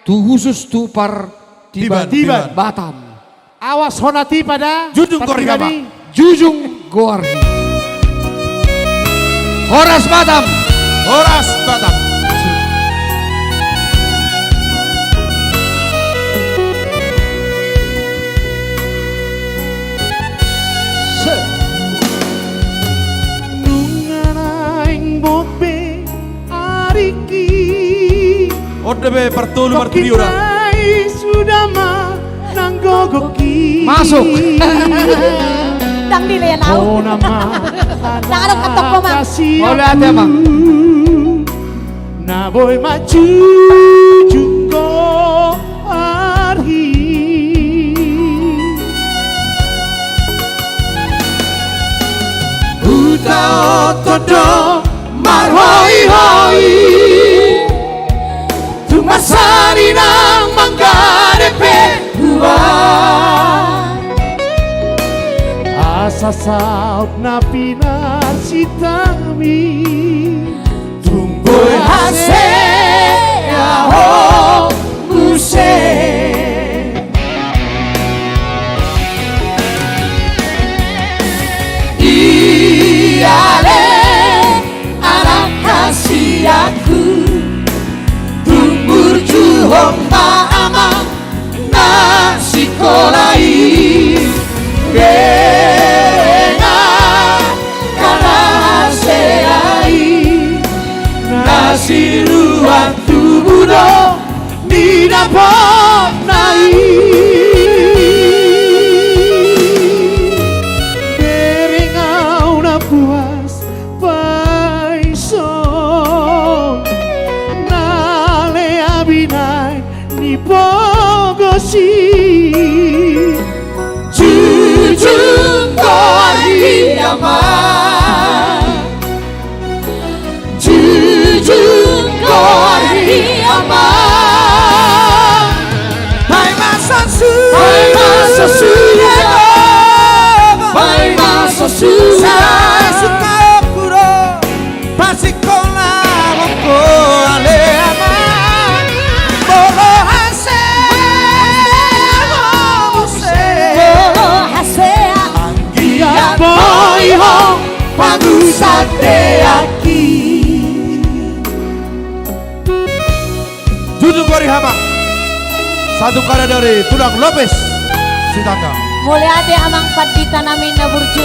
tu khusus tu par Tiban Batam. Awas honati pada Jujung Gorgaba. Jujung Gorgi. Horas Batam. Odebe pertolu martiriura. Sudah nanggogoki. Masuk. Tang di leyan au. Tang ada katok mo mang. Oleh ate mang. Na boy maju junggo arhi. Uta otodo marhoi hoi. Tumasari nang manggarepe buwan. Asa saut na pinasitami. Tumboy hase aho muse. Iyale anak kasih aku. Homba amang nasi kolai Benga kana seai Nasi luar tubuh do Di dapot nai Berengau na puas paison Nale abinai ni pogosi Jujung kori aman Jujung kori aman Hai masa sudah Hai masa sudah Suka puro Pasikola moko ale aman Bolo hase Anggia boy ho Pagusate aki Jujung Gori Hama. Satu karya dari Tunang Lopez Sitaka. Mulai ate amang padita namin na burju.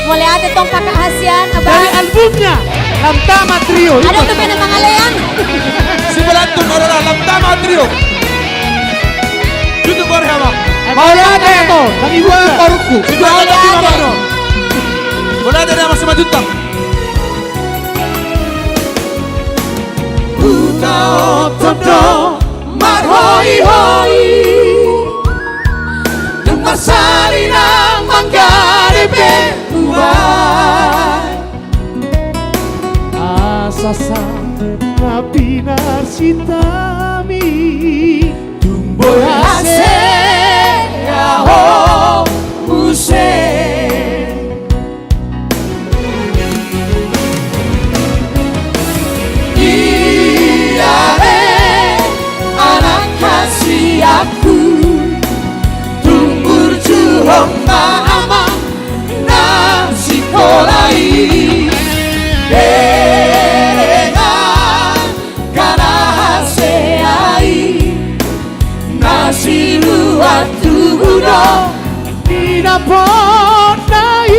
Mulai ate tong kakak hasian. Dari albumnya Lamtama Trio. Ada tuh pena mangalean. Si Belantun adalah Lamtama Trio. Jujung Gori Hama. Mulai ate to. Bagi gua koruku. Si Belantun di Mamano. Mulai dari Mas Majuntang. Uta otodo marhoi hoi Dumasari nang manggarepe buwan Asasa na pinasitami. Tumboy hase aho muse kudo ninapodai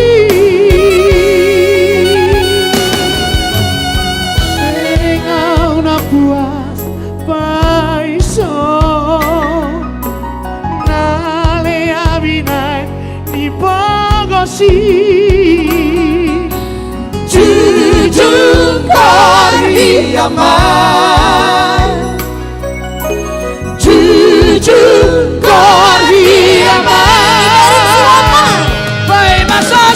engau na puas paiso nale abinai di pogosi jujur kariaman jujur kariaman pai masa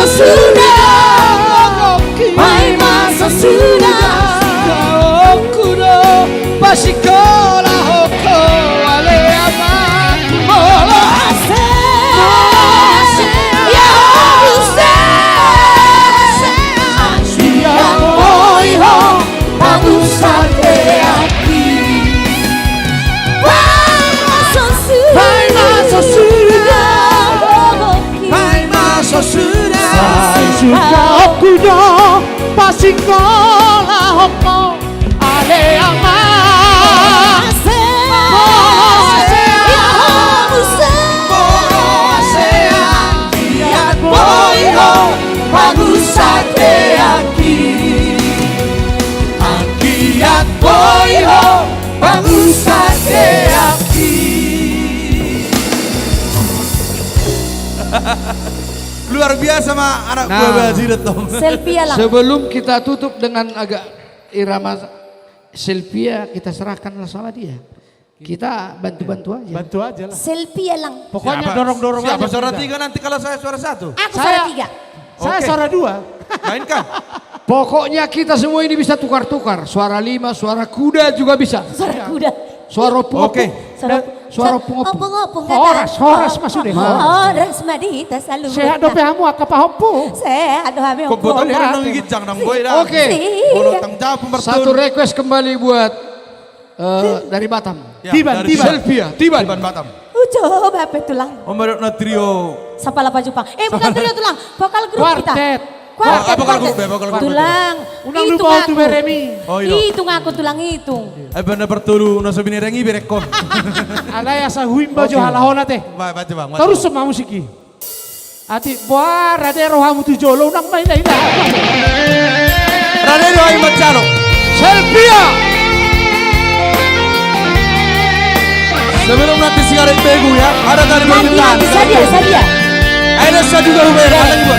sudah pai masa sudah kau kudo pasikola hoko ale aman molo ase ya use ya boy ho bagusate aquí pai masa sudah sai sudah kudo pasikola hoko ale aman bagusate aquí Akiat boy ho bagusate aquí. Luar biasa mah anak Nah, gue Bajiret dong. Selvia lang. Sebelum kita tutup dengan agak irama Selvia, kita serahkanlah sama dia. Kita bantu-bantu aja. Bantu aja lah. Selvia lang. Pokoknya dorong-dorong aja. Siapa suara kita. 3 nanti kalau saya suara 1? Aku suara 3. Saya Oke. suara 2. Mainkan. Pokoknya kita semua ini bisa tukar-tukar. Suara 5, suara kuda juga bisa. Suara kuda. Suara pungopo. Oke. Suara pungopo. Opong-opong Horas maksudnya. Horas madita selalu. Sehat dope hamu akapahopo. Sehat dope hamu. Kok botol ini nang gijang nang boy dah. Oke. Bodoh tang jawab pembertun. Satu request kembali buat dari Batam. Ya, dari Selvia. Tiban Batam. Coba apa tulang. Om Merona Trio. Sapa lapa Jepang. Bukan trio tulang. Vokal grup kita. Quartet. Vokal grup ya, vokal grup. Tulang. Unang Hitung lupa aku. tu beremi. Oh iya. Hitung aku tulang hitung. Bener bertulu nasa binirengi berekon. Ada yang sahuin baju halahona teh. Baca bang. Terus semua musiki. Ati buar ada rohamu tu jolo nang main dah. Raden Roy Macalo. Selvia. Sebelum nanti sigaret begu ya, ada tadi permintaan. Sadia. Ada saya juga Ruben, ada juga.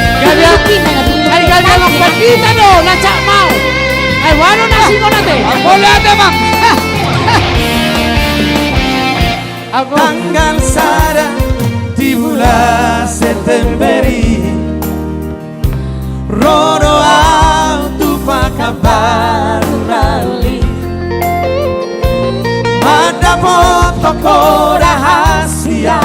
Ay gagal ang pagkita do, nacak mau. Ay wano nasi ko natin. Boleh ada bang. Ako. Tanggal sada di bulan Septemberi, Rodo auto pakabar rali. Ada foto rahasia,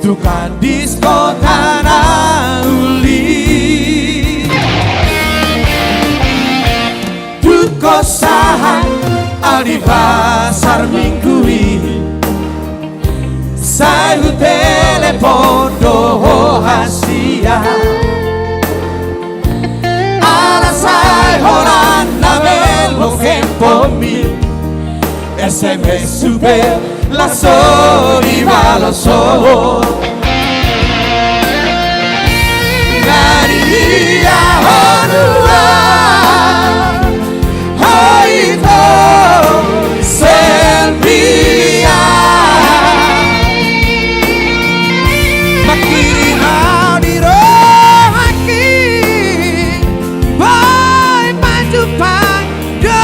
tukang disko tanah uli, duko sahan di pasar minggui, saya telepon doho hasia, ala saya horan namel mokempomi, SMS super la soliva lo so. Maria Honua, Haito, Selvia. Makirin di rohaki, boy maju pangdo.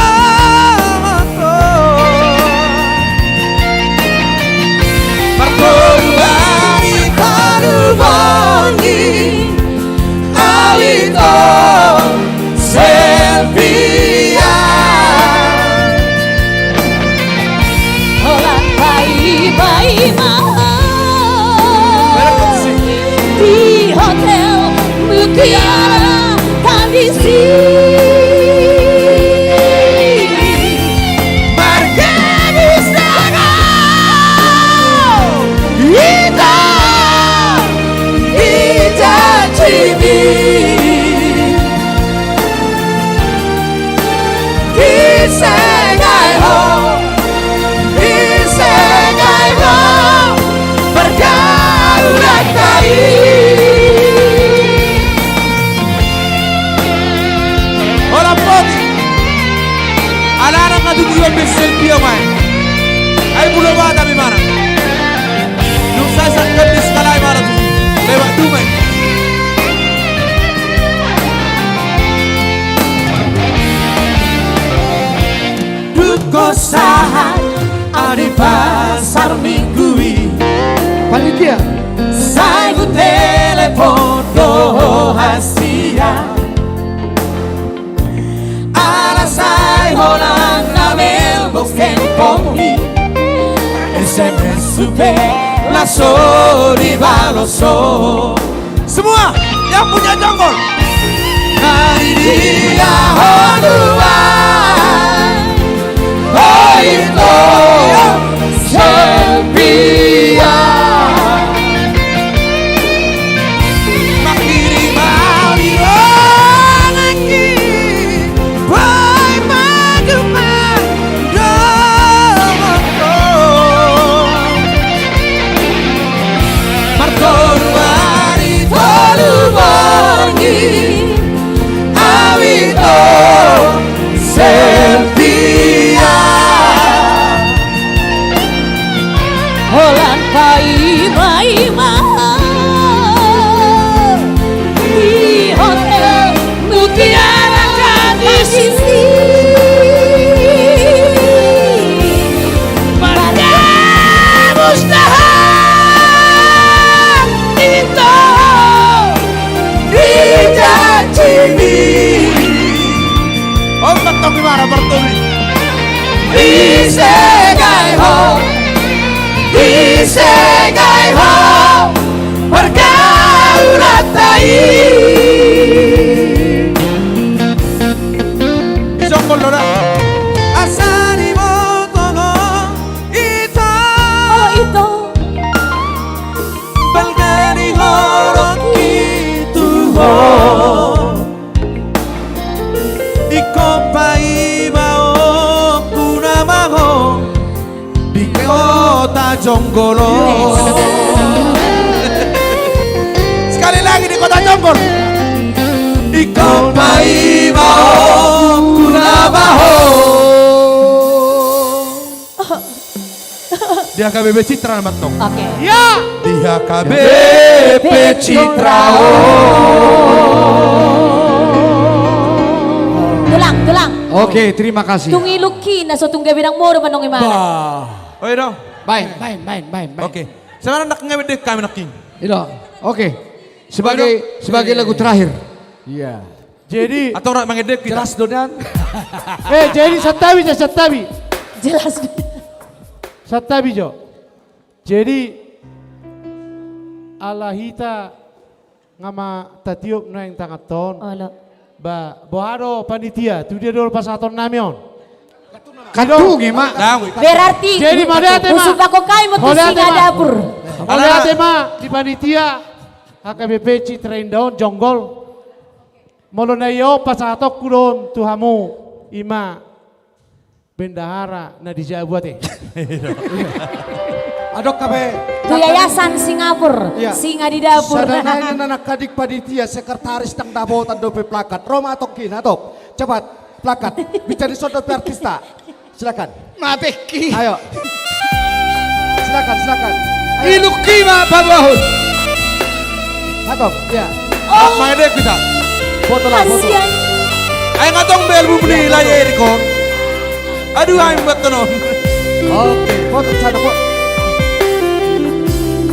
Pertolongan kalu bongi, alito Selvia. Orang bayi mahal di hotel Mutiara Kandisi. Di Sengai Ho, di Sengai mana? Nung saya sangkap di skala mana tuh? Lewat dumai. Duko sahat di pasar minggui Panitia saya ku telepon doho hasia ala saya holang na mailbox tempomi SMS supe laso di baloso. Semua yang punya jonggol hari dia hoduan itu sepia makiri mali lagi boy maguman domoto martoruari tolu borgi awito sepia Holan paima-ima di hotel Mutiara Tradisi pada mustahil itu dijajimi. Oh betul gimana bertuli? Disegai ho Disegai ho pergaulan tai Jonggol lora asani motono ito ito balgani horok itu ho ikopai mao kunamaho di kota Jonggolo. Sekali lagi di kota Jonggol. ikopai mao kunamaho di HKBP Citra Matong. Oke. Ya. Di HKBP Citra. Tulang. Oke, terima kasih. Tungi luki na so tungga bidang moro manong imana. Oh iya. Baik. Oke. Sekarang nak ngewede kami nak king. Iya. Oke. Sebagai lagu terakhir. Iya. Jadi atau nak mengedek kita. Jelas Donan. jadi Satabi. Jelas. Satabi Jo. Jadi alahita ngama tatiup na yang tangaton. Ba boharo panitia tu dia dulu pasaton namion. Kantungi mak. Berarti jadi madate musuh bako kai mo singa dapur. Madate ma di panitia HKBP Citra Indaun Jonggol. Molo na iyo pasatok kulon tuhamu ima bendahara na di Jabuate. Adok kabe. Tu yayasan Singapura, singa di dapur. Sadananya anak kadik panitia sekretaris tang dabotan dope plakat. Roma atokin atok. Cepat plakat. Bicara sodo artista. Silakan. Mateki. Ayo. Silakan. Iluki ma babahun. Atok, ya. Oh. Mengedek kita. Foto. Ayo ngatong bel bubni lagi Erikon. Aduh ayo buat tenon. Oke, foto sana foto.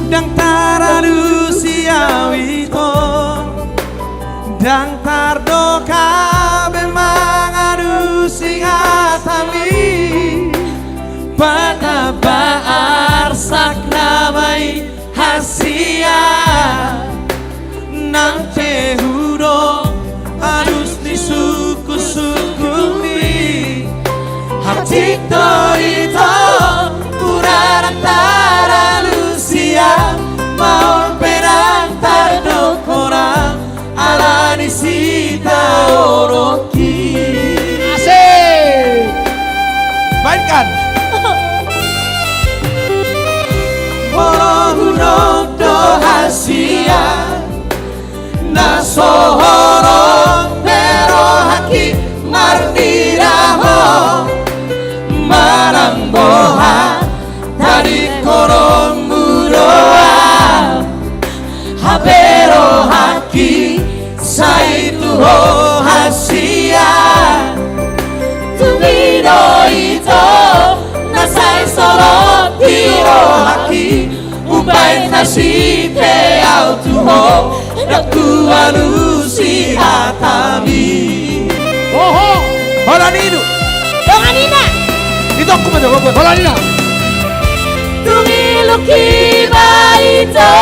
Dang taralu siawito Dang tardo kabe mangadu singatami Pada baar sakramai hasia Nang tehuro harus disuku-sukumi Hati itu kurang taralu mau perang tardo korang ala nisita oroki. Asik. Mainkan. Horong do hasia nasohorong pero haki marniraho marang boha tadi saituho hasia tumido ito nasai solo tiro haki ubai nasipe au tuho daku alusi hatami Oho Holaninu Holanina Itu aku menjawab buat Holanina Tungiluki baito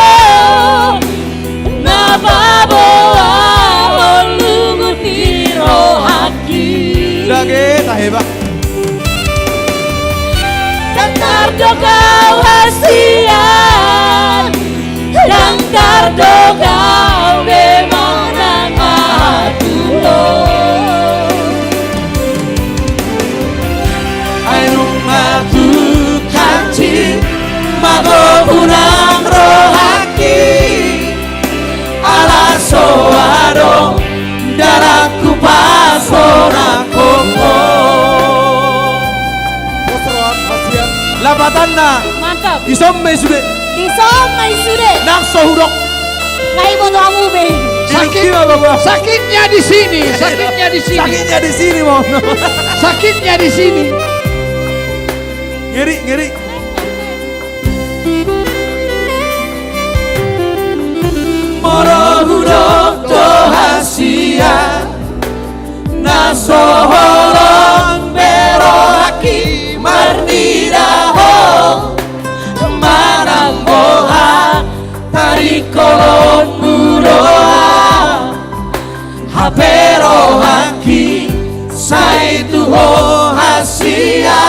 Nababoa Olungun hiro haki Dage taheba Dantardo kau hasian Dantardo kau bemonang atulo Ainung atu kanci Mago unang rohaki Ala soado Daraku pasora koko Lapatanna Mantap. Isomme sude Disommai sudah. Nakso hurok Ngai bono amu be. Sakitnya di sini, sakitnya di sini. Sakitnya di sini, Mono. Sakitnya di sini. Ngeri, ngeri. Moro hudok to hasia Nasoholong bero haki Mardidaho Manang boha Tarikolon muroa Hapero haki Saituho hasia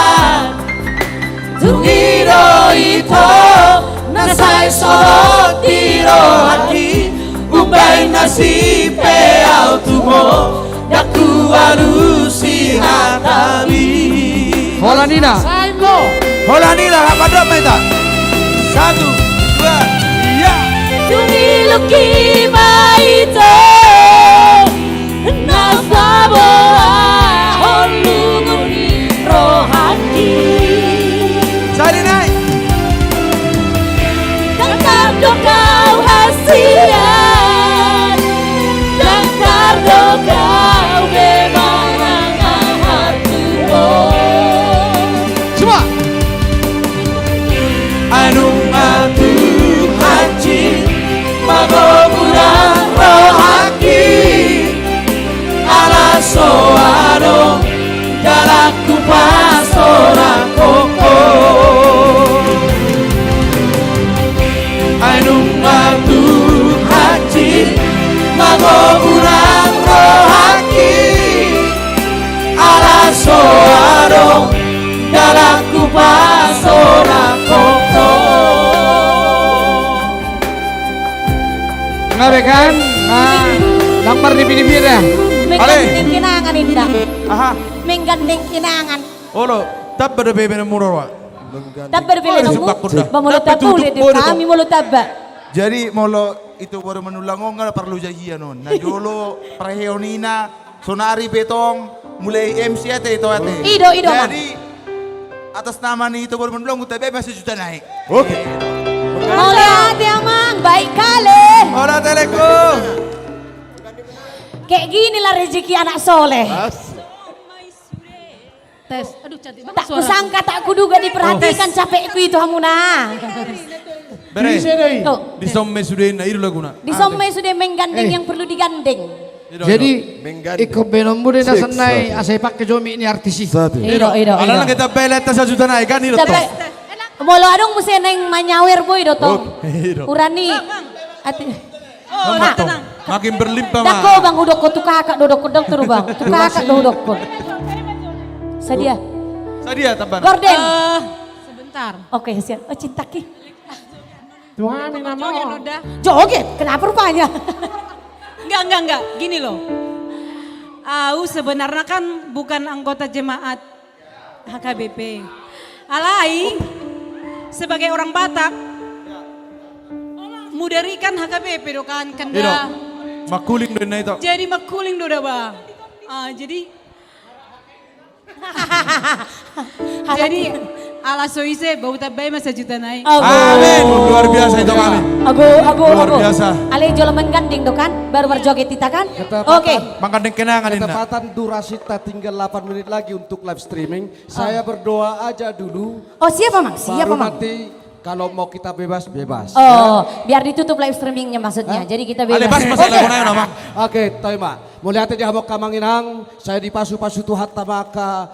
Tungiro ito Nasai solo tiro haki Ubay nasipe au tumo Daku alusi hatami Holanina. Holanina, apa dong minta? 1, 2, iya. Tungiluki baito Nasaboa Holungun rohaki Sari naik. Dantardo kau hasian Dantardo kau bemanang hatuo Semua. Anung atu haji Mago bulan rohaki Ala soado Galaku pasora koko Anung atu haji Mago bulan rohaki Ala soado Galaku pasora koko Ngabe kan? Lamar di pinggir ya. Menggandeng kinangan indah. Aha. Menggandeng kinangan. Olo, tak pada bebe murah. Tak berbeda nunggu. Bamulo tabulit kami mulo tabak. Jadi molo itu baru menulang nggak perlu jahian non. Nah dulu preheonina sonari betong mulai MC ate itu ate. Ido Jadi atas nama nih itu baru menulang gue tapi masih juta naik. Oke. Lihat ya mang, baik kali. Hola Teleku. Kayak gini lah rezeki anak soleh. Tes, aduh cantik banget Tak kusangka, tak kuduga diperhatikan capekku itu hamuna. Bere. Tuh. Di somme sudah na iru laguna. Di somme sudah menggandeng yang perlu digandeng. Jadi iko benombu de nasanay asay pakke jomi ini artisi. Ido. Alana kita belet sa juta naik kan iru to. Molo adong musi neng manyawer boy do tong. Urani. Ati. Tenang. Makin berlimpah mah. Dako bang udok ko tukakak dodok ko dokter bang. Tukakak dodok ko. Sadia. Sadia taban. Gorden. Sebentar. Oke, siap. Oh, cinta ki. Tuhan ini nama. Joget, kenapa rupanya? Enggak. Gini loh. Aku sebenarnya kan bukan anggota jemaat HKBP. Alai sebagai orang Batak mudarikan HKBP do kan kenda. Makuling do na ito. Jadi makuling do ba. Jadi ala soise bau tabai masa juta naik. Amin. Luar biasa itu kami. Luar biasa. Ale jolo menggandeng do kan, baru berjoget kita kan? Oke. Menggandeng kenangan ini. Ketepatan durasi kita tinggal 8 menit lagi untuk live streaming. Saya berdoa aja dulu. Oh siapa Mang? Siapa Baru Mang? nanti kalau mau kita bebas, bebas. Oh, biar ditutup live streamingnya maksudnya. Jadi kita bebas. Oke, Toima. Melihat di hamok kamanginang, saya dipasu-pasu Tuhan tamaka.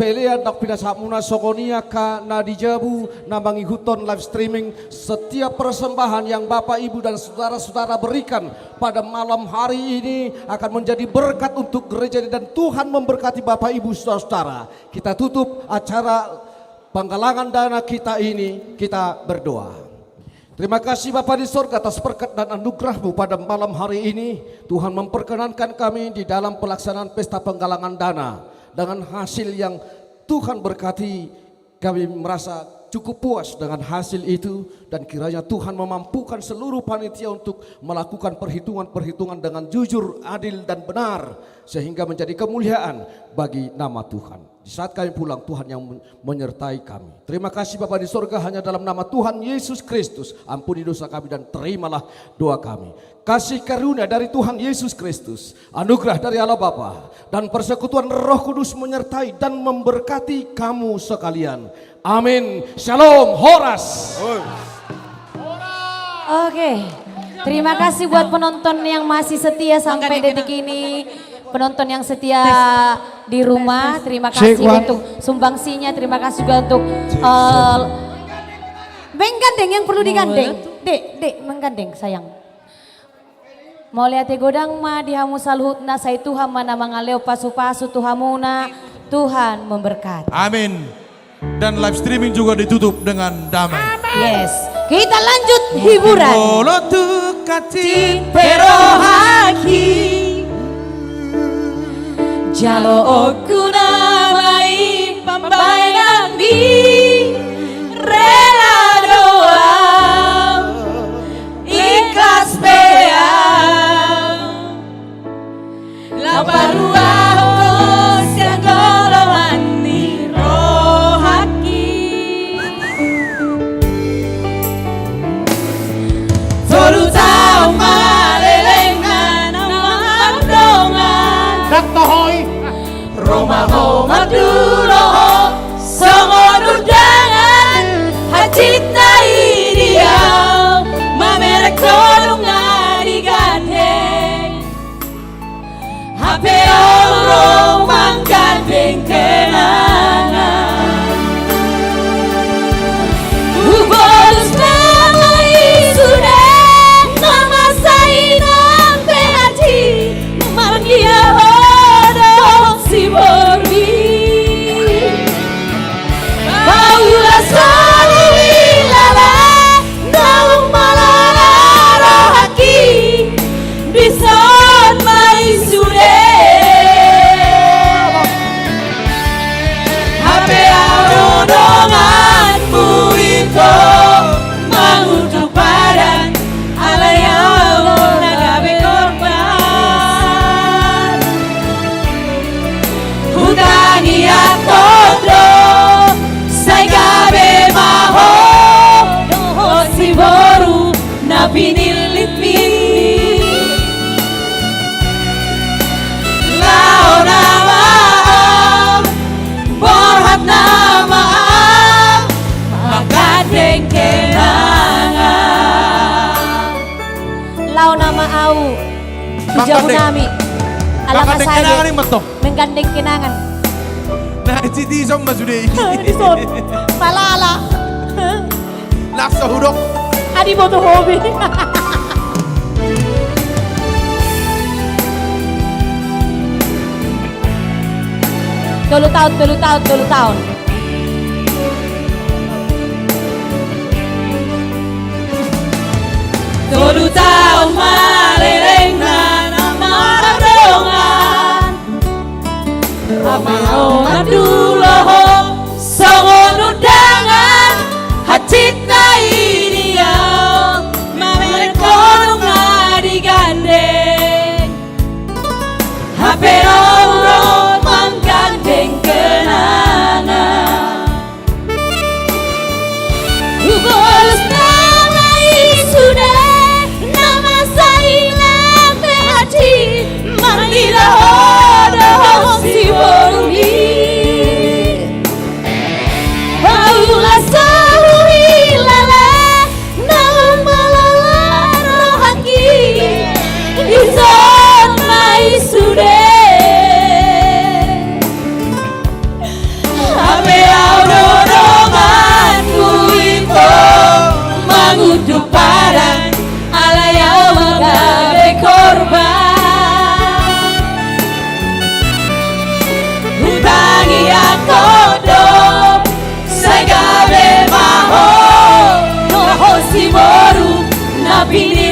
Pelian nak pindah samuna sokonia ka nadijabu nambangi huton live streaming setiap persembahan yang Bapak Ibu dan saudara-saudara berikan pada malam hari ini akan menjadi berkat untuk gereja dan Tuhan memberkati Bapak Ibu saudara-saudara. Kita tutup acara penggalangan dana kita ini, kita berdoa. Terima kasih Bapa di sorga atas berkat dan anugerah-Mu pada malam hari ini. Tuhan memperkenankan kami di dalam pelaksanaan pesta penggalangan dana. Dengan hasil yang Tuhan berkati, kami merasa cukup puas dengan hasil itu. Dan kiranya Tuhan memampukan seluruh panitia untuk melakukan perhitungan-perhitungan dengan jujur, adil dan benar. Sehingga menjadi kemuliaan bagi nama Tuhan. Di saat kami pulang, Tuhan yang menyertai kami. Terima kasih Bapa di sorga, hanya dalam nama Tuhan Yesus Kristus. Ampuni dosa kami dan terimalah doa kami. Kasih karunia dari Tuhan Yesus Kristus, anugerah dari Allah Bapa, dan persekutuan Roh Kudus menyertai dan memberkati kamu sekalian. Amin. Shalom. Horas. Oke. Terima kasih buat penonton yang masih setia sampai detik ini. Penonton yang setia di rumah, terima kasih untuk sumbangsinya, terima kasih juga untuk menggandeng yang perlu digandeng. Dek, menggandeng sayang. Mau lihat godang ma dihamu salhutna say Tuhan mana mangaleo pasu-pasu Tuhamuna, Tuhan memberkati. Amin. Dan live streaming juga ditutup dengan damai. Yes. Kita lanjut hiburan. Bolo tu katin pero haki jalo okuna mai pambayan bi rela doa ikhlas bea la barua siang golongan ni rohaki tolu tau malelengan amandongan Daktohoy Roma Roma duloho songo nudangan hajita idia mamerek tolungan digandeng hape orang menggandeng kenangan Ubos namai sudah nama sainam hati magia si borbi Paula soli lala dalam malala rohaki bison mai sude hape audonganmu itu mengutuk badan alayau nagabe korban Hutani atondo say gabe maho doho si boru na pinilit mi lao na maam borhat na maam magandeng kenangan Lau nama au Tujabu nami Alam kenangan ini betul. menggandeng kenangan. Nah, itu song masudei. Dison, malala. Laksa huruf. Adi moto hobi. Tolu tahun. Tolu tahun maleleng nama radongan Amarongan duloho songo nudangan hacit na idia mamerek digandeng hape orang menggandeng kenangan Terus namai sudah nama saya hati mandira hodoh si borumi Paulah sahui lala nama lala rohaki Izon mai sudah Ame doronganku itu mengutuk pada ala yang mengabe korban Hutangi aku dong segabe maho Noho si boru napini